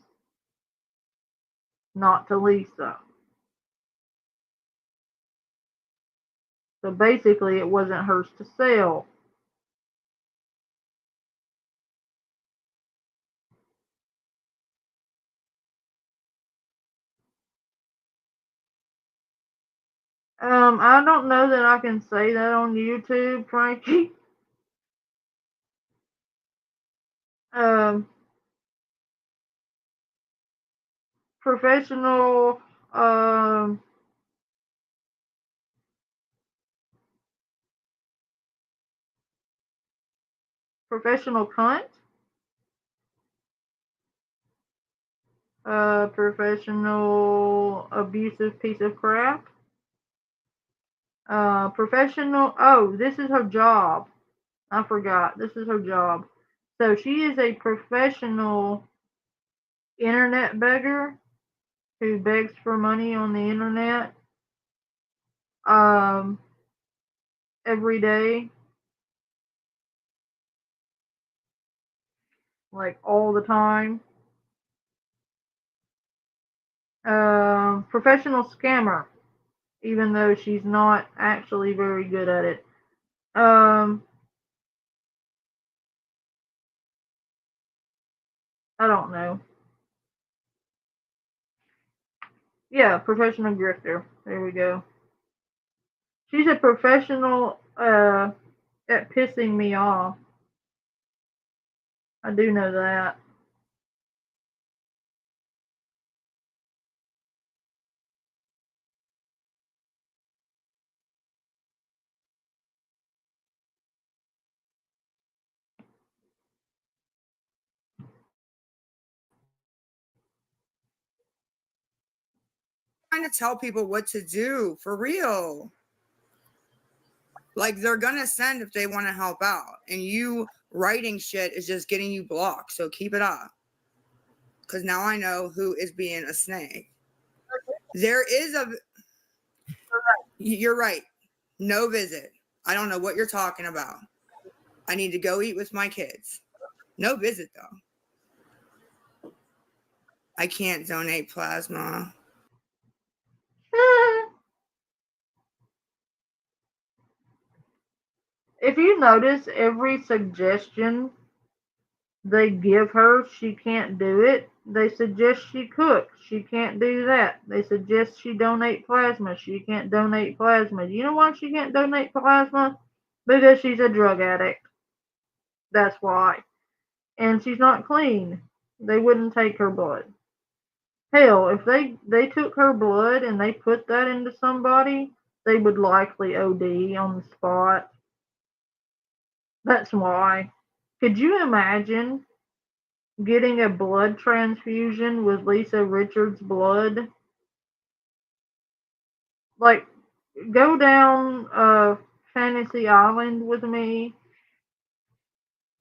A: not to Lisa. So basically, it wasn't hers to sell. I don't know that I can say that on YouTube, Frankie. Um, professional, um, professional cunt, professional abusive piece of crap, professional. Oh, this is her job. I forgot. This is her job. So she is a professional internet beggar who begs for money on the internet. every day, like all the time. Professional scammer, even though she's not actually very good at it. I don't know. Yeah, professional grifter. There we go. She's a professional at pissing me off. I do know that.
D: Trying to tell people what to do for real. Like they're gonna send if they want to help out, and you writing shit is just getting you blocked. So keep it up, because now I know who is being a snake. There is a. You're right. No visit. I don't know what you're talking about. I need to go eat with my kids. No visit though. I can't donate plasma.
A: If you notice, every suggestion they give her, she can't do it. They suggest she cook. She can't do that. They suggest she donate plasma. She can't donate plasma. Do you know why she can't donate plasma? Because she's a drug addict. That's why. And she's not clean. They wouldn't take her blood. Hell, if they took her blood and they put that into somebody, they would likely OD on the spot. That's why. Could you imagine getting a blood transfusion with Lisa Richards' blood? Like, go down Fantasy Island with me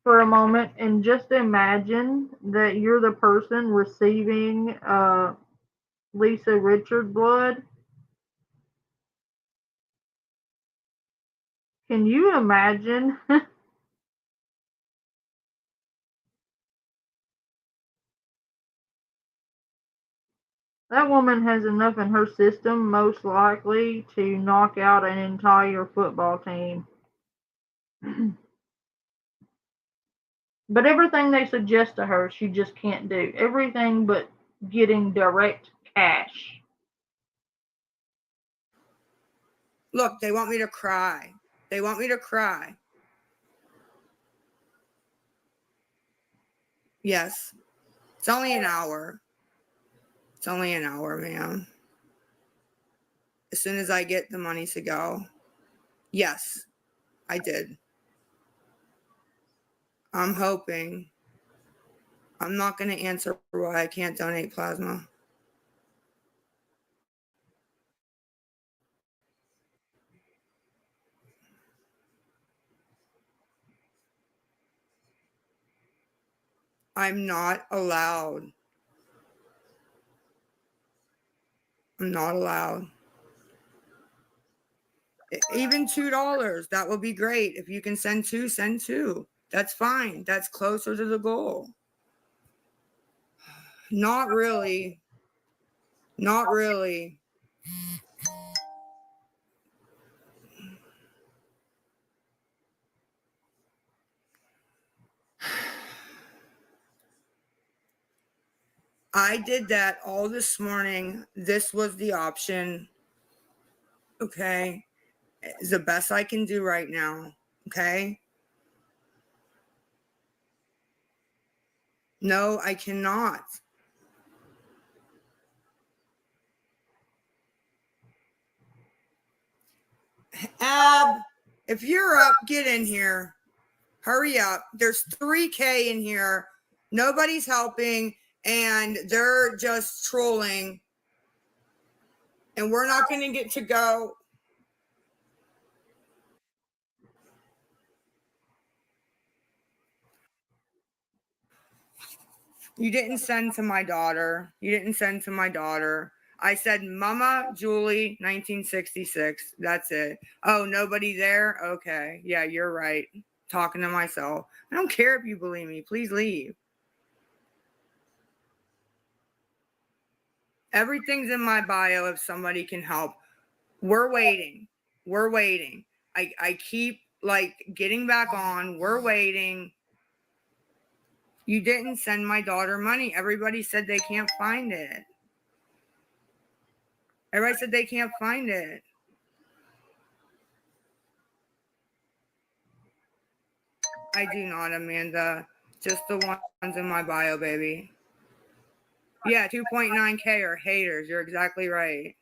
A: for a moment and just imagine that you're the person receiving Lisa Richards' blood. Can you imagine? That woman has enough in her system, most likely, to knock out an entire football team. But everything they suggest to her, she just can't do. Everything but getting direct cash.
D: Look, they want me to cry. They want me to cry. Yes. It's only an hour. It's only an hour, ma'am. As soon as I get the money to go. Yes, I did. I'm hoping. I'm not going to answer why I can't donate plasma. I'm not allowed. I'm not allowed. Even $2, that would be great. If you can send two, send two. That's fine. That's closer to the goal. Not really. Not really. I did that all this morning. This was the option. Okay. It's the best I can do right now. Okay. No, I cannot. Ab, if you're up, get in here. Hurry up. There's 3K in here. Nobody's helping, and they're just trolling. And we're not going to get to go. You didn't send to my daughter. You didn't send to my daughter. I said, Mama Julie, 1966. That's it. Oh, nobody there? Okay. Yeah, you're right. Talking to myself. I don't care if you believe me. Please leave. Everything's in my bio if somebody can help. We're waiting. We're waiting. I keep like getting back on. We're waiting. You didn't send my daughter money. Everybody said they can't find it. Everybody said they can't find it. I do not, Amanda. Just the ones in my bio, baby. Yeah, 2.9K are haters. You're exactly right.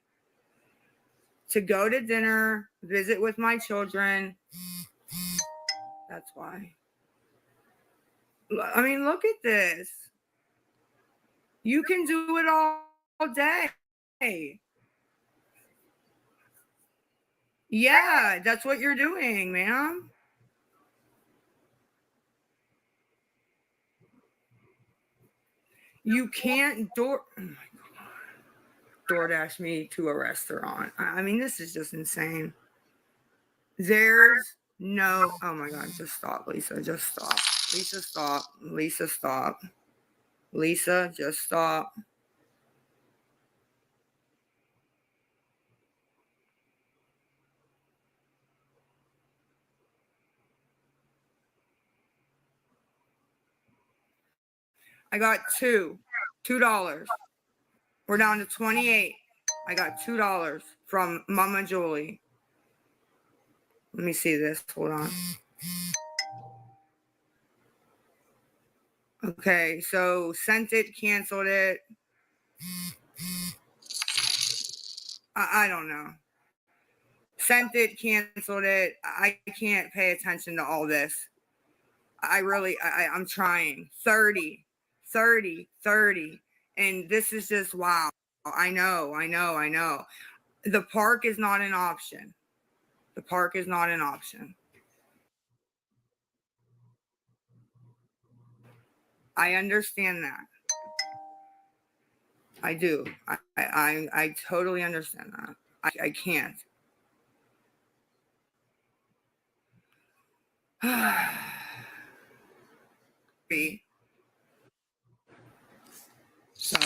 D: To go to dinner, visit with my children. That's why. I mean, look at this. You can do it all day. Yeah, that's what you're doing, ma'am. You can't DoorDash me to a restaurant. I mean, this is just insane. There's no, oh my God, just stop, Lisa. Just stop. Lisa, stop. Lisa, stop. Lisa, just stop. I got $2. We're down to 28. I got $2 from Mama Julie. Let me see this. Hold on. Okay, so sent it, canceled it. I don't know. Sent it, canceled it. I can't pay attention to all this. I'm trying. 30. And this is just, wow. I know. The park is not an option. The park is not an option. I understand that. I do. I totally understand that. I can't. So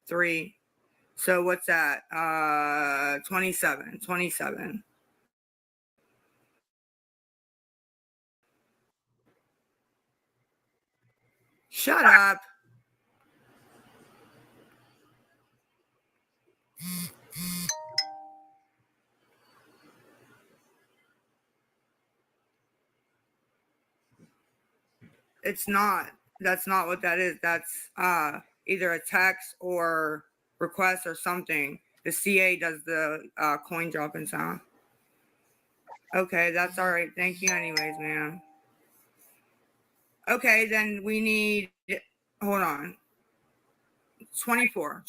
D: 3. So what's that? 27. Shut up. It's not. That's not what that is. That's either a text or request or something. The CA does the coin dropping sound. Okay, that's all right. Thank you anyways, man. Okay, then we need, hold on. 24.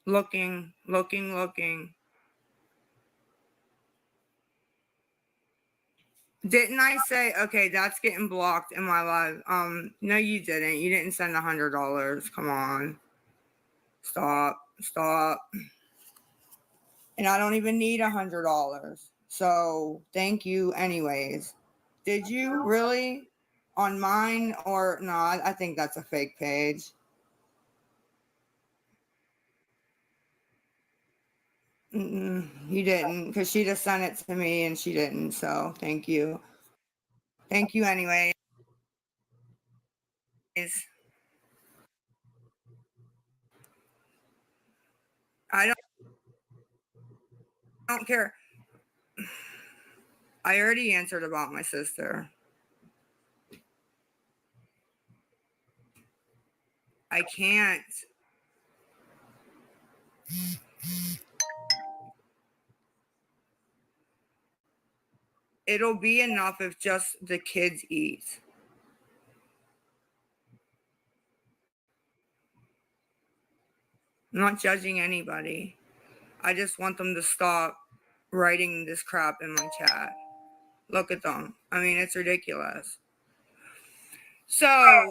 D: Looking. Didn't I say, okay, that's getting blocked in my live? No, you didn't. You didn't send $100. Come on. Stop. And I don't even need $100. So thank you anyways. Did you really? On mine or no? I think that's a fake page. You didn't, because she just sent it to me and she didn't. So thank you. Thank you anyway. I don't care. I already answered about my sister. I can't. It'll be enough if just the kids eat. I'm not judging anybody. I just want them to stop writing this crap in my chat. Look at them. I mean, it's ridiculous. So,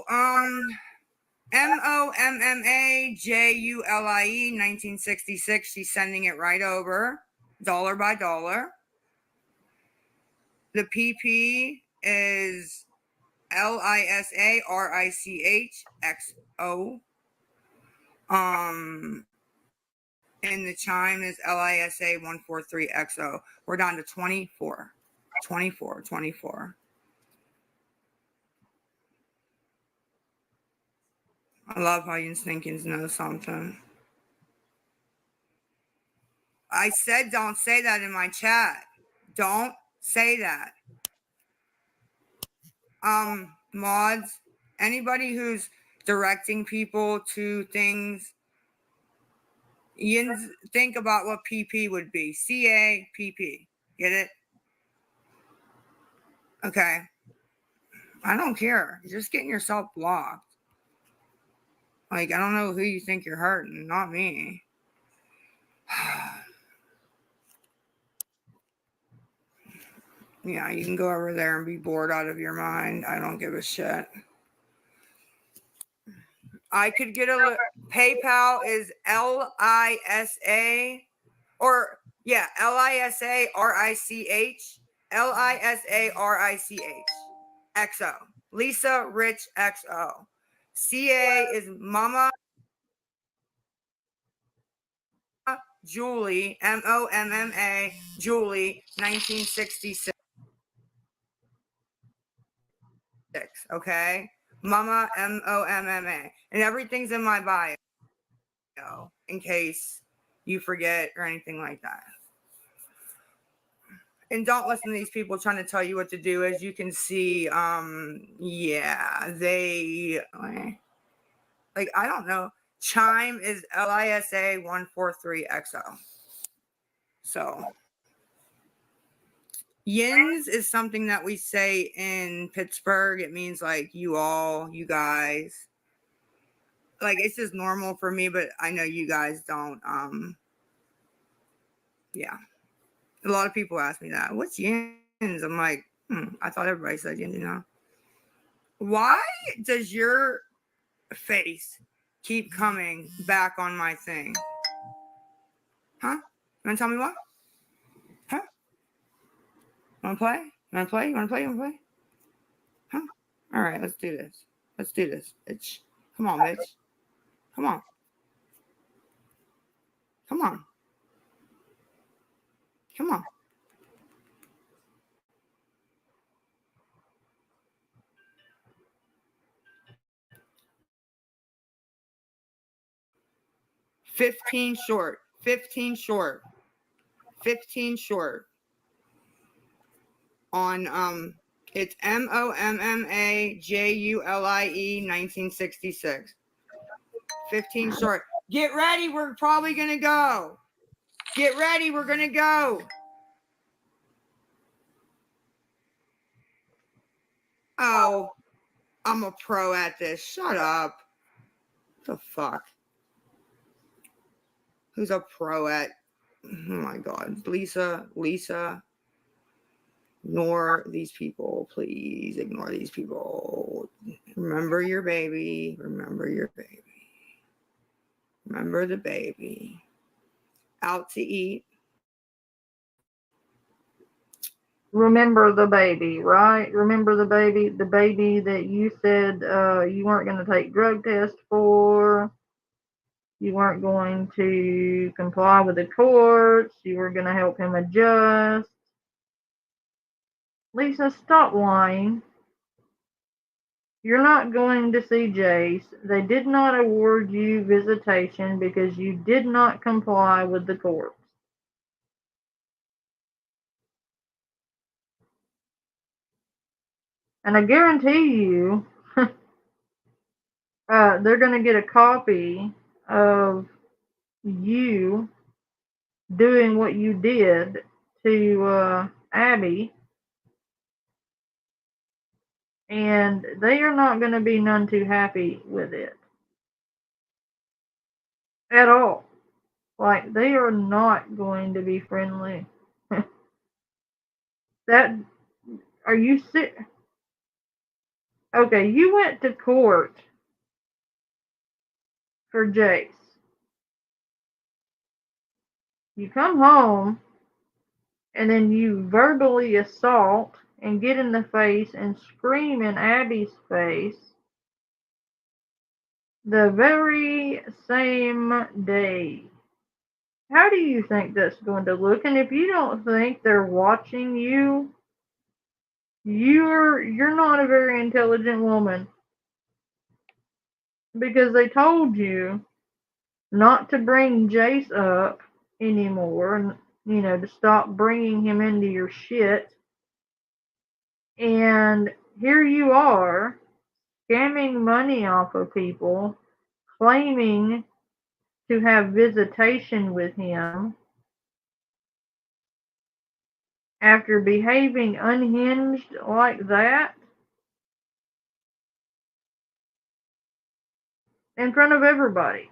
D: MOMMAJULIE 1966. She's sending it right over, dollar by dollar. The PP is LISARICHXO. And the chime is LISA143XO. We're down to 24. 24, 24. I love how you stinkins know something. I said don't say that in my chat. Don't say that. Mods, anybody who's directing people to things, you think about what PP would be. CAPP. Get it? Okay. I don't care. You're just getting yourself blocked. Like, I don't know who you think you're hurting. Not me. Yeah, you can go over there and be bored out of your mind. I don't give a shit. I could get a PayPal is LISA or yeah, LISARICH XO. Lisa Rich XO. CA is Mama Julie, MOMMA Julie 1966. Okay, Mama MOMMA, and everything's in my bio in case you forget or anything like that. And don't listen to these people trying to tell you what to do. As you can see, yeah, they like I don't know. Chime is LISA143XO. So yins is something that we say in Pittsburgh. It means like you all, you guys. Like it's just normal for me, but I know you guys don't. Yeah. A lot of people ask me that. What's yins? I'm like, I thought everybody said yins, you know. Why does your face keep coming back on my thing? Huh? You wanna tell me what? Huh? Wanna play? You wanna play? You wanna play? You wanna play? Huh? All right, let's do this. Let's do this, bitch. Come on, bitch. Come on. Come on. Come on. $15 short. 15 short. 15 short. On it's MOMMAJULIE 1966. 15 short. Get ready, we're probably gonna go. Get ready, we're gonna go. Oh, I'm a pro at this. Shut up. What the fuck? Who's a pro at? Oh my God. Lisa. Ignore these people. Please ignore these people. Remember your baby. Remember your baby. Remember the baby. Out to eat.
A: Remember the baby, right? Remember the baby that you said you weren't going to take drug tests for. You weren't going to comply with the courts. You were going to help him adjust. Lisa, stop lying. You're not going to see Jace. They did not award you visitation because you did not comply with the courts. And I guarantee you, they're going to get a copy of you doing what you did to Abby, and they are not going to be none too happy with it at all. Like, they are not going to be friendly. That, are you sick? Okay, you went to court for Jace. You come home, and then you verbally assault and get in the face and scream in Abby's face the very same day. How do you think that's going to look? And if you don't think they're watching you, you're not a very intelligent woman, because they told you not to bring Jace up anymore, and to stop bringing him into your shit. And here you are scamming money off of people, claiming to have visitation with him after behaving unhinged like that in front of everybody.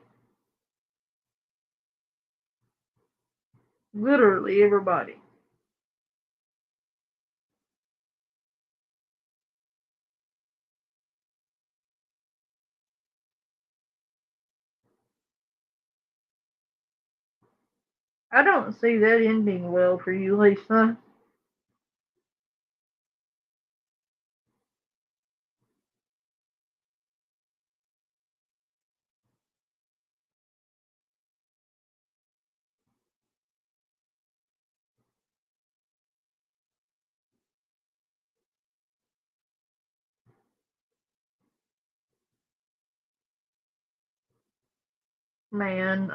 A: Literally everybody. I don't see that ending well for you, Lisa. Man,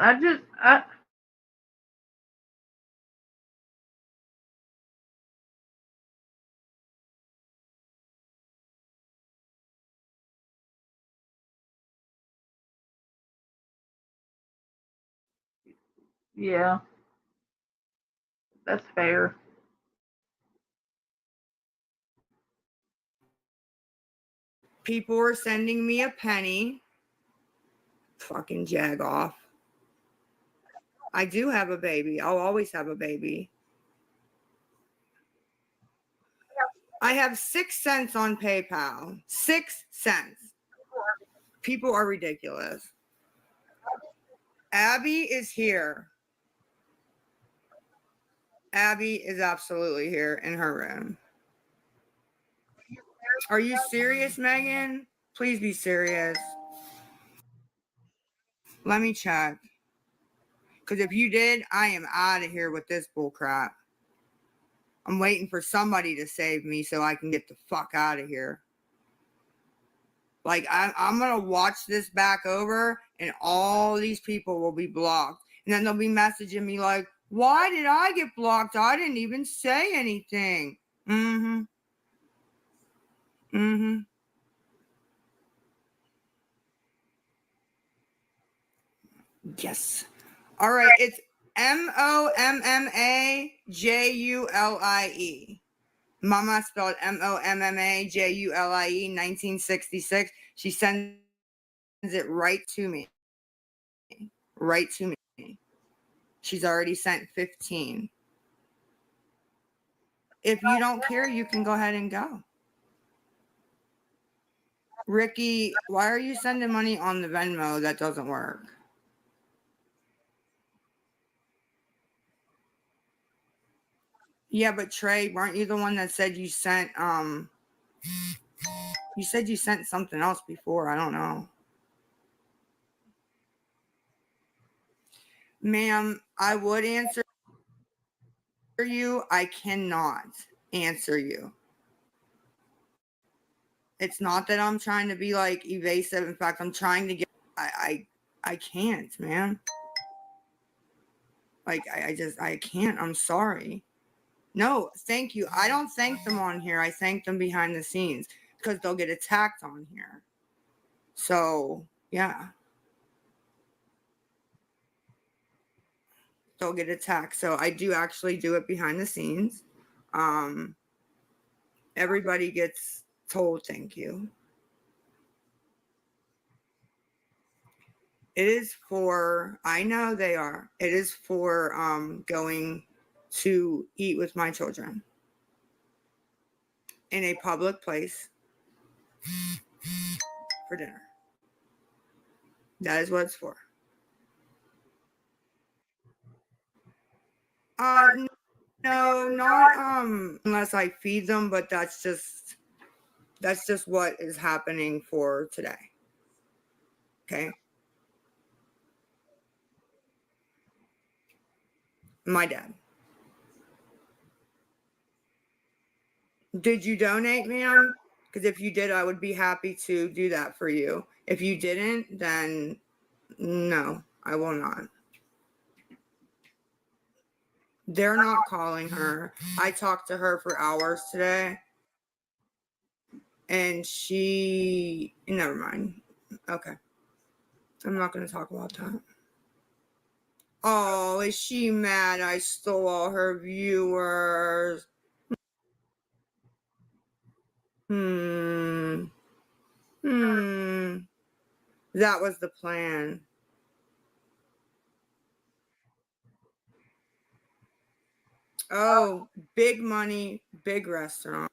A: yeah, that's fair.
D: People were sending me a penny. Fucking jag off. I do have a baby. I'll always have a baby. I have 6 cents on PayPal. 6 cents. People are ridiculous. Abby is here. Abby is absolutely here in her room. Are you serious, Megan? Please be serious. Let me check. Because if you did, I am out of here with this bull crap. I'm waiting for somebody to save me so I can get the fuck out of here. Like, I'm going to watch this back over, and all these people will be blocked. And then they'll be messaging me like, why did I get blocked? I didn't even say anything. Mm-hmm. Mm-hmm. Yes. All right. It's Mommajulie. Mama spelled Mommajulie, 1966. She sends it right to me. Right to me. She's already sent 15. If you don't care, you can go ahead and go. Ricky, why are you sending money on the Venmo that doesn't work? Yeah, but Trey, weren't you the one that said you sent you said you sent something else before? I don't know. Ma'am, I would answer you. I cannot answer you. It's not that I'm trying to be like evasive. In fact, I'm trying to get I can't, man. Like I can't. I'm sorry. No, thank you. I don't thank them on here. I thank them behind the scenes because they'll get attacked on here. So, yeah. They'll get attacked. So I do actually do it behind the scenes. Everybody gets told thank you. It is for, I know they are. It is for going to eat with my children in a public place for dinner. That is what it's for. No, not unless I feed them, but that's just what is happening for today. Okay. My dad. Did you donate, ma'am? Because if you did, I would be happy to do that for you. If you didn't, then no, I will not. They're not calling her. I talked to her for hours today. And she, never mind. Okay. I'm not going to talk about that. Oh, is she mad I stole all her viewers? That was the plan. Oh, big money, big restaurant.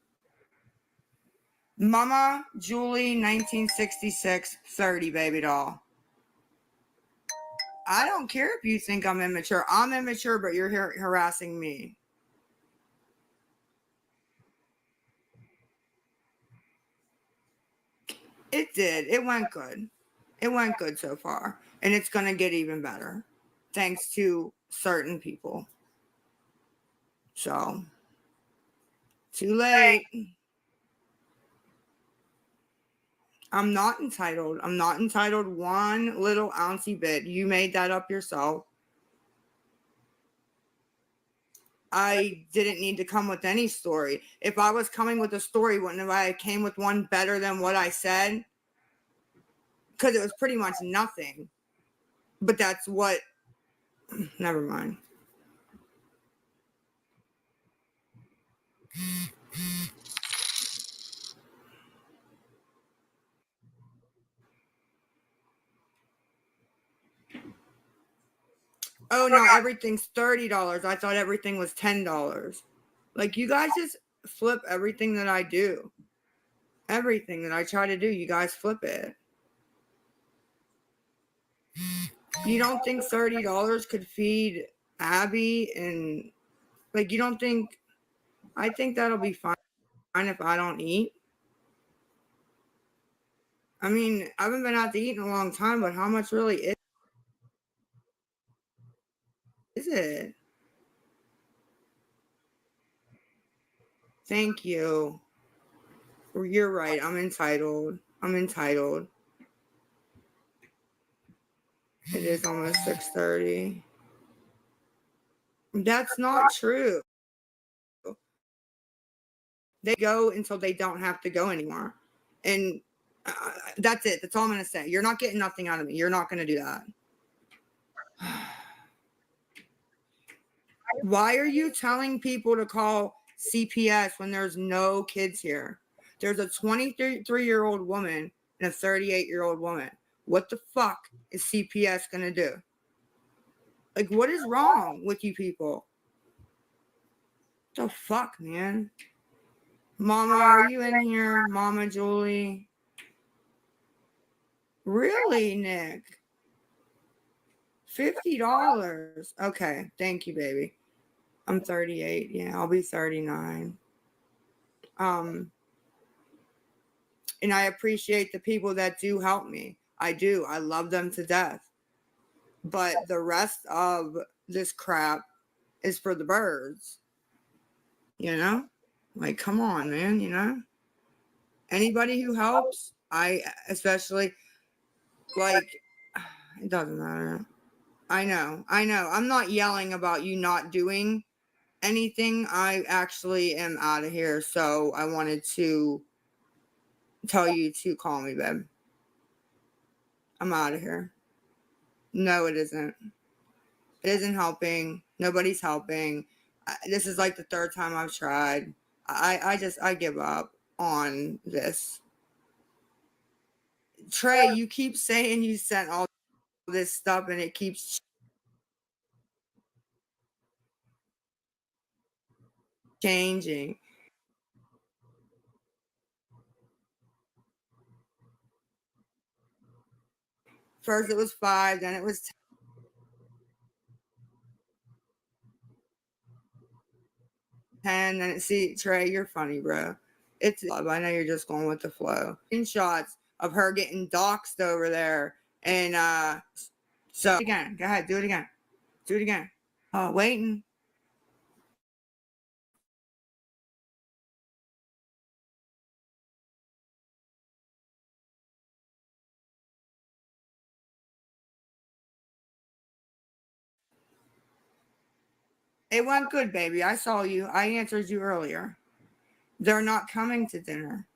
D: Mama Julie, 1966, 30, baby doll. I don't care if you think I'm immature. I'm immature, but you're harassing me. It did. It went good. It went good so far. And it's going to get even better. Thanks to certain people. So, too late. I'm not entitled. I'm not entitled one little ouncy bit. You made that up yourself. I didn't need to come with any story. If I was coming with a story, wouldn't I came with one better than what I said? Because it was pretty much nothing. But that's what... Never mind. Oh, now everything's $30. I thought everything was $10. Like, you guys just flip everything that I do. Everything that I try to do, you guys flip it. You don't think $30 could feed Abby and, like, you don't think... I think that'll be fine if I don't eat. I mean, I haven't been out to eat in a long time, but how much really is it? Thank you. You're right. I'm entitled. It is almost 6:30. That's not true. They go until they don't have to go anymore. And that's it. That's all I'm going to say. You're not getting nothing out of me. You're not going to do that. Why are you telling people to call CPS when there's no kids here? There's a 23-year-old woman and a 38-year-old woman. What the fuck is CPS going to do? Like, what is wrong with you people? The fuck, man? Mama, are you in here? Mama Julie? Really, Nick? $50. Okay, thank you, baby. I'm 38. Yeah, I'll be 39. And I appreciate the people that do help me. I do. I love them to death. But the rest of this crap is for the birds. You know? Like, come on, man, you know? Anybody who helps, I especially, like, it doesn't matter. I know. I'm not yelling about you not doing anything. I actually am out of here, so I wanted to tell you to call me, babe. I'm out of here. No, it isn't. It isn't helping. Nobody's helping. This is like the third time I've tried. I give up on this. Trey, you keep saying you sent all this stuff and it keeps changing. First it was 5, then it was 10, then see, Trey, you're funny, bro. I know you're just going with the flow. Screenshots of her getting doxxed over there. And so again, go ahead, do it again. Do it again. Oh, waiting. It went good, baby. I saw you. I answered you earlier. They're not coming to dinner.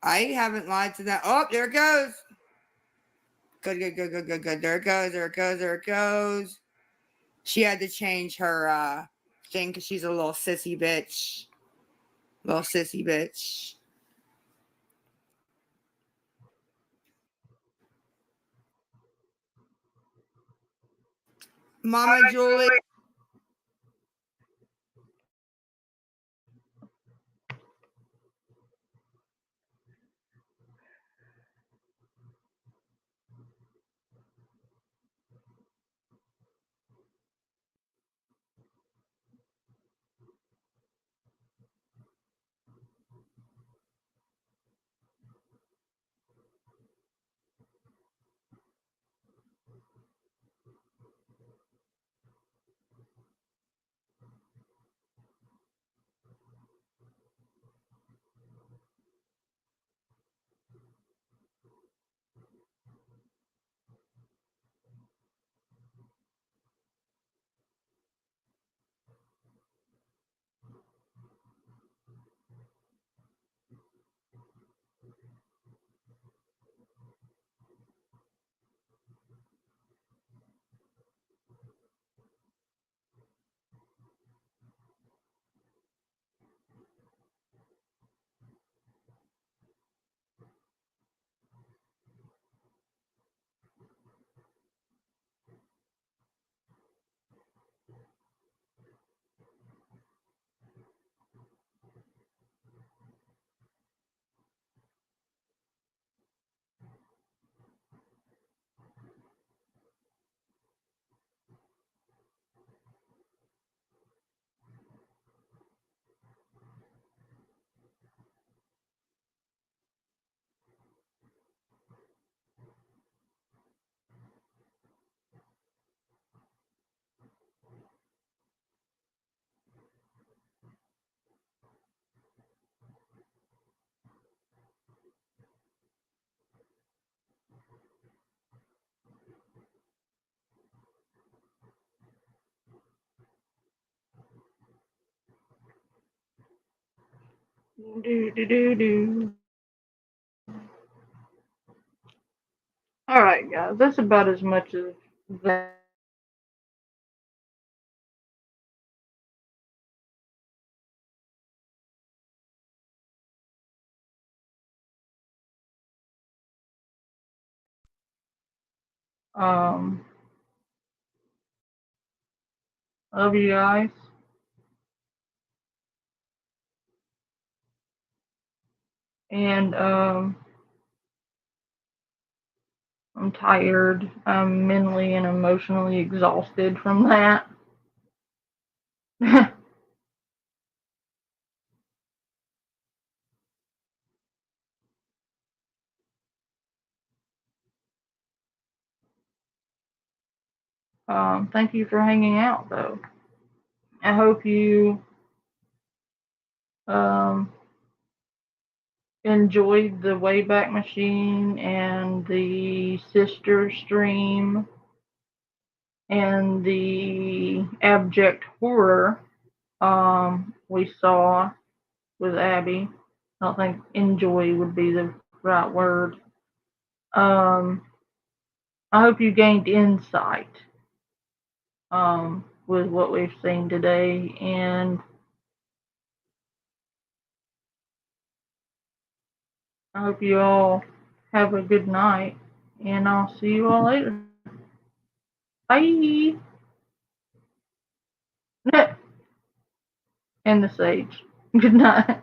D: I haven't lied to them. Oh, there it goes. Good. There it goes. She had to change her thing because she's a little sissy bitch. Mama Julie.
A: All right, guys, that's about as much as that. Um, love you guys. And I'm tired. I'm mentally and emotionally exhausted from that. Thank you for hanging out, though. I hope you um, enjoyed the Wayback Machine and the Sister Stream and the abject horror we saw with Abby. I don't think enjoy would be the right word. I hope you gained insight with what we've seen today, and I hope you all have a good night, and I'll see you all later. Bye. And the sage. Good night.